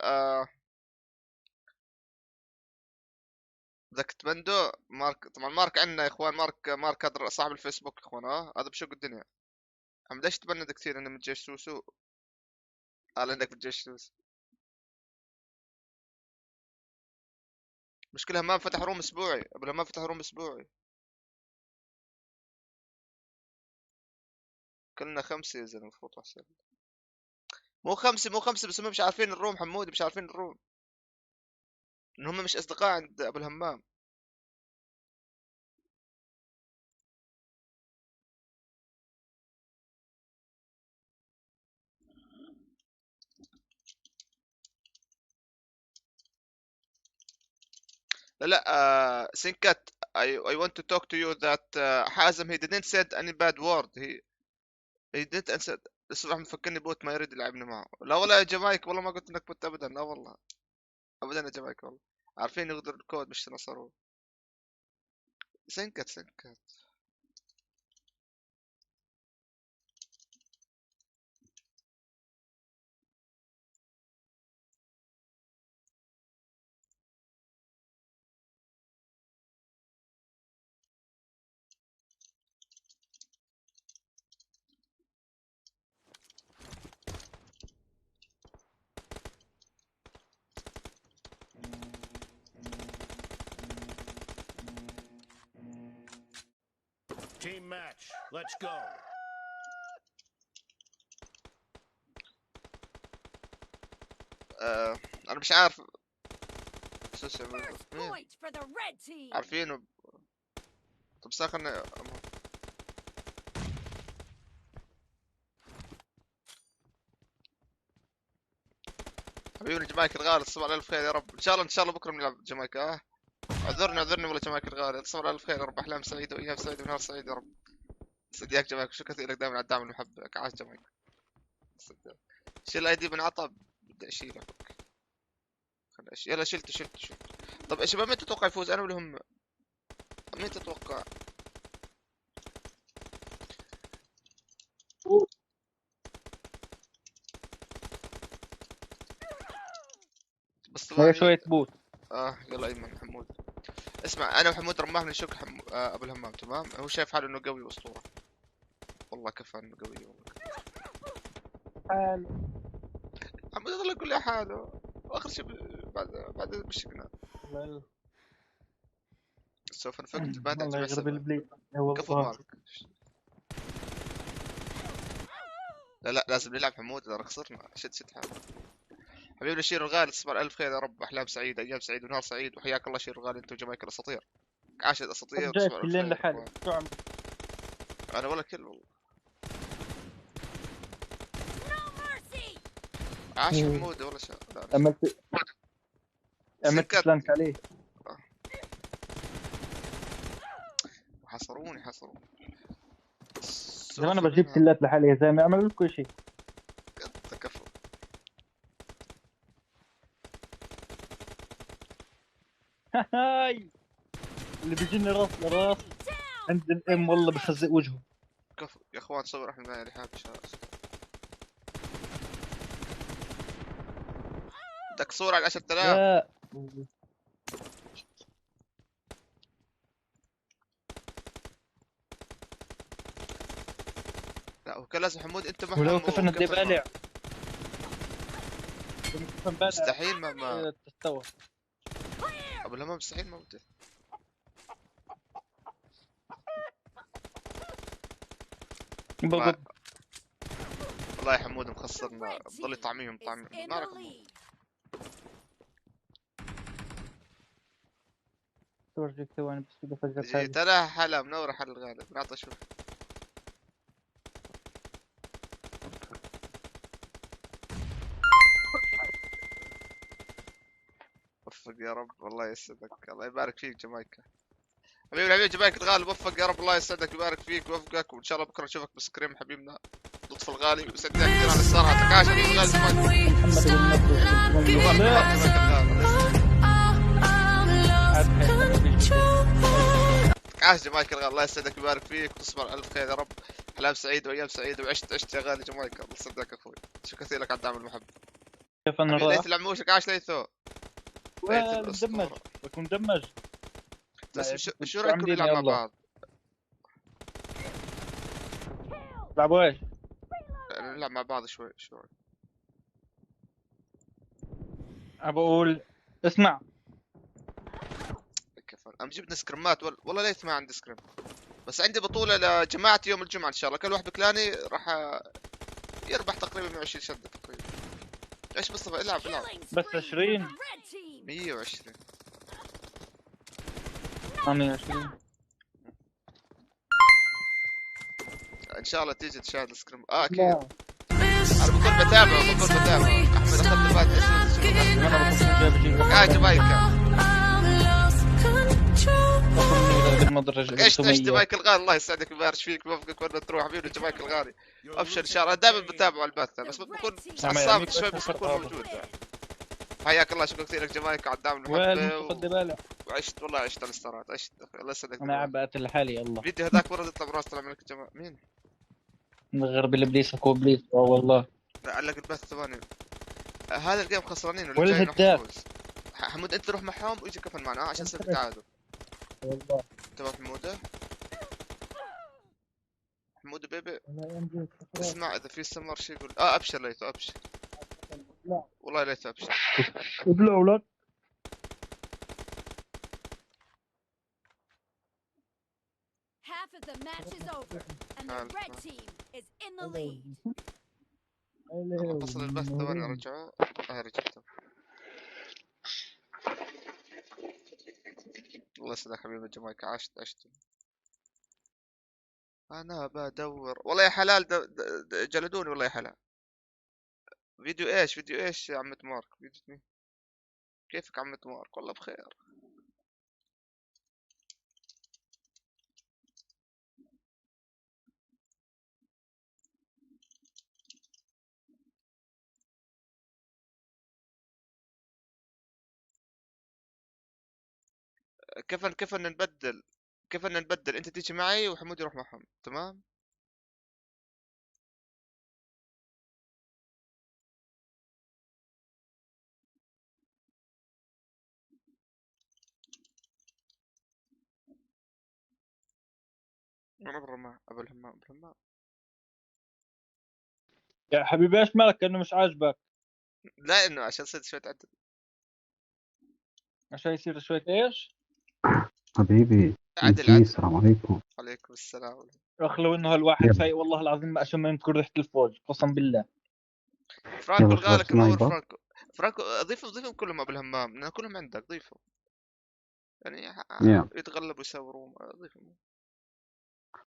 بدك تبندو مارك. طبعا مارك عندنا يا اخوان، مارك هذا صاحب الفيسبوك يا اخوان. هذا بشق الدنيا. عم ليش تبند كثير انه من جيش سوسو؟ قال انك من جيش سوسو. مشكلة همام فتح روم اسبوعي. ابو الهمام فتح روم اسبوعي. كلنا 5 يا زلمة المفروض احسن. مو خمسة بس هم مش عارفين الروم حمودي، مش عارفين الروم ان هم مش اصدقاء عند ابو الهمام. لا سينكت I want to talk to you that حازم he didn't said any bad word. he didn't said. الصراحة مفكرني بوت ما يريد يلعبني معه. لا والله يا جمايك والله ما قلت انك بوت ابدا. لا والله ابدا يا جمايك والله عارفين يقدر الكود مش تنصروا. سنكت. Team match. Let's go. انا مش عارف Point for the red team. عارفينه. طب ساخن حبيبنا جمايك الغالي تصبح على الف خير يا رب. ان شاء الله بكره بنلعب جمايك. اعذرني والله جمايك الغالي. تصبح على الف خير يا رب. احلام سعيده وايام سعيده ونهار سعيد يا رب. صدقك جمايك شكرا كثير لك دائما على الدعم والمحبه. عاش جمايك. صدق شيل الاي دي من عطا. بدي اشيله. يلا شلته. طب يا شباب مين تتوقع يفوز انا ولا هم؟ مين تتوقع؟ بس طبعا شوية بوت. يلا ايمن حمود. اسمع انا وحمود رماه من شك ابو الهمام تمام. هو شايف حاله انه قوي واسطوره. والله كفى انه قوي والله. حاله حمود يضل يقول لي حاله واخر شيء بعد مشينا. سوف نفقد الباندج والله بس يغرب البلي هو كفو والله. مارك. لا لازم نلعب حمود اذا خسرنا. شد حالك حبيبنا شيرو الغالي، تصبح الف خير يا رب، احلام سعيده، ايام سعيده ونهار سعيد، وحياك الله شيرو الغالي، انتم جمايك الاساطير، عاش الاساطير. جايك تصبح الليل الف خير. لحالي شو عم انا ولا كل والله. عاش حمود ولا شيء. عملت سلانك عليه. حصروني زمان انا بجيب كلات لحالي يا زلمه، اعمل لكم شيء. كفو. هاي اللي بيجيني راس لراس عند الام والله بخزق وجهه. كفو يا اخوان، صور احنا معي لحاب بدك صورة على 10,000. لا لا وكان لازم حمود انت محمود. ولو كفن الدبالع مستحيل ما تستوى. ابو الهمام مستحيل موته. والله يا حمود مخسرنا، بضل طعميهم نارك. تورجيك ثواني بس بدي افجر حالي. ترى حلا منورة حل الغالب، نعطى شوف. وفق يا رب، الله يسعدك، الله يبارك فيك جمايكا. حبيبي جمايكا الغالب، وفق يا رب، الله يسعدك ويبارك فيك ويوفقك، وان شاء الله بكره نشوفك بسكريم حبيبنا لطف الغالي، وسعدنا كثير على الصراحة. تكاش حبيبي الغالي عاش جمايكا الغالي، الله يسعدك ويبارك فيك وتصبر الف خير يا رب، احلام سعيده وايام سعيده، وعشت يا غالي جمايكا، الله يسعدك اخوي، شكرا كثير لك على الدعم والمحبه. كيف انا ليث العموشك، عاش ليثو. مدمج بكون مدمج. بس شو رايكم نلعب مع بعض؟ تلعبوا ايش؟ نلعب مع بعض شوي. بقول اسمع، كفن انا جبنا سكرمات والله ليث ما عندي سكرم، بس عندي بطولة لجماعتي يوم الجمعة ان شاء الله، كل واحد بكلاني راح يربح تقريبا 120 شدة تقريبا. ايش مصطفى؟ العب بس 20 120 120 ان شاء الله تيجي تشاهد السكرم. اكيد انا بكون بتابع احمد اخذت بعد يا جمايكا. ايش جمايك الغالي، الله يسعدك ويبارك فيك ويوفقك وين تروح حبيبي جمايك الغالي. ابشر ان شاء الله، دائما بتابع البث بس بكون صامت شوي بس بكون موجود. حياك الله، شكرا كثير لك جمايك على الدعم والمحبه وعشت والله عشت على الستارات، عشت الله يسعدك. انا عبأت لحالي الله. فيديو هذاك ورد يطلع براس طلع منك جماعه مين؟ نغرب الابليس اكو ابليس والله. لا علق البث ثواني. هذا الجيم خسرانين ولا الهداف حمود انت روح معهم ويجي كفن معنا عشان نصير تعادل. والله تمام حمود بيبي اسمع اذا في سمر شي يقول ابشر ليثو ابشر. والله ليثو ابشر. ابلع ولك. Half of the match is over and the red team is in the lead. فصل البث ثواني ارجعه. رجعته. الله يسعدك حبيبي جمايكا، عشت. انا بدور والله يا حلال جلدوني والله يا حلال. فيديو ايش يا عمة مارك؟ فيديو مين؟ كيفك عمة مارك؟ والله بخير. كيف نبدل انت تيجي معي وحمود يروح معهم، تمام؟ انا بالرماح ابو الهمام يا حبيبي ايش مالك كأنه مش عاجبك؟ لا انه عشان صرت شوي تعدل، عشان يصير شوية ايش؟ حبيبي عدل السلام عليكم. عليكم السلام. اخ لو انه هالواحد فايق والله العظيم ما اشم من تكون ريحه الفوج قسم بالله. فرانكو الغالك منور. فرانكو ضيفهم كلهم قبل الهمام لان كلهم عندك ضيفهم يعني يتغلبوا يسوروا ضيفهم.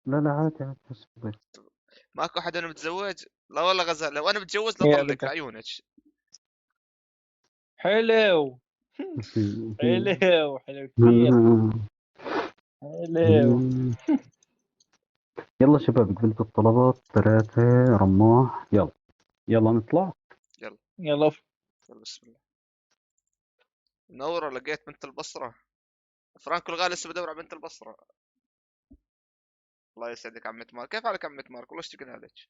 لا عادي بس ماكو احد انا متزوج؟ لا والله غزال لو انا متجوز لطلق عيونك. حلو حلو كثير حلو. يلا شباب قبلت الطلبات 3 رماح. يلا نطلع. يلا بسم الله. نورة لقيت بنت البصرة. فرانكو الغالي لسه بدور على بنت البصرة. الله يسعدك عمة مارك. كيف حالك عمة مارك؟ والله اشتقنا عليك.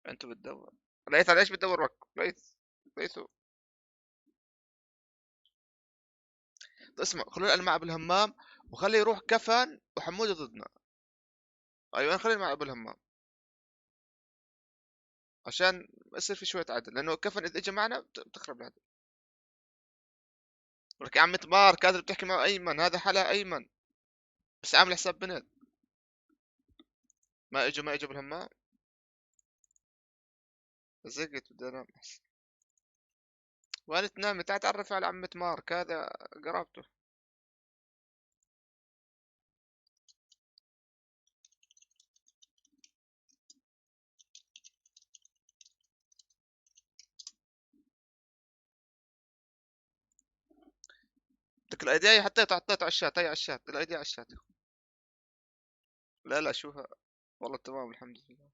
انتو بتدور لقيت على ايش بتدور وقت؟ لقيتوا اسمع خلونا المع بالهمام وخلي يروح كفن وحمود ضدنا. ايوه خلينا مع ابو الهمام عشان يصير في شويه عدل لانه كفن اذا اجى معنا بتخرب العدل. ولك يا عم مارك هذا اللي بتحكي معه ايمن هذا حلا ايمن بس عامل حساب بنت. ما اجوا بالهمام زقت بدي انام احسن. وين تنام؟ تعال تعرف على عمة مارك هذا قرابته. بدك الايديا حطيته على الشات. هي على الشات الايديا على الشات. لا شوفها والله تمام الحمد لله.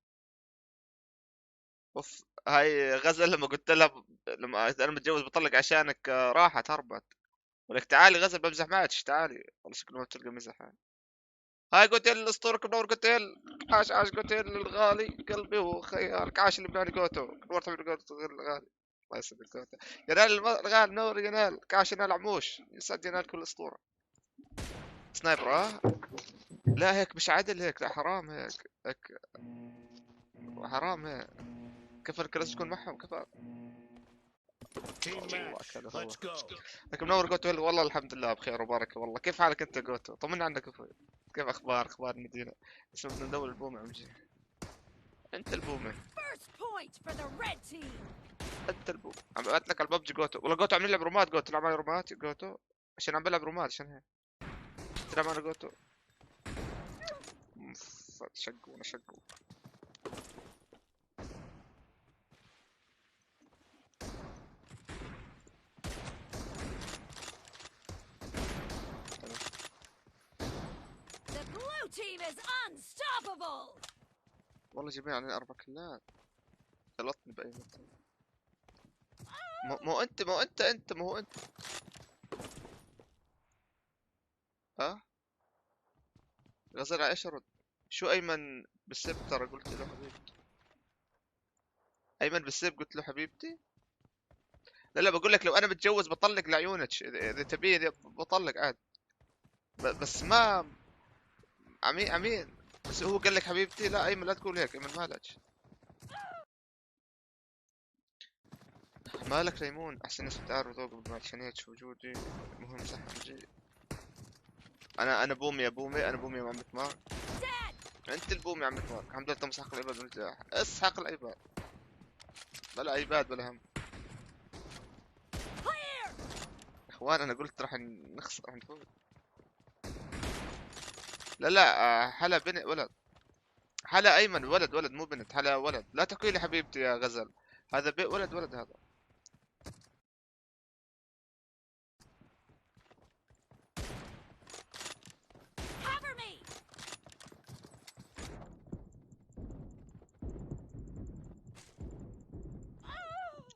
اوف هاي غزل لما قلت لها لما انا متجوز بطلق عشانك راحت هربت. ولك تعالي غزل بمزح معك تعالي والله شكله ما بتلقى مزح. هاي قتل اسطورك منور قتل عاش قتل الغالي قلبي وخيالك عاش اللبناني قوتو نورت من قوتو غير الغالي الله يسعدك قوتو ينال الغالي نور ينال كاش ينال عموش يسعد ينال كل اسطوره. سنايبر لا هيك مش عدل هيك لا حرام هيك حرام هيك كيف الكرز تكون معهم كفى. لك منور قوتو والله الحمد لله بخير وبركه والله. كيف حالك انت قوتو؟ طمنا عنك اخوي. كيف اخبار المدينه؟ اسمه بدنا ندور البومه عم جي. انت البومه انت البومه عم ببعث لك على الببجي قوتو. والله قوتو عم نلعب رومات قوتو تلعب معي رومات قوتو عشان عم بلعب رومات عشان هيك تلعب معنا قوتو. شقونا team is unstoppable. والله جميع علينا 4 كلات. غلطني بأي متى. مو انت ها غزل على ايش ارد؟ شو ايمن بالسيب ترى قلت له حبيبتي. ايمن بالسيب قلت له حبيبتي. لا بقول لك لو انا متجوز بطلق لعيونك اذا تبي بطلق عاد بس ما عمين بس هو قال لك حبيبتي. لا ايمن لا تقول هيك ايمن مالك ليمون احسن ناس بتعرف ذوق قبل ما تشنيتش وجودي مهم صح نجي. انا بومي يا بومي انا بومي يا عمة مارك. انت البومي يا عمة مارك. الحمد لله تم اسحق العباد مرتاح. اسحق العباد بلا عباد بلا هم. اخوان انا قلت راح نخسر راح نفوز. لا حلا بنت ولد. حلا ايمن ولد مو بنت. حلا ولد. لا تقولي لي حبيبتي يا غزل. هذا ولد هذا.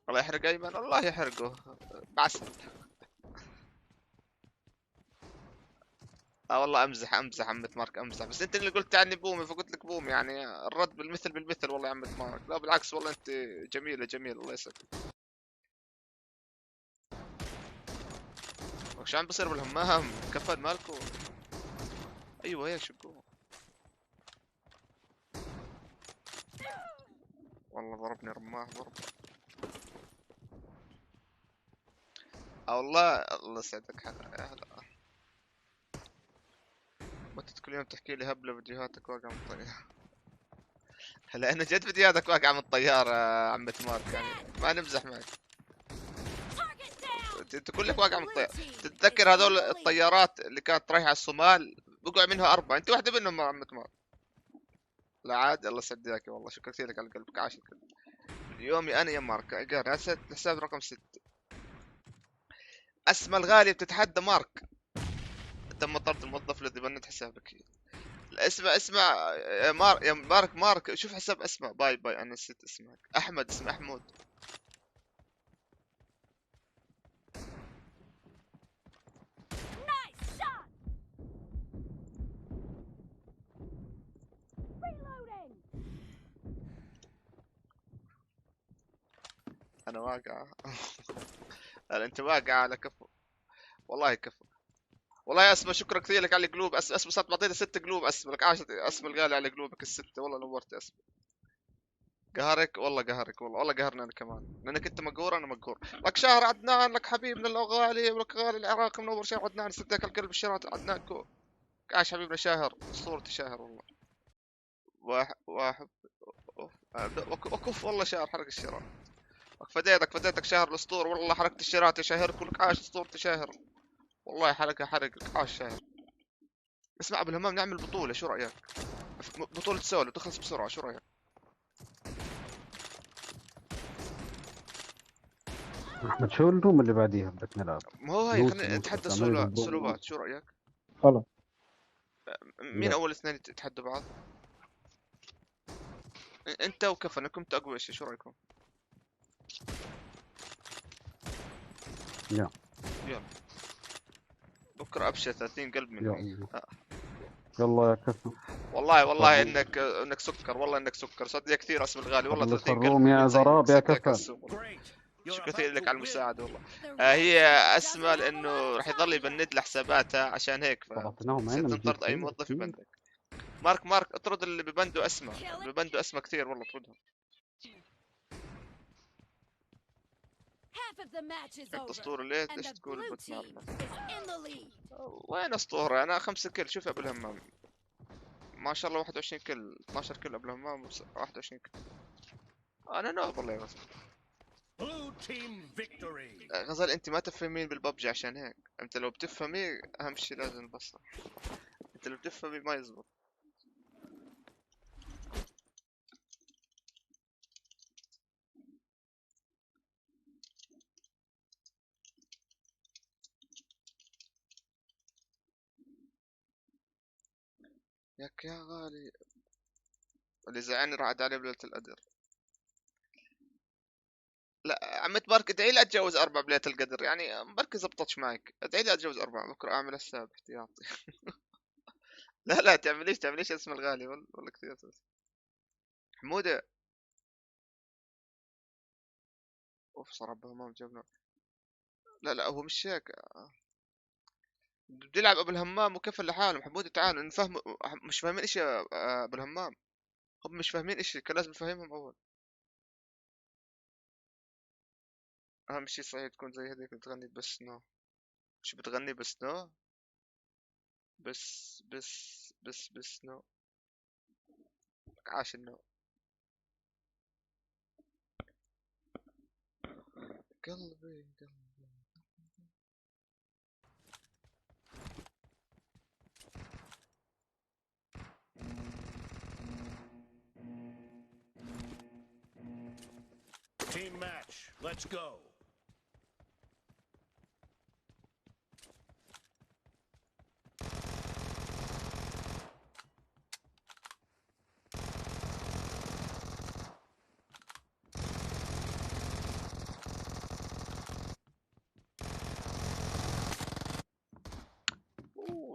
الله يحرق ايمن الله يحرقه بعسل. والله امزح عمة مارك امزح بس انت اللي قلت عني بومي فقلت لك بومي يعني الرد بالمثل والله يا عمة مارك. لا بالعكس والله انت جميلة الله يسعدك. وش عم بصير بالهمام كفن مالكو. ايوه هيك شقوه والله ضربني رماه ضرب. والله الله يسعدك يا هلا. كل يوم تحكي لي هبله فيديوهاتك واقعه من الطياره. هلا انا جد فيديوهاتك واقعه من الطياره عمة مارك، يعني ما نمزح معك. انت كلك واقع من الطياره. تتذكر هذول الطيارات اللي كانت رايحه على الصومال وقع منها 4، انت واحده منهم عمة مارك. لا عاد الله يسعدك والله، شكرا كثير لك على قلبك، عاش القلب. يومي انا يا مارك حساب رقم 6. اسماء الغالي بتتحدى مارك. تم طرد الموظف الذي بند حسابك. اسمع يا مارك شوف حساب اسماء. باي انا نسيت اسمك. احمد، اسمه محمود. انا واقع. لا انت واقع على كفو والله، كفو والله يا اسماء. شكرا كثير لك على القلوب. اسماء صارت معطينا 6 قلوب. اسماء لك عاشت. اسماء الغالي على قلوبك ال6 والله، نورت يا اسماء. قهرك والله، قهرك والله قهرنا انا كمان، لانك انت مقهور انا مقهور. لك شهر عدنان، لك حبيبنا الغالي، ولك غالي العراق منور شهر عدنان. صدق القلب الشرات عدنان كو. عاش حبيبنا شاهر، اسطورتي شاهر والله. واحد وكف والله شاهر حرق الشراء. فديتك شاهر الاسطور والله، حركت الشراء تشاهرك ولك عاش اسطورتي شاهر والله. حرق لك عاش شاهر. اسمع ابو الهمام، نعمل بطولة، شو رأيك؟ بطولة سولو تخلص بسرعة، شو رأيك؟ احمد شو الروم اللي بعديها بدك نلعب؟ ما هو هاي خلينا نتحدى سولوات، شو رأيك؟ خلص. مين اول اثنين يتحدوا بعض؟ انت وكفى، انكم اقوى شيء، شو رايكم؟ يلا بكره ابشر 30 قلب مني. يلا يا كفى. والله انك سكر، والله انك سكر. صدق كثير اسم الغالي والله. 30 قلب الروم يا زراب يا كفى. شكرا كثير لك على المساعدة والله. هي اسمى لانه راح يضل يبند لحساباتها، عشان هيك تنطرد اي موظف يبندك. مارك اطرد اللي ببندوا اسمى، ببندوا اسمى كثير والله، اطردهم. انت اسطورة ليه؟ ليش تقول بتنار؟ وين اسطورة؟ انا 5 كل. شوف يا ابو الهمام، ما شاء الله 21 كل، 12 كل ابو الهمام، 21 كل. انا نوب والله يا غزل. غزل انت ما تفهمين بالببجي، عشان هيك انت لو بتفهمي اهم شيء لازم البصر. انت لو بتفهمي ما يزبط. ياك يا غالي، اللي زعلني راح ادعي بليلة القدر. لا عمت مارك، ادعي لي اتجوز 4 بليلة القدر، يعني بركي زبطتش معك. ادعي لي اتجوز 4 بكره، اعمل حساب احتياطي. لا تعمليش اسم الغالي والله كثير. حمودة اوف صار بهمام جبنا. لا هو مش هيك. بده يلعب ابو الهمام وكفى لحالهم. حمودة تعالوا نفهم، مش فاهمين ايش يا ابو الهمام. هم مش فاهمين ايش، كان لازم نفهمهم اول. اهم شي صحيح تكون زي هذيك بتغني بس نو. مش بتغني بس نو، بس نو. عاش النو. قلبي Team match, let's go.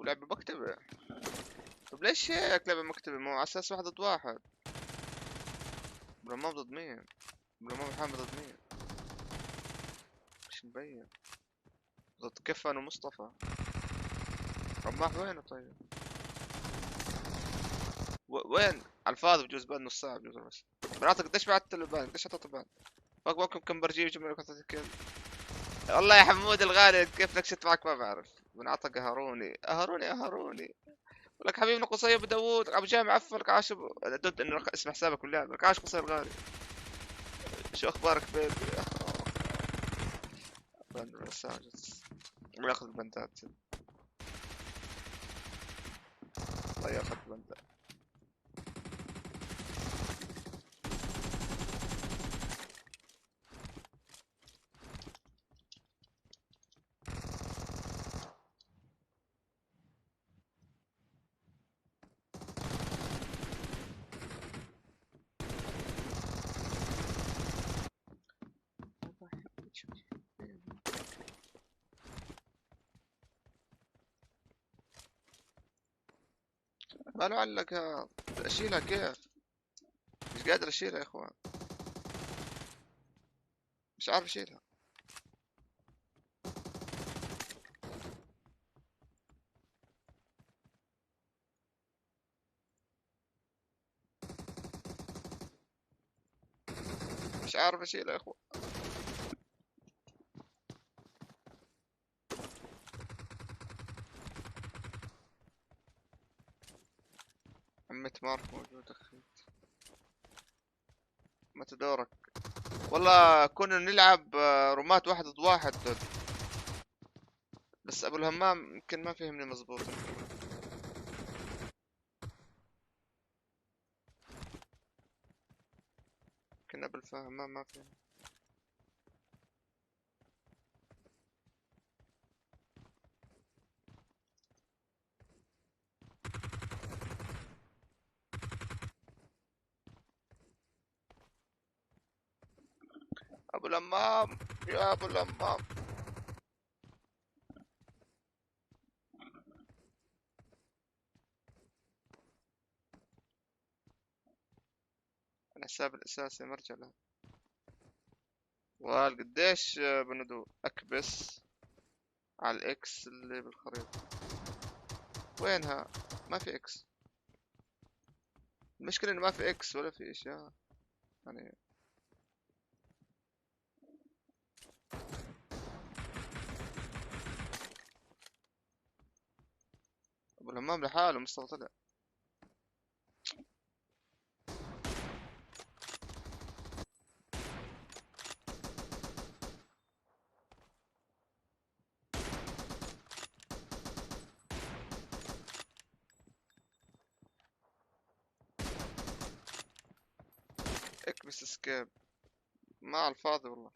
لعبة مكتبة. طب ليش هيك لعبة مكتبة؟ مو على اساس 1 ضد 1. برمام ضد مين؟ برمام محمد ضد مين؟ مش مبين. ضد كفن ومصطفى. رماح وينه طيب؟ وين؟ على الفاضي بجوز بعد نص ساعة بجوز بس. بنعطيك قديش بعت له بان؟ قديش عطيته بان؟ فوق كم برجي وجمع لك كل. والله يا حمود الغالي كيف نكشت معك ما بعرف. بنعطى قهروني. لك حبيبنا قصي ابو داوود ابو جاي معفر لك عاش دود انه اسم حسابك باللعبه لك عاش قصي الغالي. شو اخبارك بيبي؟ بند مساجد وياخذ البندات. الله ياخذ البندات. ما لعلك اشيلها كيف؟ مش قادر اشيلها يا اخوان. مش عارف اشيلها. مش عارف اشيلها يا اخوان. عمت مارك موجود اخي. متى دورك؟ والله كنا نلعب رومات 1 ضد 1 دود. بس ابو الهمام يمكن ما فهمني مزبوط. كنا ابو الهمام ما فهم. ابو الهمام يا ابو الهمام. الحساب الاساسي مرجع له. قديش بندو اكبس على الاكس اللي بالخريطة. وينها؟ ما في اكس. المشكلة انه ما في اكس ولا في اشياء يعني. ابو الهمام لحاله مستوى طلع. اكبس اسكيب ما على الفاضي والله.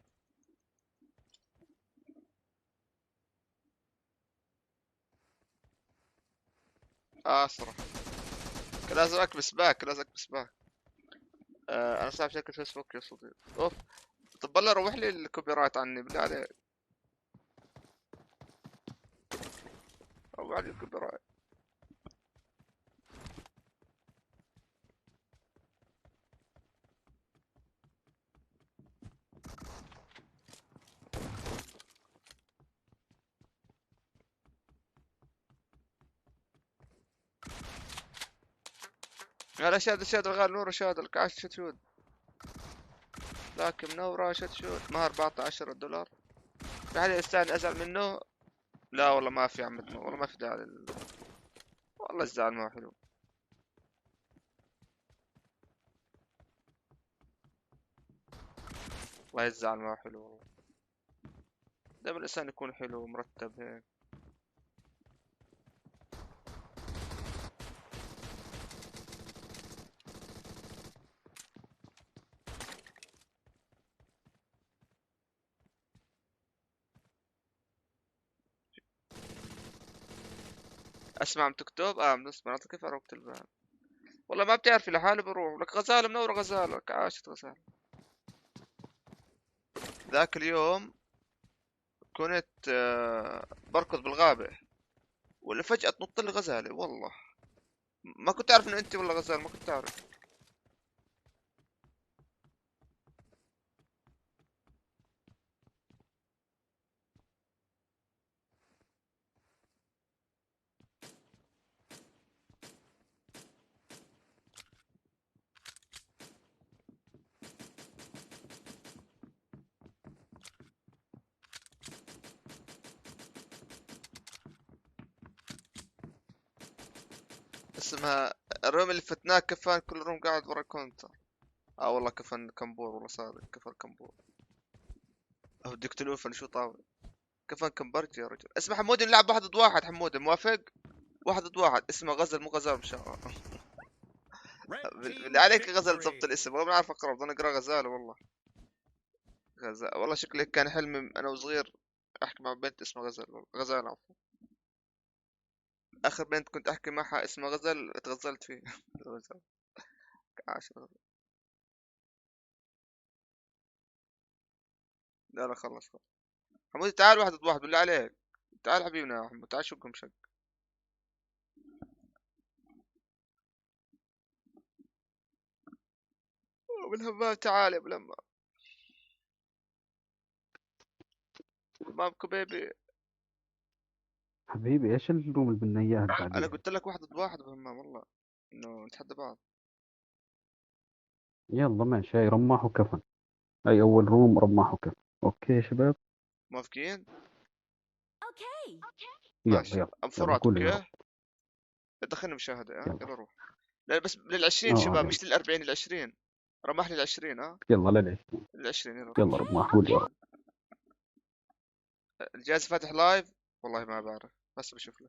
صراحة لازم اكبس باك لازم اكبس باك. انا صاحب شركة فيسبوك يا صديقي. اوف طب بالله روح لي الكوبي رايت عني بالله عليك. روح لي الكوبي رايت. يا رشاد الغالي نور رشاد الكاش شتشود. لكن منورة شتشود ما 14 دولار. في حد يستاهل ازعل منه؟ لا والله ما في عمتنا والله ما في داعي والله الزعل ما هو حلو. والله الزعل ما هو حلو والله. دائما الانسان يكون حلو ومرتب هيك. اسمع عم تكتب بنسمع كيف اروح البال. والله ما بتعرفي لحالي بروح لك غزالة منورة غزالة لك عاشت غزالة. ذاك اليوم كنت بركض بالغابة ولا فجأة تنط لي غزالة والله ما كنت اعرف انه انت والله غزال ما كنت اعرف. اسمها الروم اللي فتناه كفان، كل روم قاعد ورا الكونتر. والله كفن كمبور، والله صادق كفن كمبور. اوديك تلوفن شو طاول. كفن كمبرج يا رجل. اسمه حمودي نلعب 1 ضد 1. حمودي موافق؟ 1 ضد 1. اسمه غزل مو غزال ان شاء الله. بالله عليك غزل ضبط الاسم، والله ما اعرف اقرا، بدنا نقرا غزال والله. غزال والله شكلي كان حلمي انا وصغير احكي مع بنت اسمها غزل. غزال عفوا. اخر بنت كنت احكي معها اسمها غزل اتغزلت فيه. غزل. عاش. لا خلص. حمودي تعال 1 ضد 1 بالله عليك. تعال حبيبنا يا حمود، تعال شوفكم شق. بالهباب تعال يا بلما. مامكو بيبي. حبيبي ايش الروم اللي بدنا اياها بعدين؟ انا قلت لك 1 ضد 1 بهمام والله، انه نتحدى بعض. يلا ماشي، هاي رماح وكفن. هاي اول روم رماح وكفن. اوكي يا شباب موافقين؟ اوكي ماشي. يلا انفرات كل اوكي. دخلنا مشاهدة. يلا روح. لا بس لل20 شباب، يلا. مش لل40، لل20. رماح لل20. يلا للعشرين. لل20 يلا. يلا رماح قول يا رب. الجهاز فاتح لايف؟ والله ما بعرف، بس بشوف له.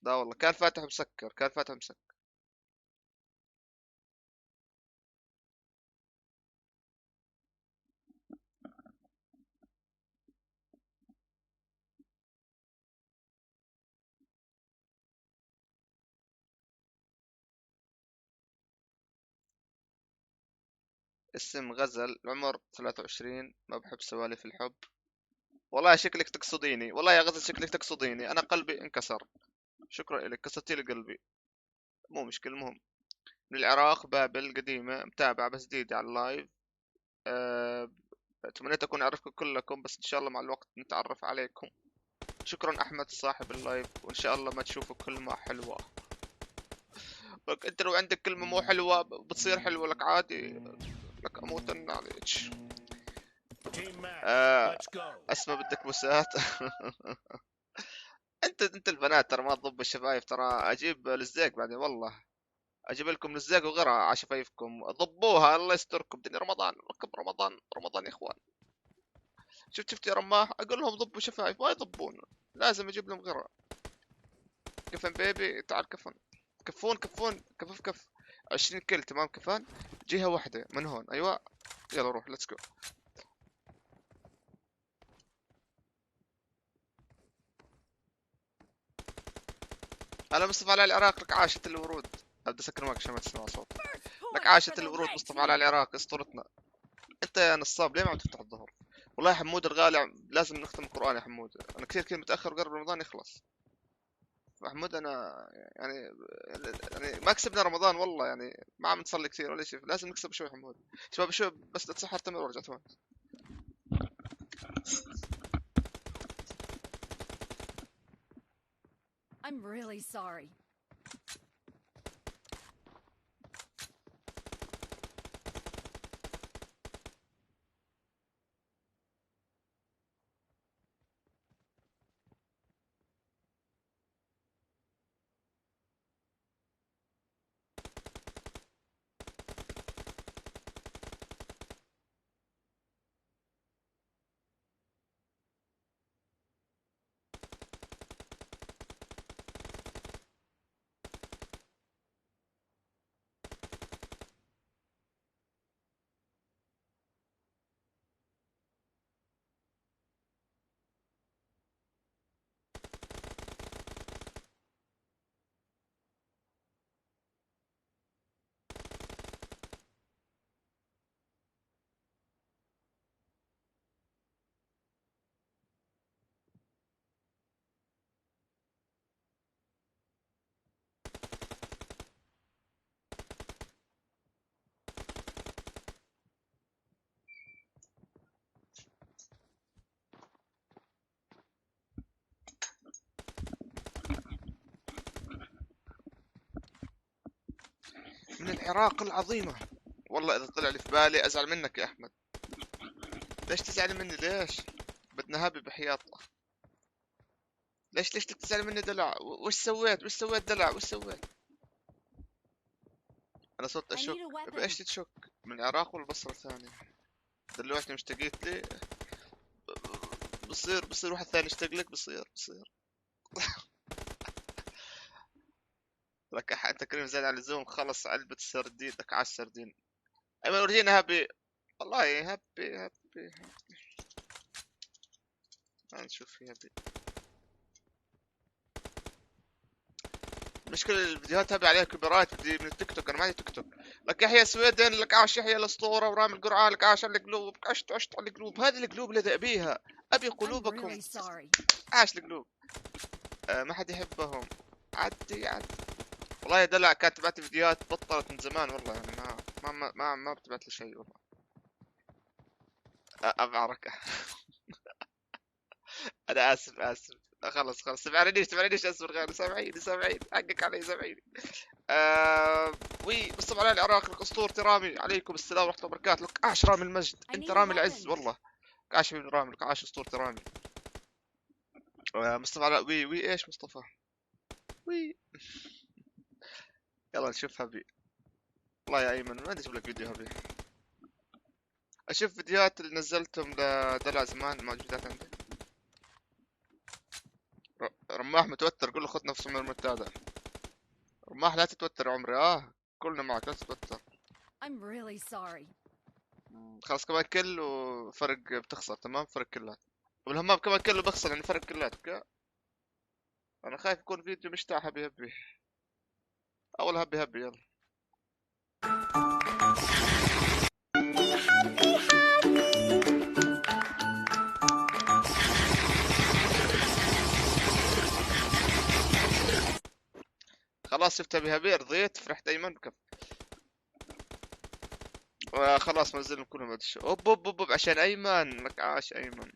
لا والله كان فاتح مسكر، كان فاتح مسكر. اسم غزل، العمر 23، ما بحب سوالف الحب. والله شكلك تقصديني، والله يا غزل شكلك تقصديني، انا قلبي انكسر. شكرا لك، كسرتي لي قلبي. مو مشكلة. المهم من العراق، بابل قديمة، متابع بس جديد على اللايف. تمنيت اكون اعرفكم كلكم، بس ان شاء الله مع الوقت نتعرف عليكم. شكرا احمد صاحب اللايف، وان شاء الله ما تشوفوا كلمة حلوة. لك انت لو عندك كلمة مو حلوة بتصير حلوة لك عادي. لك اموتن عليك. اسمع بدك بوسات. انت البنات ترى ما تضب الشفايف، ترى اجيب لزاق بعدين والله. اجيب لكم لزاق وغرة على شفايفكم، ضبوها الله يستركم. دنيا رمضان، ركب رمضان، رمضان يا اخوان. شفت يا رماح، اقول لهم ضبوا شفايف ما يضبون، لازم اجيب لهم غرة. كفن بيبي تعال كفن. كفون كف 20 كيل تمام. كفان جهة واحدة من هون. ايوه يلا روح ليتس جو. انا مصطفى على العراق، لك عاشت الورود. ابدا اسكر معك عشان ما تسمع صوت. لك عاشت الورود مصطفى على العراق، اسطورتنا. انت يا نصاب ليه ما عم تفتح الظهر؟ والله يا حمود الغالي لازم نختم القران يا حمود. انا كثير متاخر وقرب رمضان يخلص. محمود انا يعني ما كسبنا رمضان والله، يعني ما عم نصلي كثير ولا شيء، لازم نكسب شوي حمود. شباب شوي بس تتسحر تمر ورجع تمام. I'm really sorry. من العراق العظيمة. والله إذا طلع لي في بالي أزعل منك يا أحمد. ليش تزعل مني ليش؟ بدنا هابي بحياط. ليش تزعل مني دلع؟ وش سويت دلع؟ وش سويت؟ انا صرت اشك. بايش تشك؟ من العراق ولا البصرة الثانية؟ دلوقتي مشتقيت لي. بصير واحد ثاني يشتاق لك. بصير لك انت كريم زاد على اللزوم. خلص علبة السردين لك 10 سردين. ايمن ورينا هبي. والله هبي نشوف في هبي. المشكلة الفيديوهات هبي عليها كوبيرايت من التيك توك. انا ما عندي تيك توك. لك يحيى سويدن، لك عاش يحيى الاسطورة ورامي القرعة، لك عاش على القلوب، عشت على القلوب. هذه القلوب اللي ابيها. ابي قلوبكم. عاش القلوب. ما حد يحبهم. عدي والله يا دلع كانت تبعت فيديوهات بطلت من زمان والله. يعني ما بتبعت لي شيء والله. ابعرك. انا اسف. خلص سمعينيش اصبر غير. سامعيني حقك علي. سامعيني. بالصبر على العراق. لك اسطورتي رامي. عليكم السلام ورحمه الله وبركاته. لك عاش رامي المجد. انت رامي العز والله. عاش من رامي. لك عاش اسطورتي رامي. مصطفى على وي ايش مصطفى؟ وي. يلا نشوف هبي. والله يا ايمن ما ادري اجيب لك فيديو هبي. اشوف فيديوهات اللي نزلتهم لدلع زمان موجودات عندي. رماح متوتر. قول له خذ نفسه من المنتدى. رماح لا تتوتر يا عمري. كلنا معك لا تتوتر. I'm really sorry. خلاص كمان كل وفرق بتخسر. تمام فرق كلات. والهمام كمان كله بخسر يعني فرق كلات. اوكي انا خايف يكون فيديو مشتاح. هبي اول هبي يلا. خلاص شفت هبي رضيت. فرحت ايمن بكف. خلاص منزلهم كلهم هذا الشيء. اوب عشان ايمن. لك عاش ايمن.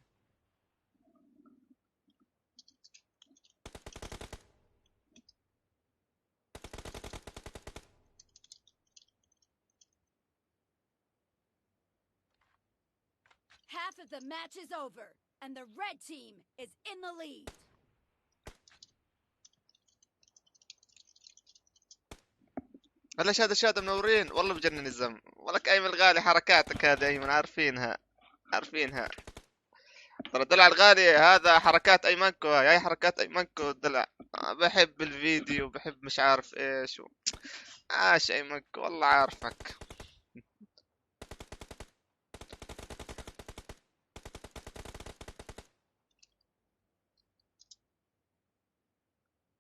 Half of the match is over, and the red team is in the lead. هلا شهادة منورين والله بجنن الزم. ولك ايمن الغالي حركاتك هذه ايمن عارفينها. ترى دلع الغالي هذا حركات ايمنكو. هاي حركات ايمنكو دلع. بحب الفيديو بحب مش عارف ايش عاش ايمنكو والله عارفك.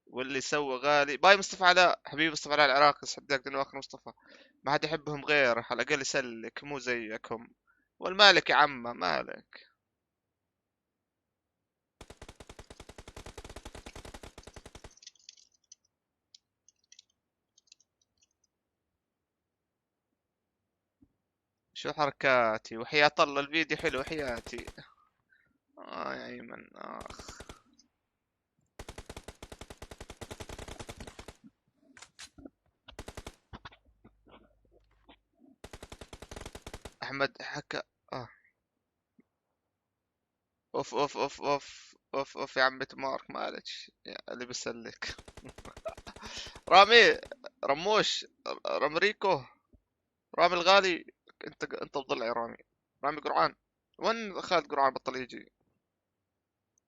واللي سوى غالي. باي مصطفى علاء حبيبي. مصطفى علاء العراقي صدقت انه اخر مصطفى. ما حد يحبهم غيره. على الاقل يسلك مو زيكم. والمالك يا عمه مالك. شو حركاتي وحياة الله الفيديو حلو حياتي. يا ايمن احمد حكى. اوف يا عمي مارك مالك اللي بسلك. رامي رموش رامريكو رامي الغالي. انت بضلع يا رامي قرعان. وين خالد قرعان بطل يجي؟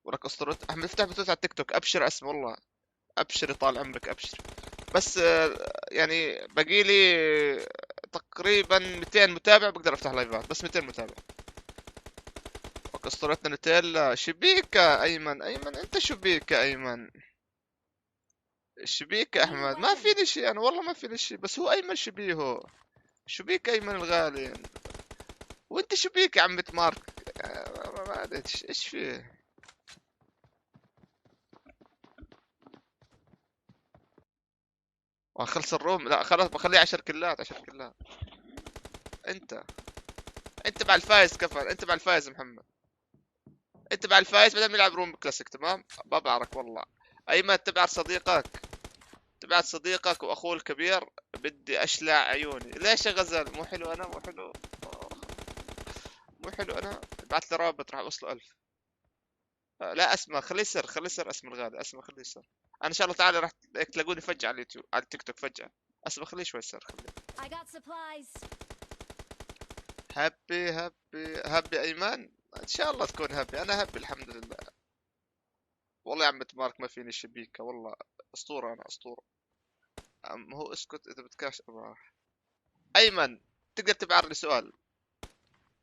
ولك اسطورة احمد. افتح بثوث على التيك توك. ابشر اسمه والله. ابشر طال عمرك ابشر. بس يعني باقي لي تقريبا 200 متابع بقدر افتح لايفات. بس 200 متابع. اسطورتنا نوتيلا. شبيكة ايمن. انت شبيكة ايمن. شبيكة احمد. ما فيني شيء انا والله ما فيني شيء. بس هو ايمن شبيهه. شبيكة ايمن الغالي. وانت شبيكة يا عمة مارك. ما ادري ايش فيه. خلص الروم. لا خلاص بخليه 10 كلات. انت مع الفايز كفر. انت مع الفايز محمد. انت مع الفايز بدنا نلعب روم كلاسيك. تمام ببعرك والله. ايمن تبعت صديقك واخوه الكبير. بدي اشلع عيوني. ليش يا غزل؟ مو حلو انا. مو حلو انا. بعت لي رابط راح اوصله 1000. لا اسمع، خليه يصير، خليه يصير اسم الغالي، اسمع خليه يصير. انا ان شاء الله تعالى راح تلاقوني فجأة على اليوتيوب، على التيك توك فجأة. اسمع خليه شوي يصير، خليه. I got supplies. هبي ايمان، ان شاء الله تكون هبي. انا هبي الحمد لله. والله يا عم مارك ما فيني شبيكة، والله اسطورة، انا اسطورة. هو اسكت اذا بتكاش. ايمن تقدر تبعرني سؤال؟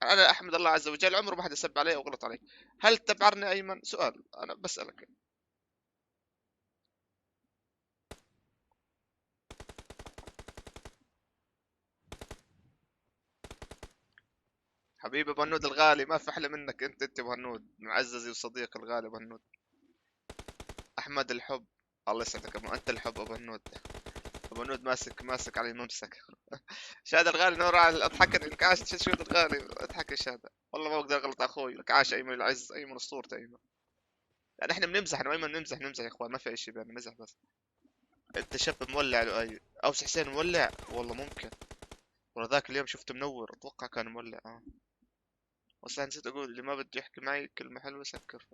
انا احمد الله عز وجل عمره ما حد سب علي او غلط علي. هل تبعرني ايمن؟ سؤال انا بسألك. حبيبي ابو هنود الغالي، ما في احلى منك انت ابو هنود، معززي وصديقي الغالي ابو هنود. احمد الحب، الله يسعدك ابو، انت الحب ابو هنود. ابو هنود ماسك علي ممسك. شهادة الغالي نور على اضحكني لك، عاش شهادة الغالي اضحك يا شهادة، والله ما بقدر اغلط اخوي لك، عاش ايمن العز، ايمن اسطورته ايمن. يعني احنا بنمزح، انا وايمن نمزح يا اخوان، ما في اي شيء بيننا، مزح بس. انت شاب مولع لؤي، اوس حسين مولع والله ممكن، والله ذاك اليوم شفته منور، اتوقع كان مولع. بس انا نسيت اقول اللي ما بده يحكي معي كلمة حلوة سكر.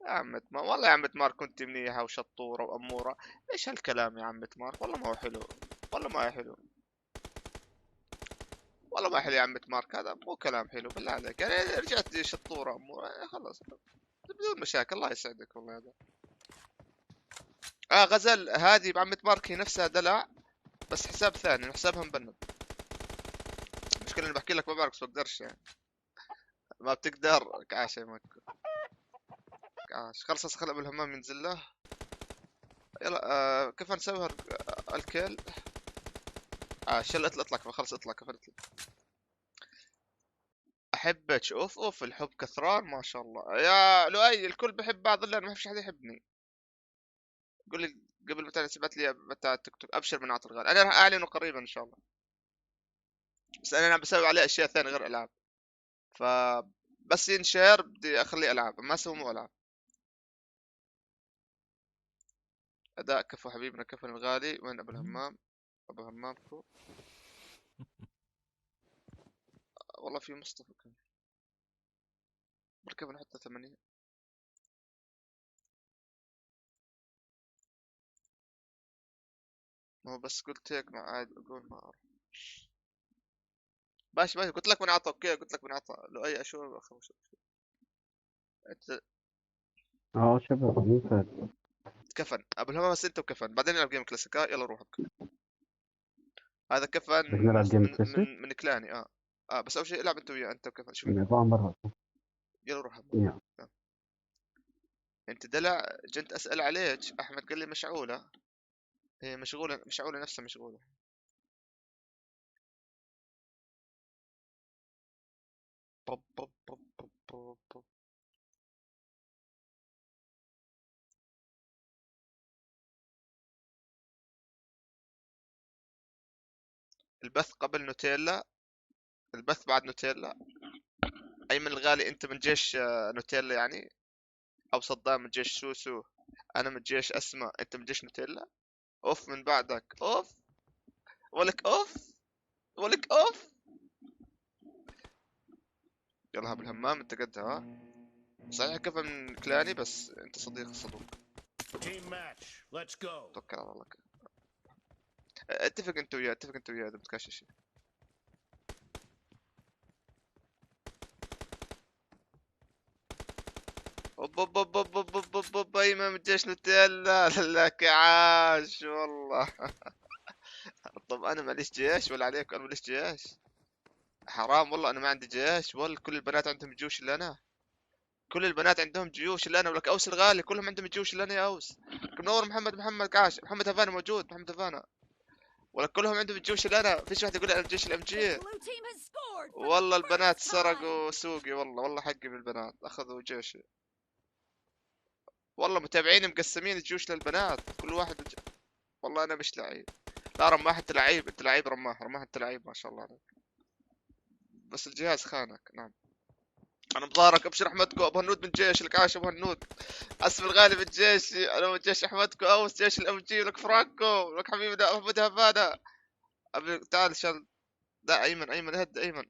يا عمة ما والله يا عمة مارك كنت منيحة وشطورة وأمورة. ايش هالكلام يا عمة مارك؟ والله ما هو حلو، والله ما هو حلو، والله ما حلو يا عمة مارك، هذا مو كلام حلو بالله عليك. يعني رجعت شطورة أمورة خلاص بدون مشاكل، الله يسعدك والله. هذا غزل هذه بعمة مارك هي نفسها دلع، بس حساب ثاني، حسابها مبند. المشكلة اني بحكي لك ما بعرف بس بقدرش يعني. ما بتقدر كعاش يا مكو. كعاش خلص خلق بالهمام ينزل له. يلا كيف نسوي الكيل؟ يلا اطلع خلص اطلع كفر. احبك اوف الحب كثران ما شاء الله يا لؤي، الكل بحب بعض الا انا ما فيش حد يحبني. قول لي قبل متى سبت لي متى التيك توك، ابشر من عاطل الغالي، انا راح اعلنه قريبا ان شاء الله، بس انا بسوي عليه اشياء ثانيه غير العاب، ف بس ينشهر بدي اخليه العاب، ما اسوي مو العاب. اداء كفو حبيبنا كفن الغالي. وين ابو الهمام؟ ابو همامكو والله في مصطفى كان بركب نحطه 80. ما هو بس قلت هيك ما عاد اقول ما اعرف. ماشي قلت لك من عطى، اوكي قلت لك من عطى لو اي اشهر اخوش انت. شباب ممتاز. كفن ابو الهمام بس انت وكفن، بعدين نلعب جيم كلاسيك. يلا روح بكفن. هذا كفن من كلاني. بس اول شيء العب انت وياه، انت وكفن شوف يلا روح انت دلع. جنت اسال عليك احمد قال لي مشعوله، هي مشغوله نفسها مشغوله. بوب بوب بوب بوب بوب. البث قبل نوتيلا، البث بعد نوتيلا. ايمن الغالي انت من جيش نوتيلا يعني، او صدام من جيش سوسو، انا من جيش اسماء، انت من جيش نوتيلا. اوف من بعدك اوف ولك اوف ولك اوف. يلا ابو الهمام انت قدها. صحيح كيف من كلاني بس انت صديق الصدوق. توكل على الله. اتفق انت وياه اذا بتكاش شيء. اوب ايمن من جيش نوتيلا لك عاش والله. طب انا ماليش جيش ولا عليك، انا ماليش جيش حرام والله، انا ما عندي جيش، والله كل البنات عندهم جيوش الا انا، كل البنات عندهم جيوش الا انا. ولك اوس الغالي كلهم عندهم جيوش الا انا يا اوس. منور محمد عاش، محمد هفانا موجود، محمد هفانا، ولا كلهم عندهم جيوش الا انا. فيش واحد يقول انا جيش الام جي. والله البنات سرقوا سوقي، والله حقي من البنات اخذوا جيشي، والله متابعين مقسمين الجيوش للبنات كل واحد والله انا مش لعيب. لا رماح انت لعيب، انت لعيب رماح انت لعيب ما شاء الله عليك، بس الجهاز خانك. نعم انا بظهرك. ابشر احمدكو ابو هنود من جيش لك عاش ابو هنود. اسف الغالي من جيشي، انا من جيش احمدكو اوس جيش الام جي. لك فرانكو لك حبيبي ده محمد هفانا. تعال شال ده ايمن هد ايمن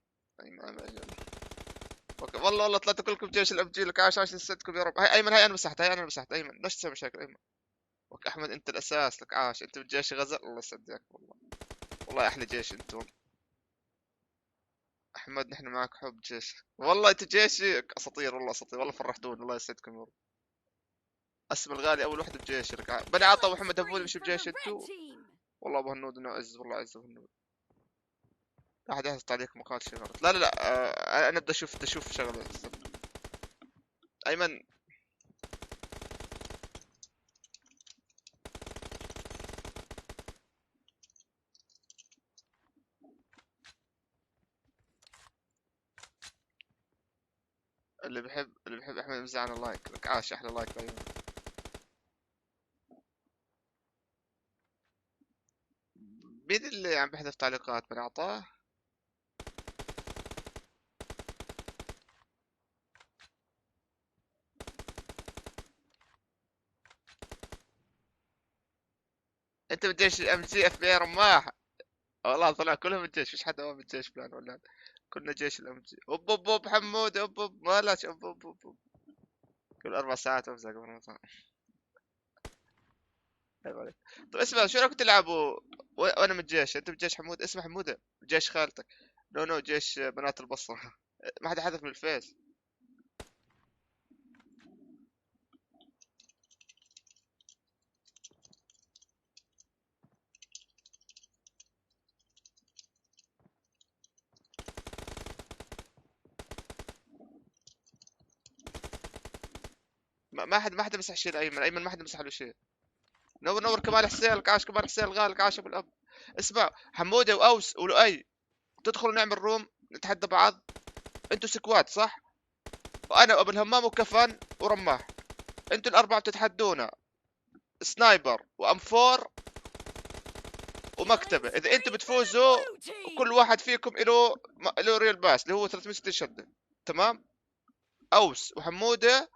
والله طلعتوا كلكم جيش الام جي. لك عاش نسيتكم يا رب. هاي ايمن، هاي انا مسحت، هاي انا مسحت. ايمن ليش تسوي مشاكل ايمن؟ وك احمد انت الاساس. لك عاش انت من جيش غزل. الله يسعدك والله. والله احلى جيش انتم. احمد نحن معك حب جيش. والله انت جيشي اساطير، والله اساطير، والله فرحتوني. الله يسعدكم يا رب. اسم الغالي اول وحده بجيش. لك بني عطا ومحمد هبوني مش بجيش انتو. والله ابو هنود انه عز، والله عز ابو هنود. لا احد يحط عليك مقال شيء غلط. لا لا لا انا بدي اشوف شغله. ايمن اللي بحب احمد مزعنا لايك. لك عاش احلى لايك ايمن. مين اللي عم بيحذف تعليقات؟ بني عطاه. انت بالجيش الام جي اف بي اي رماح. والله طلع كلهم الجيش، فيش حدا هو بالجيش فلان ولا. كنا جيش الام جي. اوب اوب اوب حمود اوب اوب مالاش اوب اوب اوب. كل 4 ساعات افزع قبل ما عيب عليك. طيب اسمع، شو رايك تلعبوا وانا من الجيش؟ انت بالجيش حمود، اسمه حموده جيش خالتك. نو جيش بنات البصره. ما حدا حذف من الفيس. ما حدا مسح شيء لايمن. ايمن ما حدا مسح له شيء. نور كمال حسين. لك عاش كمال حسين الغالي. لك عاش ابو الاب. اسمع حموده واوس ولؤي، تدخلوا نعمل روم نتحدى بعض. انتوا سكوات صح؟ وانا وابو الهمام وكفن ورماح. انتوا الاربعه بتتحدونا سنايبر وام 4 ومكتبه. اذا انتوا بتفوزوا كل واحد فيكم له ريال باس اللي هو 360 شده. تمام؟ اوس وحموده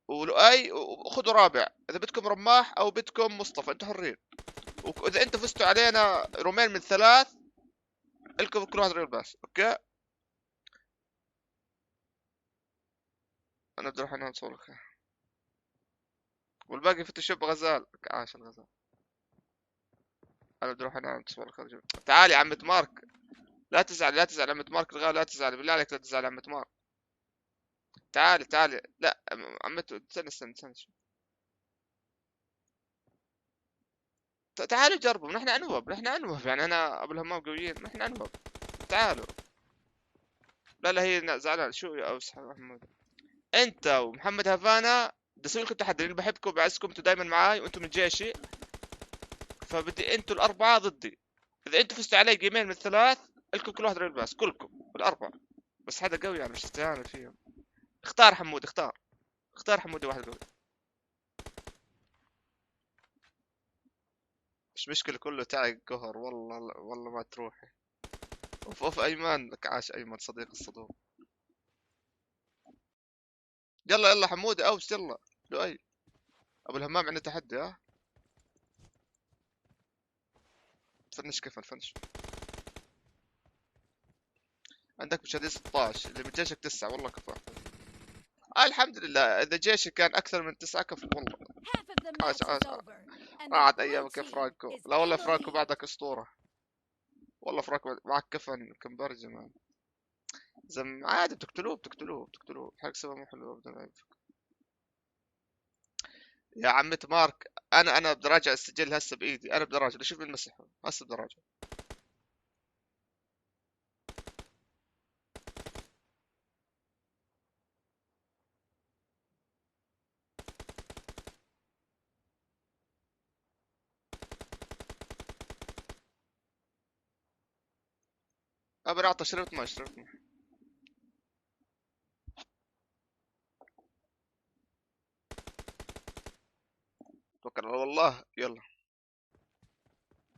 ولؤي وخذوا رابع اذا بدكم رماح او بدكم مصطفى، انتوا حرين. واذا انتوا فزتوا علينا رومين من 3 لكم كل واحد ريال باس. اوكي انا بدي اروح انام صورك. والباقي فوتوشوب غزال. عاش الغزال. انا بدي اروح انام صورك. تعال يا عمة مارك. لا تزعل عمة مارك الغالي. لا تزعل بالله عليك، لا تزعل عمة مارك. تعالي لا عمته. استنى تعالوا جربوا. نحن انوب يعني. انا ابو الهمام قويين، نحن انوب. تعالوا. لا هي زعلان. شو يا اوس محمود؟ انت ومحمد هافانا بدي اسوي لكم تحدي لاني بحبكم وبعزكم. انتوا دائما معاي وانتم من جيشي، فبدي انتوا الاربعه ضدي. اذا انتوا فزتوا علي جيمين من 3 لكم كل واحد ريال باس. كلكم الاربعه. بس هذا قوي يعني مش استهانه فيهم. اختار حمود. اختار حمود واحد قوي. مش مشكلة كله تعي قهر. والله ما تروحي. اوف ايمان. لك عاش ايمن صديق الصدوق. يلا حمود اوس يلا. لؤي ابو الهمام عندنا تحدي. ها تفنش كيف الفنش. عندك مشاهدين 16 اللي من جيشك 9. والله كفى. الحمد لله. اذا جيشي كان اكثر من 9 كفى والله. عاش راحت ايامك يا فرانكو. لا والله فرانكو بعدك اسطورة. والله فرانكو معك كفن كمبرجة مان. زم عادي بتقتلوه. حق سوا مو حلو ابدا. يا عمة مارك انا بدي راجع السجل هسه بايدي. انا بدي راجع. شوف مين مسحه هسه. بدي راجع. ابي اعطى شربت ما. توكل على الله. يلا.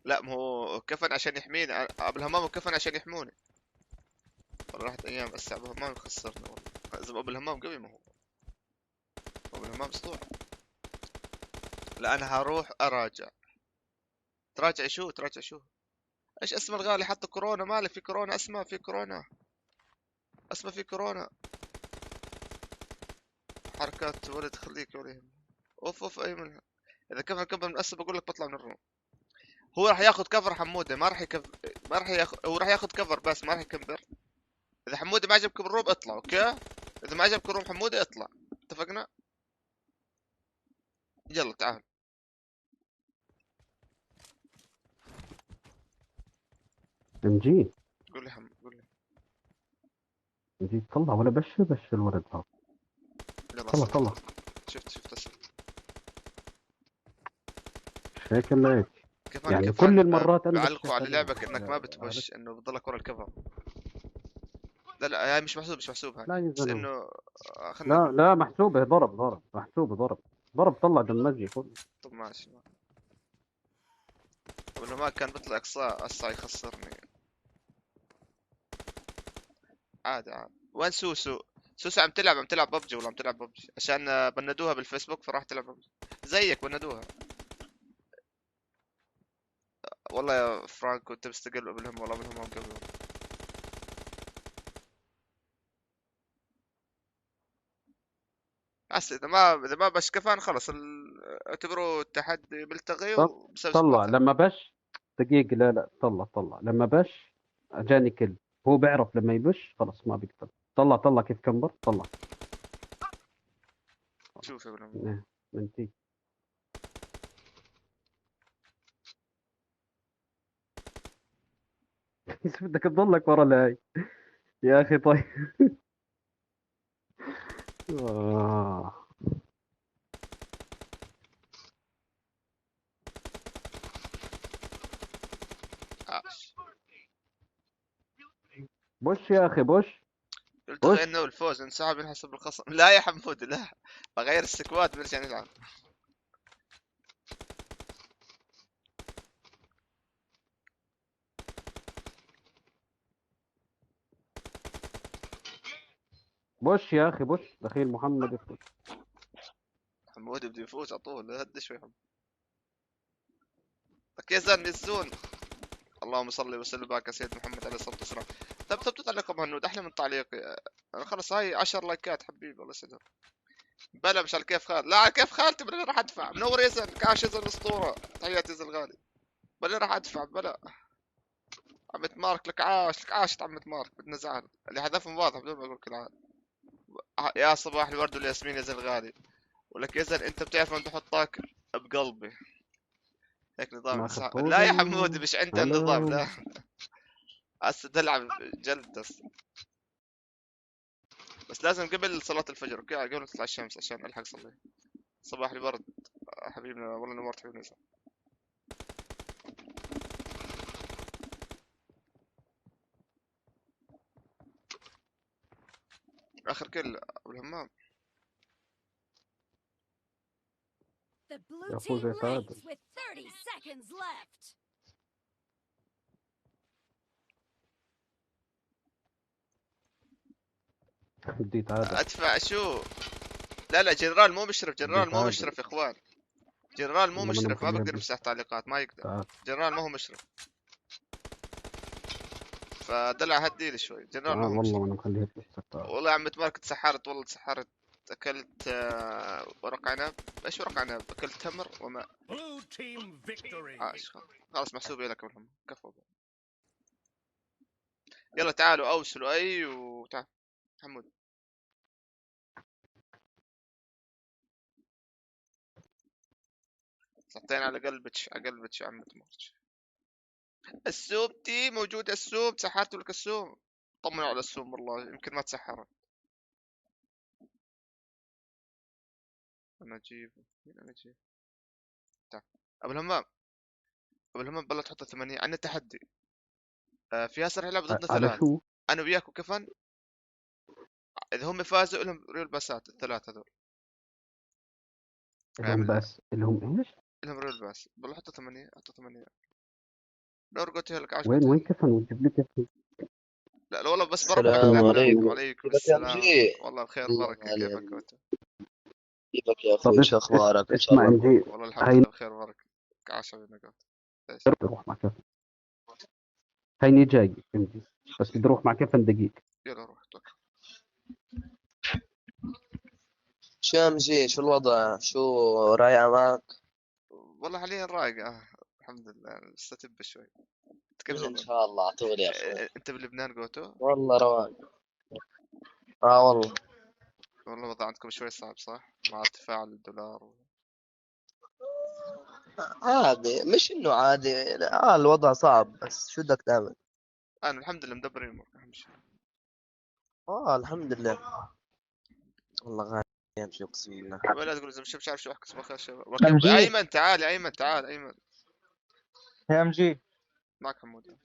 لا ما هو كفن عشان يحميني. ابو الهمام وكفن عشان يحموني. والله راحت ايام. بس ابو الهمام خسرنا والله. اذا ابو الهمام قوي ما هو. ابو الهمام اسطورة. لا انا هروح اراجع. تراجع شو؟ ايش اسم الغالي؟ حط كورونا. مالك في كورونا؟ اسمع في كورونا. اسمع في كورونا. حركات ولد خليك ولا يهمك. اوف اي منها. اذا كفر من اسف بقول لك بطلع من الروم. هو راح ياخذ كفر حموده، ما راح ياخذ، هو راح ياخذ كفر بس ما راح يكمبر. اذا حموده ما عجبك الروم اطلع، اوكي؟ اذا ما عجبك الروم حموده اطلع، اتفقنا؟ يلا تعال. MG قول لي قول لي. MG طلع ولا بش الولد هذا. يلا طلع. شفت اسد. هيك ولا هيك؟ يعني كيف كل المرات انا بعلقوا على لعبك انك ما بتبش، انه بتضلك ورا الكفر. لا هاي مش محسوب هاي. لا بس انه لا محسوبه. ضرب محسوبه. ضرب طلع دمجي كله. طب ماشي. ولا ما كان بيطلع اقصاء هسه يخسرني. عادي. وين سوسو عم تلعب ببجي ولا عم تلعب ببجي عشان بندوها بالفيسبوك فراح تلعب ببجي زيك بندوها. والله يا فرانكو انت مستقل قبلهم والله منهم قبلهم. هسه اذا ما بش كفان خلص اعتبروه التحدي ملتغي وبسوي طلع لما بش دقيقة. لا طلع لما بش اجاني كل. هو بيعرف لما يبش خلص ما بيقدر. طلع كيف كمبر. طلع شوف يا ابن منتي. بدك تضلك ورا لاي يا اخي. طيب بوش يا اخي بوش. قلت له انه الفوز انسحب ينحسب الخصم. لا يا حمود لا بغير السكوات بنرجع نلعب. بوش يا اخي بوش. دخيل محمد يفوز. حمود بده يفوز على طول. هدي شوي حمود. لك يا زلمه الزون. اللهم صل وسلم وبارك على سيدنا محمد عليه الصلاه والسلام. ثبتوا تعليقكم هنود احلى من تعليقي. انا خلص هاي 10 لايكات حبيبي الله يسعدك. بلا مش على كيف خالد. لا على كيف خالتي بلا راح ادفع. منور يزن كاش يزن الاسطوره. تحياتي يزن الغالي. بلا راح ادفع بلا. عم تمارك لك عاشت عم تمارك. بدنا زعل اللي حذفهم واضح بدون ما اقول كل عام. يا صباح الورد والياسمين يا زين الغالي. ولك يا زين انت بتعرف وين تحطك بقلبي. هيك نظام لا يا حمود مش عندنا النظام لا. هسه تلعب جلد هسه. بس لازم قبل صلاة الفجر اوكي قبل تطلع الشمس عشان الحق صلي. صباح الورد حبيبنا والله نورت حبيبنا. اخر كل بالهمام. The blue team leads with 30 seconds left. بدي تعادل. ادفع شو؟ لا جنرال مو مشرف. جنرال مو مشرف يا اخوان. جنرال مو مشرف ما بقدر يفتح تعليقات ما يقدر. جنرال ما هو مشرف. فدلع هديلي شوي. جنرال ما هو والله وانا مخليه والله يا عم تبارك تسحرت والله تسحرت. اكلت ورق عنب. ايش ورق عنب؟ اكلت تمر وماء. خلاص محسوبه لك منهم كفو. يلا تعالوا اوصلوا اي وتعال حمود. حطينا على قلبتش يا عم تمرج. السوم تي موجود. السوم سحرت لك السوم. طمنوا على السوم والله يمكن ما تسحرت. انا اجيب مين انا اجيب. تعال ابو الهمام. بلا تحط 8 عندنا تحدي. في هسه رح يلعب ضدنا ثلاث. انا وياك وكفن. اذا هم فازوا لهم ريال باسات الثلاث هذول. لهم بس لهم ايش؟ لهم ريال باس. بلا حط 8 حط 8. لو رقيت لك 10. وين كفن وجيب لي كفن. لا والله بس بركة. السلام عليكم. وعليكم السلام. والله بخير بركة. كيفك انت؟ كيفك يا اخوي؟ ايش اخبارك؟ اسمع انجي. والله الحمد لله بخير بركة. كعشا بينا ايش؟ روح مع كفن. هيني جاي انجي بس بدي اروح مع كفن دقيقة. يلا روح توكل. شامجي شو الوضع؟ شو رايقة معك؟ والله حاليا رايقة الحمد لله، لسه تب شوي. كيف ان شاء الله على طول يا اخوي. انت بلبنان جوتو؟ والله رواق. والله. والله الوضع عندكم شوي صعب صح؟ مع ارتفاع الدولار عادي، مش انه عادي، لا الوضع صعب بس شو بدك تعمل؟ انا الحمد لله مدبرين الامور اهم شيء. الحمد لله. والله غالي يمشي اقسم بالله. ولا تقول اذا مش عارف شو احكي اسمه شباب. ايمن تعال، ايمن تعال، ايمن يا MG معك حمود.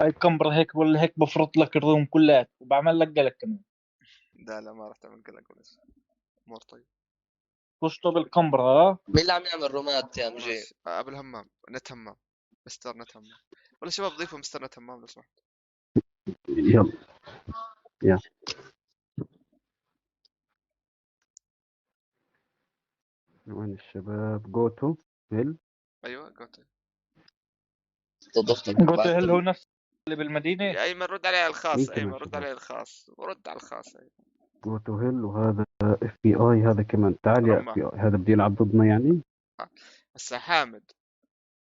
هاي كمبر هيك ولا هيك بفرط لك الروم كلها وبعمل لك قلق كمان. لا ما راح تعمل قلق ولا شيء، امور طيب. تشطب الكمبر. مين اللي عم يعمل رومات يا MG؟ ابو الهمام، نت همام، مستر نت همام. ولا شباب ضيفوا مستر نت همام لو سمحت. يلا يا وين الشباب؟ جوتو هيل. ايوه جوتو. جوتو هيل هو نفس اللي بالمدينة. يا ايمن رد علي على الخاص، ايمن رد علي على الخاص، ورد على الخاص. جوتو هيل وهذا FBI، هذا كمان. تعال يا FBI، هذا بده يلعب ضدنا يعني. هسه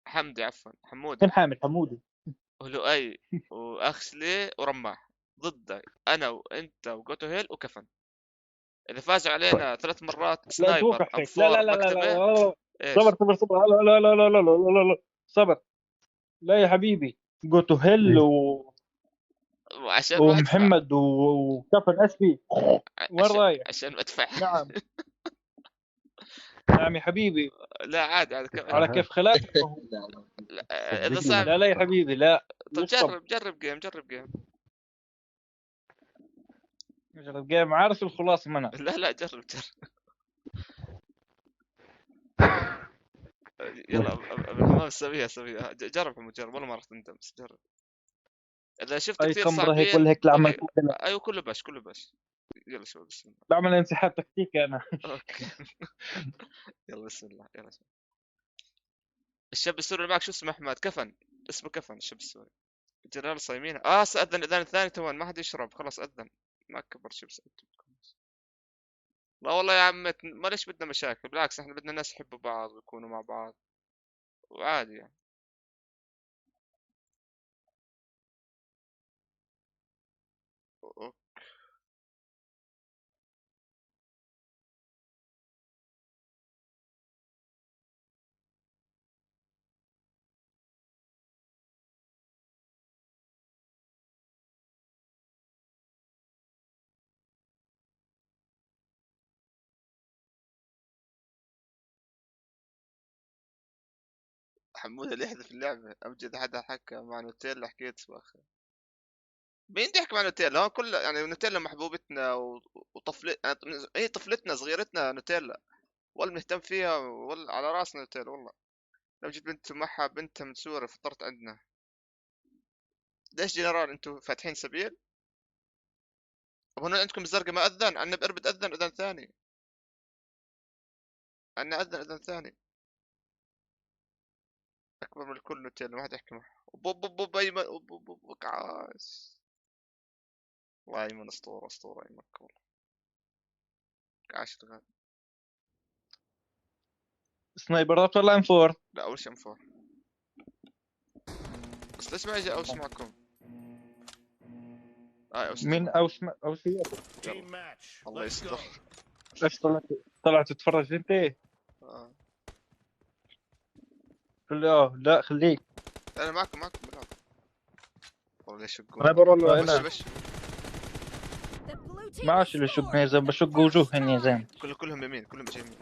حمدي عفوا حمودي. كان حمودي ولؤي واخشلي ورماح ضدي انا وانت وجوتو هيل وكفن. اذا فازوا علينا 3 مرات سنايبر لا صبر لا لا لا لا لا لا صبر. لا يا حبيبي، جوتو هيل ومحمد وكفن اسبي وين رايح؟ عشان ادفع. نعم نعم يا حبيبي. لا عادي على كيف خلاك. اذا صعب. لا يا حبيبي لا. طب جرب جيم عارف الخلاصة منها. لا جرب يلا ما سويها جرب حمود، جرب والله ما راح تندم، بس جرب. اذا شفت كثير صعبين هيك ولا هيك العمل. ايوه كله باش يلا شباب بسم الله. بعمل انسحاب تكتيكي انا. يلا بسم الله يلا شباب. الشاب السوري اللي معك شو اسمه؟ احمد كفن، اسمه كفن الشاب السوري. الجنرال صايمين. سأذن اذان الثاني تمام، ما حد يشرب خلاص اذن. ما كبر شيء بس. لا والله يا عم ما ليش بدنا مشاكل، بالعكس احنا بدنا ناس يحبوا بعض ويكونوا مع بعض وعادي يعني. حمود اللي يحذف اللعبة. أمجد حدا حكى مع نوتيلا، حكيت باخر. مين بده يحكي مع نوتيلا؟ هون كل يعني نوتيلا محبوبتنا وطفل هي طفلتنا صغيرتنا نوتيلا، ولا بنهتم فيها ولا على راسنا نوتيلا والله. لو جيت بنت معها بنتها من سوريا فطرت عندنا. ليش جنرال انتوا فاتحين سبيل؟ طب هنا عندكم الزرقاء ما اذن، عندنا باربد اذن اذان ثاني. عندنا اذن ثاني. اكبر من الكل نوتيلا، ما حد يحكي معه. بوب ايمن عاش. والله ايمن اسطوره ايمن والله. عاش الغالي. سنايبرات ولا ام 4؟ لا اول شيء ام 4. بس ليش ما اجي اوش معكم؟ اوش مين اوش الله يستر. ليش طلعت تتفرج انت؟ لا خليك. انا معكم بالله. والله ليش ماشي اللي شق يا بشق وجوههم يا زلمه. كلهم يمين، كلهم يمين.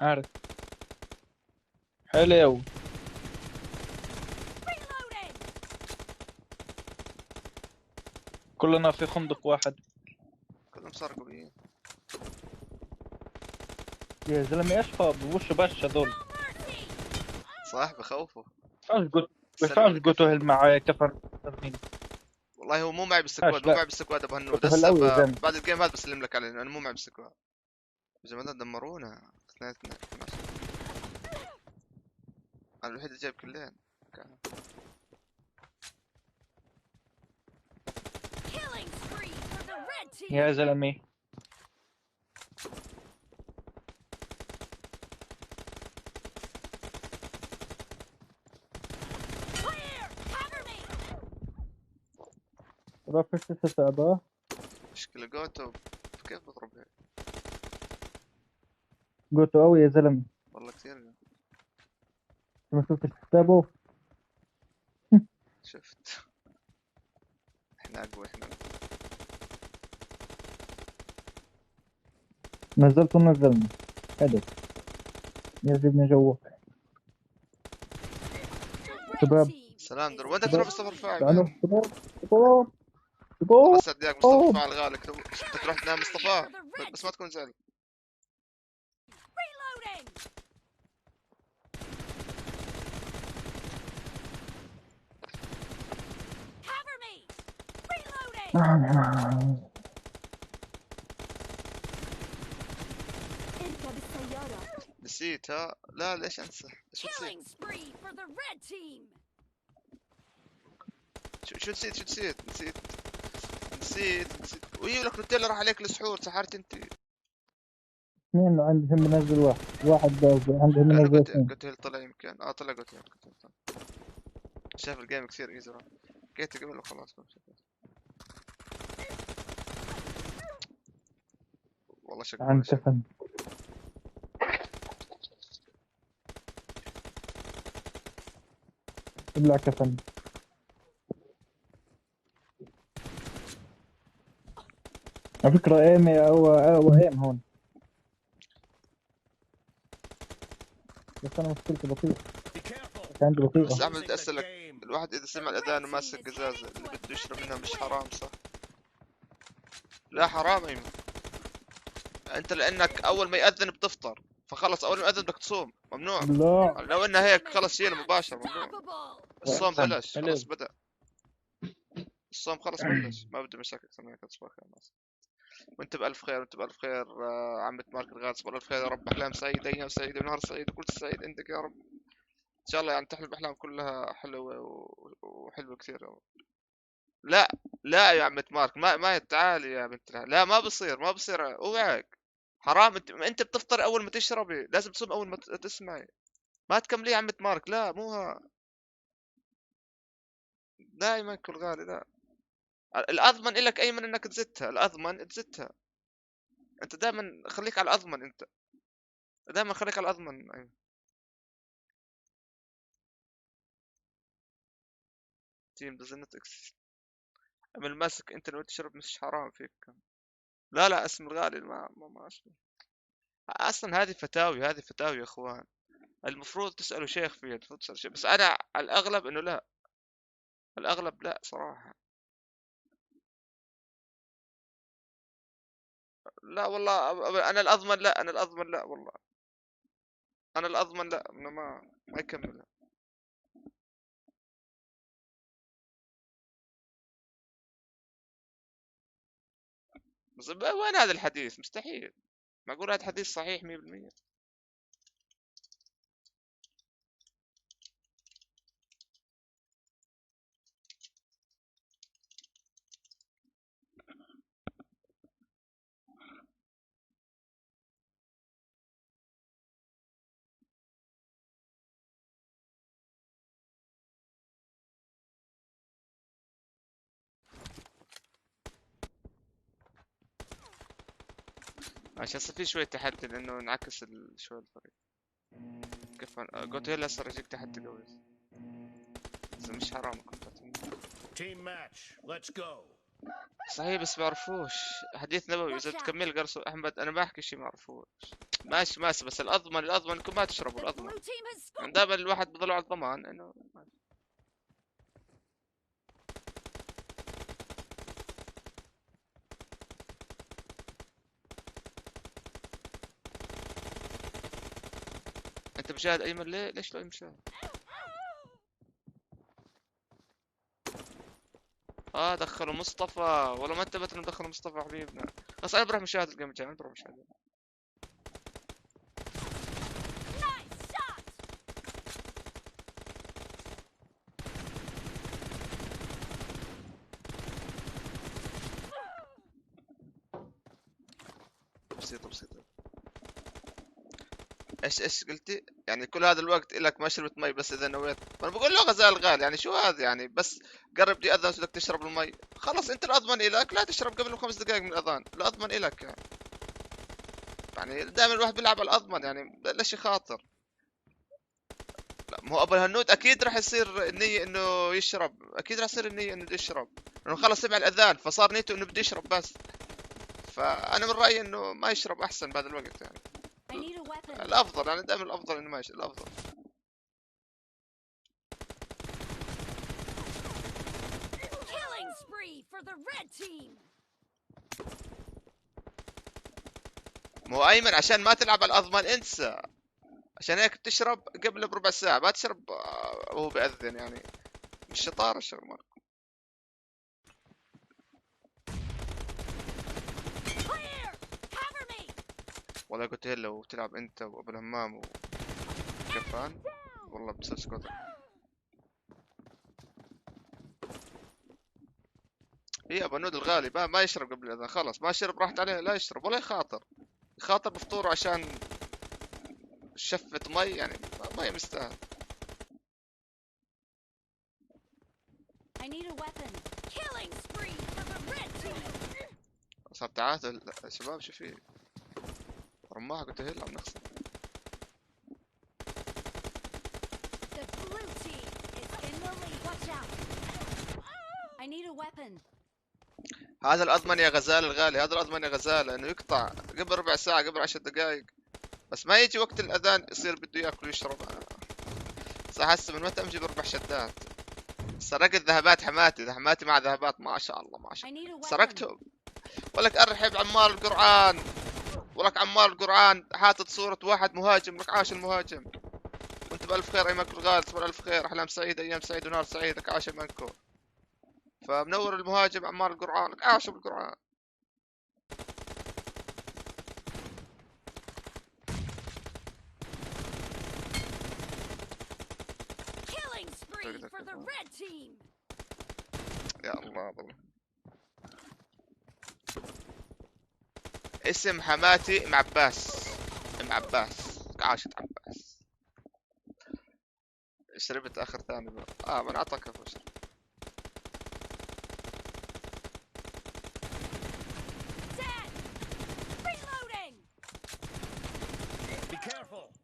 عارف حلو. كلنا في خندق واحد. كلهم صاروا قويين يا زلمه. ايش فاضي وش باش هذول؟ صح بخوفوا. بس قلت مع كفر. والله هو مو معي بالسكواد، مو معي بالسكواد ابو هنود. هسه بعد الجيم هذا بسلم لك عليه، انا مو معي بالسكواد. يا جماعه دمرونا اثنيناتنا. انا الوحيد اللي جايب كلين. يا زلمه رافش تساعده مشكلة جوتو كيف بضرب هيك؟ قلت قوي يا زلمه والله كثير ما شفتش حسابه. شفت احنا اقوى احنا نزلته ونزلني حلو يعجبني جوك شباب. سلام در وين تروح مصطفى الرفاعي؟ تعالوا شباب شباب شباب. بس اديك مصطفى الرفاعي الغالك بدك تروح تنام مصطفى بس ما تكون زعل. نسيت ها؟ لا ليش انسى؟ شو نسيت؟ شو نسيت ويجي لك نوتيلا راح عليك السحور سحرت انت. اثنين عندهم منزل واحد عندهم منزل اثنين. قلت طلع يمكن طلع قلت شاف الجيم كثير ايزي جيت قبل وخلاص والله شكرا عن كفن ابلع كفن. على فكرة ايمي او ايم هون بس انا مشكلتي بطيء عندي بطيء. بس احمد بدي اسالك الواحد اذا سمع الاذان وماسك قزازة اللي بده يشرب منها مش حرام صح؟ لا حرام ايمن. انت لانك اول ما يأذن بتفطر فخلص اول ما يأذن بدك تصوم ممنوع. لا لو انها هيك خلص شيله مباشر ممنوع. الصوم بلش خلص بدأ الصوم خلص بلش ما بده مشاكل اكثر من هيك. تصبح خير ناس وانت بألف خير وانت بألف خير عمة مارك الغالي صبر ألف خير يا رب احلام سعيدة ايام سعيدة ونهار سعيد وكل سعيد عندك يا رب ان شاء الله يعني تحلم باحلام كلها حلوة وحلوة كثير يا رب. لا يا عمة مارك ما تعالي يا بنت لا ما بصير اوعك حرام. انت بتفطر اول ما تشربي لازم تصوم اول ما تسمعي ما تكملي يا عمة مارك. لا موها دائما كل غالي لا الاضمن لك ايمن انك تزتها. الاضمن تزتها انت دائما خليك على الاضمن. انت دائما خليك على الاضمن ايمن. تيم دزنت اكس اما الماسك انت لو تشرب مش حرام فيك. لا اسم الغالي ما اسمه اصلا. هذه فتاوي يا اخوان المفروض تسالوا شيخ فيها المفروض تسالوا شيخ. بس انا على الاغلب انه لا الاغلب لا صراحه. لا والله انا الاضمن لا والله انا الاضمن لا انه ما يكمل. بس وين هذا الحديث؟ مستحيل معقول هذا الحديث صحيح 100%. عشان يصير في شوية تحدي لأنه انعكس شوية الفريق. كيف قلت هلا صار يجيك تحدي قوي إذا مش حرام كنت صحيح بس بعرفوش حديث نبوي. إذا تكمل قرص أحمد أنا ما أحكي شي ما أعرفوش ماشي بس الأضمن إنكم ما تشربوا الأضمن يعني دائما الواحد بضلوا على الضمان إنه انت مشاهد ايمن ليش لا مشاهد؟ دخلوا مصطفى والله ما انتبهت انه دخلوا مصطفى حبيبنا. بس انا بروح مشاهد الجيم الجاي بروح مشاهد. بسيطة. ايش قلتي؟ يعني كل هذا الوقت لك ما شربت مي بس اذا نويت. انا بقول له غزال غالي يعني شو هذا يعني، بس قرب لي اذان بدك تشرب المي خلص انت الاضمن لك لا تشرب قبل 5 دقائق من الاذان، الاضمن لك يعني دائما الواحد بيلعب على الاضمن يعني ليش يخاطر. لا مو ابو الهنود اكيد راح يصير النية انه يشرب، اكيد راح يصير النية انه يشرب لانه خلص سمع الاذان فصار نيته انه بده يشرب بس. فانا من رايي انه ما يشرب احسن بهذا الوقت يعني. الافضل يعني دائما الافضل انه ما يشرب الافضل. مو ايمن عشان ما تلعب على الاضمن انسى، عشان هيك بتشرب قبل بربع ساعة ما تشرب وهو بأذن يعني مش شطارة الشغل مالكم. والله قلت هلا لو تلعب انت وابو الهمام وكفان والله بتصير سكوت. هي ابو النود الغالي ما يشرب قبل الاذان خلاص، ما شرب راحت عليه لا يشرب ولا يخاطر بفطوره عشان شفت مي يعني ما مستاهل. صار تعادل شباب شو في رماها قلت هلا عم نخسر. هذا الاضمن يا غزال الغالي، هذا الاضمن يا غزال انه يقطع قبل ربع ساعة قبل 10 دقائق بس ما يجي وقت الاذان يصير بده ياكل ويشرب. انا صح هسه من متى امشي ب4 شدات سرقت ذهبات حماتي مع ذهبات ما شاء الله ما شاء الله سرقتهم. ولك ارحب عمار القرآن، ولك عمار القرآن حاطط صورة واحد مهاجم لك عاش المهاجم وانت بألف خير ايمانكم الغالي صبر الف خير احلام سعيدة ايام سعيدة ونهار سعيد لك عاش ايمانكم. فمنور المهاجم عمار القرآن لك عاش بالقرآن. يا الله والله. اسم حماتي ام عباس عاشت عباس. شربت اخر ثاني من اعطاك كفو.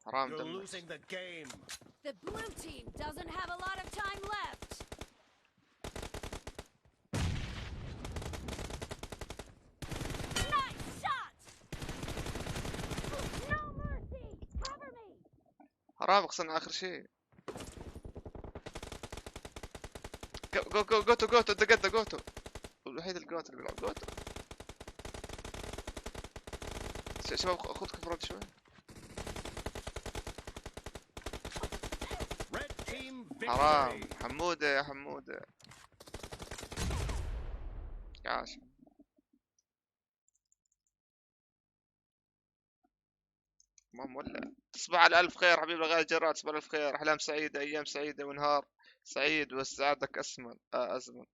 حرام دم. The blue team doesn't have a lot of time left. Nice shot. No mercy. Cover me. حرام خسرنا اخر شيء. جوتو دقت جوتو الوحيد الجوتو اللي بيلعب جوتو. شباب خذ كفرات شوي. حرام حمودة يا حمودة عاش. ما مولع. تصبح على الف خير حبيبي الغالي جراد، تصبح على الف خير احلام سعيدة ايام سعيدة ونهار سعيد وسعادك ازمن.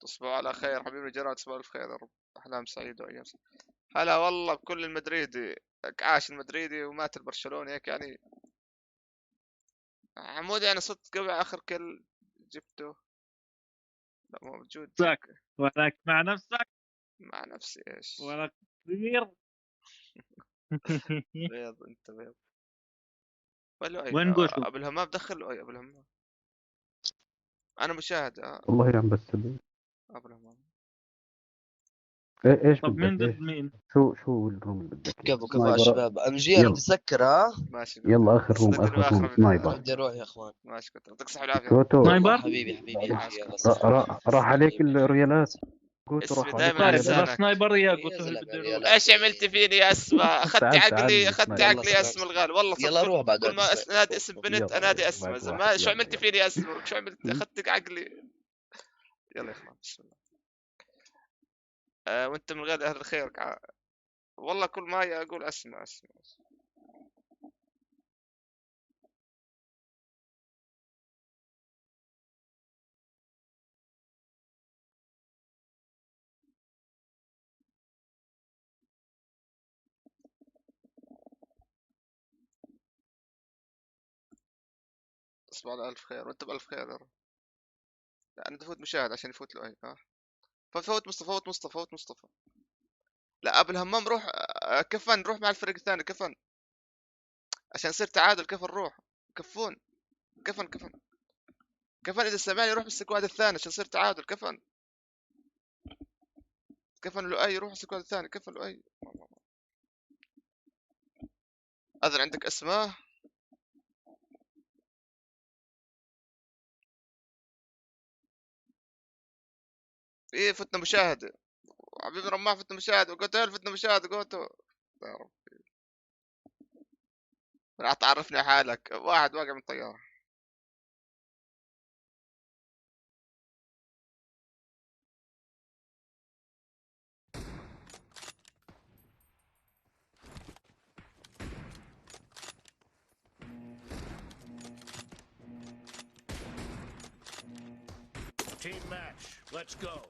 تصبحوا على خير حبيبي جراد تصبحوا على خير يا رب احلام سعيدة وايام سعيدة. هلا والله بكل المدريدي عاش المدريدي ومات البرشلوني هيك يعني. حمود يعني صدت قبل اخر كل جبته لا موجود. ولك مع نفسك مع نفسي ايش ولك كبير. بيض انت بيض. وين قوتو؟ ابو الهمام دخل ابو الهمام انا مشاهد والله يا عم بس ابو الهمام. ايش طب مين بدك ضد مين؟ شو الروم اللي بدك؟ كفو يا شباب امجير تسكر ماشي يلا اخر روم سنايبر. بدي اروح يا اخوان. ماشي كنت يعطيك الصحة والعافية. كوتو حبيبي راح عليك الريالات. كوتو راح عليك الريالات. سنايبر يا كوتو ايش عملت فيني يا اسماء؟ اخذت عقلي يا اسم الغالي والله يلا روح بعد كل ما انادي اسم بنت انادي اسمه زمان. شو عملت فيني يا اسماء؟ شو عملت؟ اخذت عقلي. يلا يا اخوان بسم الله. وانت من غير اهل الخير والله كل ما اقول اسمع. اسمع على الف خير وانت بالف خير يا رب. لا انا بفوت مشاهد عشان يفوت له اي فوت مصطفى. لا ابو الهمام روح كفن، روح مع الفريق الثاني كفن عشان يصير تعادل. كفن روح كفون. كفن اذا سمعني روح بالسكواد الثاني عشان يصير تعادل. كفن لؤي روح السكواد الثاني. كفن لؤي. اذن عندك اسماء. ايه فتنا مشاهد حبيبي رماح. فتنا مشاهد وقلت فتنا مشاهد قلت يا رب راح تعرفني على حالك. واحد واقع من الطيارة. Team match. Let's go.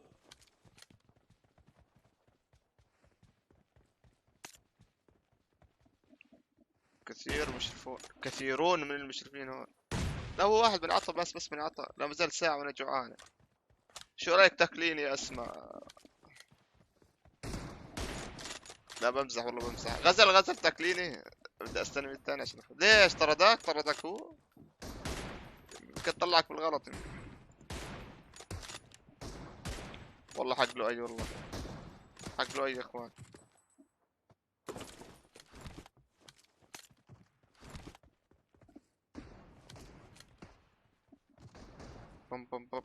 كثيرون من المشرفين هون. لا هو واحد بنعطى بس بنعطى. لا مازال ساعة وانا جوعان. شو رايك تاكليني يا اسماء؟ لا بمزح والله بمزح. غزل تاكليني. بدي استنى من الثاني عشان ليش طردك هو؟ يمكن طلعك بالغلط يمكن. والله حق له اي والله. حق له اي يا اخوان. بم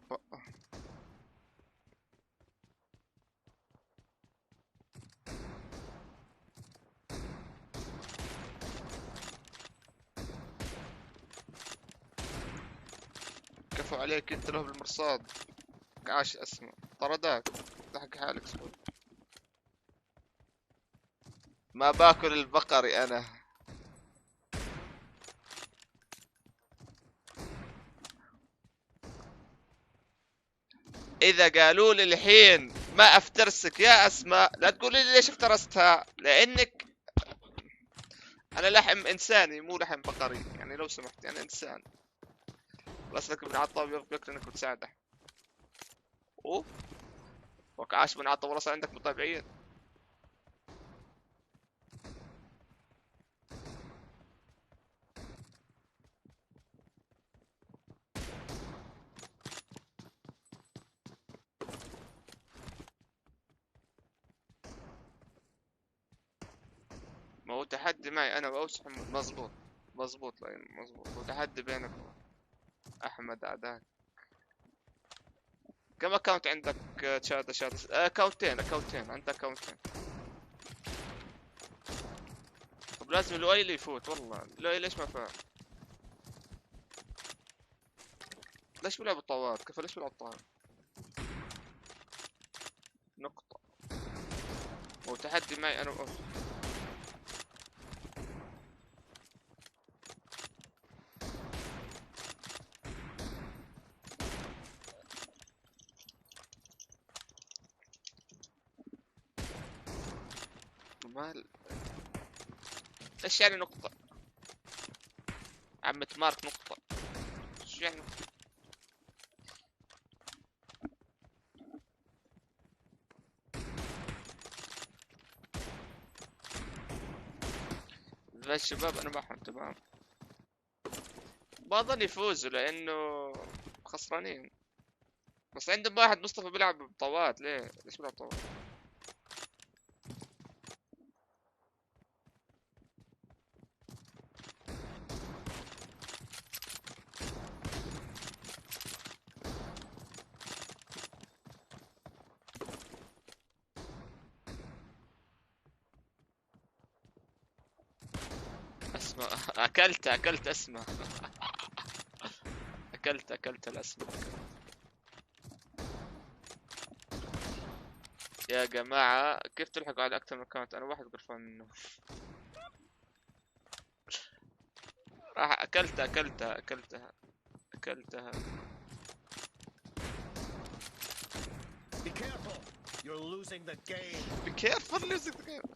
كفو عليك انت له بالمرصاد. عاش اسمه طرداك. حق حالك سوي. ما باكل البقري انا. اذا قالوا لي الحين ما افترسك يا اسماء لا تقولي لي ليش افترستها. لانك انا لحم انساني مو لحم بقري يعني لو سمحت. انا انسان. راسلك ابن عطا بيفكر انك بتساعده. اوه وكعاش ابن عطا وراسل عندك متابعين. ما هو تحدي معي انا واوس محمد. مزبوط لا مزبوط. هو تحدي بينك احمد عداك. كم اكونت عندك؟ شهادة اكونتين عندك اكونتين. طب لازم لؤي اللي يفوت. والله لؤي ليش ما فاهم؟ ليش بيلعب الطوارئ؟ كيف ليش بيلعب الطوارئ؟ نقطة. هو تحدي معي انا واوس. ايش يعني نقطة؟ عمة مارك نقطة. ايش يعني نقطة؟ ذا الشباب انا معهم تمام. بظن يفوزوا لانه خسرانين. بس عندهم واحد مصطفى بيلعب بطوات. ليش بيلعب طوات؟ اكلت اسمه. اكلت الاسماء. يا جماعة كيف تلحقوا على أكثر من أكونت؟ أنا واحد قرفان منه. راح أكلتها. Be careful. You're losing the game. Be careful losing the game.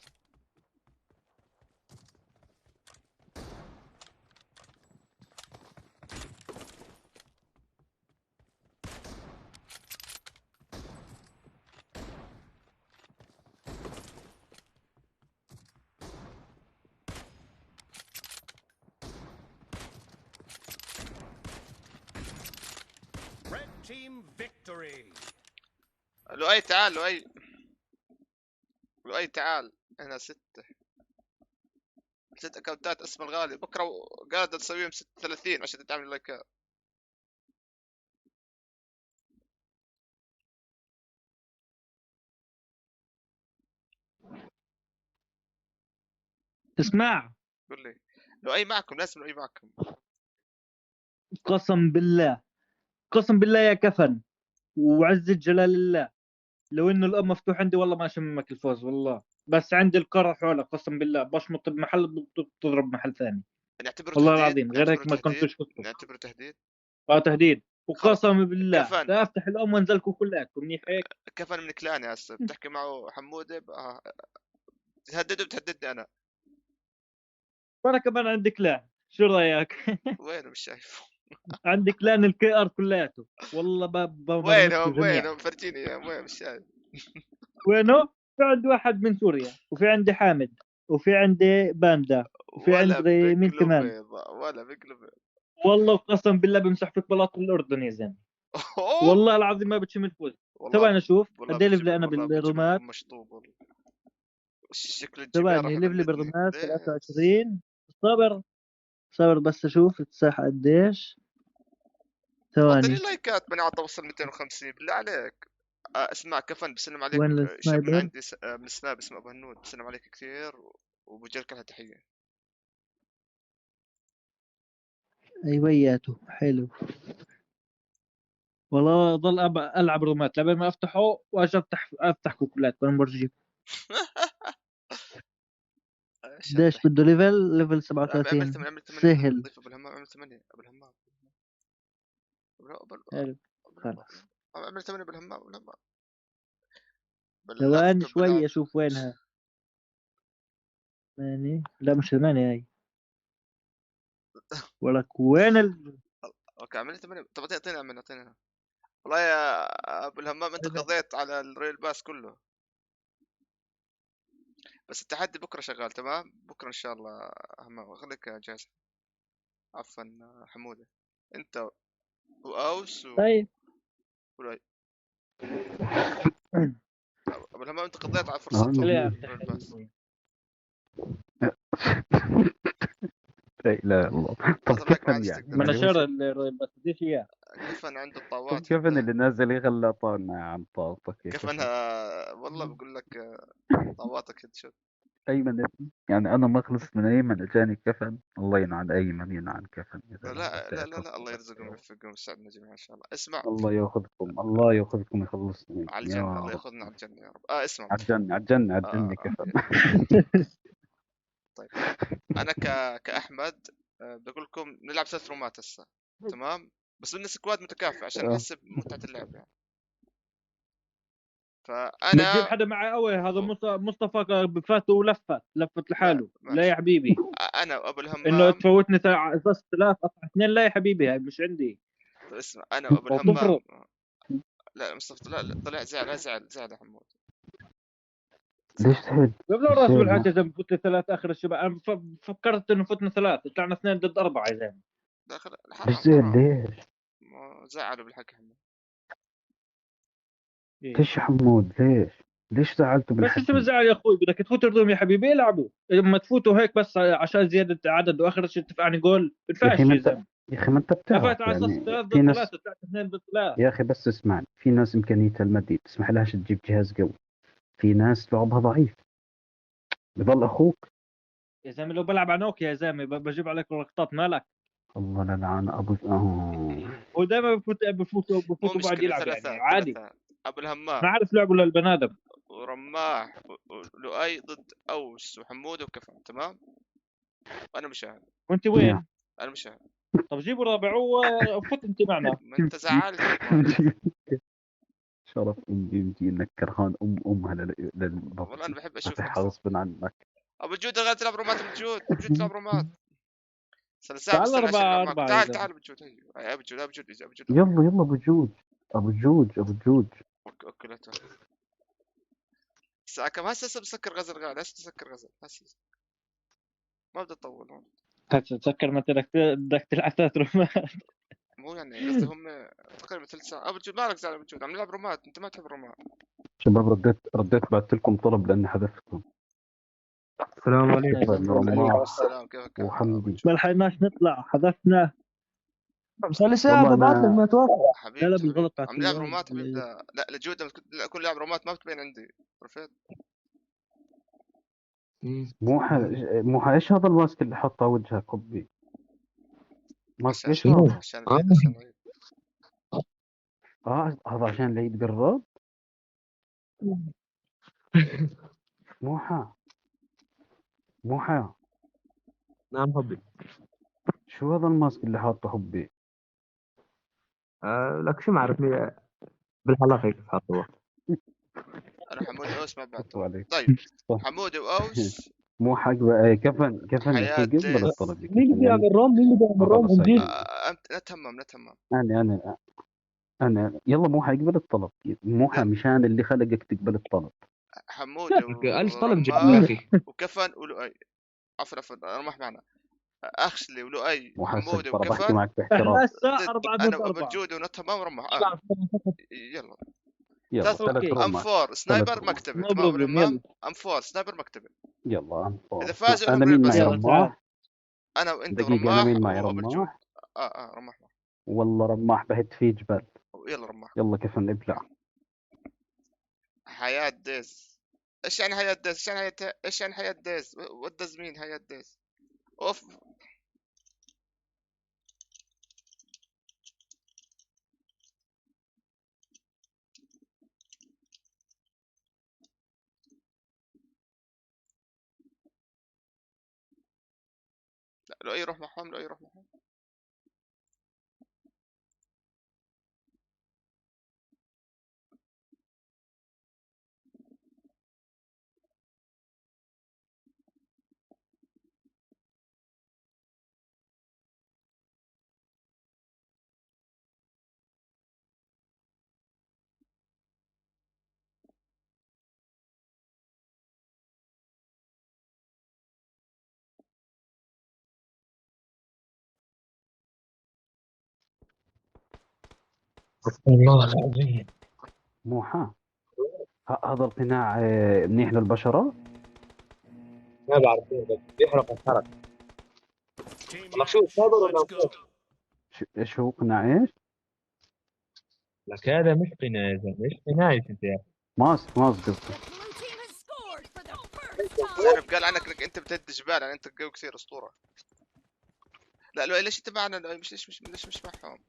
Red team victory. لؤي تعال لؤي تعال. هنا 6 اكونتات اسم الغالي. بكره قاعد تسويهم 36 عشان تعمل لايكات. اسمع، قول لي لؤي معكم، لازم لؤي معكم. قسم بالله يا كفن وعزة جلال الله، لو انه الاب مفتوح عندي والله ما اشمك الفوز والله، بس عندي القرار حولك قسم بالله، بشمط بمحل بتضرب محل ثاني. نعتبره والله تهديد. العظيم غير هيك ما كنتش نعتبره تهديد. تهديد وقسم بالله كفن. لا افتح الام وانزلكم كلكم منيح هيك. كفن من كلاني هسه بتحكي معه حموده تهدده بتهددني انا. وانا كمان عندي كلان، شو رايك؟ وينه مش شايفه. عندي كلان الكي ار كلياته والله وينه فرجيني يا وين مش شايف. وينه؟ في عندي واحد من سوريا، وفي عندي حامد، وفي عندي باندا، وفي عندي مين كمان؟ ولا بيقلب. والله قسم بالله بمسح فيك بلاط الاردن يا زلمه. والله العظيم ما بتشم الفوز. ثواني اشوف قد ايه ليفلي انا بالرومات. مشطوب والله. شكل ثواني ليفلي بالرومات 23. صبر بس اشوف الساحه قديش. ثواني اعطيني لايكات بني عطى اوصل 250 بالله عليك. اسمع كفن بسلم عليك. وين شاب من السنايبر؟ عندي من سناب اسمه ابو هنود، بسلم عليك كثير وبوجهلك لها تحيه. ايوياته حلو والله. ضل العب رومات لبين ما افتحه واجي افتح كوكولات وانا برجيكم. قديش بده ليفل 37 سهل. ضيف ابو الهمام عمل 8 ابو الهمام. حلو خلاص عمل 8 بالهمام. ثواني شوي اشوف وينها. 8 لا مش 8 هاي. ولك وين اوكي عمل 8. طب اعطيني والله يا ابو الهمام انت قضيت على الريل باس كله. بس التحدي بكره شغال تمام. بكره ان شاء الله همام خليك جاهز. عفوا حموده انت واوس طيب ابو الهمام انت قضيت على فرصه الريل باس. لا اله الا الله. طب كفن يعني من شر الريل باس بديش اياه. كفن عنده الطاوات. كفن اللي نازل يغلى طالنا عن طاوتك. كفنها والله بقول لك طاواتك هيدشوت. ايمن يعني انا ما خلصت من ايمن اجاني كفن. الله ينعن ايمن ينعن كفن. لا الله يرزقهم ويوفقهم ويسعدنا جميعا ان شاء الله. اسمع الله ياخذكم يخلصنا على الجنه. الله ياخذنا على الجنه يا رب. اسمع على الجنه كفن. طيب انا كاحمد بقول لكم نلعب 3 رومات هسه تمام. بس بدنا سكواد متكافئ عشان نحس بمتعه اللعب يعني. فانا بتجيب حدا معي قوي. هذا مصطفى بفاته لفت لحاله. لا يا حبيبي انا وابو الهمام انه تفوتني ازازه 3 اقطع 2. لا يا حبيبي هاي مش عندي. اسمع انا وابو الهمام. لا مصطفى لا طلع زعل يا حمود. ليش تهد؟ قبل الراس بالحكي اذا بفوت لي 3 اخر الشباب. انا فكرت انه فتنا 3 طلعنا 2 ضد 4 يا زلمه. ليش زعلوا بالحكي حمود. ليش يا حمود ليش زعلتوا بالحكي؟ بس انت بتزعل يا اخوي. بدك تفوت الروم يا حبيبي العبوا. اما تفوتوا هيك بس عشان زياده عدد واخر شيء تدفعني جول بتنفعش يا زلمه. يا اخي ما انت بتعرف يعني في ناس 2 ضد 3. يا اخي بس اسمعني. في ناس امكانيتها الماديه تسمح لهاش تجيب جهاز قوي. في ناس لعبها ضعيف بضل اخوك يا زلمه. لو بلعب على نوكيا يا زلمه بجيب عليك لقطات مالك. الله للعن ابو هو دائما بفوتوا بعد يلعب يعني عادي. ابو الهمام ما عارف لعبه للبني ادم. ورماح ولؤي ضد اوس وحمود وكفن، تمام؟ وانا مشاهد. وانت وين؟ انا مشاهد. طب جيبوا رابع وفوت انت معنا. ما انت زعلت. شرف امي انك كرهان امها والله انا بحب اشوف غصبا عنك. ابو جود غير تلعب رومات. ابو جود تلعب رومات. تعال 4 تعال ابو جود. هي ابو جود يلا ابو جود. اوكي لا تعال. الساعة كم هسه بسكر غزل غالي. هسه تسكر غزل هسه. ما بدي اطول. هسه تسكر متى بدك تلعب 3 رومات. مو يعني قصدي هم تقريبا ثلث ساعة. ابو جود مالك زعل. ابو جود عم نلعب رومات. انت ما تحب الرومات. شباب رديت بعت لكم طلب لاني حذفتكم. السلام عليكم. رماح السلام كيفك؟ وحمدي. ما لحقناش نطلع حذفنا. صار لي ساعة ببعث لك ما توقع. حبيبي لا بالغلط. عم نلعب رومات. لا لجود لما كل لعب رومات ما بتبين عندي. عرفت؟ موحى ايش هذا الماسك اللي حطه وجهك حبي؟ ماسك ايش هذا؟ هذا؟ عشان العيد. هذا عشان العيد قرب. موحى نعم حبي. شو هذا الماسك اللي حاطه حبي؟ لك شو ما عرف بالحلقة كيف حاطه. انا حمود واوس ما بعد. طيب حمود واوس مو حق كفن قبل الطلب. مين اللي بيعمل روم لا تمام انا يلا مو حيقبل الطلب. مو مشان اللي خلقك تقبل الطلب. حمود ألف طلب يا اخي. وكفن ولؤي. عفوا رمح معنا. اخشلي ولؤي حمود بحكي وكفن. معك باحترام. انا وبجود ونتمام ورمح. يلا يلا 3 ام 4 سنايبر مكتبه. تمام ام 4 سنايبر مكتبه. يلا ام 4. اذا فازوا انا مين معي رماح؟ انا وانت دقيقة. انا مين معي رماح؟ رماح. والله رماح بهد فيه جبال. يلا رماح. يلا كفن ابلع. حياة ديز. ايش يعني حياة ديز؟ ايش يعني حياة ديز؟ وات داز مين حياة ديز؟ اوف. لو يروح معهم. والله العظيم. موحى هذا القناع منيح للبشرة؟ ما بعرف بس بيحرق الحرق. مشهور صابر ولا ايش هو قناع ايش؟ لك هذا مش قناع. مش قناع انت يا ماسك قصدي. زينب قال عنك انت بتهد جبال. يعني انت قوي كثير اسطوره. لا ليش انت معنا؟ ليش مش معهم؟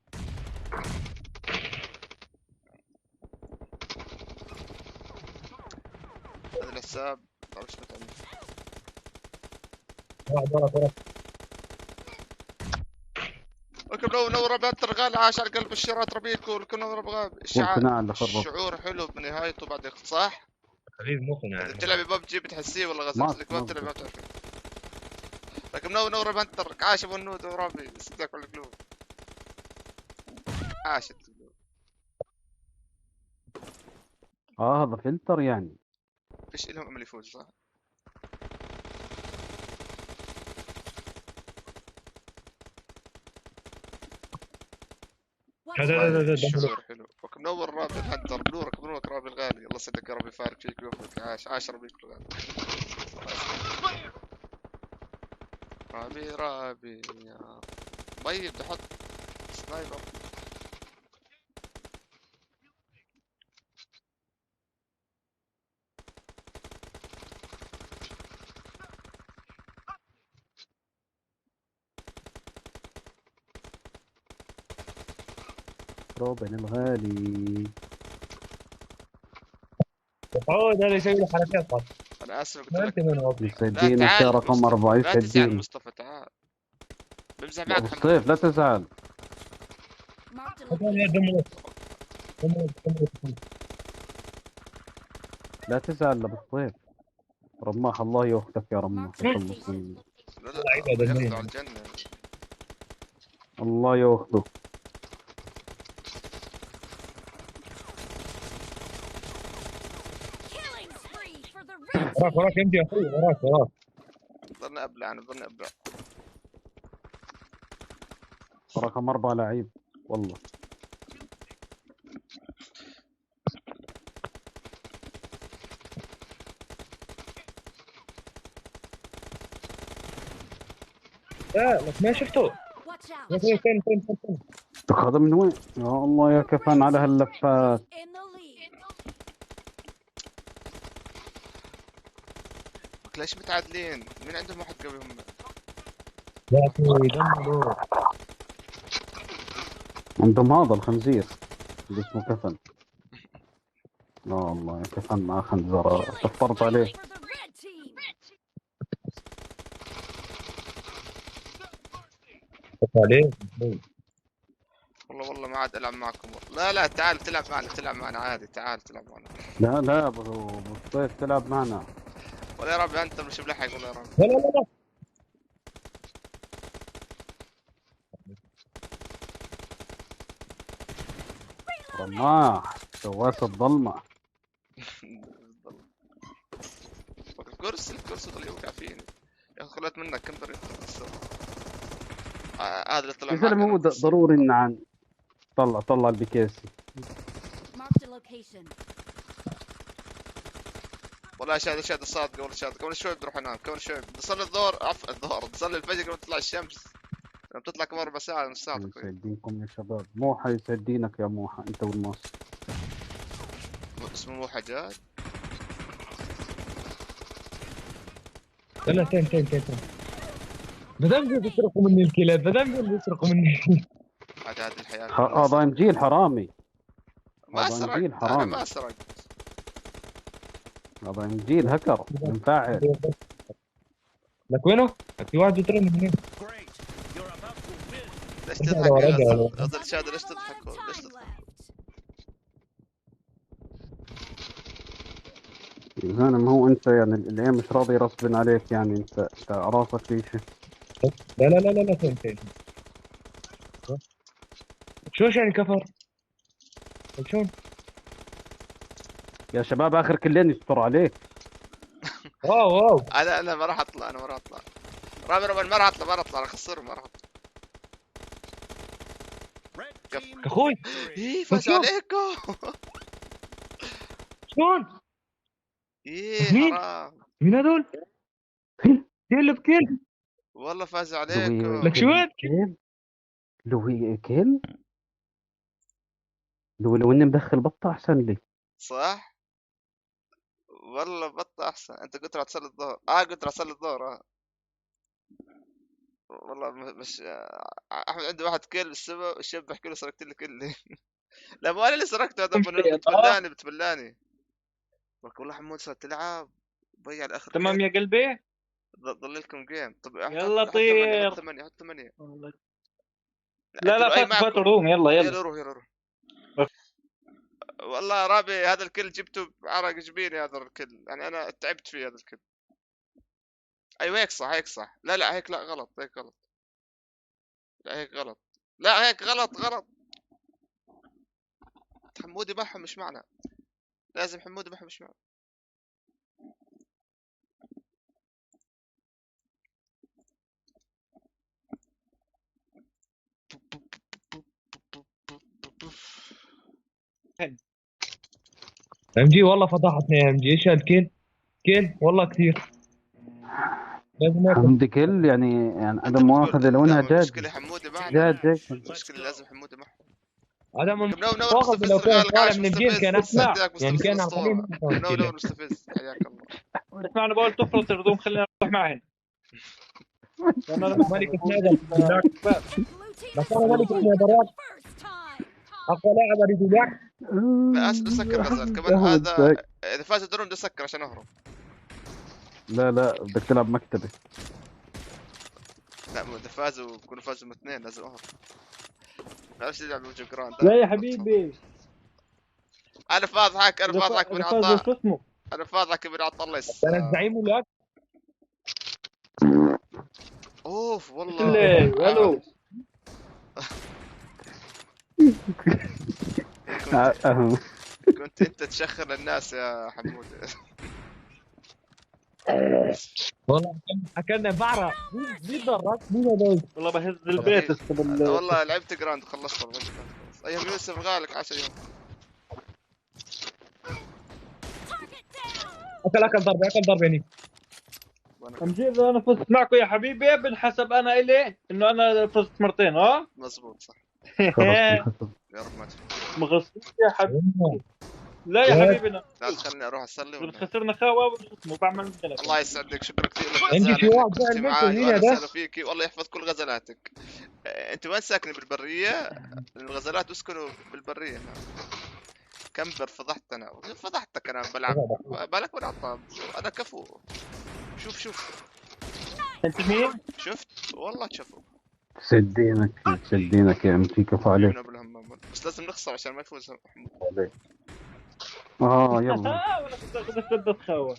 هذا الحساب طبعا مش متعمل. لكن لو نور بات رغال عاش على قلب الشيرات ربيكو. لكن نور بغاب الشعور حلو بنهايته بعد صح؟ حبيبي مو قناع. بتلعبي ببجي بتحسيه والله غزل لك ما بتلعبي ما بتعرفي. لكن نور بنتر عاش ابو النود ورابي صدق على القلوب. عاشت القلوب. هذا فلتر يعني. فيش لهم امل يفوز صح؟ الشعور حلو. منور رابي الهنتر. بنورك رابي الغالي. الله يسعدك يا ربي. يفارق فيك ويوفقك. عاش ربيك الغالي. رابي يا طيب. بدي احط سنايبر. روبن الغالي. عود هذا يسوي له حركات قط. انا اسف قلت ما لك انت من وقت. يسدينك يا رقم 4 لا تزعل يسدينك. مصطفى تعال بمزح معك ابو الصيف لا تزعل. لا تزعل ابو الصيف. رماح الله ياخذك يا رماح. الله ياخذه. وراك انت يا اخوي وراك. ضلنا ابلع انا ضلنا ابلع. رقم 4 لعيب والله. لا لك ما شفته. فين هذا من وين؟ يا الله يا كفن على هاللفات. ليش متعادلين؟ مين عندهم واحد قوي هم؟ يا اخوي دمروا. عندهم هذا الخنزير اللي اسمه كفن. لا والله يا كفن مع خنزر صفرت عليه. والله ما عاد العب معكم. لا تعال تلعب معنا عادي. تعال تلعب معنا. لا ابو الصيف تلعب معنا. ولا يا رب انت مش بلحق ولا يا رب. لا رماح سواس الظلمة. الكرسي ضل يوقع فيني يا اخي. خلت منك كم طريقة هذا اللي طلع يا زلمة هو ضروري ان طلع البكاسي. والله شاد الصادقة ولا شاد. قبل شوي بروح انام كمان شوي بصلي الظهر بصلي الفجر قبل تطلع الشمس. لما بتطلع كمان ربع ساعة نص ساعة تقريبا. يسعدينكم يا شباب. موحى يسعدينك يا موحى انت والماس. اسمه موحى جاد. لا تين بدهم بيسرقوا مني الكلاب. بدهم بيسرقوا مني. هذه الحياة. هذا جيل حرامي. ما سرق. انا ما سرق. هذا جيل هكر منفعل. لك وينه؟ في واحد يترن هنا. ليش تضحك يا غزل شاد؟ ليش تضحك؟ يا زلمة هو انت يعني العين مش راضي يرصبن عليك يعني انت راسك في شيء. لا فين شو يعني كفر؟ شلون؟ يا شباب اخر كلين يستر عليك. واو انا ما راح اطلع. رامي ما راح اطلع اخسرهم. ما راح اطلع. اخوي فاز عليكم. شلون؟ حرام. مين هذول؟ كل بكل. والله فاز عليكم. لك شو لو كل لو اني مدخل بطة احسن لي. صح والله بطة احسن. انت قلت راح تصلي الظهر. قلت راح تصلي الظهر. والله مش احمد عنده واحد كيل بالسبب. الشاب بحكي له سرقت لي كله. لا مو انا اللي سرقته. هذا بتبلاني. والله حمود صار تلعب ضيع الاخر. تمام يا قلبي. ضل لكم جيم. طب يلا طير. حط 8 لا فات روم. يلا روح. والله رابي هذا الكل جبته بعرق جبيني. هذا الكل يعني انا تعبت فيه هذا الكل. ايوه هيك صح. لا هيك لا غلط. هيك غلط. لا هيك غلط. حمودي بحه مش معنا. لازم حمودي بحه مش معنا. ام جي والله فضحتني يا ام جي. ايش هالكل؟ والله كثير. حمودي كل يعني عدم مؤاخذة لو انها جاد. مشكلة حمودي معنا. مشكلة لازم حمودي معه. عدم مؤاخذة لو كان طالع من الجيل كان اسمع. يعني كان نو مستفز. حياك الله. اسمعنا بقول تفرط الردوم. خلينا نروح معهن. انا مالك نادر. بس انا مالك نادر. اقوى لاعب اريد لك. لا اسكر غزال كمان. هذا اذا فاز الدرون بدي اسكر عشان اهرب. لا بدك تلعب مكتبه. لا اذا فازوا بكونوا فازوا من 2 لازم اهرب. نفس يلعب وجه جراند. لا يا حبيبي انا فاضحك بن عطاء. انا فاضحك بن عطاء. الله يسلمك. انا الزعيم ولا اوف والله. الو كنت انت تشخر الناس يا حمود. والله حكينا بعرف مين ضرك مين هذول. والله بهز البيت والله لعبت جراند وخلصت. ايام يوسف غالك 10 يوم. اكل ضرب يعني. امجيد انا فزت معكم يا حبيبي بنحسب انا الي انه انا فزت مرتين. مزبوط صح. يا رب ما غصبت يا حبيبي. لا يا حبيبي لا تخليني اروح اصلي. خسرنا خاوه بعمل مثلك. الله يسعدك. شكرا كثير عندي في واحد اهلا فيكي والله يحفظ كل غزلاتك. انت وين ساكنه؟ بالبريه؟ الغزلات اسكنوا بالبريه. كمبر فضحتك انا بلعب بالك ولا عطاب. انا كفو. شوف انت مين؟ شفت والله شوفوا. سدينك يا امتي كفو عليك. بس لازم نخسر عشان ما يفوز محمود. يلا بدك خاوه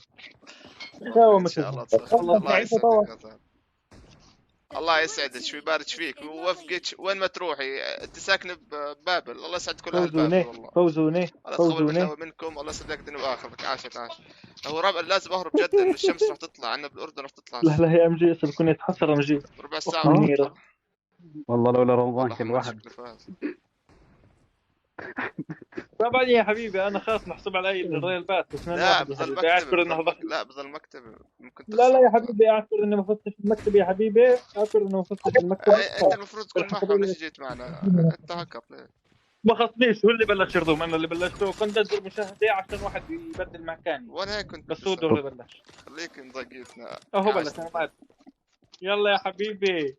ان شاء الله. الله يسعدك ويبارك فيك ويوفقك وين ما تروحي. انت ساكنه ببابل. الله يسعد كل اهل بابل. والله فوزوني منكم. الله يسعدك دنيا واخرتك. عاشت هو رابع لازم اهرب جد لانه الشمس راح تطلع عندنا بالاردن. راح تطلع لا يا ام جي كنت يتحسر ام جي ربع ساعه. والله لولا رمضان كل واحد. طبعا يا حبيبي انا خلاص محسوب علي الريال بات. بس لا بظل مكتب ممكن. لا يا حبيبي اعتبر اني ما فزتش في المكتب يا حبيبي. اعتبر اني ما فزتش في المكتب. انت المفروض تكون معهم. ليش جيت معنا؟ انت هكر ليه؟ ما خصنيش. هو اللي بلش يرضوم. انا اللي بلشته. كنت ادور مشاهدة عشان واحد يبدل مكاني. وانا هيك كنت. بس هو اللي بلش. خليك نضايقتنا. هو بلش انا بعد. يلا يا حبيبي.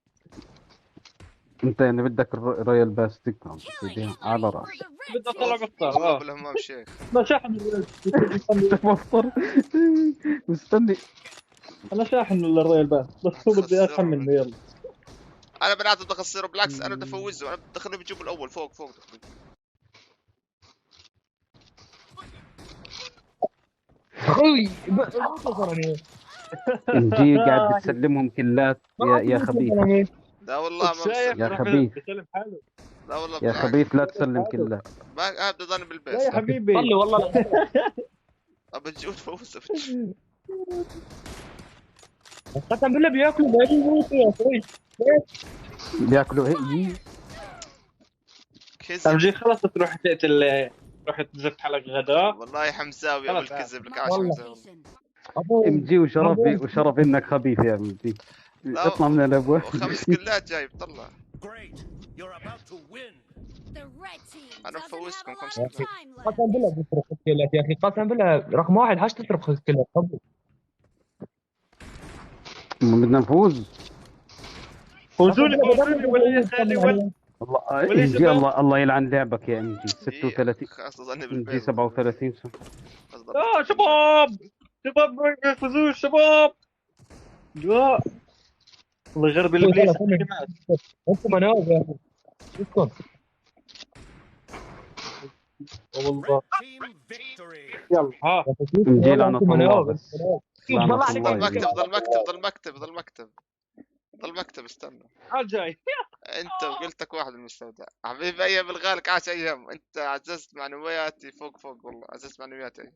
انت يعني بدك الرويال باس تكرم على راسي. بدي اطلع قطار. والله بالهمام شيخ. ما شاحن مفطر. مستني. انا شاحن الرويال باس بس هو بدي اتحمل. يلا انا بنات بدي اخسره. بالعكس انا بدي افوزه. انا بدي اخليه بيجيبوا الاول فوق. اخوي نجي قاعد بتسلمهم كلات يا خبيث. لا والله ما يا خبيث. لا والله يا خبيث لا تسلم كلات. ما ابدا ضل بالبيت. لا يا حبيبي صلي والله. ابى تجوز فوز. قسم بالله بياكلوا يا اخوي. بياكلوا هي. امجي خلاص تروح تقتل. روح تزف حلق غداء. والله حمزاوي ابو الكذب لك. عاش حمزاوي. امجي وشرفي انك خبيث يا امجي. اطلع من الابواب. 5 كلات جايب. طلع انا مفوزكم 5 كلات. قسم بالله بتصرف كلات يا اخي. قسم بالله رقم واحد حاج تصرف كلات. بدنا نفوز. فوزوني ولا يخلي ولا. والله الله يلعن لعبك يا ام جي. 36 ام جي 37 سنه. شباب ما يفوزوش شباب. لا الله يغرب الابليس. انتم مناوب يا اخي. اسكت والله. يلا ها نجي لعنة الله بس. ضل مكتب استنى. جاي. انت وقلتك واحد المستودع حبيبي. ايام الغالك عاش ايام. انت عززت معنوياتي فوق. والله عززت معنوياتي.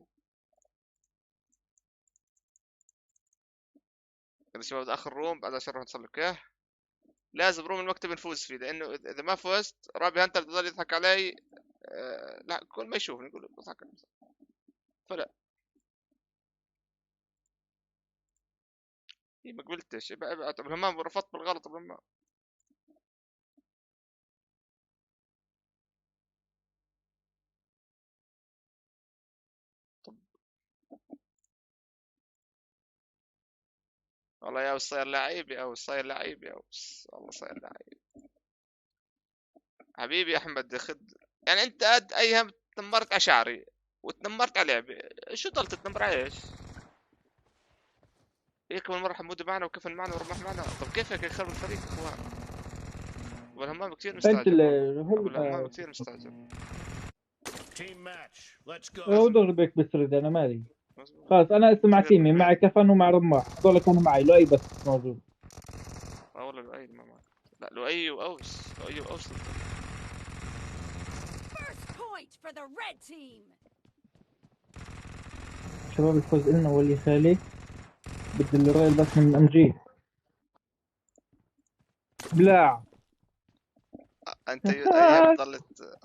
يا شباب اخر روم بعد عشان نروح نصلي. اوكي لازم روم المكتب نفوز فيه لانه اذا ما فزت رابي هانتر يضل يضحك علي. لا كل ما يشوفني يقول يضحك علي. فلا ما قبلتش. ابعد بالهمام. رفضت بالغلط بالهمام. والله يا صاير لعيب يا صاير لعيب يا والله صاير لعيب حبيبي يا احمد. خد يعني انت ايهم تنمرت على شعري وتنمرت على لعبي. شو ضل تتنمر عايش؟ هيك كمان مرة حمودي معنا وكفن معنا ورمح معنا، طب كيف هيك يخرب الفريق اخوان؟ والهمام كثير انت مستعجل، والهمام كثير مستعجل. Team match. Let's go. هو ضربك بسرد انا مالي. خلاص انا اسمع تيمي معي كفن ومع رماح، هذول كانوا معي لؤي بس موجود. والله لؤي ما معك. لا لؤي واوس، لؤي واوس. First point for the red team. شباب الفوز إلنا ولي خالي. بدي الريال بس من ام جي. بلاع. انت ايام ضلت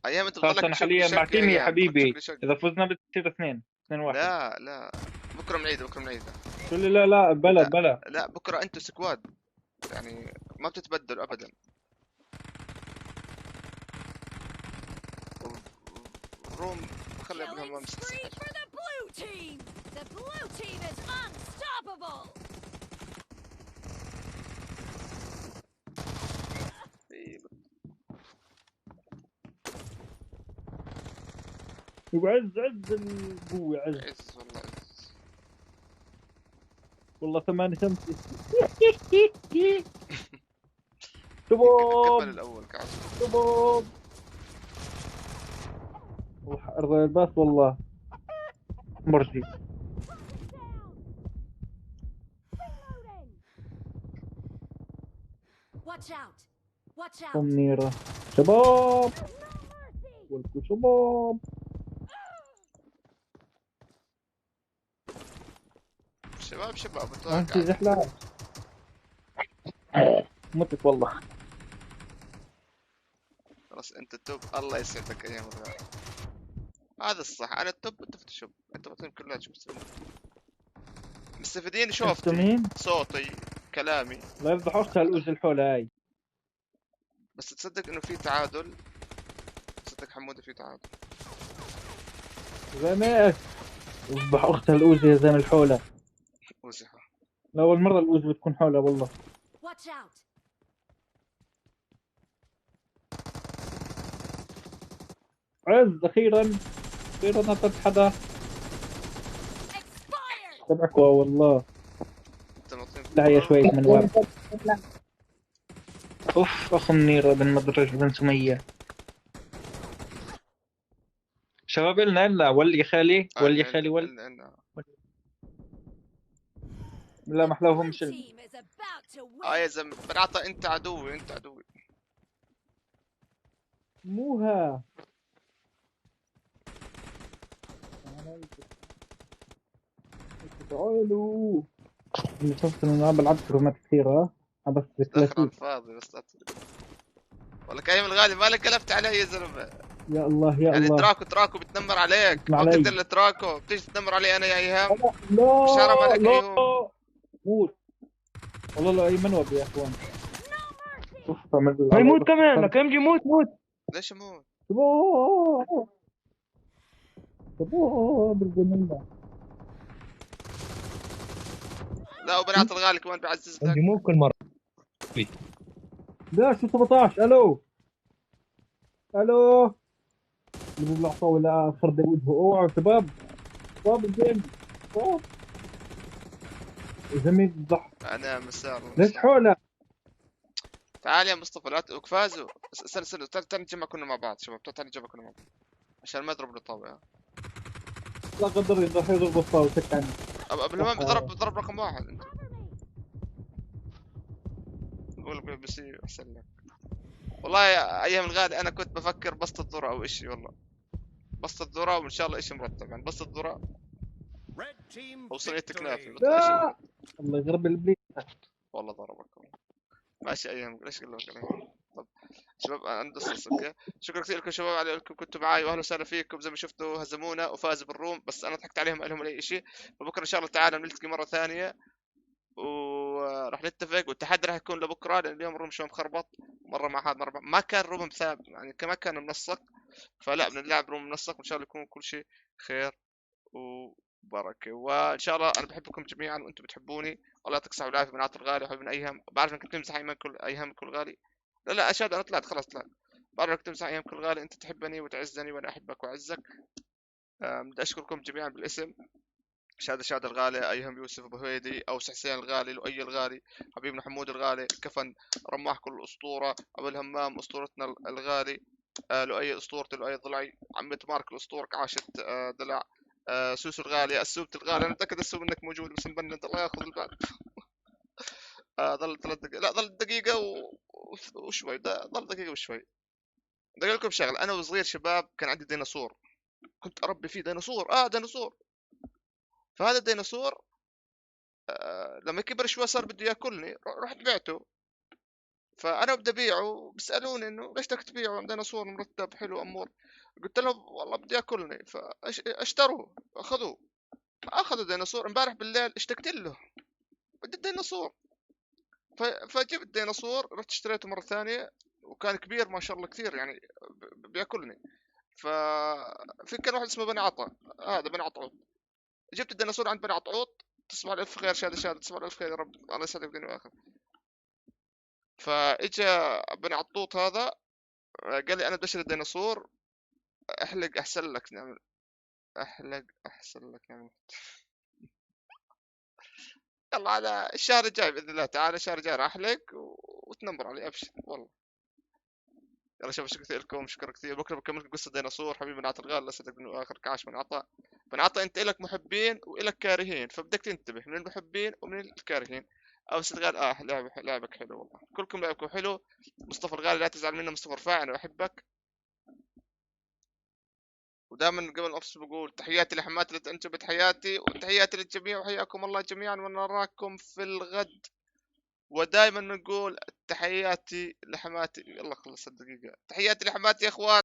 ايام انت خلاص بتضلك انا حاليا مع تيمي يا حبيبي، اذا فزنا بتصير 2-1. لا لا بكره بنعيدها، بكره بنعيدها. تقول لي لا لا بلا لا بكره انتوا سكواد يعني ما بتتبدلوا ابدا. روم خلي ابنهم ما مستحيل. The blue team is unstoppable. وعز القوة عز والله عز. والله 8-5. كمل الاول كعب. شباب الريال باس والله مرجي. Watch out. Watch out. منيرة شباب ولكم شباب. شباب انت زحلة متت والله. خلاص انت التوب، الله يسعدك ايام الريال. هذا الصح، انا التوب انت فوتوشوب، انت بطيب كلها شو مستفيدين. شوفتي صوتي كلامي لا يفضح اختها الأوز الحولة هاي. بس تصدق انه في تعادل، تصدق حمودي في تعادل. زميك يفضح اختها الأوز يا زلمة الحولة. وزحة. لأول مرة الأوز بتكون حولة والله. Watch out. عز أخيرا نطت حدا تبعك والله. لا هي شوية من ورا. اوف اخو منيرة بن مدرج بن سمية. شباب إلنا ولي خالي لا محلاهم مش يا زلمة بنعطى انت عدوي موها. تعالوا اللي شفت انه انا بلعب رومات كثيرة بس دخل فاضي بس ولك ايام الغالي مالك قلبت علي يا زلمة. يا الله يعني تراكو بتنمر عليك، ما كنت الا تراكو بتيجي تنمر علي انا يا ايهام. لا مش حرام عليك لا ايهام. موت والله لا ايمن وابي يا اخوان. ما يموت كمان لك امجي موت. ليش يموت؟ بالجنة. لا وبنات الغالي كمان بعزز لك. مو كل مرة. لا شو 17. الو بدي العصا ولا فرد وجهه. اوعوا شباب الجيم زميل الضح. انا مسار ليش حوله. تعال يا مصطفى لا وكفازوا. استنى تعال نتجمع كلنا مع بعض شباب، تعال نتجمع كلنا مع بعض عشان ما يضرب الطاوله. لا قدر يضرب الطاوله سك عني. قبل ما بضرب رقم 1 انت. قول بس احسن لك والله يا ايام الغالي. انا كنت بفكر بسط الذره او اشي، والله بسط الذره وان شاء الله اشي مرتب. يعني بسط الذره او صينيه كنافه الله يغرب البليت والله ضربك ماشي ايام. ليش قال لك طب شباب انا قصص اوكي. شكرا كثير لكم شباب على انكم كنتوا معي، واهلا وسهلا فيكم. زي ما شفتوا هزمونا وفازوا بالروم، بس انا ضحكت عليهم ما لهم اي شيء. فبكره ان شاء الله تعالى بنلتقي مره ثانيه وراح نتفق، والتحدي راح يكون لبكره لان اليوم الروم شوي مخربط. مره مع هذا مره ما كان روم ثابت يعني ما كان منسق، فلا بنلعب روم منسق وان شاء الله يكون كل شيء خير وبركه. وان شاء الله انا بحبكم جميعا وانتم بتحبوني. الله يعطيك الصحه والعافيه بنات الغالي وحبيبنا ايهم. بعرف انك تمزح ايهم كل غالي. لا اشهد انا طلعت خلاص. بعرف انك تمزح ايهم كل غالي. انت تحبني وتعزني وانا احبك واعزك. بدي اشكركم جميعا بالاسم. شاد الغالي، ايهم يوسف ابو هويدي، اوس حسين الغالي، لؤي الغالي، حبيبنا حمود الغالي، كفن رماح كل الاسطوره، ابو الهمام اسطورتنا الغالي، لؤي اسطورتي، لؤي الضلعي، عمت مارك الاسطوره عاشت ضلع، سوسو الغالي، السوبت الغالي. انا متاكد السوب انك موجود بس مبند، الله ياخذ البال. ظل 3 دقائق، لا ظل دقيقه وشوي، ظل دقيقه وشوي. بدي اقول لكم شغله، انا وصغير شباب كان عندي ديناصور، كنت اربي فيه ديناصور، ديناصور. فهذا الديناصور لما كبر شوي صار بده ياكلني، رحت بعته. فانا بدي ابيعه، بيسالوني انه ليش بدك تبيعه، ديناصور مرتب حلو امور. قلت لهم والله بدي ياكلني، فاشتروه، اخذوه. اخذوا الديناصور. امبارح بالليل اشتقت له، بدي الديناصور. فجبت الديناصور، رحت اشتريته مره ثانيه، وكان كبير ما شاء الله كثير يعني، بياكلني. في كان واحد اسمه بني عطا، هذا بني عطعوط. جبت الديناصور عند بني عطعوط. تصبح على الف خير شاد، تصبح على الف خير يا رب، الله يسعدك في الدنيا والاخره. فاجا بني عطوط هذا قال لي انا بدي اشتري الديناصور، احلق احسن لك نعمل، احلق احسن لك نعمل. يلا على الشهر الجاي باذن الله تعالى، الشهر الجاي راح احلق وتنمر علي، ابشر والله. يلا شوف، شكرا لكم، شكرا كثير. بكره بكمل لكم قصه ديناصور. حبيبي بنات الغال، الله يسعدك من اخر كعاش من عطاء. من عطاء انت لك محبين والك كارهين، فبدك تنتبه من المحبين ومن الكارهين. او استغال لعبك حلو والله، كلكم لعبكم حلو. مصطفى الغالي لا تزعل منه، مصطفى رفاعي انا احبك. ودائما قبل ما افصل بقول تحياتي لحماتي اللي انتم بتحياتي، وتحياتي للجميع، وحياكم الله جميعا، ونراكم في الغد. ودائما نقول تحياتي لحماتي. يلا خلص الدقيقة. تحياتي لحماتي يا اخوان.